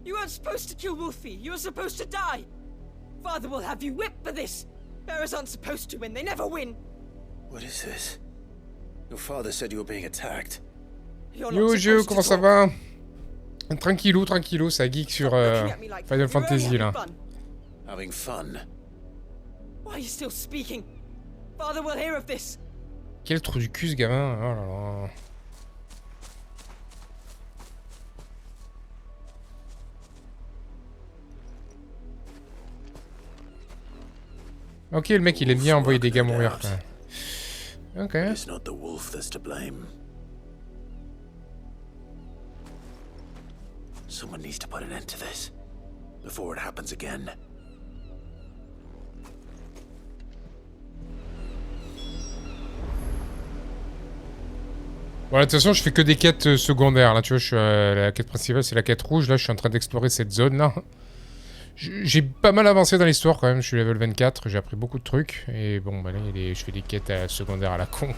You weren't supposed to kill Wolfie. You were supposed to die. Father will have you whipped for this. Bearers aren't supposed to win. They never win. What is this? Your father said you were being attacked. Yo Gio, comment ça va? Tranquillou, tranquillou, ça geek sur Final Fantasy là. Having fun. Why are you still speaking? Father will hear of this. Quel trou du cul ce gamin, oh là là. Ok, le mec il aime bien envoyer des gars mourir. Ok. It's not the wolf that's to blame. Someone needs to put an end to this before it happens again. Voilà, de toute façon, je fais que des quêtes secondaires. Là, tu vois, je suis, la quête principale, c'est la quête rouge. Là, je suis en train d'explorer cette zone-là. J'ai pas mal avancé dans l'histoire quand même. Je suis level 24. J'ai appris beaucoup de trucs. Et bon, bah là, je fais des quêtes secondaires à la con.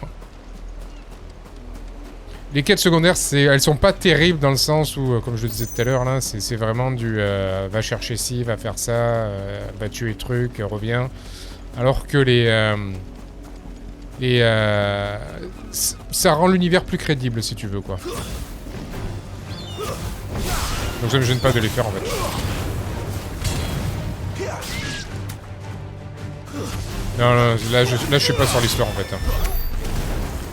Les quêtes secondaires, elles sont pas terribles dans le sens où, comme je le disais tout à l'heure, là, c'est vraiment du va chercher ci, va faire ça, va tuer truc, reviens. Alors que ça rend l'univers plus crédible si tu veux quoi. Donc ça me gêne pas de les faire en fait. Non, là je suis pas sur l'histoire en fait.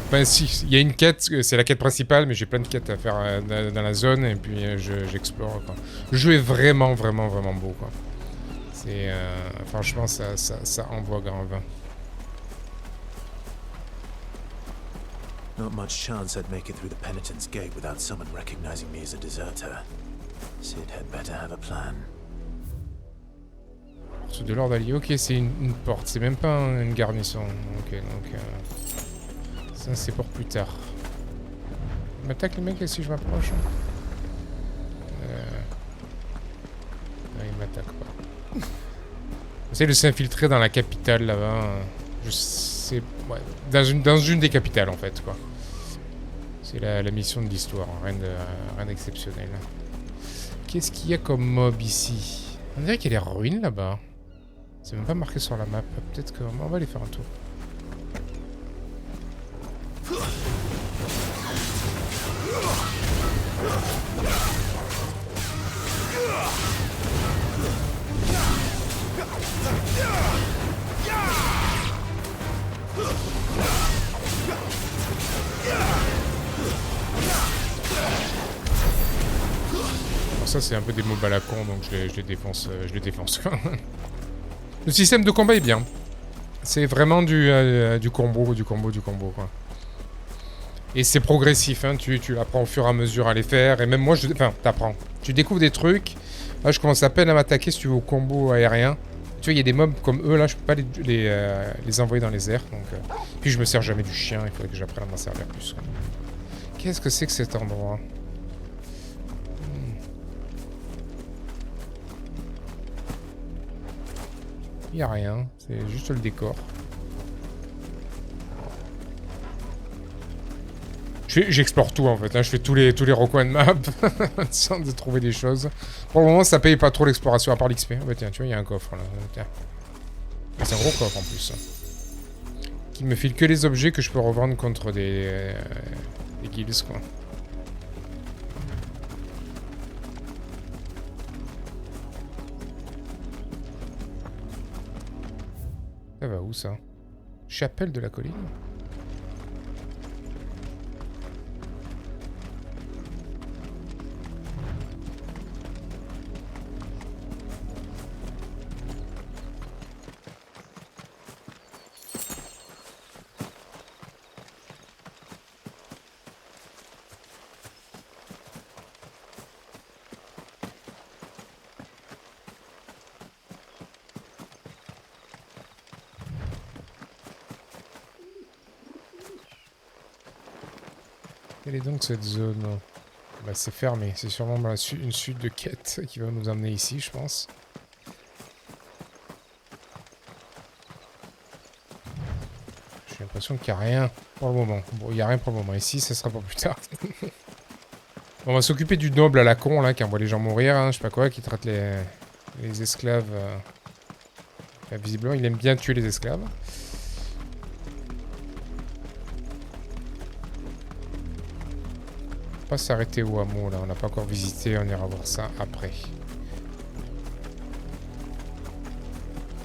Enfin si, il y a une quête, c'est la quête principale, mais j'ai plein de quêtes à faire dans la zone et puis j'explore quoi. Le jeu est vraiment beau quoi. C'est franchement ça envoie grave. Not much chance I'd make it through the penitent's gate without someone recognizing me as a deserter. Sid had better have a plan. Porte de l'ordre allié. Ok, c'est une porte, c'est même pas une garnison. Ok, donc ça c'est pour plus tard. Il m'attaque les mecs si je m'approche. Non, il m'attaque pas. J'essaie de s'infiltrer dans la capitale là-bas. Je sais, ouais, dans une des capitales en fait quoi. C'est la mission de l'histoire, rien d'exceptionnel. Qu'est-ce qu'il y a comme mob ici? On dirait qu'il y a des ruines là-bas. C'est même pas marqué sur la map. Peut-être qu'on va aller faire un tour. Alors ça c'est un peu des mobs à la con donc je les défonce. Le système de combat est bien. C'est vraiment du combo quoi. Et c'est progressif, hein. Tu apprends au fur et à mesure à les faire. Et même moi, t'apprends. Tu découvres des trucs. Là, je commence à peine à m'attaquer si tu veux au combo aérien. Tu vois, il y a des mobs comme eux, là, je peux pas les envoyer dans les airs. Donc, puis je me sers jamais du chien, il faudrait que j'apprenne à m'en servir plus. Qu'est-ce que c'est que cet endroit ? Il n'y a rien, c'est juste le décor. J'explore tout en fait, hein. Je fais tous les recoins de map sans de trouver des choses. Pour le moment ça paye pas trop l'exploration à part l'XP. Oh, bah tiens, tu vois il y a un coffre là. Tiens. C'est un gros coffre en plus. Qui me file que les objets que je peux revendre contre des guilds quoi. Ça va où ça? Chapelle de la colline? Quelle est donc cette zone? Bah c'est fermé, c'est sûrement une suite de quêtes qui va nous amener ici, je pense. J'ai l'impression qu'il n'y a rien pour le moment. Bon, il n'y a rien pour le moment. Ici, ça sera pour plus tard. On va s'occuper du noble à la con, là, qui envoie les gens mourir, hein, je sais pas quoi, qui traite les esclaves. Visiblement, il aime bien tuer les esclaves. Pas s'arrêter au hameau là, on n'a pas encore visité, on ira voir ça après.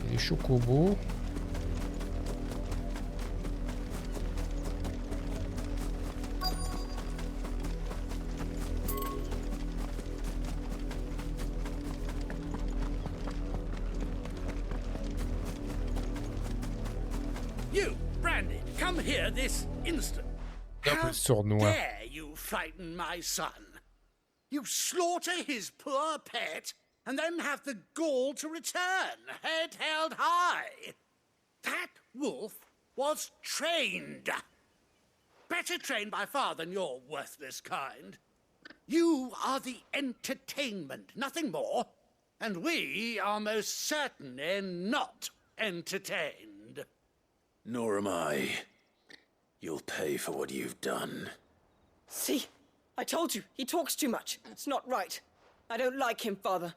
Et les chocobos. You, Brandy, come here this instant. Un peu sournois. Dare you frighten my son? You slaughter his poor pet, and then have the gall to return, head held high. That wolf was trained. Better trained by far than your worthless kind. You are the entertainment, nothing more. And we are most certainly not entertained. Nor am I. You'll pay for what you've done. See? I told you, he talks too much. It's not right. I don't like him, Father.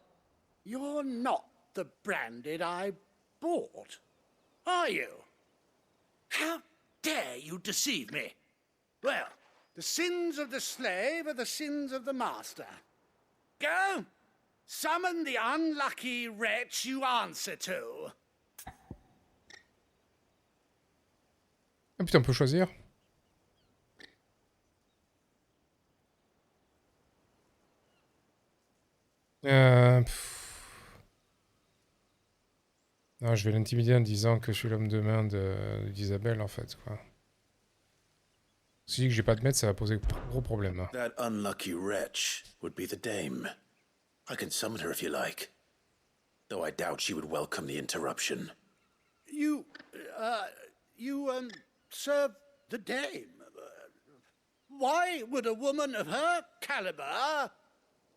You're not the Branded I bought, are you? How dare you deceive me? Well, the sins of the slave are the sins of the master. Go! Summon the unlucky wretch you answer to. Ah putain, on peut choisir. Non, je vais l'intimider en disant que je suis l'homme de main d'Isabelle, en fait, quoi. Si je dis que j'ai pas de maître, ça va poser gros problème. Hein. That unlucky wretch would be the dame. I can summon her if you like. Though I doubt she would welcome the interruption. You serve the dame. Why would a woman of her caliber...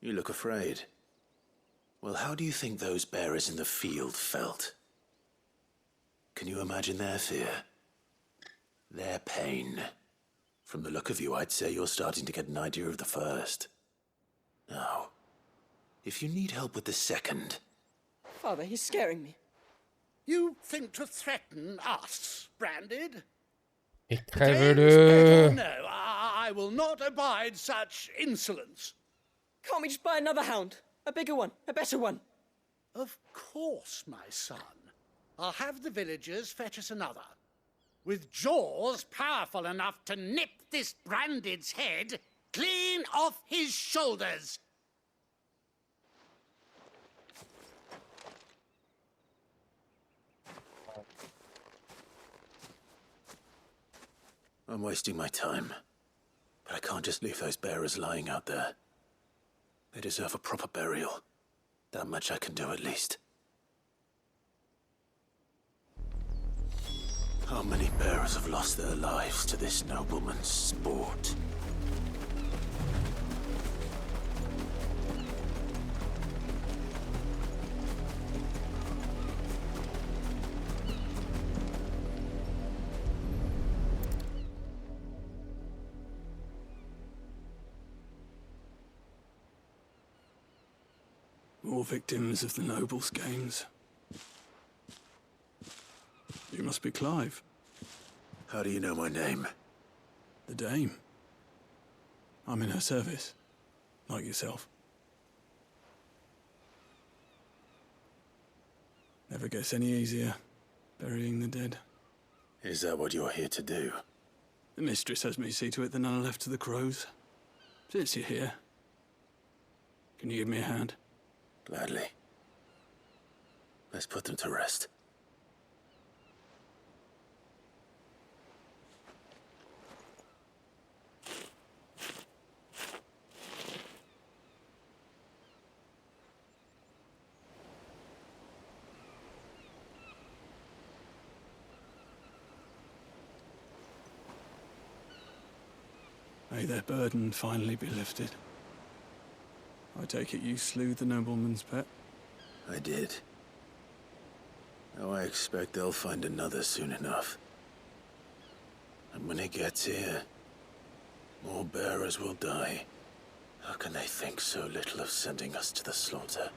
You look afraid. Well, how do you think those bearers in the field felt? Can you imagine their fear? Their pain? From the look of you, I'd say you're starting to get an idea of the first. Now, if you need help with the second... Father, he's scaring me. You think to threaten us, Branded? Crève-le! No, I will not abide such insolence. Can't we just buy another hound? A bigger one, a better one. Of course, my son. I'll have the villagers fetch us another. With jaws powerful enough to nip this Branded's head clean off his shoulders. I'm wasting my time. But I can't just leave those bearers lying out there. They deserve a proper burial. That much I can do at least. How many bearers have lost their lives to this nobleman's sport? More victims of the nobles' games. You must be Clive. How do you know my name? The Dame. I'm in her service, like yourself. Never gets any easier. burying the dead. Is that what you're here to do? The mistress has me see to it that none are left to the crows. Since you're here, can you give me a hand? Gladly. Let's put them to rest. May their burden finally be lifted. I take it you slew the nobleman's pet? I did. Now I expect they'll find another soon enough. And when it gets here, more bearers will die. How can they think so little of sending us to the slaughter?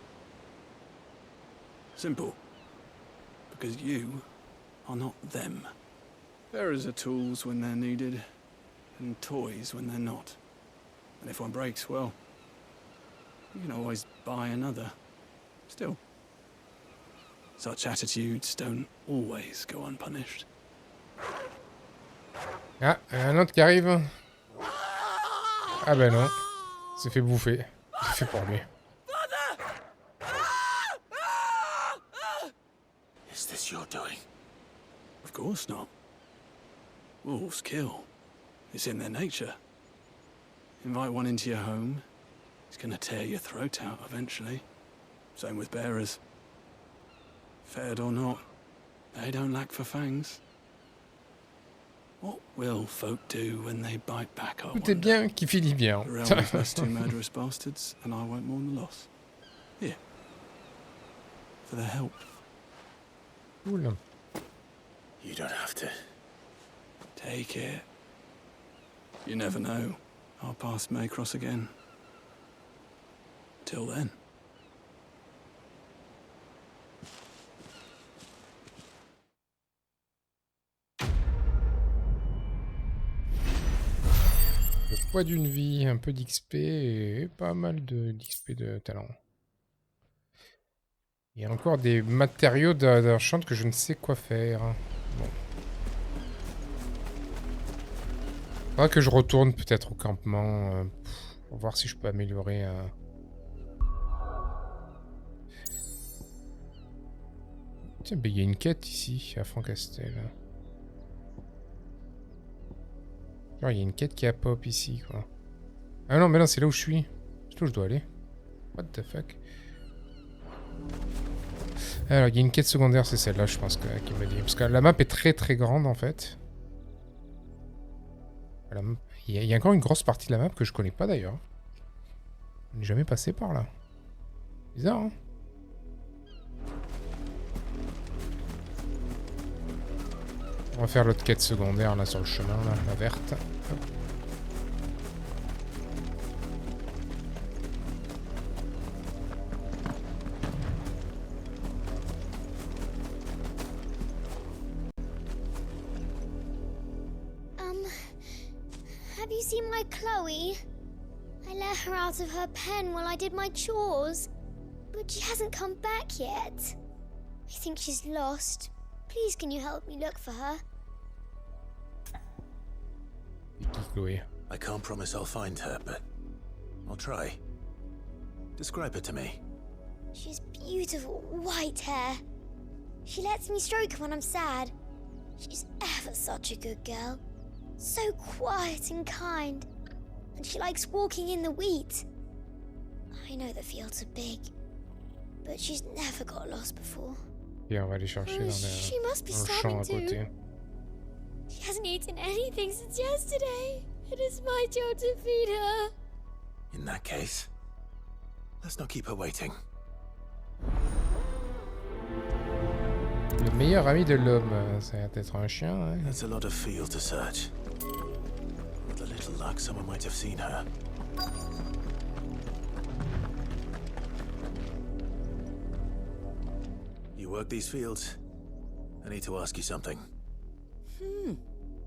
Simple. Because you are not them. Bearers are tools when they're needed, and toys when they're not. And if one breaks, well, you can always buy another. Still, such attitudes don't always go unpunished. Ah, un autre qui arrive. Ah ben non. Il s'est fait bouffer. C'est fait pour lui. Is this your doing? Of course not. Wolves kill. It's in their nature. Invite one into your home, he's gonna tear your throat out eventually. Same with bearers. Fed or not, they don't lack for fangs. What will folk do when they bite back, I Tout est bien qui finit bien. The realm of those two murderous bastards, and I won't mourn the loss. Here. For their help. Cool. You don't have to. Take it. You never know. Our paths may cross again. Till then. Le poids d'une vie, un peu d'XP et pas mal d'XP de talent. Il y a encore des matériaux d'enchant que je ne sais quoi faire. Bon. Faudra que je retourne peut-être au campement pour voir si je peux améliorer. Tiens, il y a une quête ici à Francastel. Genre, il y a une quête qui a pop ici, quoi. Ah non, mais là, c'est là où je suis. C'est là où je dois aller. What the fuck? Alors, il y a une quête secondaire, c'est celle-là, je pense, qui me dit. Parce que la map est très très grande, en fait. Il y a encore une grosse partie de la map que je connais pas, d'ailleurs. On n'est jamais passé par là. Bizarre, hein? On va faire l'autre quête secondaire, là, sur le chemin, là, la verte. Hop. Have you seen my Chloe? I let her out of her pen while I did my chores, but she hasn't come back yet. I think she's lost. Please, can you help me look for her? Chloé. I can't promise I'll find her, but I'll try. Describe her to me. She's beautiful white hair. She lets me stroke her when I'm sad. She's ever such a good girl. So quiet and kind. And she likes walking in the wheat. I know the fields are big, but she's never got lost before. Et on va aller chercher dans She must be le champ starving à too. côté. She hasn't eaten anything since yesterday. It is my job to feed her. In that case, let's not keep her waiting. Le meilleur ami de l'homme, ça va être un chien, hein? That's a lot of field to search. With a little luck, someone might have seen her. You work these fields? I need to ask you something.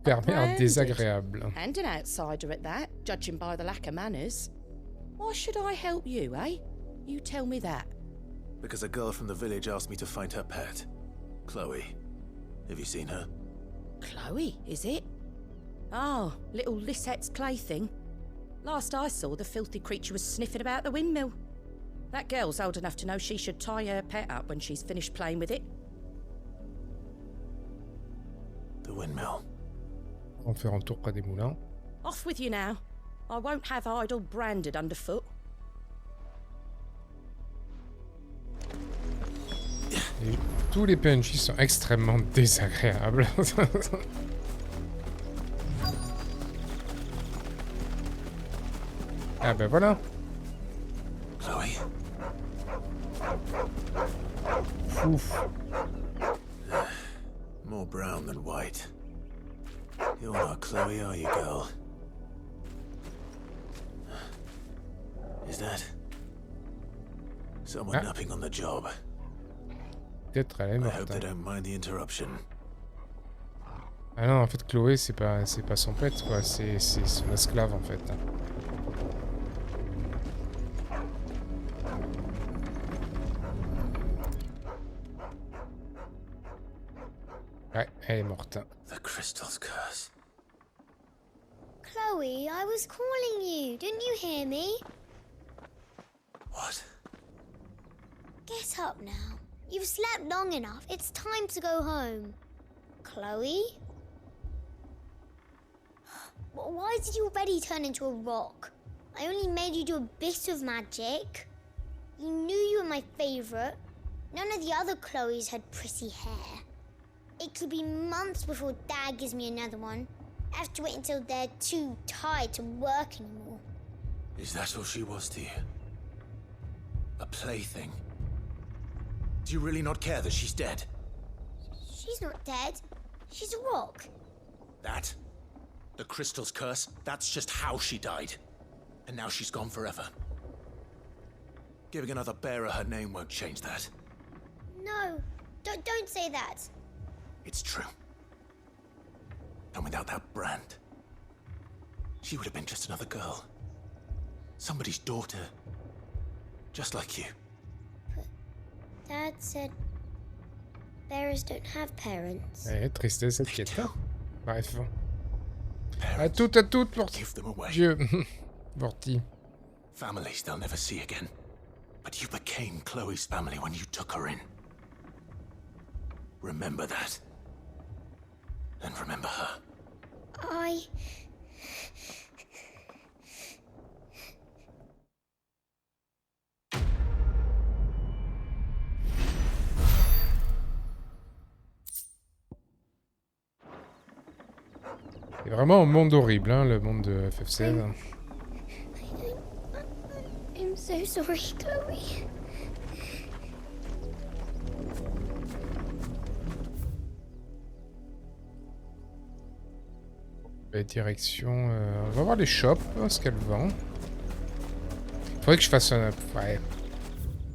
Pervers désagréable. And an outsider at that, judging by the lack of manners. Why should I help you, eh? You tell me that. Because a girl from the village asked me to find her pet, Chloe. Have you seen her? Chloe, is it? Oh, little Lissette's plaything. Last I saw, the filthy creature was sniffing about the windmill. That girl's old enough to know she should tie her pet up when she's finished playing with it. The windmill. On fait un tour près des moulins. Off with you now. I won't have idle branded underfoot. Et tous les PNJ sont extrêmement désagréables. Ah ben voilà. Chloe. Ouf. More brown than white. You're not Chloe, are you, girl? Is that someone napping on the job? Peut-être elle est I morte. hope they don't mind the interruption. Ah non, en fait Chloé c'est pas son pet quoi, c'est son esclave en fait. Ouais, elle est morte. The crystal's curse. Chloe, I was calling you. Didn't you hear me? What? Get up now. You've slept long enough. It's time to go home. Chloe? Why did you already turn into a rock? I only made you do a bit of magic. You knew you were my favorite. None of the other Chloes had pretty hair. It could be months before Dad gives me another one. I have to wait until they're too tired to work anymore. Is that all she was to you? A plaything? Do you really not care that she's dead? She's not dead. She's a rock. That? The crystal's curse? That's just how she died. And now she's gone forever. Giving another bearer her name won't change that. No, don't say that. It's true. And without that brand, she would have been just another girl. Somebody's daughter. Just like you. Dad said bearers don't have parents. Tristesse inquiète. Bref. À toutes, pour Dieu. Morty. Families they'll never see again. But you became Chloe's family when you took her in. Remember that. And remember her. C'est vraiment un monde horrible, hein, le monde de FF16. I'm so sorry, Chloe. Direction... on va voir les shops, ce qu'elle vend. Faudrait que je fasse un... Ouais.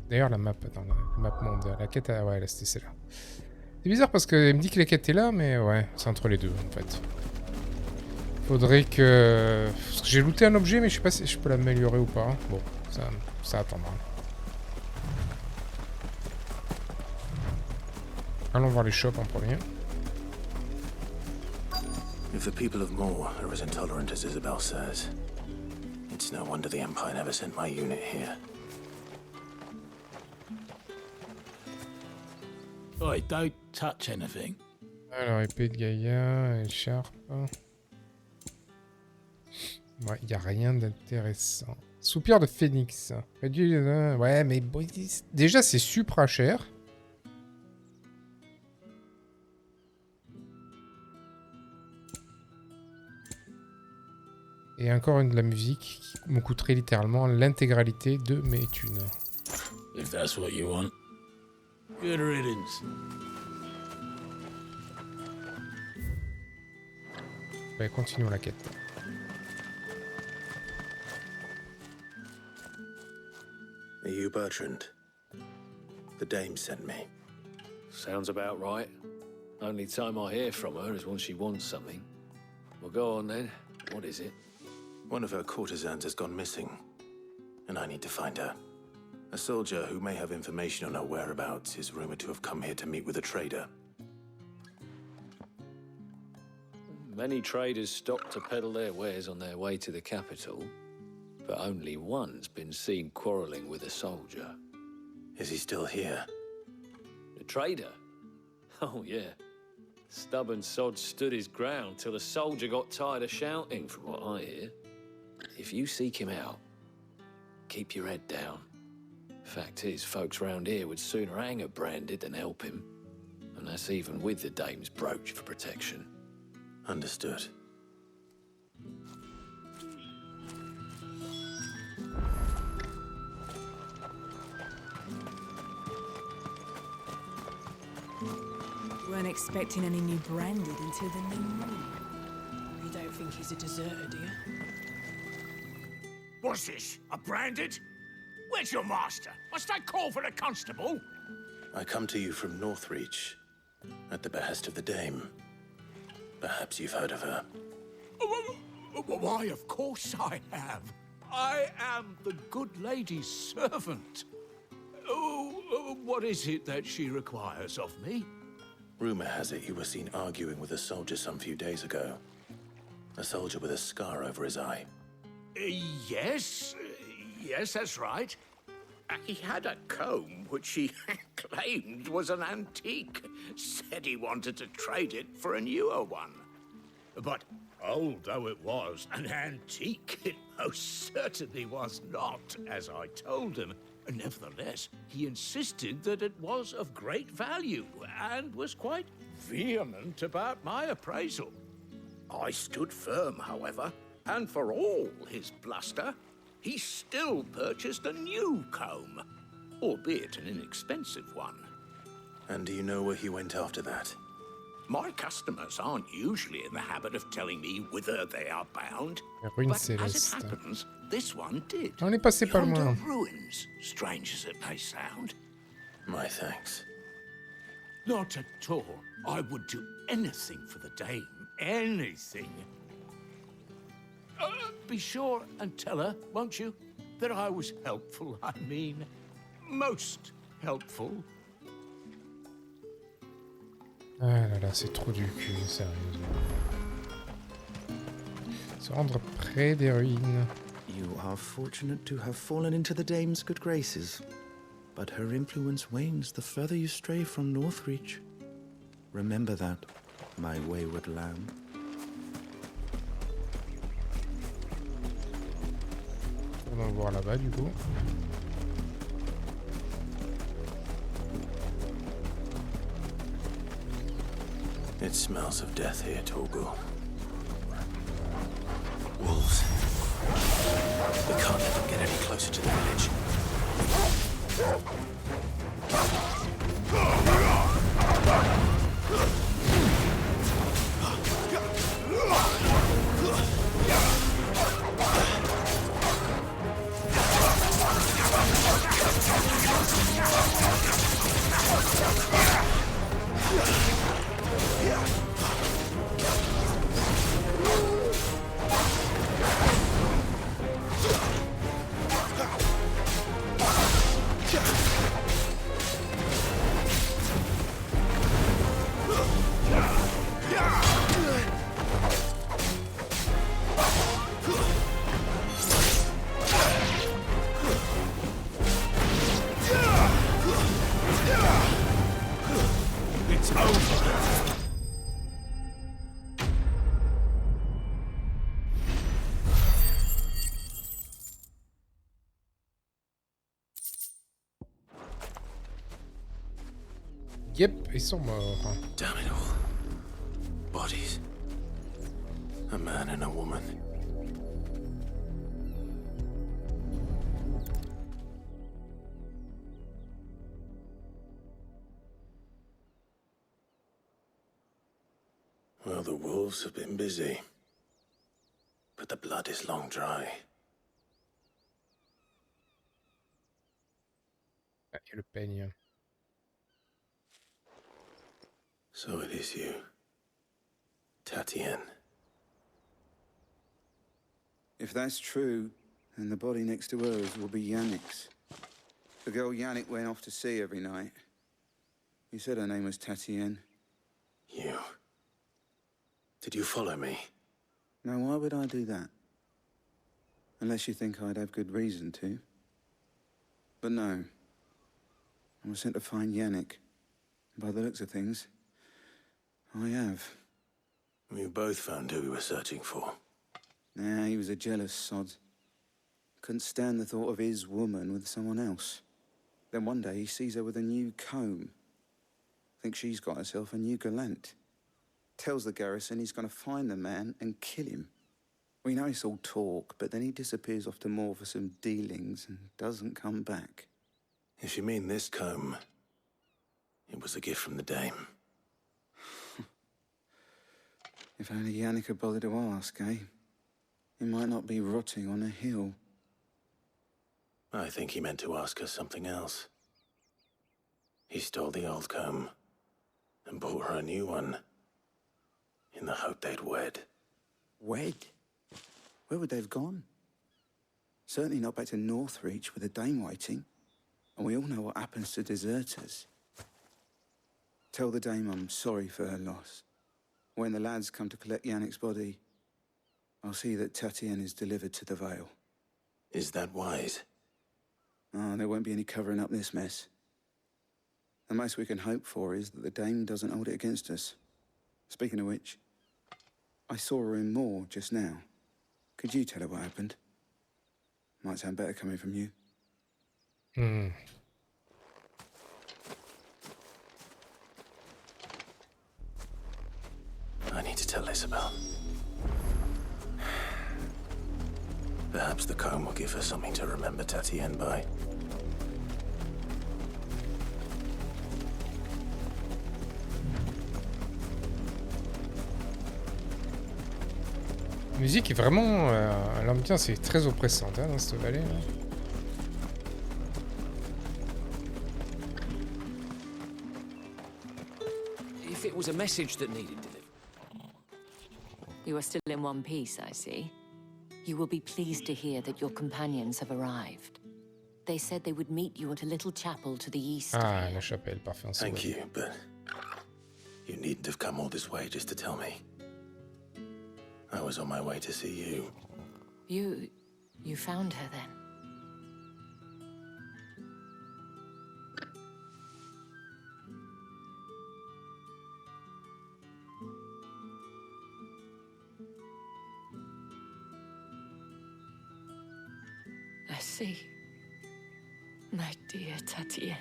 D'ailleurs, la map, attends, la map monde, la quête... Ouais, là, c'était celle-là. C'est bizarre parce qu'elle me dit que la quête est là, mais ouais, c'est entre les deux, en fait. Faudrait que... Parce que j'ai looté un objet, mais je sais pas si je peux l'améliorer ou pas. Bon, ça attendra. Allons voir les shops en premier. If the people of Moor are as intolerant as Isabel says, it's no wonder the Empire never sent my unit here. Oi, don't touch anything. Alors, épée de Gaïa, écharpe... Ouais, y a rien d'intéressant. Soupir de phénix. Réduit... Ouais, mais bon, déjà, c'est supra cher. Et encore une de la musique qui me coûterait littéralement l'intégralité de mes thunes. If that's what you want. Good riddance. Ouais, continuons la quête. Are you Bertrand? The dame sent me. Sounds about right. Only time I hear from her is when she wants something. Well, go on then. What is it? One of her courtesans has gone missing, and I need to find her. A soldier who may have information on her whereabouts is rumored to have come here to meet with a trader. Many traders stop to peddle their wares on their way to the capital, but only one's been seen quarrelling with a soldier. Is he still here? The trader? Oh, yeah. Stubborn sod stood his ground till the soldier got tired of shouting, from what I hear. If you seek him out, keep your head down. Fact is, folks round here would sooner hang a branded than help him. And that's even with the dame's brooch for protection. Understood. Weren't expecting any new branded until the new moon. You don't think he's a deserter, do you? What's this? A branded? Where's your master? Must I call for a constable? I come to you from Northreach, at the behest of the Dame. Perhaps you've heard of her. Why, of course I have. I am the good lady's servant. Oh, what is it that she requires of me? Rumor has it you were seen arguing with a soldier some few days ago. A soldier with a scar over his eye. Yes, that's right. He had a comb which he claimed was an antique. Said he wanted to trade it for a newer one. But old though it was, an antique it most certainly was not, as I told him. Nevertheless, he insisted that it was of great value and was quite vehement about my appraisal. I stood firm, however, and for all his bluster, he still purchased a new comb, albeit an inexpensive one. And do you know where he went after that? My customers aren't usually in the habit of telling me whither they are bound. Ruine But as it céleste. happens, this one did. On est passé pas Yonder loin. ruins, strange as it may sound. My thanks. Not at all. I would do anything for the dame. Anything. Be sure and tell her, won't you, that I was helpful. I mean, most helpful. Ah là là, c'est trop du cul, sérieusement. Se rendre près des ruines. You are fortunate to have fallen into the dame's good graces, but her influence wanes the further you stray from Northreach. Remember that, my wayward lamb. On va voir là-bas du coup. It smells of death here, Torgal. Wolves. We can't let them get any closer to the village. It's over. Yep, ils sont morts. Damn it all. Bodies. A man and a woman. Well, the wolves have been busy. But the blood is long dry. Ah, il y a le peigne. So it is you, Tatienne. If that's true, then the body next to hers will be Yannick's. The girl Yannick went off to sea every night. You said her name was Tatienne. You. Did you follow me? Now, why would I do that? Unless you think I'd have good reason to. But no. I was sent to find Yannick. By the looks of things, I have. We both found who we were searching for. Nah, he was a jealous sod. Couldn't stand the thought of his woman with someone else. Then one day he sees her with a new comb. Thinks she's got herself a new gallant. Tells the garrison he's gonna find the man and kill him. We know it's all talk, but then he disappears off to Moor for some dealings and doesn't come back. If you mean this comb, it was a gift from the dame. If only Yannick had bothered to ask, eh? He might not be rotting on a hill. I think he meant to ask us something else. He stole the old comb and bought her a new one in the hope they'd wed. Wed? Where would they have gone? Certainly not back to Northreach with a dame waiting. And we all know what happens to deserters. Tell the dame I'm sorry for her loss. When the lads come to collect Yannick's body, I'll see that Tatienne is delivered to the Vale. Is that wise? Oh, there won't be any covering up this mess. The most we can hope for is that the dame doesn't hold it against us. Speaking of which, I saw her in Moor just now. Could you tell her what happened? Might sound better coming from you. I need to tell Isabel. Perhaps the comb will give her something to remember Tatienne by. La musique est vraiment... l'ambiance est très oppressante hein, dans cette vallée. Là. If it was a message that needed delivery. You are still in one piece, I see. You will be pleased to hear that your companions have arrived. They said they would meet you at a little chapel to the east. Ah, la chapelle, parfait. Thank you, but you needn't have come all this way just to tell me. I was on my way to see you. You found her then? I see. My dear Tatienne.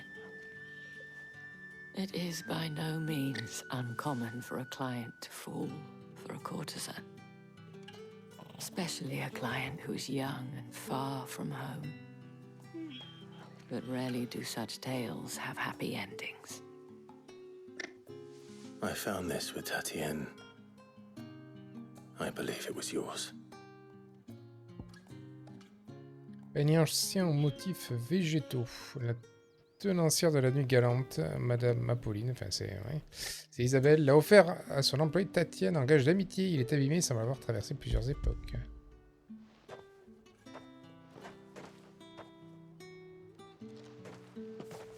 It is by no means uncommon for a client to fall for a courtesan. Especially a client who's young and far from home. But rarely do such tales have happy endings. I found this with Tatienne. I believe it was yours. Panier ancien aux motifs végétaux. La tenancière de la nuit galante, Madame Apolline, enfin c'est Isabelle, l'a offert à son employé Tatienne en gage d'amitié. Il est abîmé sans avoir traversé plusieurs époques.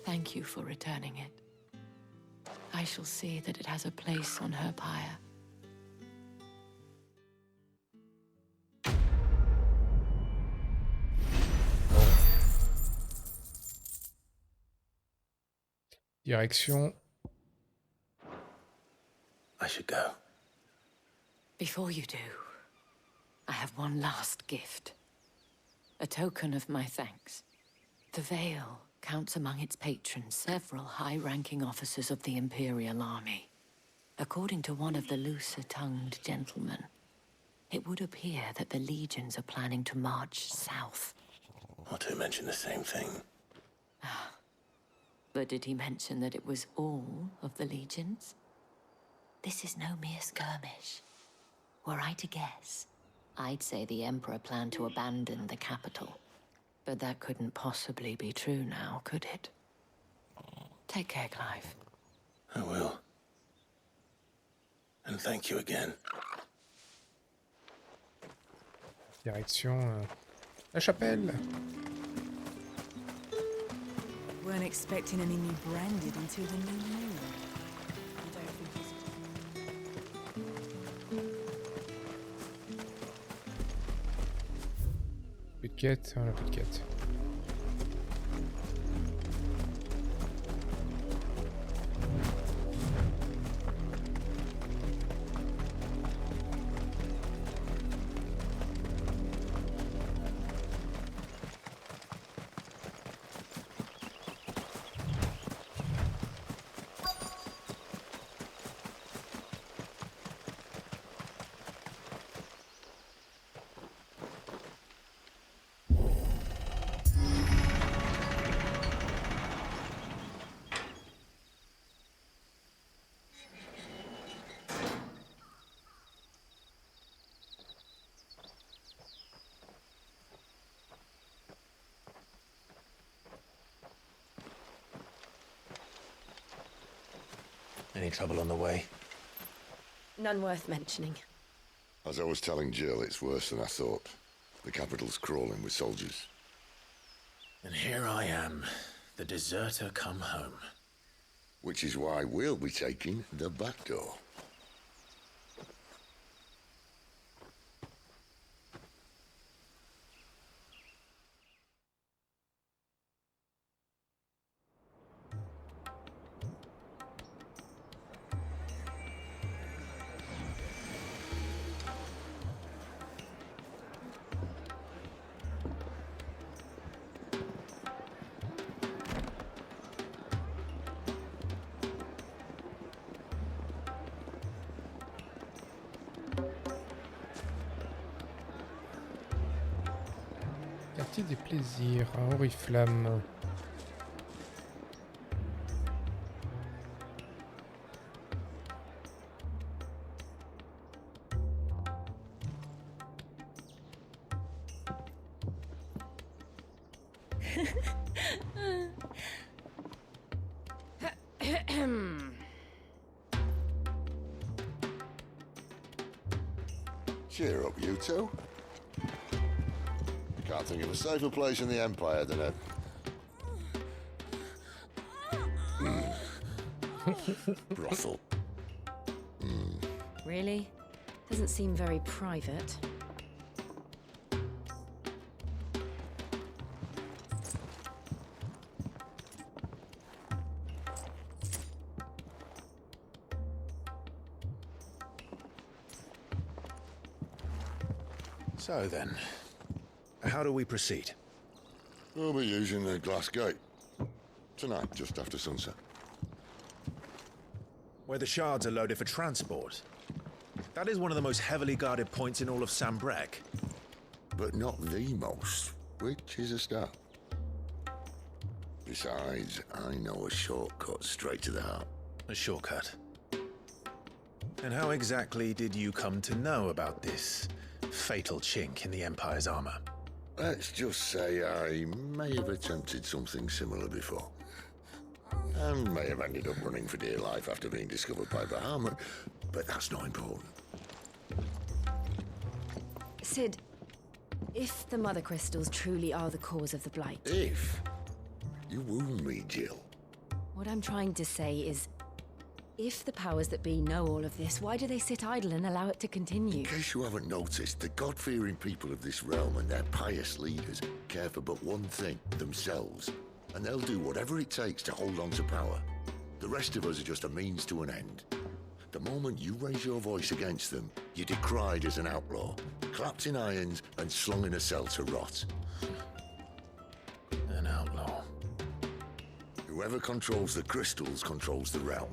Thank you for returning it. I shall see that it has a place on her pyre. Direction. I should go. Before you do, I have one last gift. A token of my thanks. The Vale counts among its patrons several high-ranking officers of the Imperial Army. According to one of the looser-tongued gentlemen, it would appear that the legions are planning to march south. Not to mention the same thing. But did he mention that it was all of the legions? This is no mere skirmish. Were I to guess, I'd say the Emperor planned to abandon the capital. But that couldn't possibly be true now, could it? Take care, Clive. I will. And thank you again. Direction la chapelle. Weren't expecting any new branded until the new moon. I don't think quête. On a plus de quête. Any trouble on the way? None worth mentioning. As I was telling Jill, it's worse than I thought. The capital's crawling with soldiers. And here I am, the deserter come home. Which is why we'll be taking the back door. Quartier des plaisirs à Oriflamme. Cheer up, you two. Can't think of a safer place in the Empire than a... brothel. Really? Doesn't seem very private. So then, how do we proceed? We'll be using the glass gate. Tonight, just after sunset. Where the shards are loaded for transport. That is one of the most heavily guarded points in all of Sambrec. But not the most, which is a start. Besides, I know a shortcut straight to the heart. A shortcut? And how exactly did you come to know about this fatal chink in the Empire's armor? Let's just say I may have attempted something similar before. And may have ended up running for dear life after being discovered by Bahamut, but that's not important. Sid, if the Mother Crystals truly are the cause of the Blight... If? You wound me, Jill. What I'm trying to say is, if the powers that be know all of this, why do they sit idle and allow it to continue? In case you haven't noticed, the God-fearing people of this realm and their pious leaders care for but one thing, themselves. And they'll do whatever it takes to hold on to power. The rest of us are just a means to an end. The moment you raise your voice against them, you're decried as an outlaw, clapped in irons and slung in a cell to rot. An outlaw. Whoever controls the crystals controls the realm.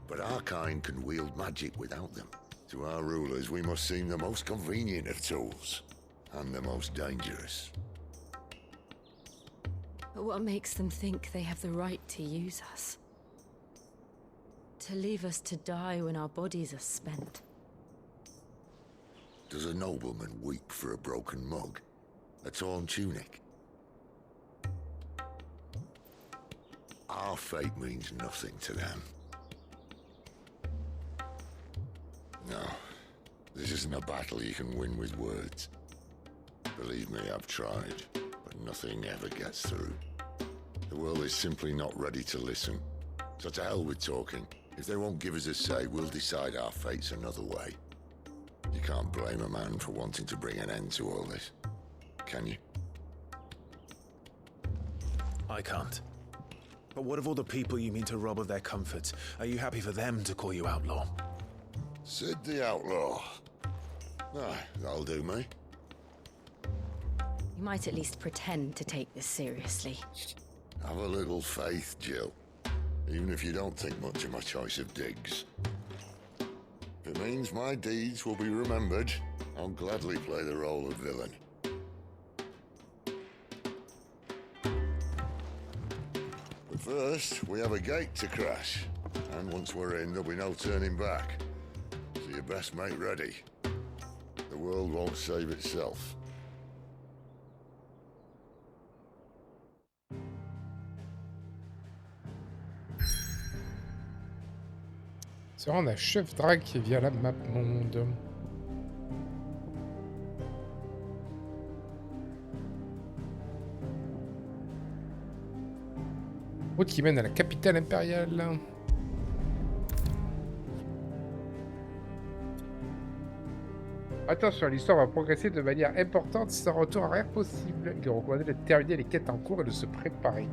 But our kind can wield magic without them. To our rulers, we must seem the most convenient of tools, and the most dangerous. But what makes them think they have the right to use us? To leave us to die when our bodies are spent? Does a nobleman weep for a broken mug? A torn tunic? Our fate means nothing to them. No, this isn't a battle you can win with words. Believe me, I've tried, but nothing ever gets through. The world is simply not ready to listen. So to hell with talking. If they won't give us a say, we'll decide our fates another way. You can't blame a man for wanting to bring an end to all this, can you? I can't. But what of all the people you mean to rob of their comforts? Are you happy for them to call you outlaw? Sid the Outlaw. Aye, that'll do me. You might at least pretend to take this seriously. Have a little faith, Jill. Even if you don't think much of my choice of digs. If it means my deeds will be remembered, I'll gladly play the role of villain. But first, we have a gate to crash. And once we're in, there'll be no turning back. So you best make ready. The world won't save itself. Se rendre à Chef Drac via la map monde. Route qui mène à la capitale impériale. Attention, l'histoire va progresser de manière importante sans retour arrière possible. Il est recommandé de terminer les quêtes en cours et de se préparer.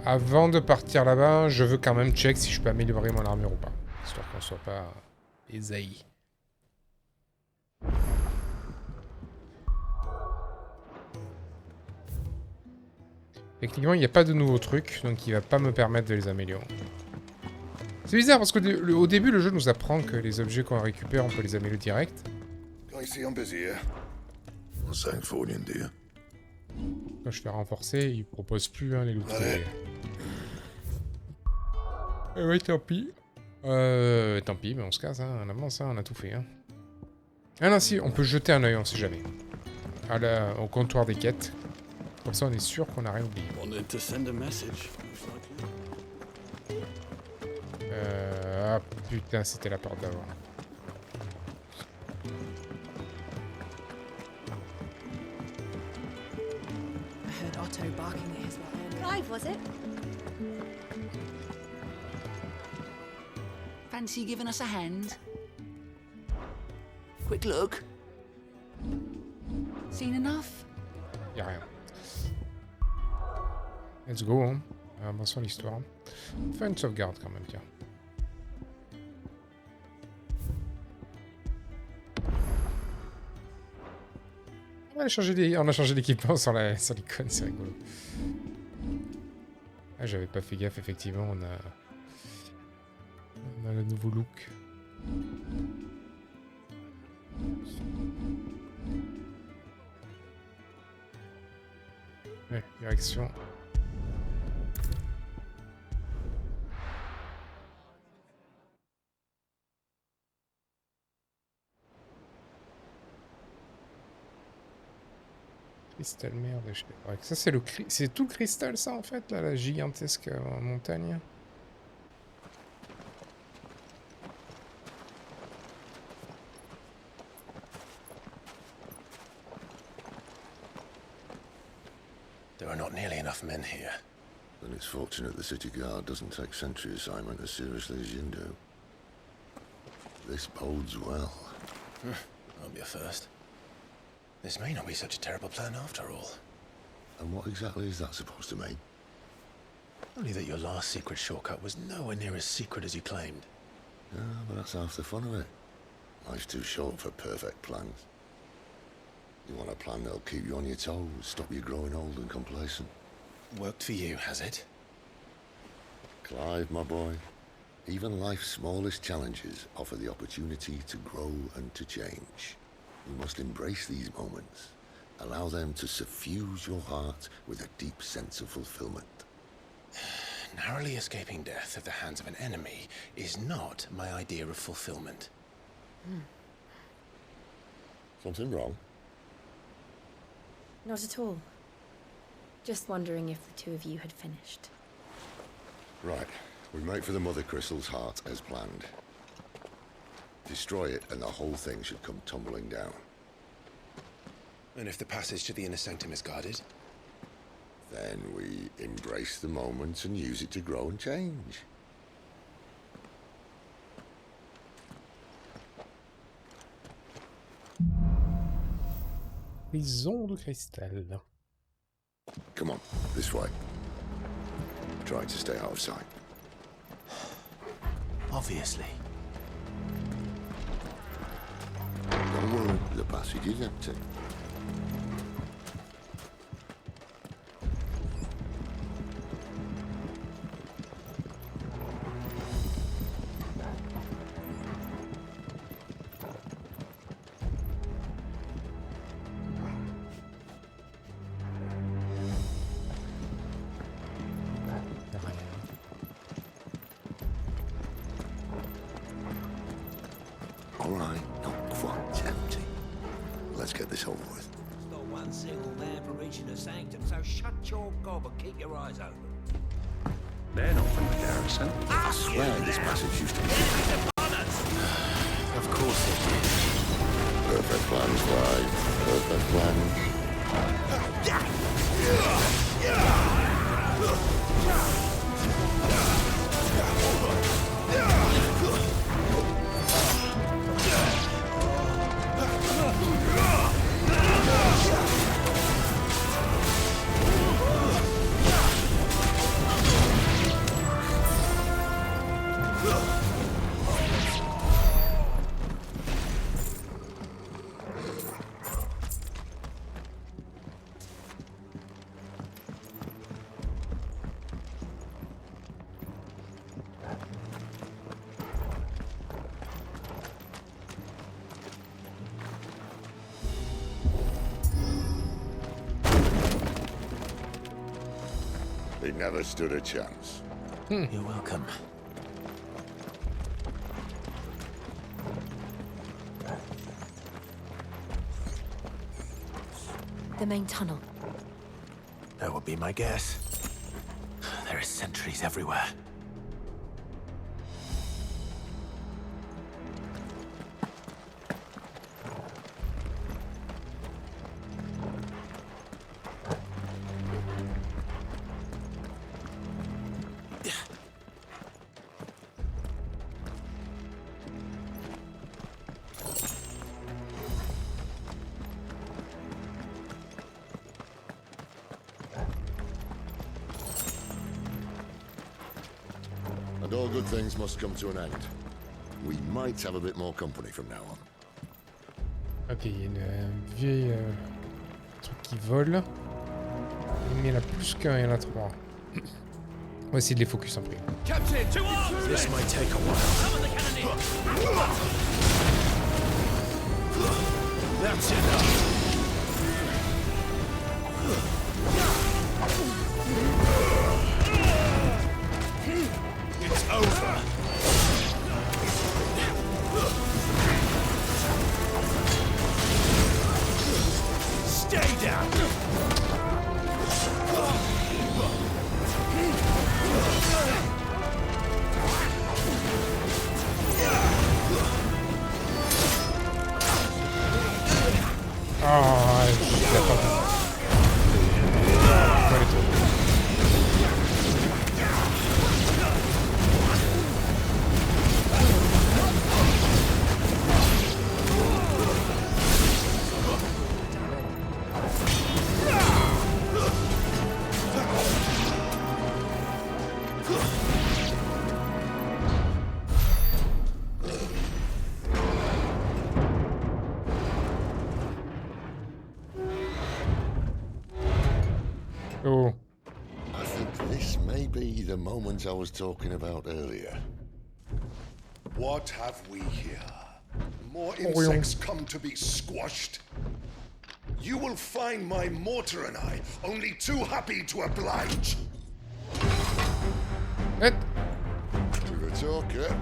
Avant de partir là-bas, je veux quand même check si je peux améliorer mon armure ou pas. Histoire qu'on soit pas ésailli. Techniquement, il n'y a pas de nouveaux trucs, donc il va pas me permettre de les améliorer. C'est bizarre parce qu'au début, le jeu nous apprend que les objets qu'on récupère, on peut les améliorer direct. Quand je fais renforcer, il propose plus hein, les loots. Ouais, tant pis. Tant pis, mais on se casse, hein. On avance, hein, on a tout fait. Hein. Ah non, si, on peut jeter un œil, on sait jamais. Au comptoir des quêtes. Comme ça, on est sûr qu'on n'a rien oublié. Ah putain, c'était la porte d'avant. Otto barking at his lion. Clive, was it? Fancy giving us a hand? Quick look. Seen enough? Y'a rien. Let's go, hein. Avançons l'histoire. On fait une sauvegarde quand même, tiens. On a changé d'équipement sur l'icône, c'est rigolo. Ah, j'avais pas fait gaffe, effectivement, on a le nouveau look. Ouais, direction. Cristal merde, je sais pas. Ça c'est tout le cristal ça en fait, là, la gigantesque montagne. There are not nearly enough men here. Then it's fortunate the city guard doesn't take sentry assignment as seriously as you do. This bodes well. Won't be a first. This may not be such a terrible plan after all. And what exactly is that supposed to mean? Only that your last secret shortcut was nowhere near as secret as you claimed. Yeah, but that's half the fun of it. Life's too short for perfect plans. You want a plan that'll keep you on your toes, stop you growing old and complacent. Worked for you, has it? Clive, my boy, even life's smallest challenges offer the opportunity to grow and to change. You must embrace these moments. Allow them to suffuse your heart with a deep sense of fulfillment. Narrowly escaping death at the hands of an enemy is not my idea of fulfillment. Something wrong? Not at all. Just wondering if the two of you had finished. Right. We make for the Mother Crystal's heart as planned. Destroy it and the whole thing should come tumbling down. And if the passage to the inner sanctum is guarded? Then we embrace the moment and use it to grow and change. Prison de cristal. Come on, this way. Trying to stay out of sight. Obviously. Don't worry, the passage is empty. All right, not quite empty. Let's get this over with. There's not one single man for reaching the sanctum, so shut your gob and keep your eyes open. They're not from the garrison. I swear this passage used to be. Of course it did. Perfect plans, Clive. Perfect plans. They never stood a chance. You're welcome. The main tunnel. That would be my guess. There are sentries everywhere. And all good things must come to an end. We might have a bit more company from now on. Ok, il y a une vieille truc qui vole. Il y en a plus qu'un, il y en a 3. On va essayer de les focus en prix. Captain, to arms! This might take a while. That's enough. It's over. Stay down. Ah, je l'ai pas vu. Pas les trucs. Oh. I think this may be the moment I was talking about earlier. What have we here? More insects come to be squashed? You will find my mortar and I only too happy to oblige. To the talker.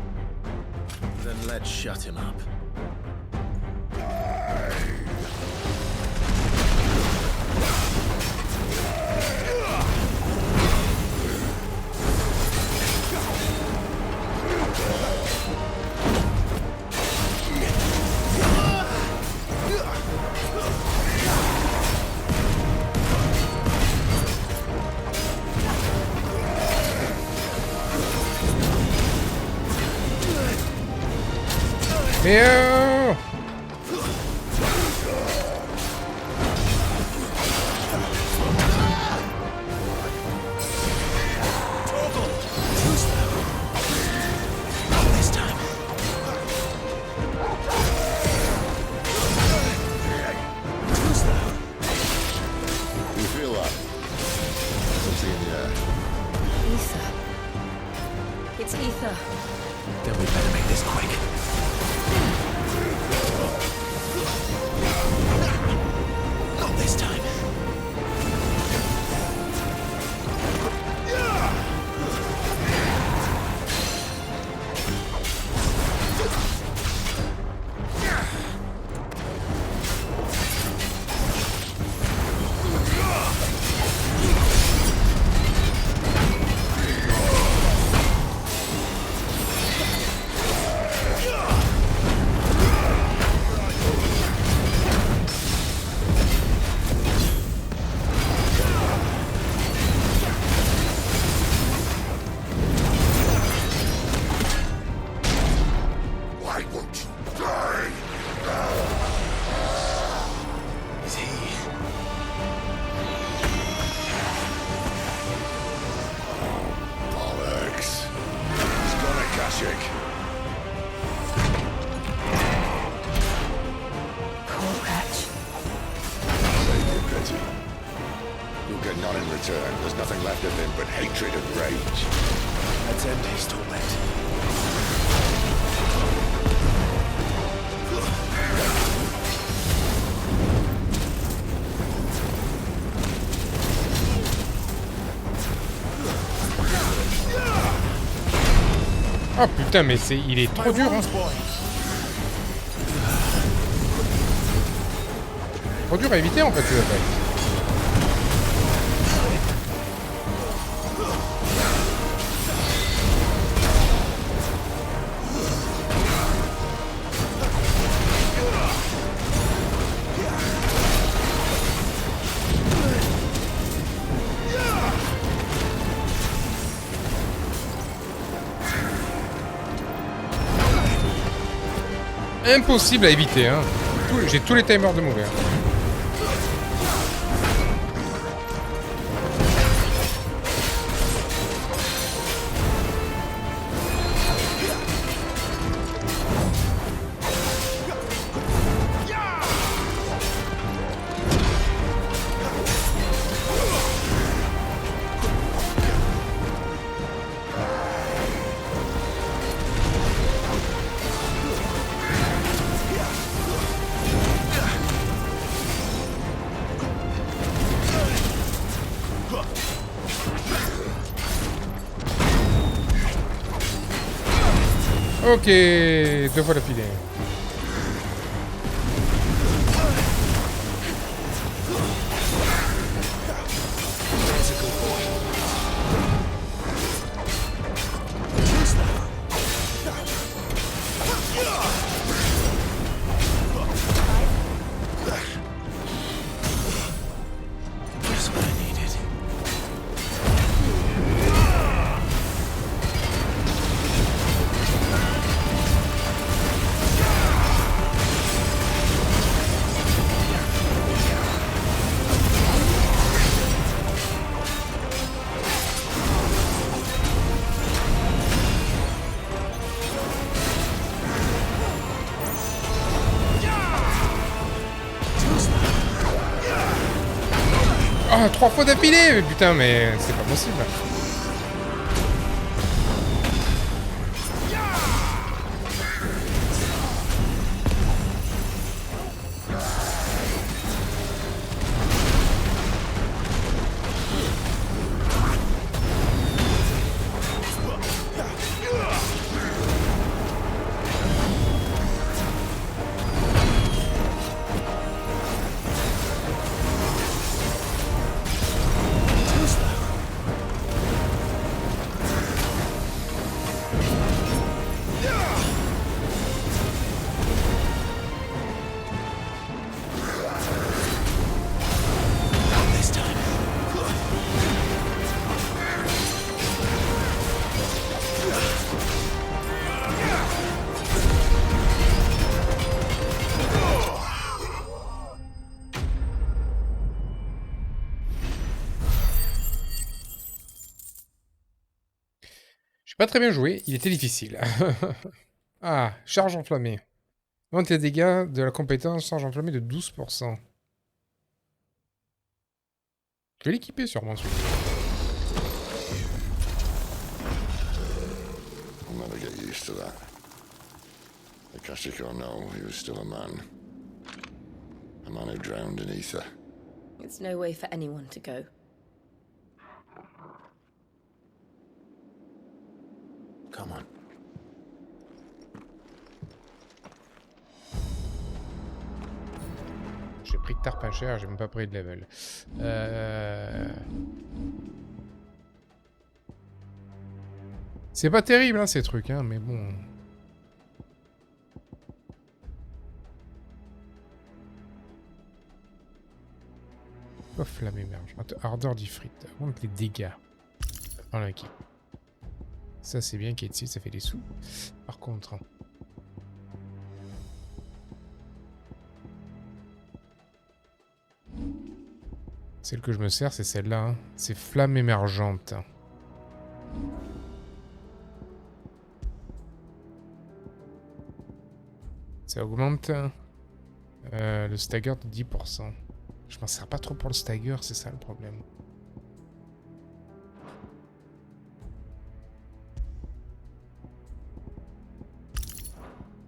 Then let's shut him up. Mais It's ether. Then we better make this quick. Not this time. Oh putain, mais il est trop dur, hein. Trop dur à éviter en fait ces attaques. Impossible à éviter, hein. J'ai tous les timers de mourir. Ok, 2 fois d'affilée. Ah, 3 fois d'affilée! Putain, mais c'est pas possible. Pas très bien joué, il était difficile. Ah, charge enflammée. Augmente les dégâts de la compétence charge enflammée de 12%. Je vais l'équiper sûrement celui-là. to that. Akashic or no, he was still a man. A man who drowned in ether. It's no way for anyone to go. Come on. J'ai pris de tar pas cher, j'ai même pas pris de level. C'est pas terrible hein, ces trucs, hein, mais bon. Oh, flamme émergente. Ardeur d'Ifrit. Augmente les dégâts. Voilà, ok. Ça, c'est bien qu'il y ait ici, ça fait des sous. Par contre. Celle que je me sers, c'est celle-là. Hein. C'est flamme émergente. Ça augmente le stagger de 10%. Je m'en sers pas trop pour le stagger, c'est ça le problème.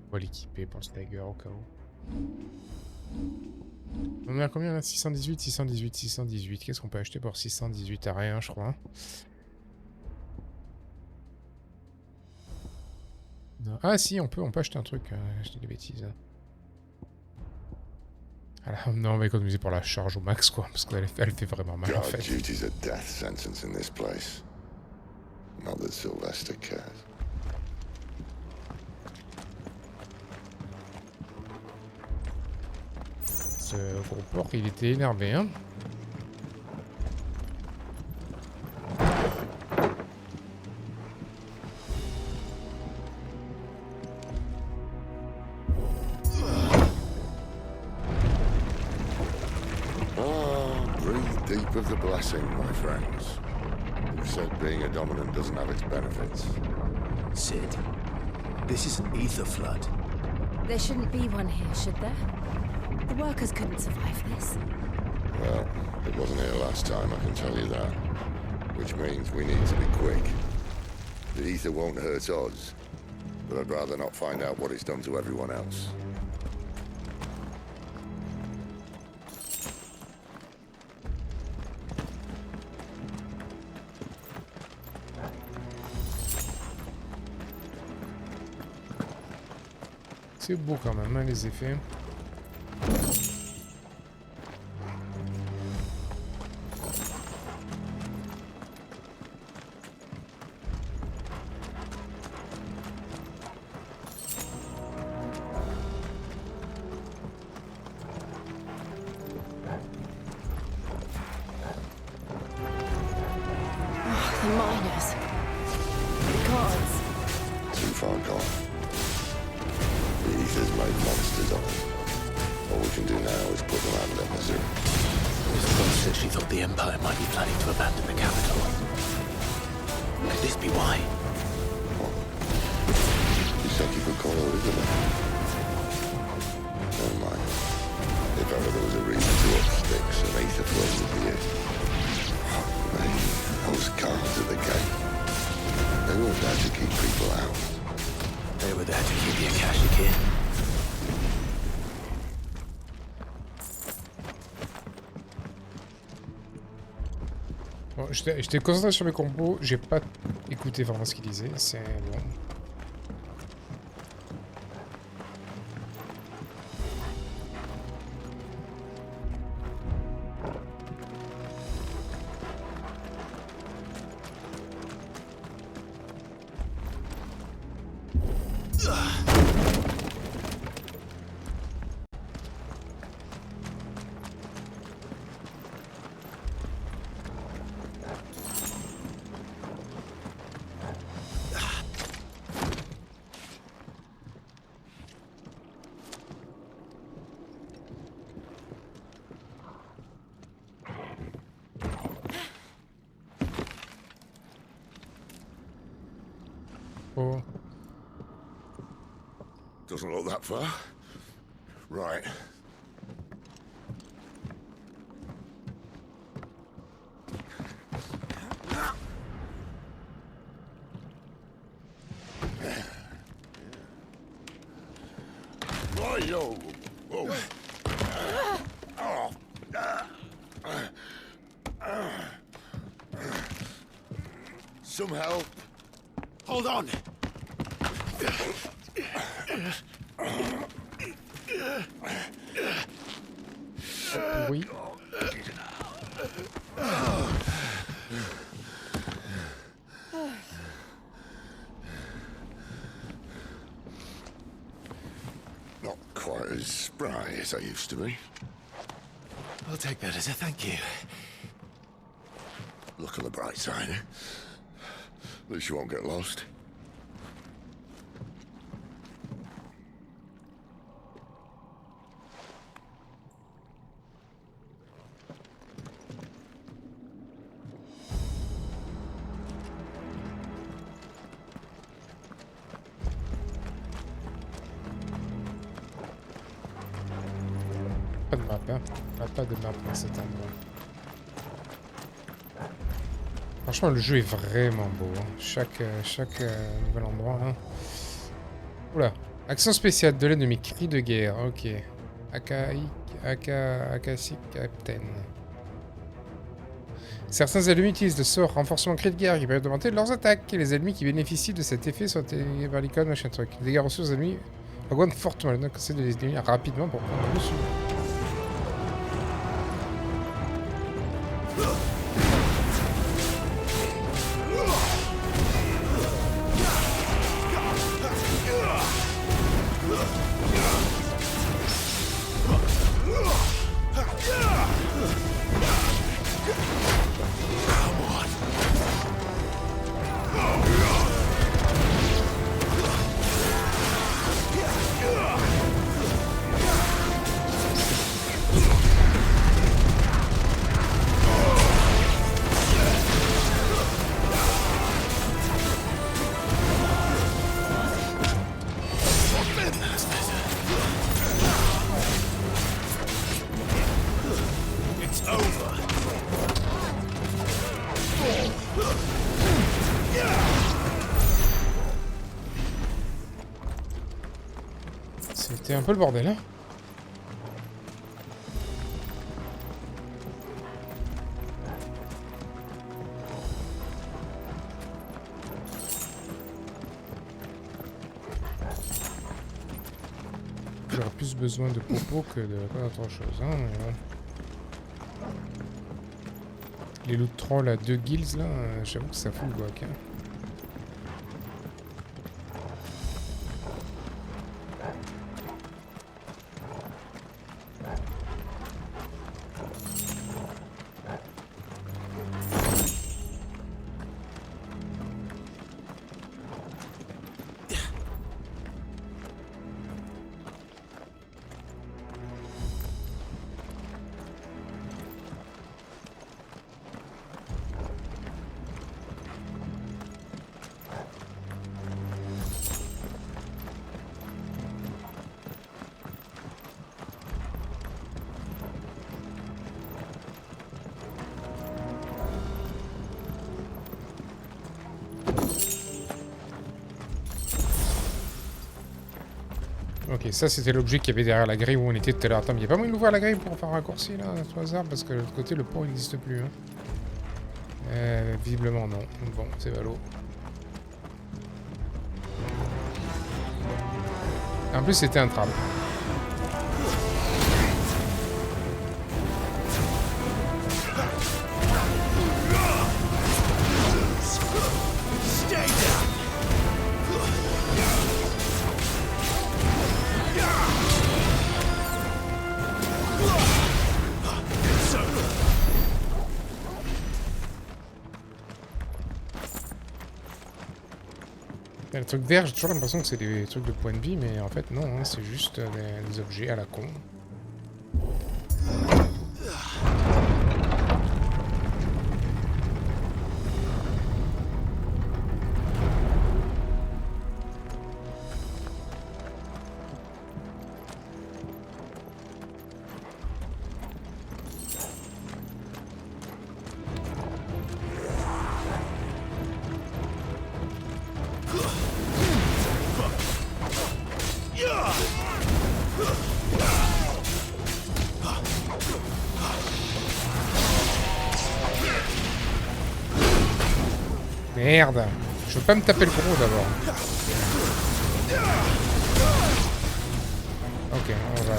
On va l'équiper pour le stagger au cas où. On est à combien là? 618, 618, 618. Qu'est-ce qu'on peut acheter pour 618? À rien, je crois. Non. Ah si, on peut acheter un truc. Acheter des bêtises. Ah, non, on va économiser pour la charge au max, quoi, parce qu'elle fait vraiment mal, en fait. Duty's a death sentence in this place. Not that Sylvester cares. Ce gros porc, il était énervé, hein. Of the blessing, my friends. Who said being a dominant doesn't have its benefits? Sid, this is an ether flood. There shouldn't be one here, should there? The workers couldn't survive this. Well, it wasn't here last time, I can tell you that. Which means we need to be quick. The ether won't hurt us, but I'd rather not find out what it's done to everyone else. C'est beau quand même, hein, les effets. The miners. The gods. Too far gone. The ether's made monsters of them. All we can do now is put them out of their misery. Miss Close said she thought the Empire might be planning to abandon the capital. Could this be why? You said you could call her, isn't it? Never mind. If ever there was a reason to up sticks, an ether flood would be it. Man, those guards at the gate. They weren't there to keep people out. They were there to keep the Akashic in. Bon, j'étais concentré sur mes combos, j'ai pas écouté vraiment ce qu'il disait, c'est bon. Oh. Doesn't look that far. Right. Hey, oh, oh. Some help. Hold on. Oui. Not quite as spry as I used to be. I'll take that as a thank you. Look on the bright side, eh? At least you won't get lost. Pas de map, hein. Pas de map dans cet endroit. Franchement, le jeu est vraiment beau. Hein. Chaque nouvel endroit. Hein. Oula. Action spéciale de l'ennemi. Cri de guerre. Ok. Akassi Captain. Certains ennemis utilisent le sort renforcement cri de guerre qui permet d'augmenter leurs attaques. Et les ennemis qui bénéficient de cet effet sont éliminés par l'icône machin truc. Les dégâts reçus aux ennemis augmentent fortement. Donc, c'est de les éliminer rapidement pour prendre le dessus. C'était un peu le bordel, hein. J'aurais plus besoin de propos que de quoi autre chose, hein. Mais bon. Les loot trolls à 2 guilds là, j'avoue que ça fout le guac, hein. Ok, ça c'était l'objet qu'il y avait derrière la grille où on était tout à l'heure. Attends, mais il n'y a pas moyen d'ouvrir la grille pour faire un raccourci là, à tout hasard, parce que de l'autre côté le pont n'existe plus. Hein. Visiblement non. Bon, c'est ballot. En plus c'était un trap. Le truc vert, j'ai toujours l'impression que c'est des trucs de points de vie, mais en fait non, hein, c'est juste des objets à la con. Merde. Je veux pas me taper le gros d'abord. Ok, on va...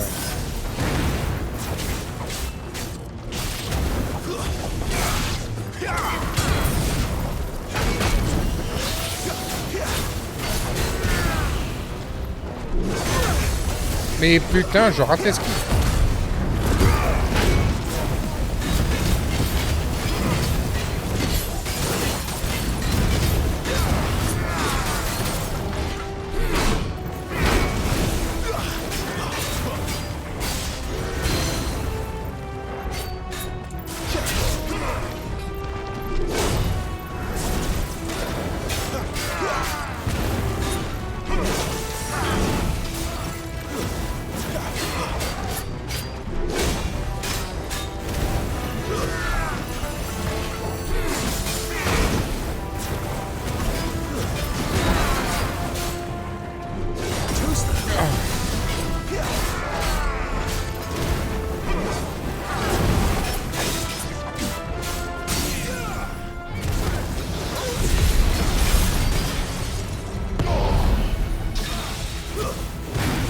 Mais putain, je rate l'esquive.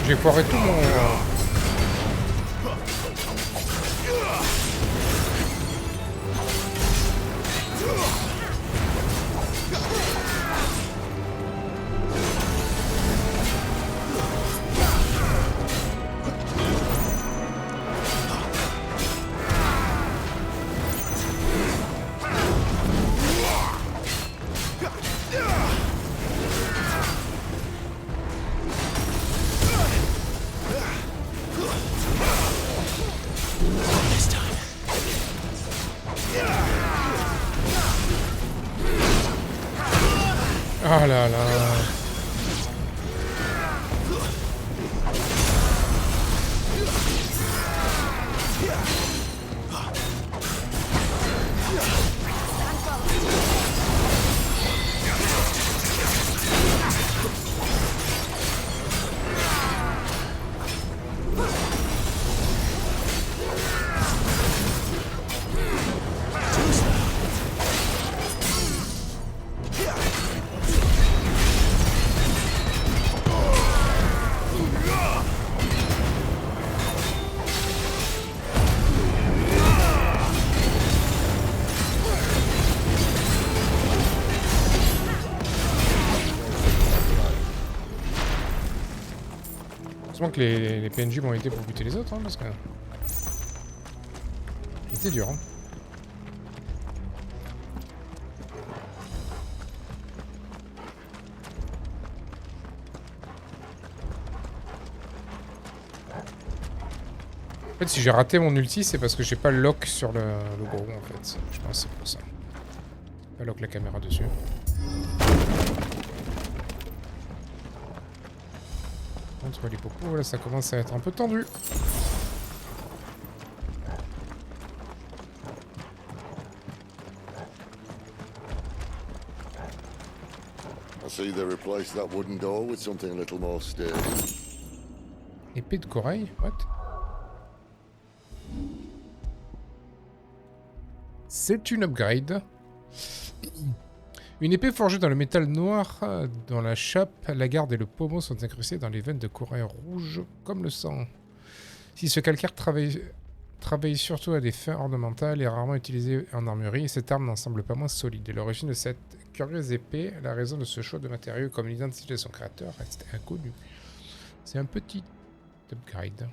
J'ai foiré tout mon... Oh là là. Heureusement que les PNJ m'ont aidé pour buter les autres, hein, parce que... C'était dur, hein. En fait, si j'ai raté mon ulti, c'est parce que j'ai pas lock sur le gros, en fait. Je pense que c'est pour ça. Pas lock la caméra dessus. Entre les popos, là, ça commence à être un peu tendu. I see they replaced that wooden door with something a little more sturdy. Épée de corail? What? C'est une upgrade. Une épée forgée dans le métal noir, dans la chape, la garde et le pommeau sont incrustés dans les veines de corail rouge comme le sang. Si ce calcaire travaille surtout à des fins ornementales et rarement utilisé en armurerie, cette arme n'en semble pas moins solide. Et l'origine de cette curieuse épée, la raison de ce choix de matériaux comme l'identité de son créateur reste inconnue. C'est un petit upgrade.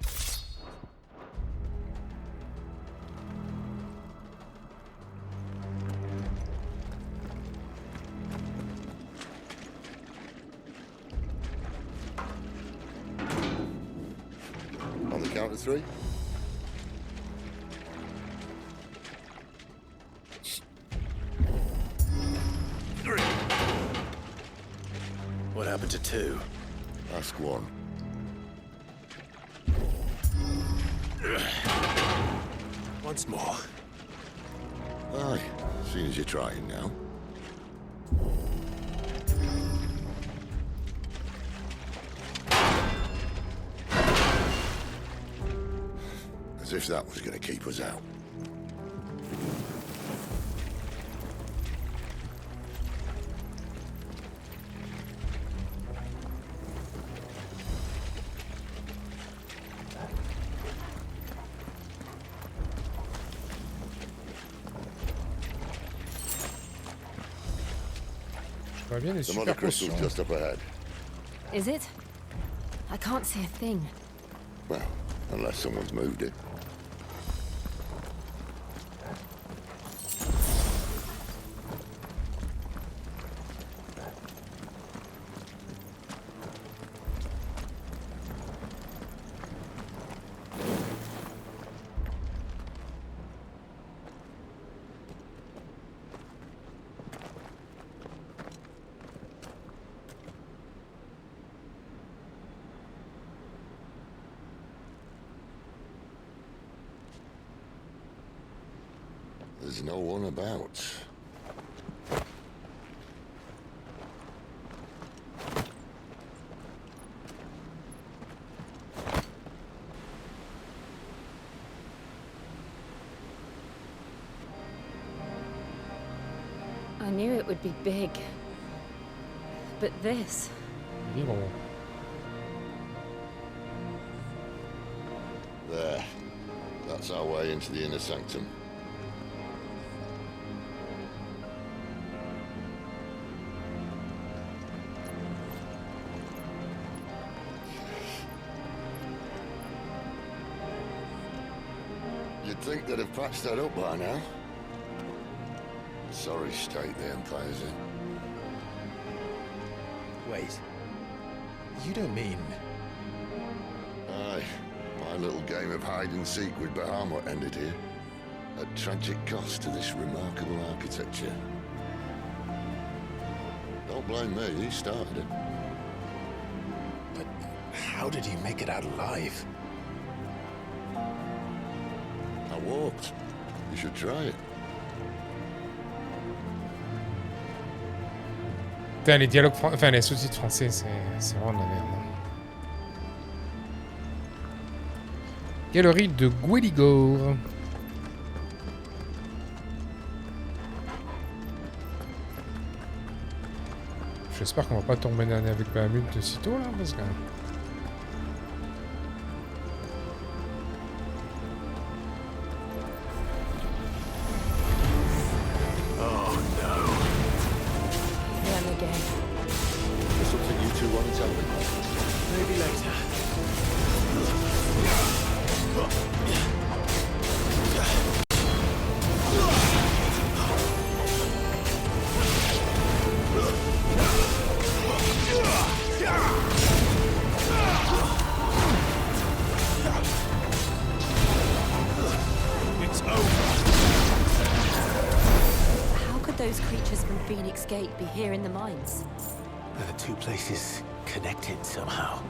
On the count of three. What happened to two? Ask one. Once more. Aye, seeing as you're trying now. As if that was going to keep us out. J'aurais bien des Some super other crystals potions. just up ahead. Is it? I can't see a thing. Well, unless someone's moved it. There's no one about. I knew it would be big. But this... Vivre. There. That's our way into the inner sanctum. You'd think they'd have patched that up by now. Sorry state the Empire's in. Wait. You don't mean... Aye. My little game of hide-and-seek with Bahamut ended here. At tragic cost to this remarkable architecture. Don't blame me, he started it. But how did you make it out alive? I walked. You should try it. Putain, les dialogues, enfin les sous-titres français, c'est vraiment de la merde. Galerie de Guéligor. J'espère qu'on va pas tomber avec Bahamut de sitôt là, parce que... Be here in the mines. Are the two places connected somehow?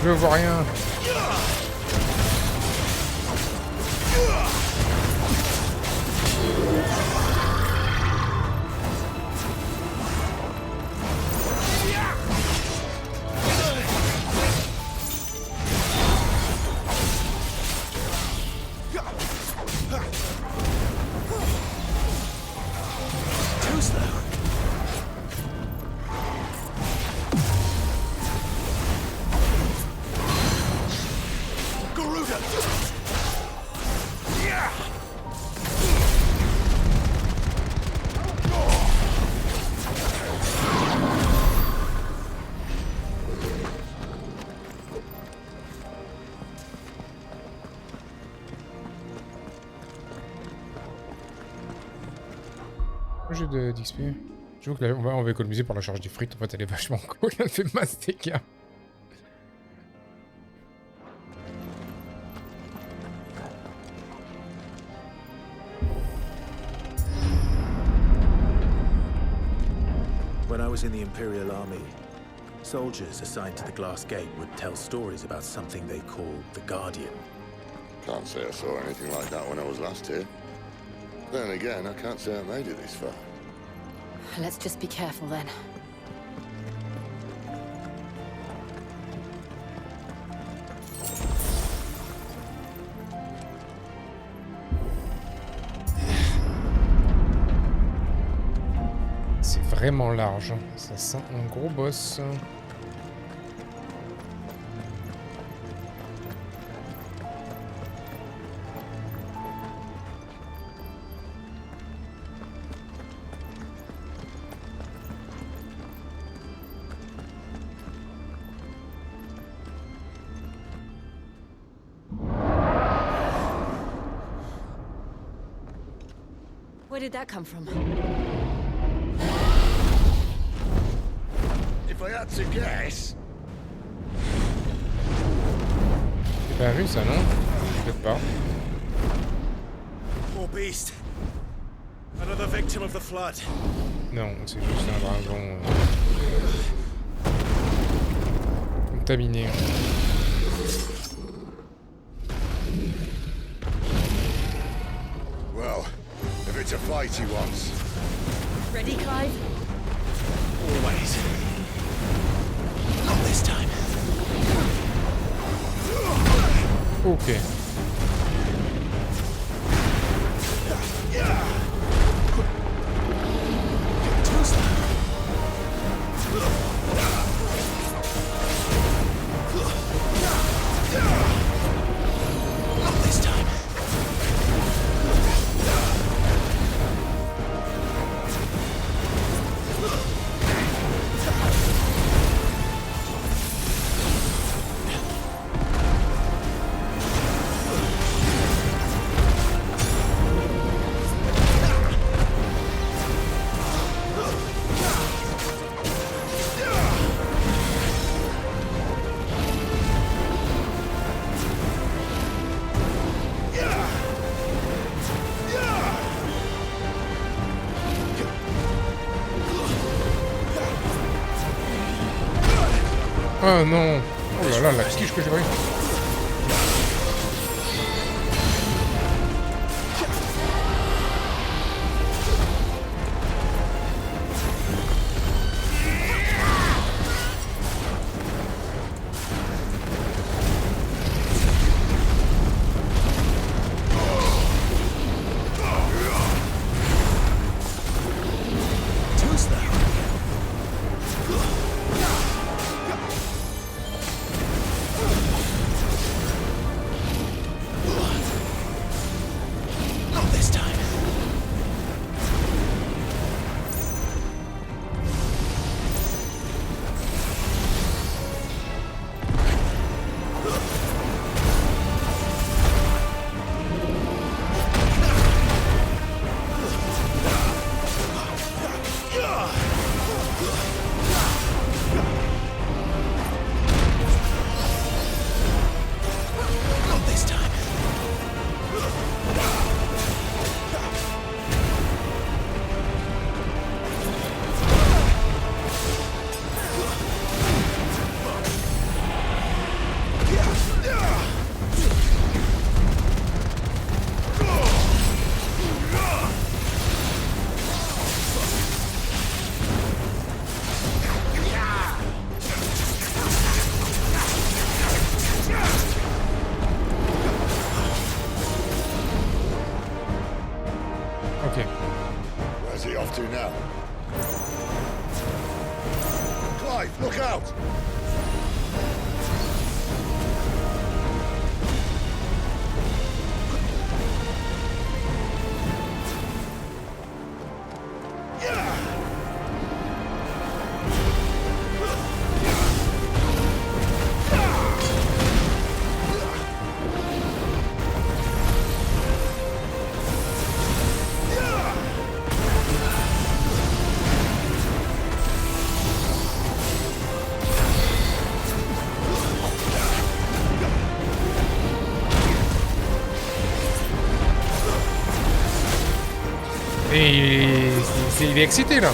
Je vois rien. J'ai d'XP. Je vois que là, on va économiser pour la charge des frites. En fait, elle est vachement cool. Elle fait masse dégâts. When I was in the Imperial Army, soldiers assigned to the Glass Gate would tell stories about something they called the Guardian. Can't say I saw anything like that when I was last here. Then again, I can't say I made it this far. Let's just be careful then. C'est vraiment large. Ça sent un gros boss. Where did that come from? If I had to guess... J'ai pas vu ça, non? Peut-être pas. Poor beast. Another victim of the flood. Non, c'est juste un dragon contaminé. Well, if it's a fight he wants. Ready, Clive? Always. Not this time. Ok. Not this time. Oh non! Oh là là, la tige que j'ai pris! Ok. Where's he off to now? Clive, look out! Et il est excité là.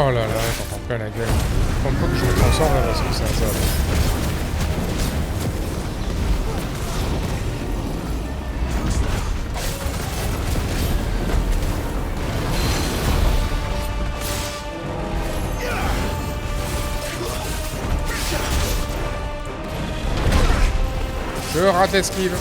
Oh là là, j'en prends plein la gueule. Je comprends pas que je me transforme là parce que c'est un sale. Je rate esquive.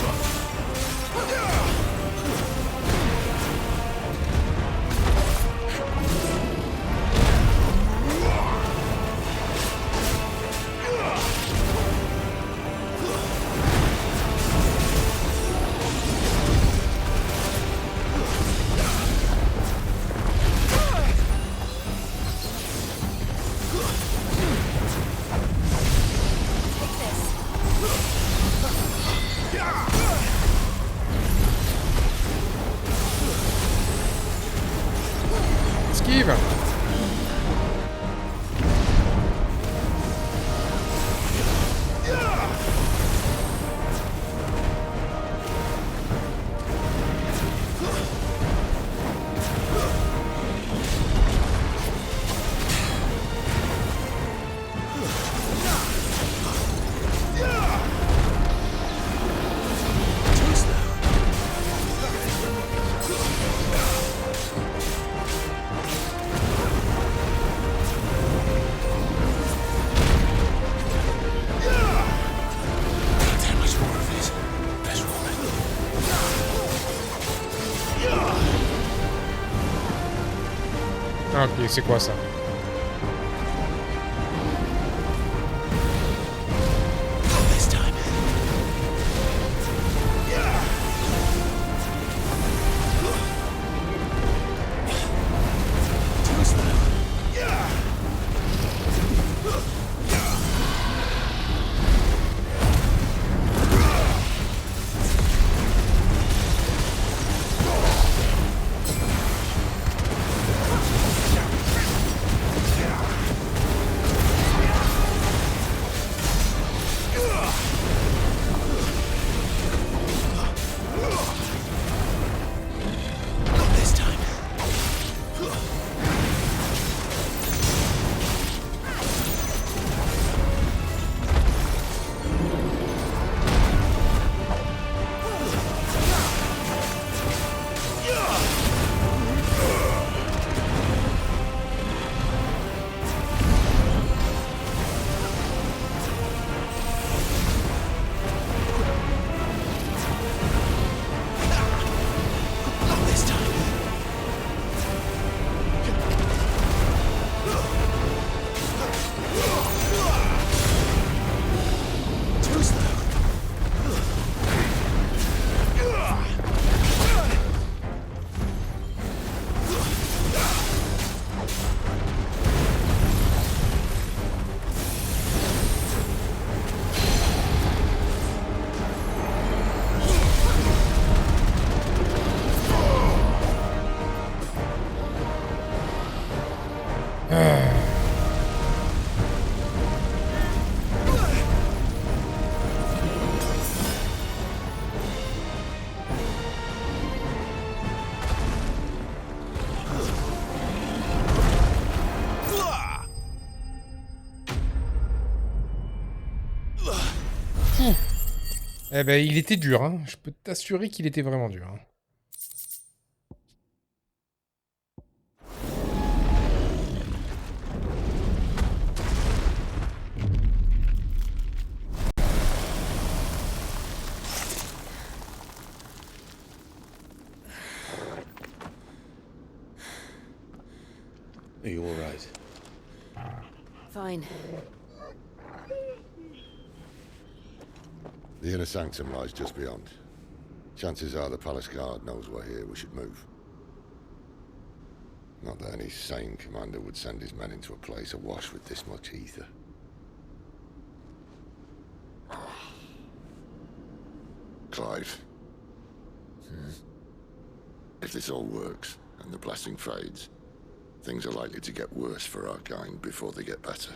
Esquive. Ah, ok, c'est quoi ça? Eh ben, il était dur, hein. Je peux t'assurer qu'il était vraiment dur. Hein. Are you all right? Fine. The inner sanctum lies just beyond. Chances are the palace guard knows we're here. We should move. Not that any sane commander would send his men into a place awash with this much ether. Clive. If this all works, and the blessing fades, things are likely to get worse for our kind before they get better.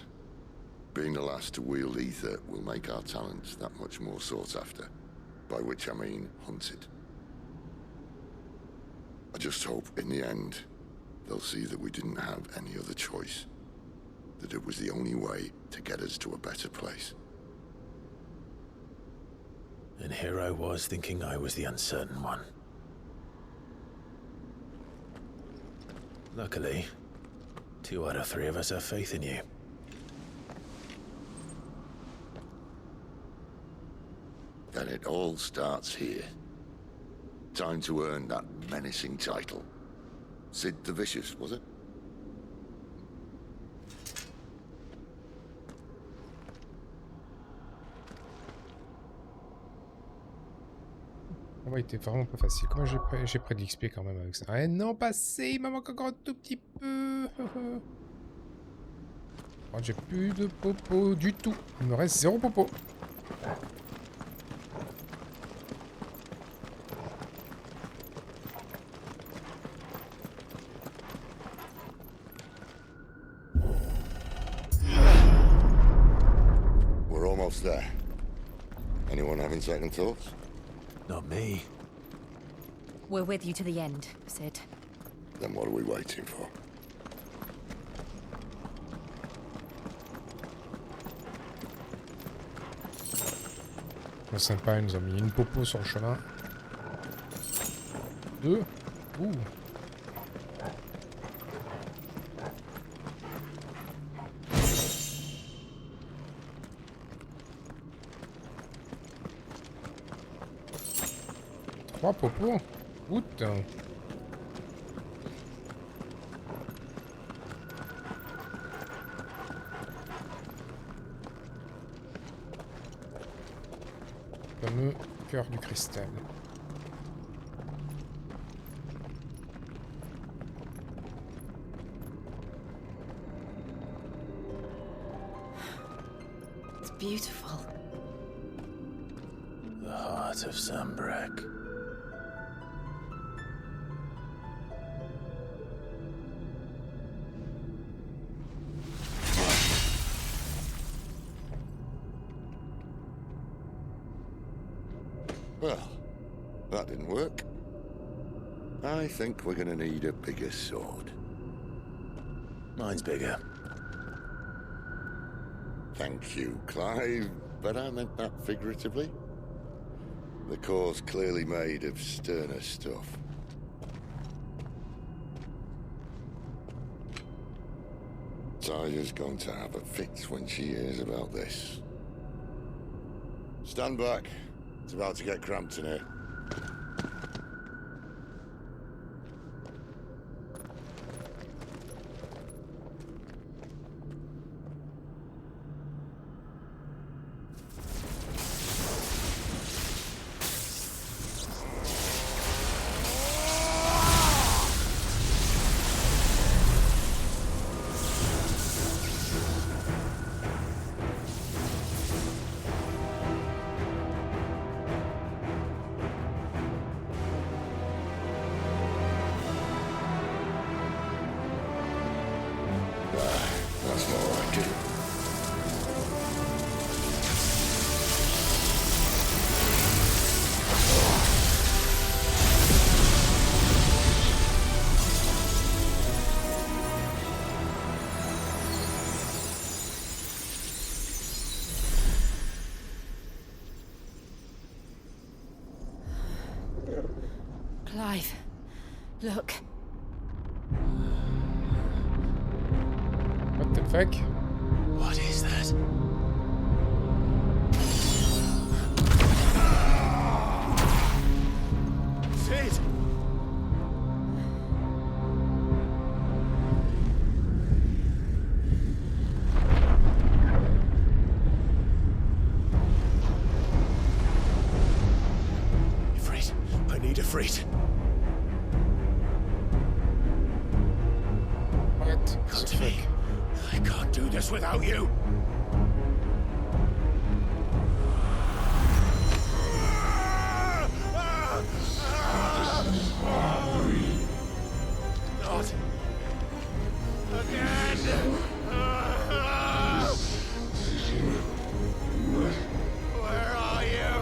Being the last to wield ether will make our talents that much more sought after, by which I mean hunted. I just hope, in the end, they'll see that we didn't have any other choice. That it was the only way to get us to a better place. And here I was thinking I was the uncertain one. Luckily, 2 out of 3 of us have faith in you. Then it all starts here. Time to earn that menacing title. Sid the Vicious, was it? Le combat était vraiment pas facile. Comment j'ai pris de l'XP quand même avec ça? Eh non, passé, il me manque encore un tout petit peu. Oh, j'ai plus de popo du tout. Il me reste 0 popo. We're almost there. Anyone having second thoughts? Not me. We're with you to the end, Sid. Then what are we waiting for? C'est sympa, ils nous ont mis une popo sur le chemin. 2. Ouh.3 popos. Putain. Fameux cœur du cristal. It's beautiful. The heart of Sambrek. Well, that didn't work. I think we're gonna need a bigger sword. Mine's bigger. Thank you, Clive, but I meant that figuratively. The core's clearly made of sterner stuff. Tyler's going to have a fit when she hears about this. Stand back. It's about to get cramped in here. Clive, look. What the fuck? What is that? Sid! Ifrit, I need Ifrit. What? Come to me. I can't do this without you. Not again. Where are you?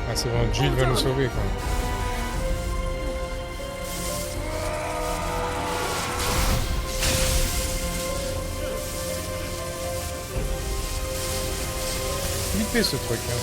Ah, c'est bon, Jill va nous sauver quoi. Flippé ce truc hein.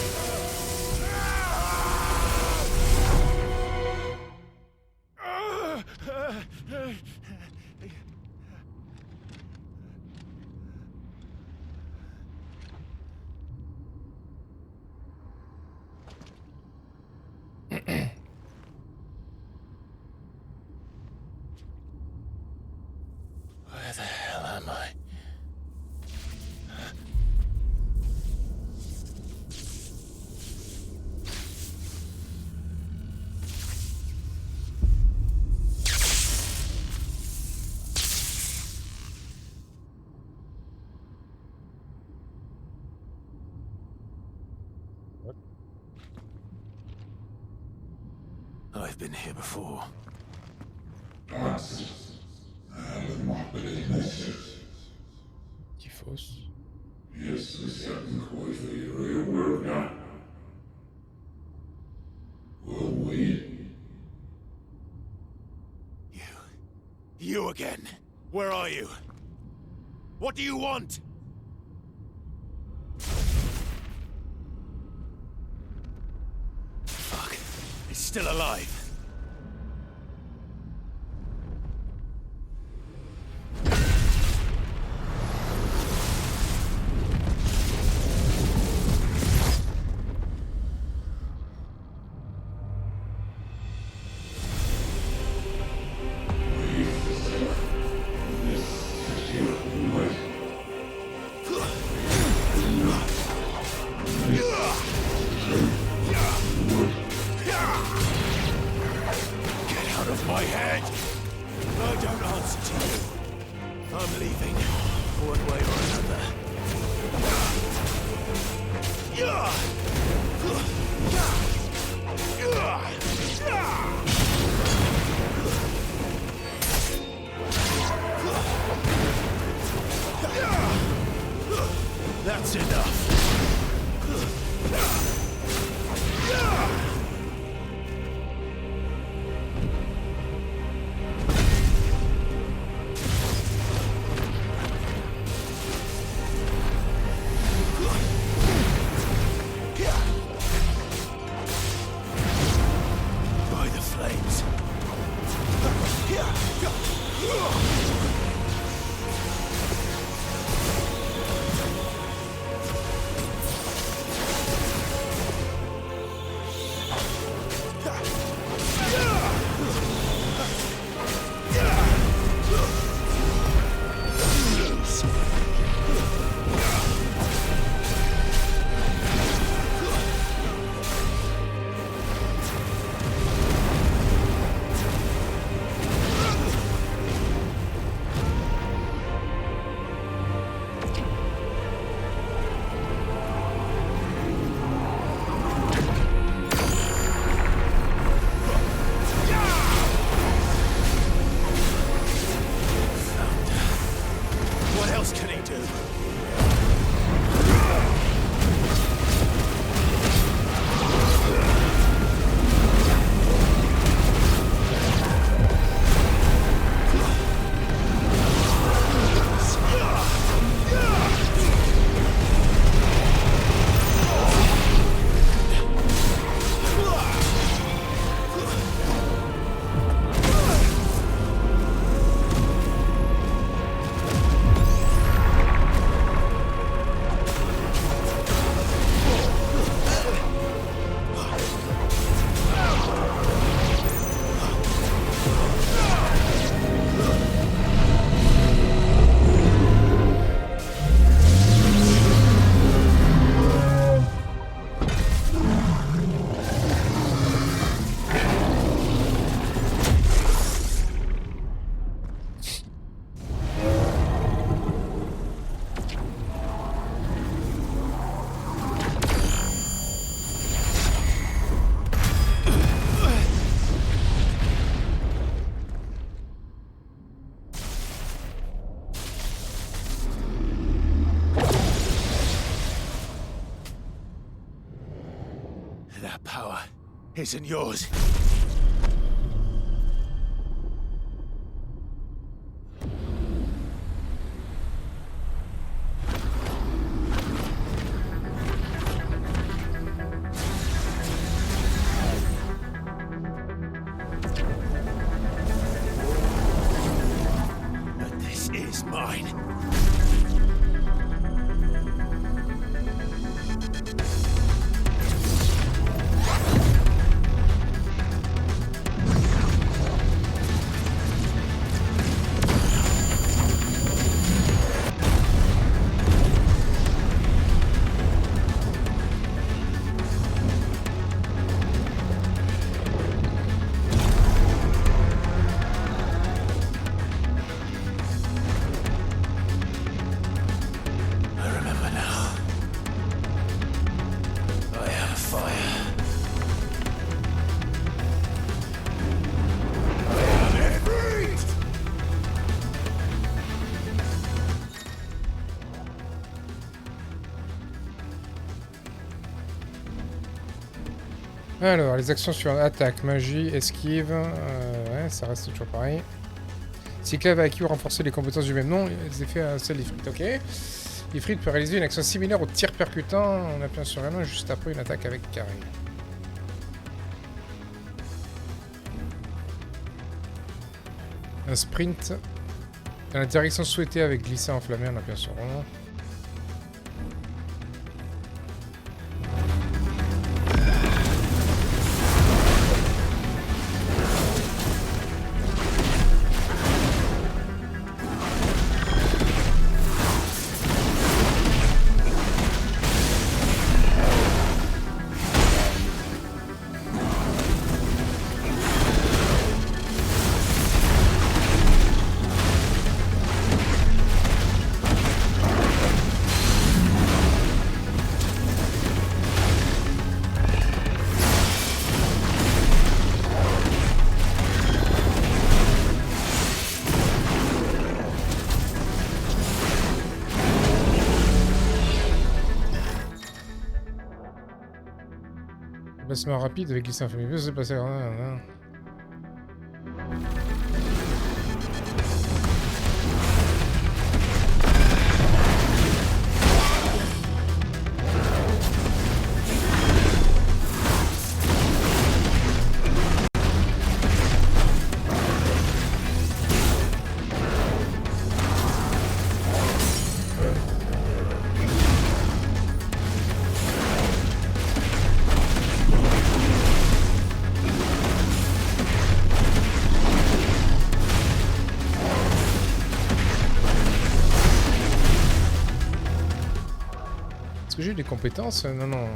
Where the hell am I? I've been here before. Typhos. You again. Where are you? What do you want? Fuck. It's still alive. My head! I don't answer to you. I'm leaving, one way or another. That's enough. isn't yours. But this is mine. Alors, les actions sur attaque, magie, esquive, ouais, ça reste toujours pareil. Si clave a acquis ou renforcé les compétences du même nom, les effets à seul l'ifrit, ok. L'ifrit peut réaliser une action similaire au tir percutant en appuyant sur un juste après une attaque avec carré. Un sprint dans la direction souhaitée avec glisser enflammé en appuyant sur rond. Placement rapide avec glissé inflammé, c'est passé. Est-ce que j'ai des compétences? Non, non.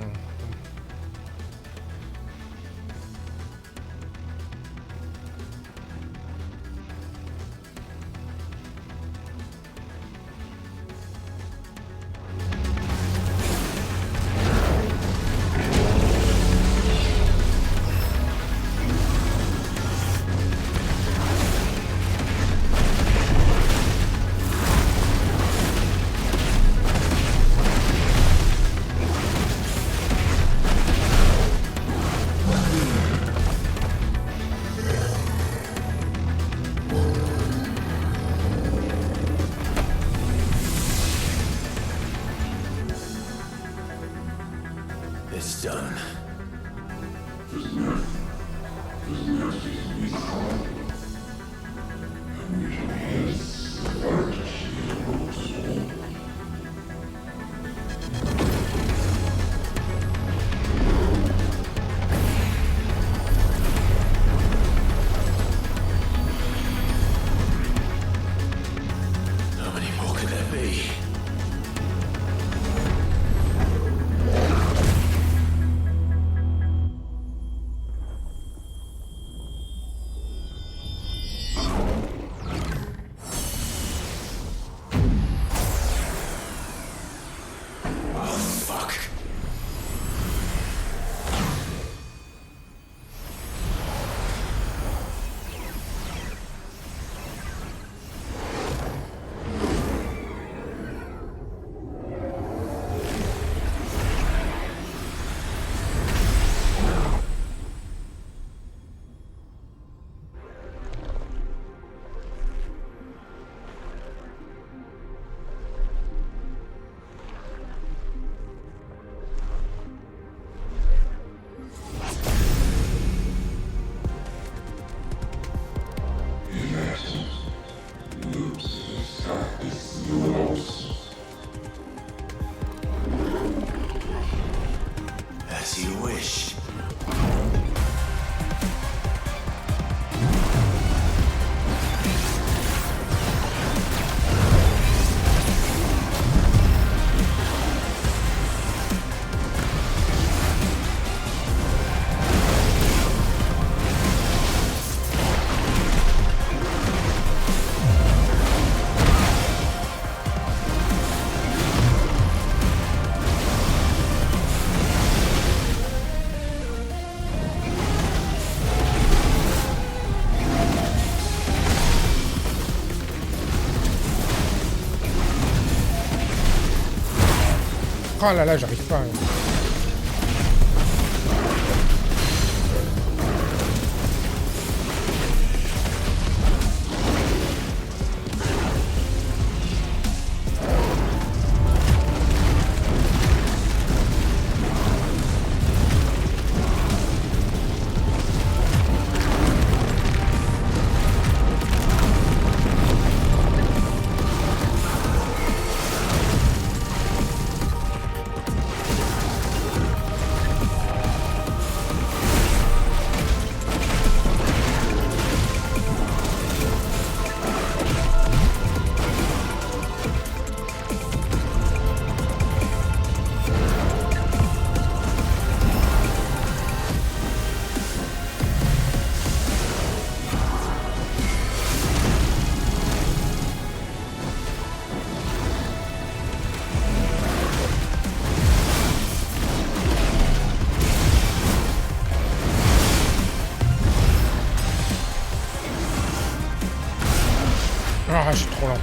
Oh là là, j'arrive pas. Ah, je suis trop lent.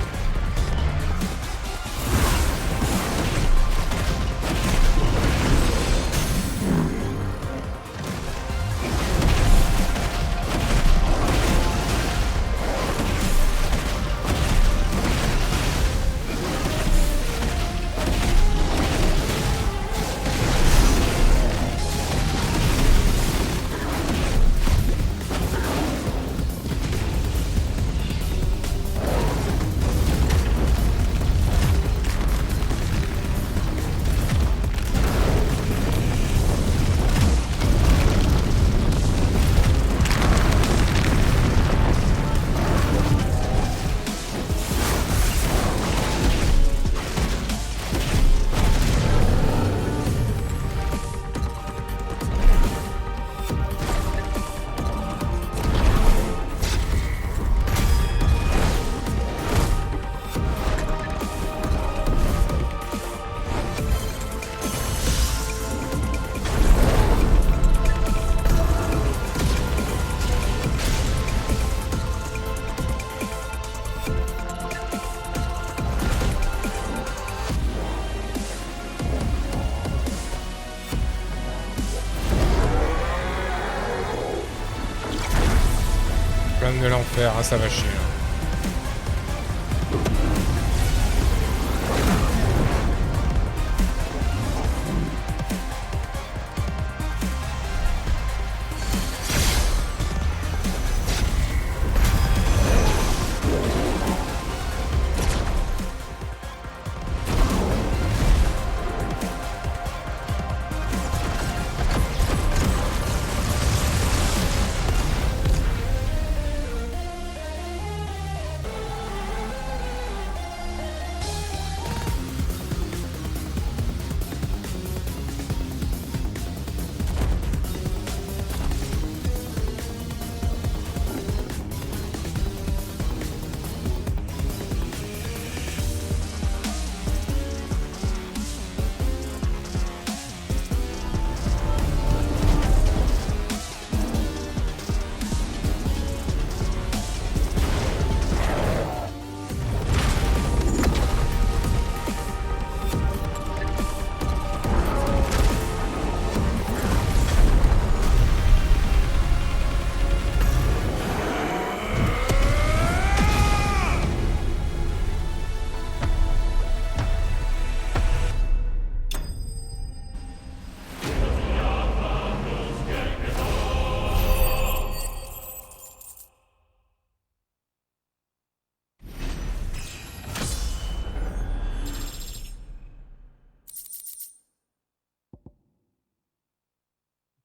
De l'enfer, hein, ça va chier.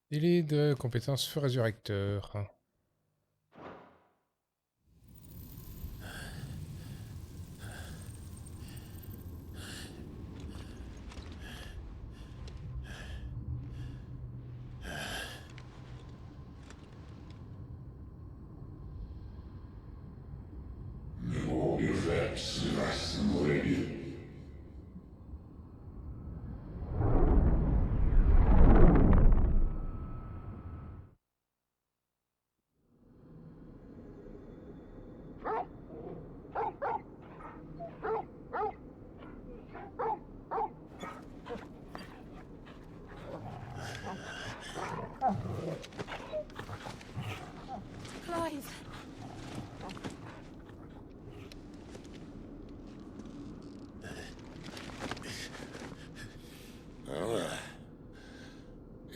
Délai de compétence feu résurrecteur.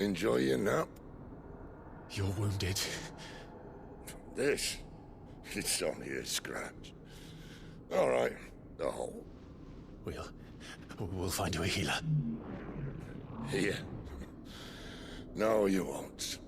Enjoy your nap? You're wounded. This? It's only a scratch. All right, the hole. We'll find you a healer. Here? No, you won't.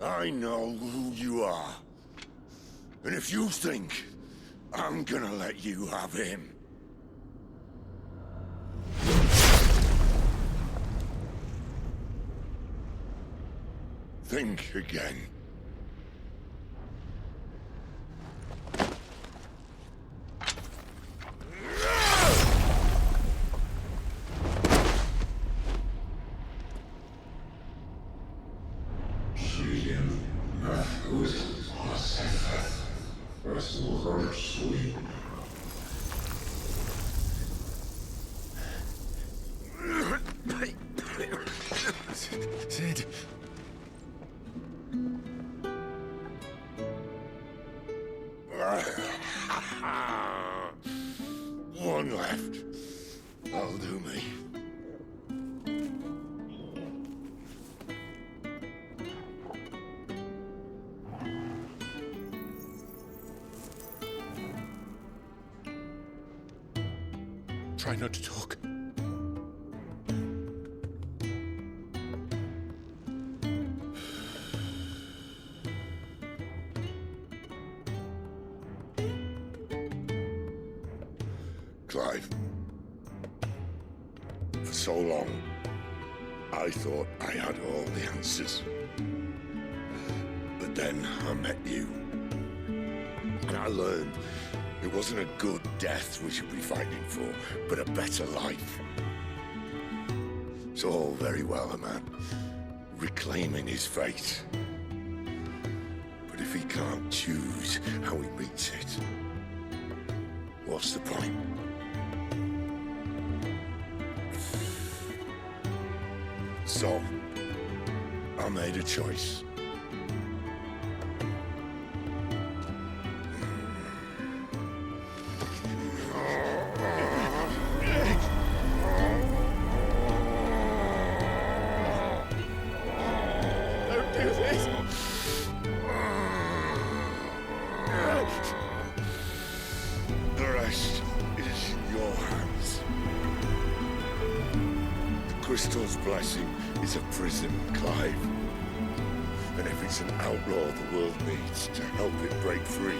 I know who you are. And if you think I'm gonna let you have him... think again. Sid. One left. That'll do me. Try not to talk. Clive. For so long, I thought I had all the answers. But then I met you. And I learned it wasn't a good death we should be fighting for, but a better life. It's all very well, a man reclaiming his fate. But if he can't choose how he meets it, what's the point? So, I made a choice. Don't do this! The rest is in your hands. The crystal's blessing is a prison, Clive. And if it's an outlaw the world needs to help it break free...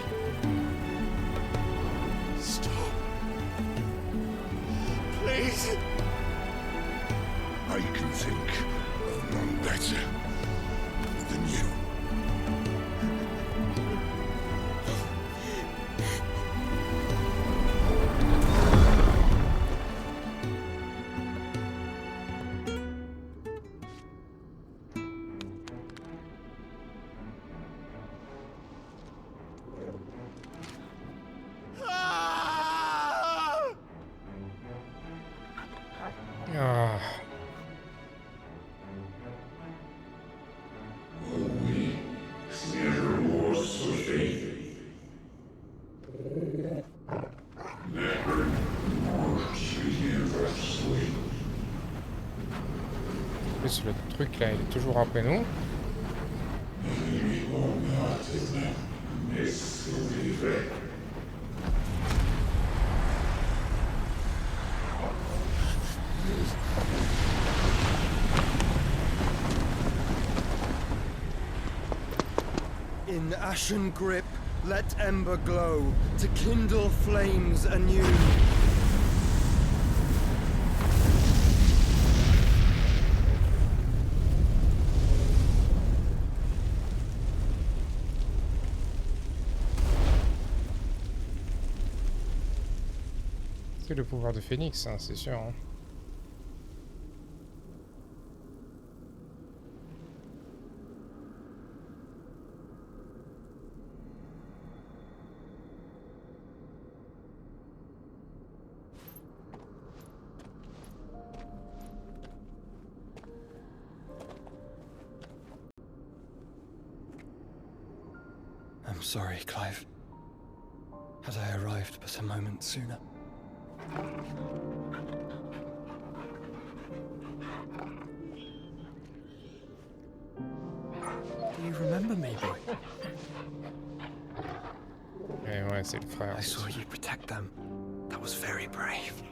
Stop. Please. I can think of none better than you. Ah. En plus, le truc là, il est toujours après nous. In ashen grip, let ember glow, to kindle flames anew. C'est le pouvoir de Phénix, hein, c'est sûr. Hein. sorry, Clive. Had I arrived but a moment sooner. Do you remember me, boy? Ouais, c'est le frère. I saw you protect them. That was very brave.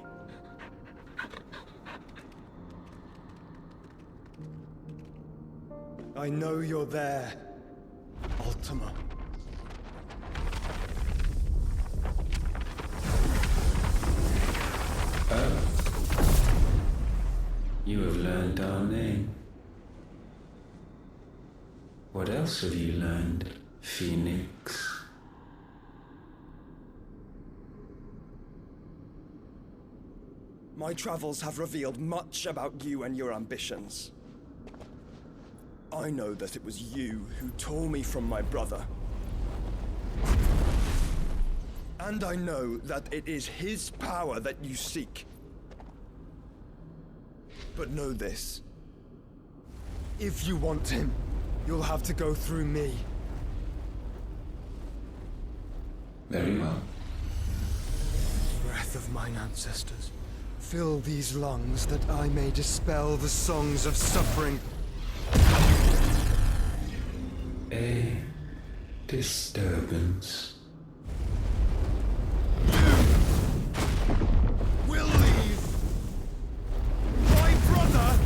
I know you're there, Ultima. Oh. You have learned our name. What else have you learned, Phoenix? My travels have revealed much about you and your ambitions. I know that it was you who tore me from my brother. And I know that it is his power that you seek. But know this. If you want him, you'll have to go through me. Very well. Breath of mine ancestors, fill these lungs that I may dispel the songs of suffering. A disturbance. We'll leave. My brother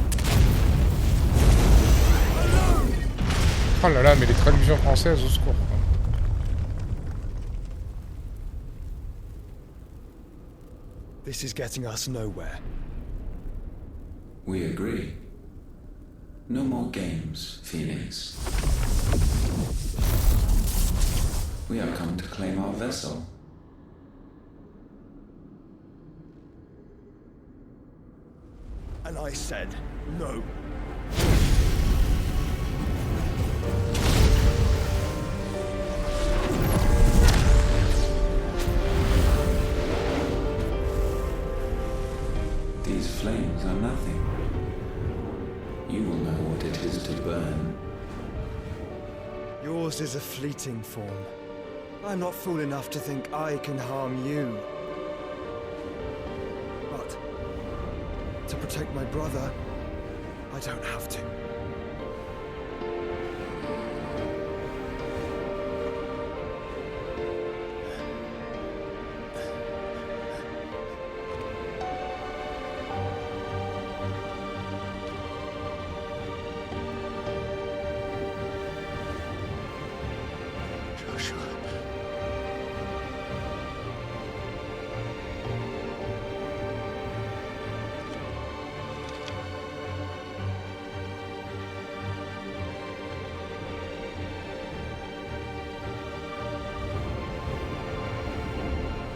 alone. Oh là là, mais les traductions françaises, au secours. This is getting us nowhere. We agree. No more games, Phoenix. We have come to claim our vessel. And I said no. These flames are nothing. You will know what it is to burn. Yours is a fleeting form. I'm not fool enough to think I can harm you. But to protect my brother, I don't have to.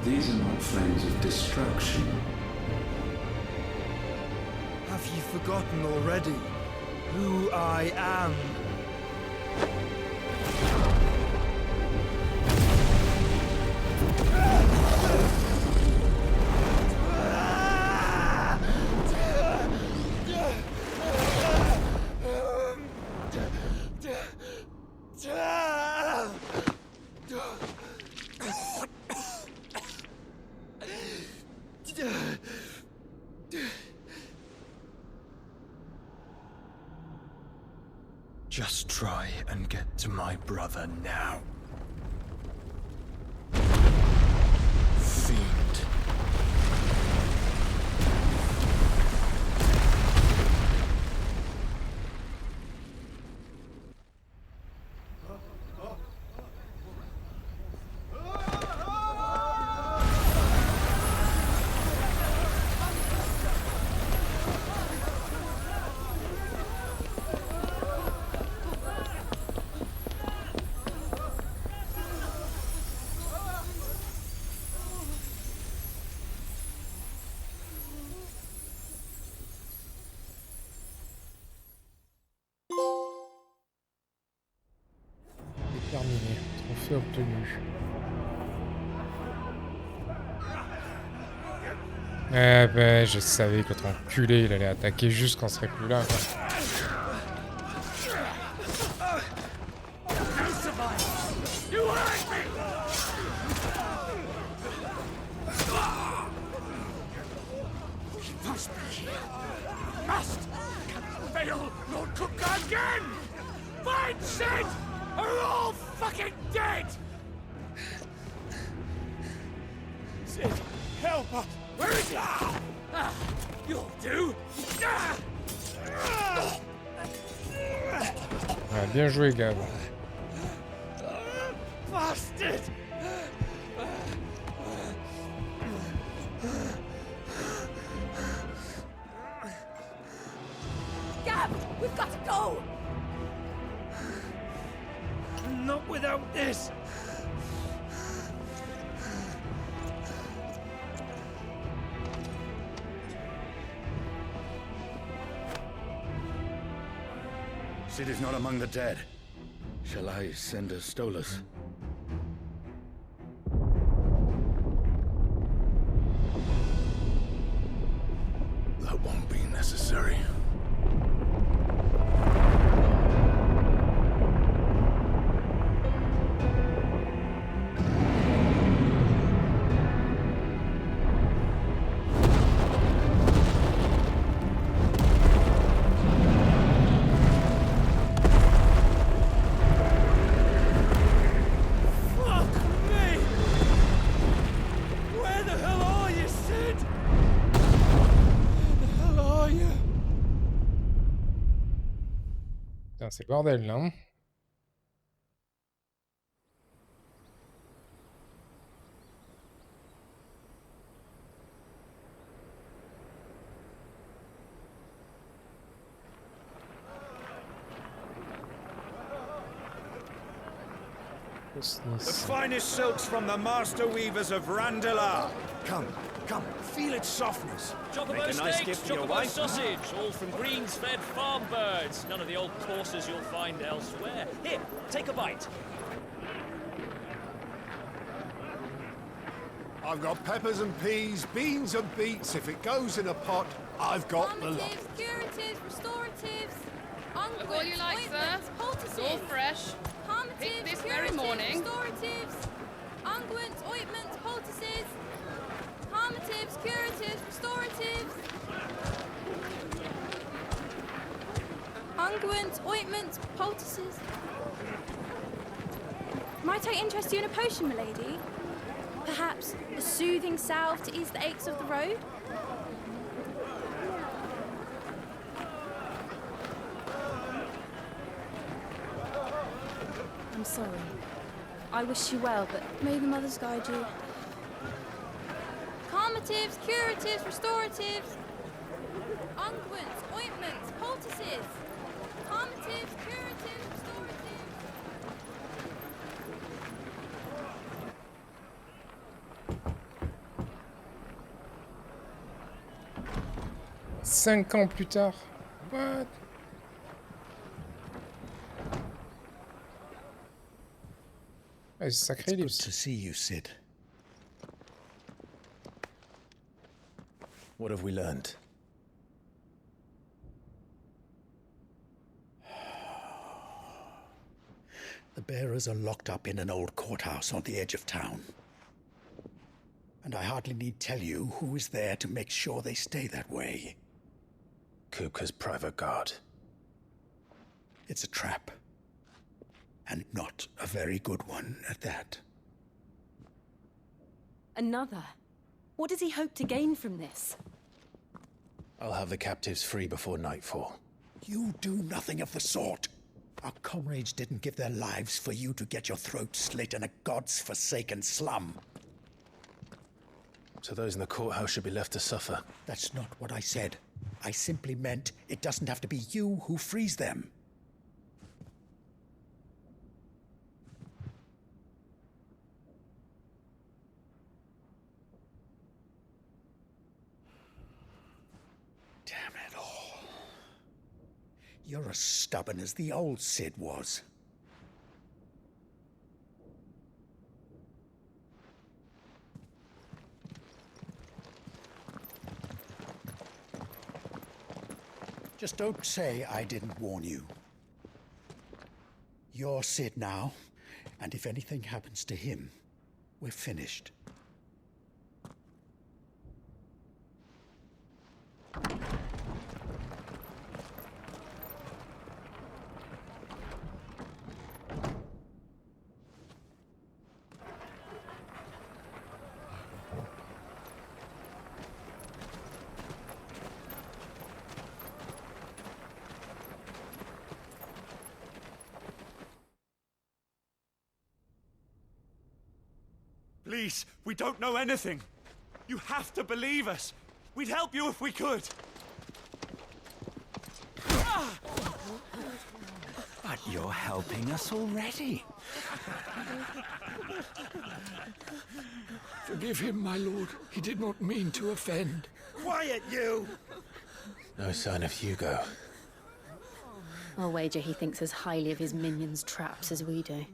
These are not flames of destruction. Have you forgotten already who I am? Just try and get to my brother now. Fiend. Terminé. Trophée obtenu. Eh ben, je savais que l'autre enculé, il allait attaquer juste quand on serait plus là, quoi. survivors! You hurt me! He must be here. Must! Can't fail Lord Cook again! Find Sid! Or we're all fucking dead! Sid, help us! Where is he? You'll do! Ouais, bien joué, Gab. Bastard! Gab, we've got to go! Not without this! Sid is not among the dead. Shall I send a Stolas? That won't be necessary. Putain, c'est le bordel là. Hein. The finest silks from the master weavers of Randalar. Come, feel its softness. Chocobo Make a nice steaks, gift for your chocobo wife. sausage, all from greens-fed farm birds. None of the old courses you'll find elsewhere. Here, take a bite. I've got peppers and peas, beans and beets. If it goes in a pot, I've got the lot. Curatives, restoratives, Look all you like, sir. It's all fresh. Picked this very morning. Restoratives, unguents, ointments, poultices, harmatives, curatives, restoratives, unguents, ointments, poultices. Might I interest you in a potion, milady? Perhaps a soothing salve to ease the aches of the road? I'm sorry. I wish you well, but may the mothers guide you. Calmatives, curatives, restoratives, unguents, ointments, poultices, calmatives, curatives, restoratives. 5 ans plus tard. What? Ouais, c'est sacré, It's good to see you, Sid. What have we learned? The bearers are locked up in an old courthouse on the edge of town. And I hardly need tell you who is there to make sure they stay that way. Kupka's private guard. It's a trap. And not a very good one at that. Another? What does he hope to gain from this? I'll have the captives free before nightfall. You do nothing of the sort. Our comrades didn't give their lives for you to get your throat slit in a god's-forsaken slum. So those in the courthouse should be left to suffer. That's not what I said. I simply meant it doesn't have to be you who frees them. Damn it all. You're as stubborn as the old Sid was. Just don't say I didn't warn you. You're Sid now, And if anything happens to him, we're finished. Please, we don't know anything. You have to believe us. We'd help you if we could. But you're helping us already. Forgive him, my lord. He did not mean to offend. Quiet, you! No sign of Hugo. I'll wager he thinks as highly of his minions' traps as we do.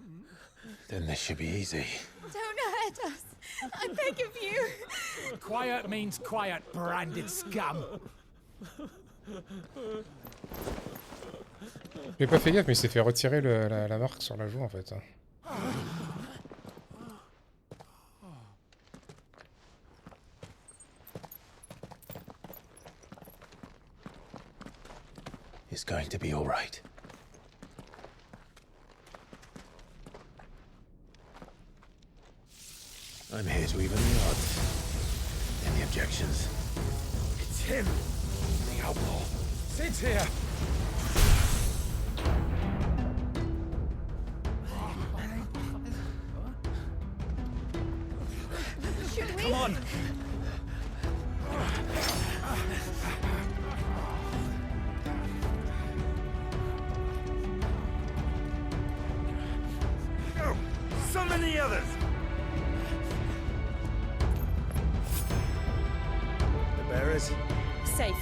Then this should be easy. Don't hurt us. I beg of you. Quiet means quiet, branded scum. J'ai pas fait gaffe, mais il s'est fait retirer la marque sur la joue en fait. It's going to be all right. I'm here to even the odds. Any objections? It's him, the outlaw. Sit here. Should we? Come on. Go! Summon the others! The bearers? Safe.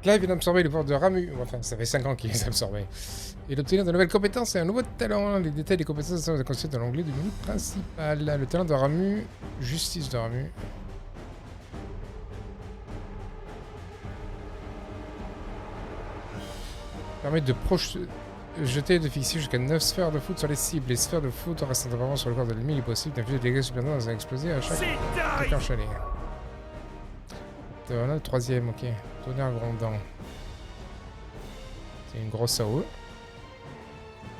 Clive vient d'absorber les pouvoirs de Ramu. Enfin, ça fait 5 ans qu'il les a absorbés. Et d'obtenir de nouvelles compétences et un nouveau talent. Les détails des compétences sont constitués dans l'onglet du menu principal. Le talent de Ramu. Justice de Ramu. Permet de jeter et de fixer jusqu'à 9 sphères de foot sur les cibles. Les sphères de foot restant apparemment sur le corps de l'ennemi, il est possible d'infliger des dégâts supplémentaires dans un explosé à chaque déclenché. Voilà le troisième, ok. Tonnerre grondant. C'est une grosse AOE.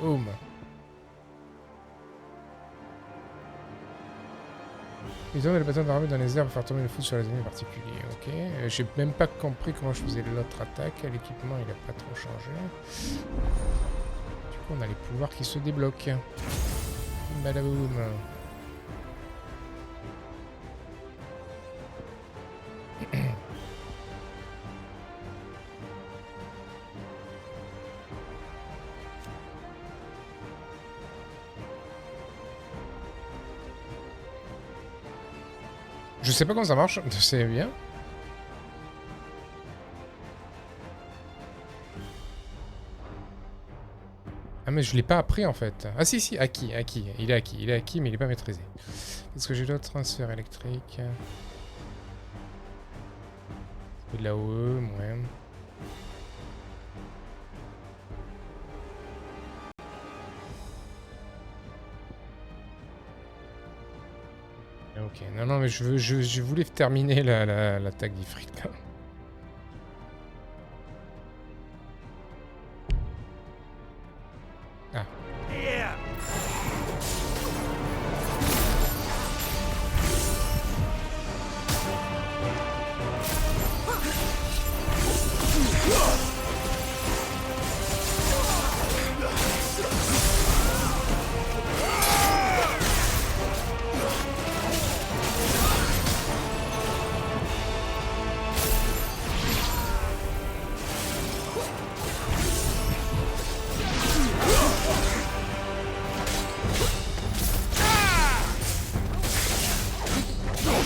Boum. Ils ont le bâton de Ramu dans les airs pour faire tomber le foot sur les ennemis particuliers. Ok. J'ai même pas compris comment je faisais l'autre attaque. L'équipement il a pas trop changé. Du coup on a les pouvoirs qui se débloquent. Badaboum. Je sais pas comment ça marche, c'est bien. Ah mais je l'ai pas appris en fait. Ah si si, acquis. Il est acquis mais il est pas maîtrisé. Qu'est-ce que j'ai d'autre? Transfert électrique. De la OE, ouais. Ok, non mais je voulais terminer l'attaque d'Ifrit. Ah.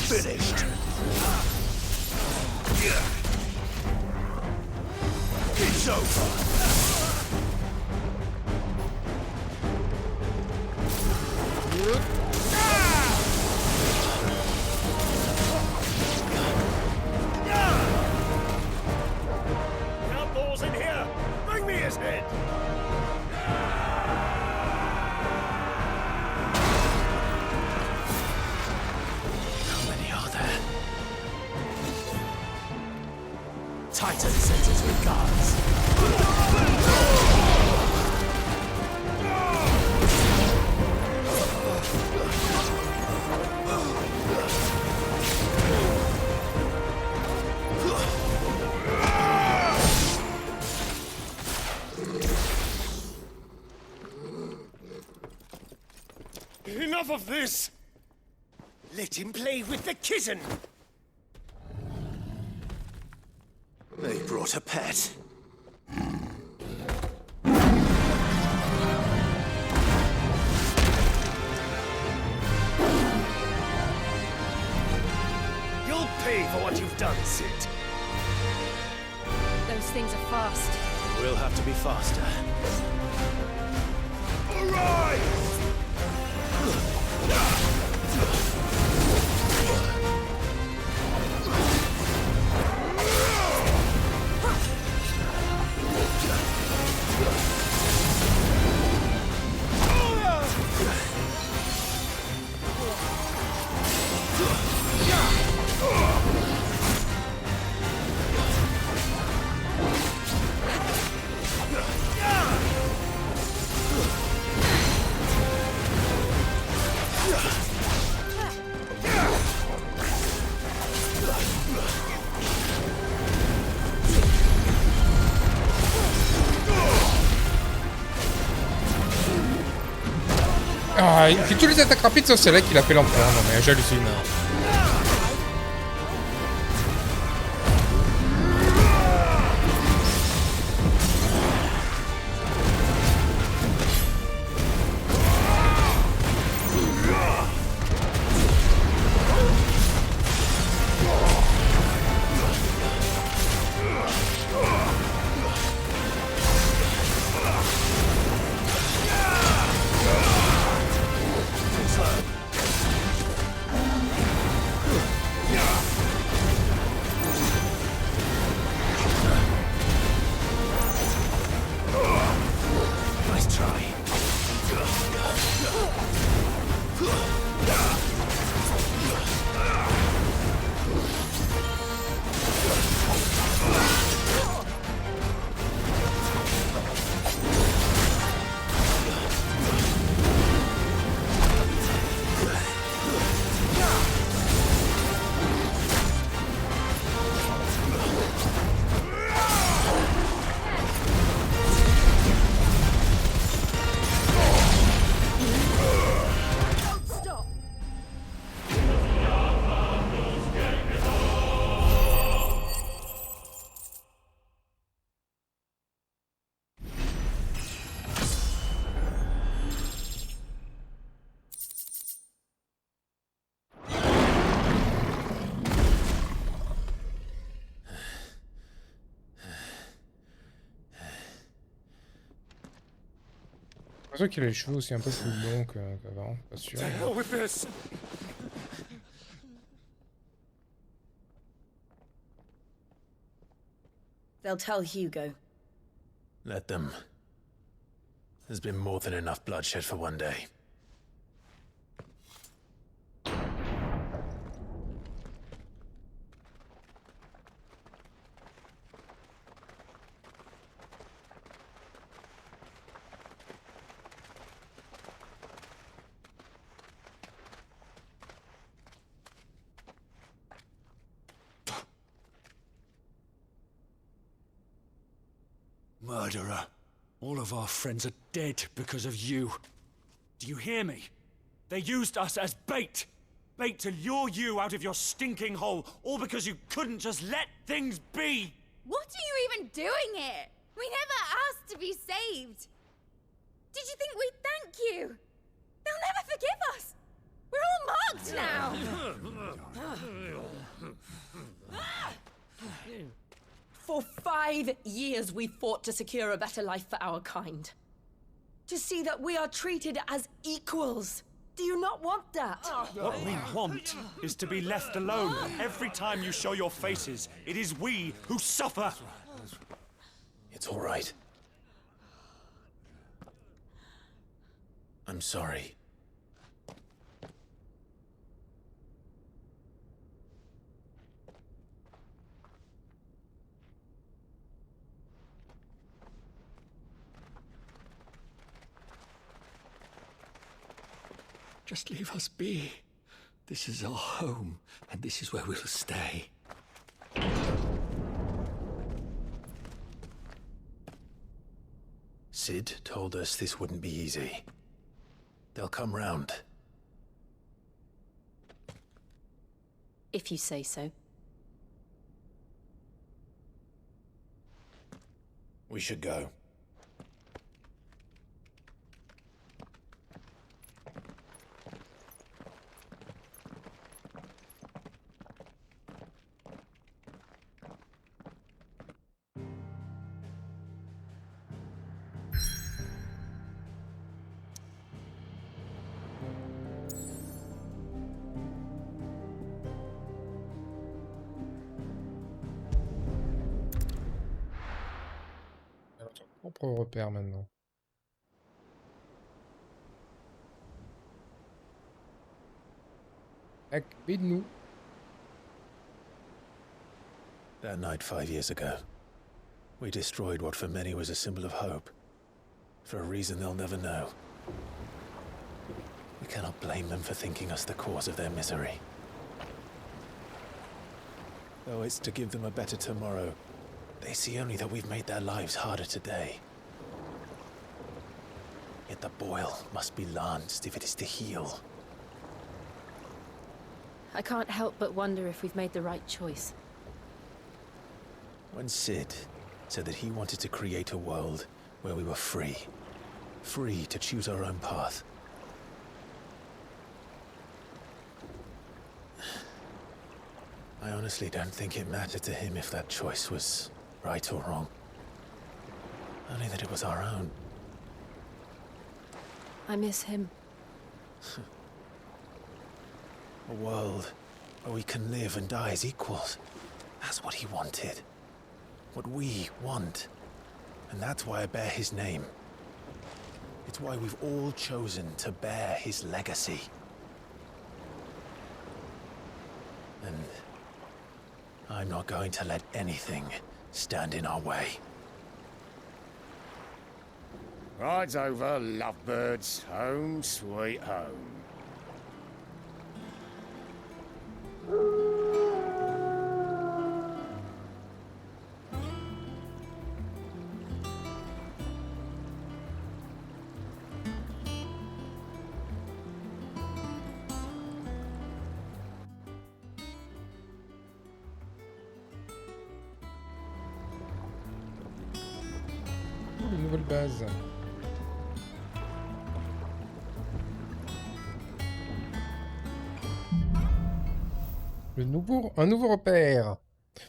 Finished. It's over. Outlaws in here! Bring me a head. How many are there? Titan sends his regards. Enough of this! Let him play with the kitten! They brought a pet. You'll pay for what you've done, Sid. Those things are fast. We'll have to be faster. Arise! Ah, il fait tous les attaques rapides sauf celle-là qu'il a fait l'empereur. Non mais j'hallucine. C'est pour ça qu'il a les cheveux aussi un peu plus longs qu'avant, pas sûr. To hell with this! They'll tell Hugo. Let them. There's been more than enough bloodshed for one day. Murderer. All of our friends are dead because of you. Do you hear me? They used us as bait. Bait to lure you out of your stinking hole, all because you couldn't just let things be. What are you even doing here? We never asked to be saved. Did you think we'd thank you? They'll never forgive us. We're all marked now. For 5 years we fought to secure a better life for our kind. To see that we are treated as equals. Do you not want that? What we want is to be left alone. Every time you show your faces, it is we who suffer. It's all right. I'm sorry. Just leave us be. This is our home, and this is where we'll stay. Sid told us this wouldn't be easy. They'll come round. If you say so. We should go. Propre repère maintenant. Bide-nous. That night 5 years ago, we destroyed what for many was a symbol of hope. For a reason they'll never know. We cannot blame them for thinking us the cause of their misery. Though it's to give them a better tomorrow, they see only that we've made their lives harder today. Yet the boil must be lanced if it is to heal. I can't help but wonder if we've made the right choice. When Sid said that he wanted to create a world where we were free. Free to choose our own path. I honestly don't think it mattered to him if that choice was right or wrong. Only that it was our own. I miss him. A world where we can live and die as equals. That's what he wanted. What we want. And that's why I bear his name. It's why we've all chosen to bear his legacy. And I'm not going to let anything stand in our way. Rides over, lovebirds. Home, sweet home. Une nouvelle base. Un nouveau repère.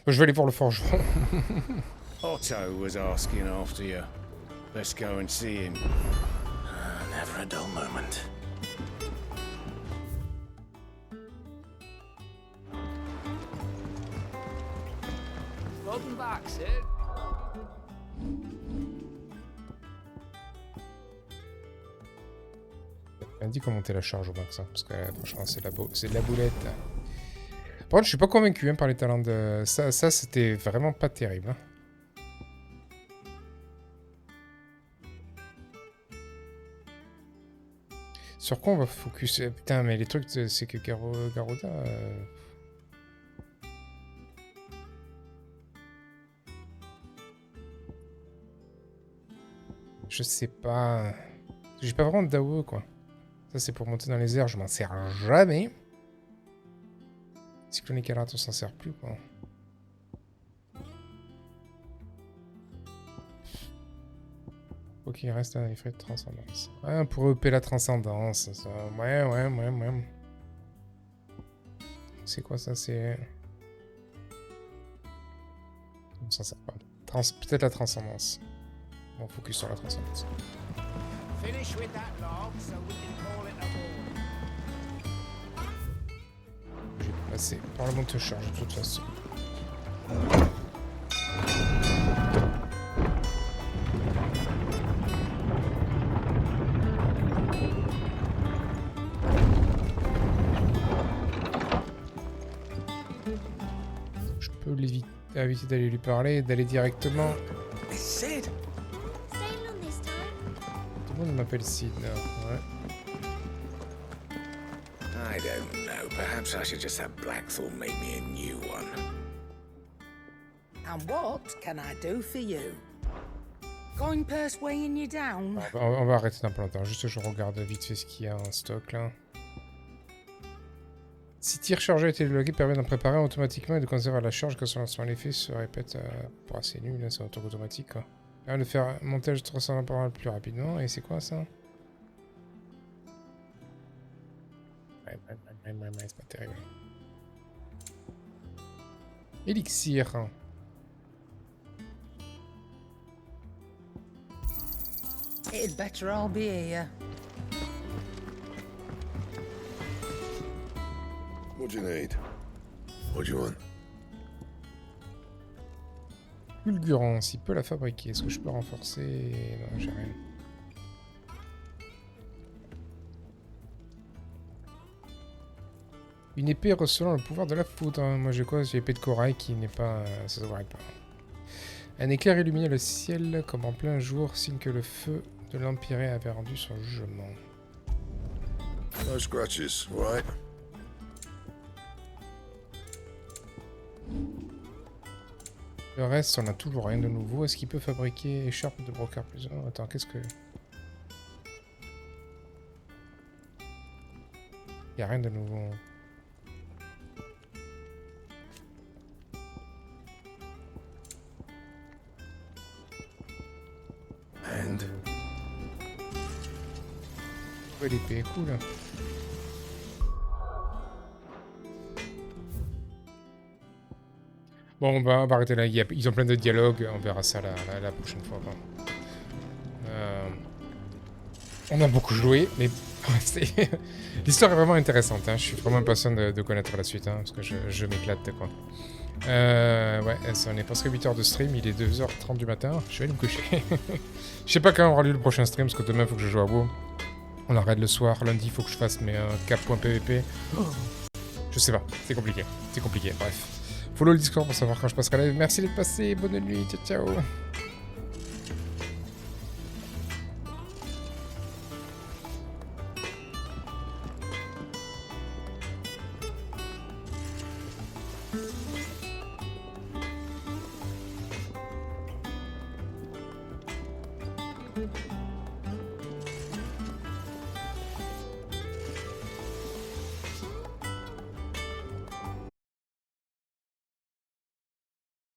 Je vais aller voir le forgeron. Otto was asking after you. Let's go and see him. Never a dull moment. Welcome back, Sid. On dit comment monter la charge au max, hein, parce que franchement c'est de la boulette. Par contre je suis pas convaincu hein, par les talents de... Ça c'était vraiment pas terrible. Hein. Sur quoi on va focus? Putain mais les trucs c'est que Garuda... Je sais pas... J'ai pas vraiment de Dao quoi. Ça c'est pour monter dans les airs, je m'en sers jamais. Cyclonique à l'arrêt, on s'en sert plus quoi. Faut qu'il reste un effet de transcendance. Ouais, on pourrait upper la transcendance. Ça. Ouais. C'est quoi ça? C'est... On s'en sert pas. Peut-être la transcendance. On focus sur la transcendance. Finish with that log so we can call it a ball. Je vais passer par le monte-charge de toute façon. peut éviter d'aller lui parler et d'aller directement. Sid. Tout le monde m'appelle Sid. Ouais. I don't know. Perhaps I should just have Blackthorn make me a new one. And what can I do for you? Going purse weighing you down? On va arrêter dans pas longtemps. Juste je regarde vite fait ce qu'il y a en stock là. Si tir chargé a été délogué, permet d'en préparer automatiquement et de conserver la charge quand son lancement l'effet se répète pour assez nul, hein, c'est automatique quoi. Permet de faire un montage 300 par plus rapidement. Et c'est quoi ça? Ouais, c'est pas terrible. Élixir. It'd better all be here. What do you need? What do you want? Fulgurance, il peut la fabriquer. Est-ce que je peux renforcer? Non, j'ai rien. Une épée recelant le pouvoir de la foudre. Moi j'ai quoi? J'ai l'épée de corail qui n'est pas... ça se voit pas. Un éclair illuminait le ciel comme en plein jour, signe que le feu de l'Empyrée avait rendu son jugement. No scratches, right? Le reste, on a toujours rien de nouveau. Est-ce qu'il peut fabriquer écharpe de brocart plus... Oh, attends, qu'est-ce que... Il n'y a rien de nouveau. And... Ouais, l'épée est cool. Bon, on va arrêter là. Ils ont plein de dialogues. On verra ça la prochaine fois. Bon. On a beaucoup joué, mais l'histoire est vraiment intéressante. Hein. Je suis vraiment impatient de connaître la suite, hein, parce que je m'éclate, quoi. Ouais, on est presque 8 heures de stream. Il est 2h30 du matin. Je vais aller me coucher. Je sais pas quand aura lieu le prochain stream, parce que demain, il faut que je joue à WoW. On arrête le soir. Lundi, il faut que je fasse mes cap.pvp. Je sais pas. C'est compliqué. C'est compliqué. Bref. Follow le Discord pour savoir quand je passerai live. Merci d'être passé. Bonne nuit. Ciao, ciao. Thank you.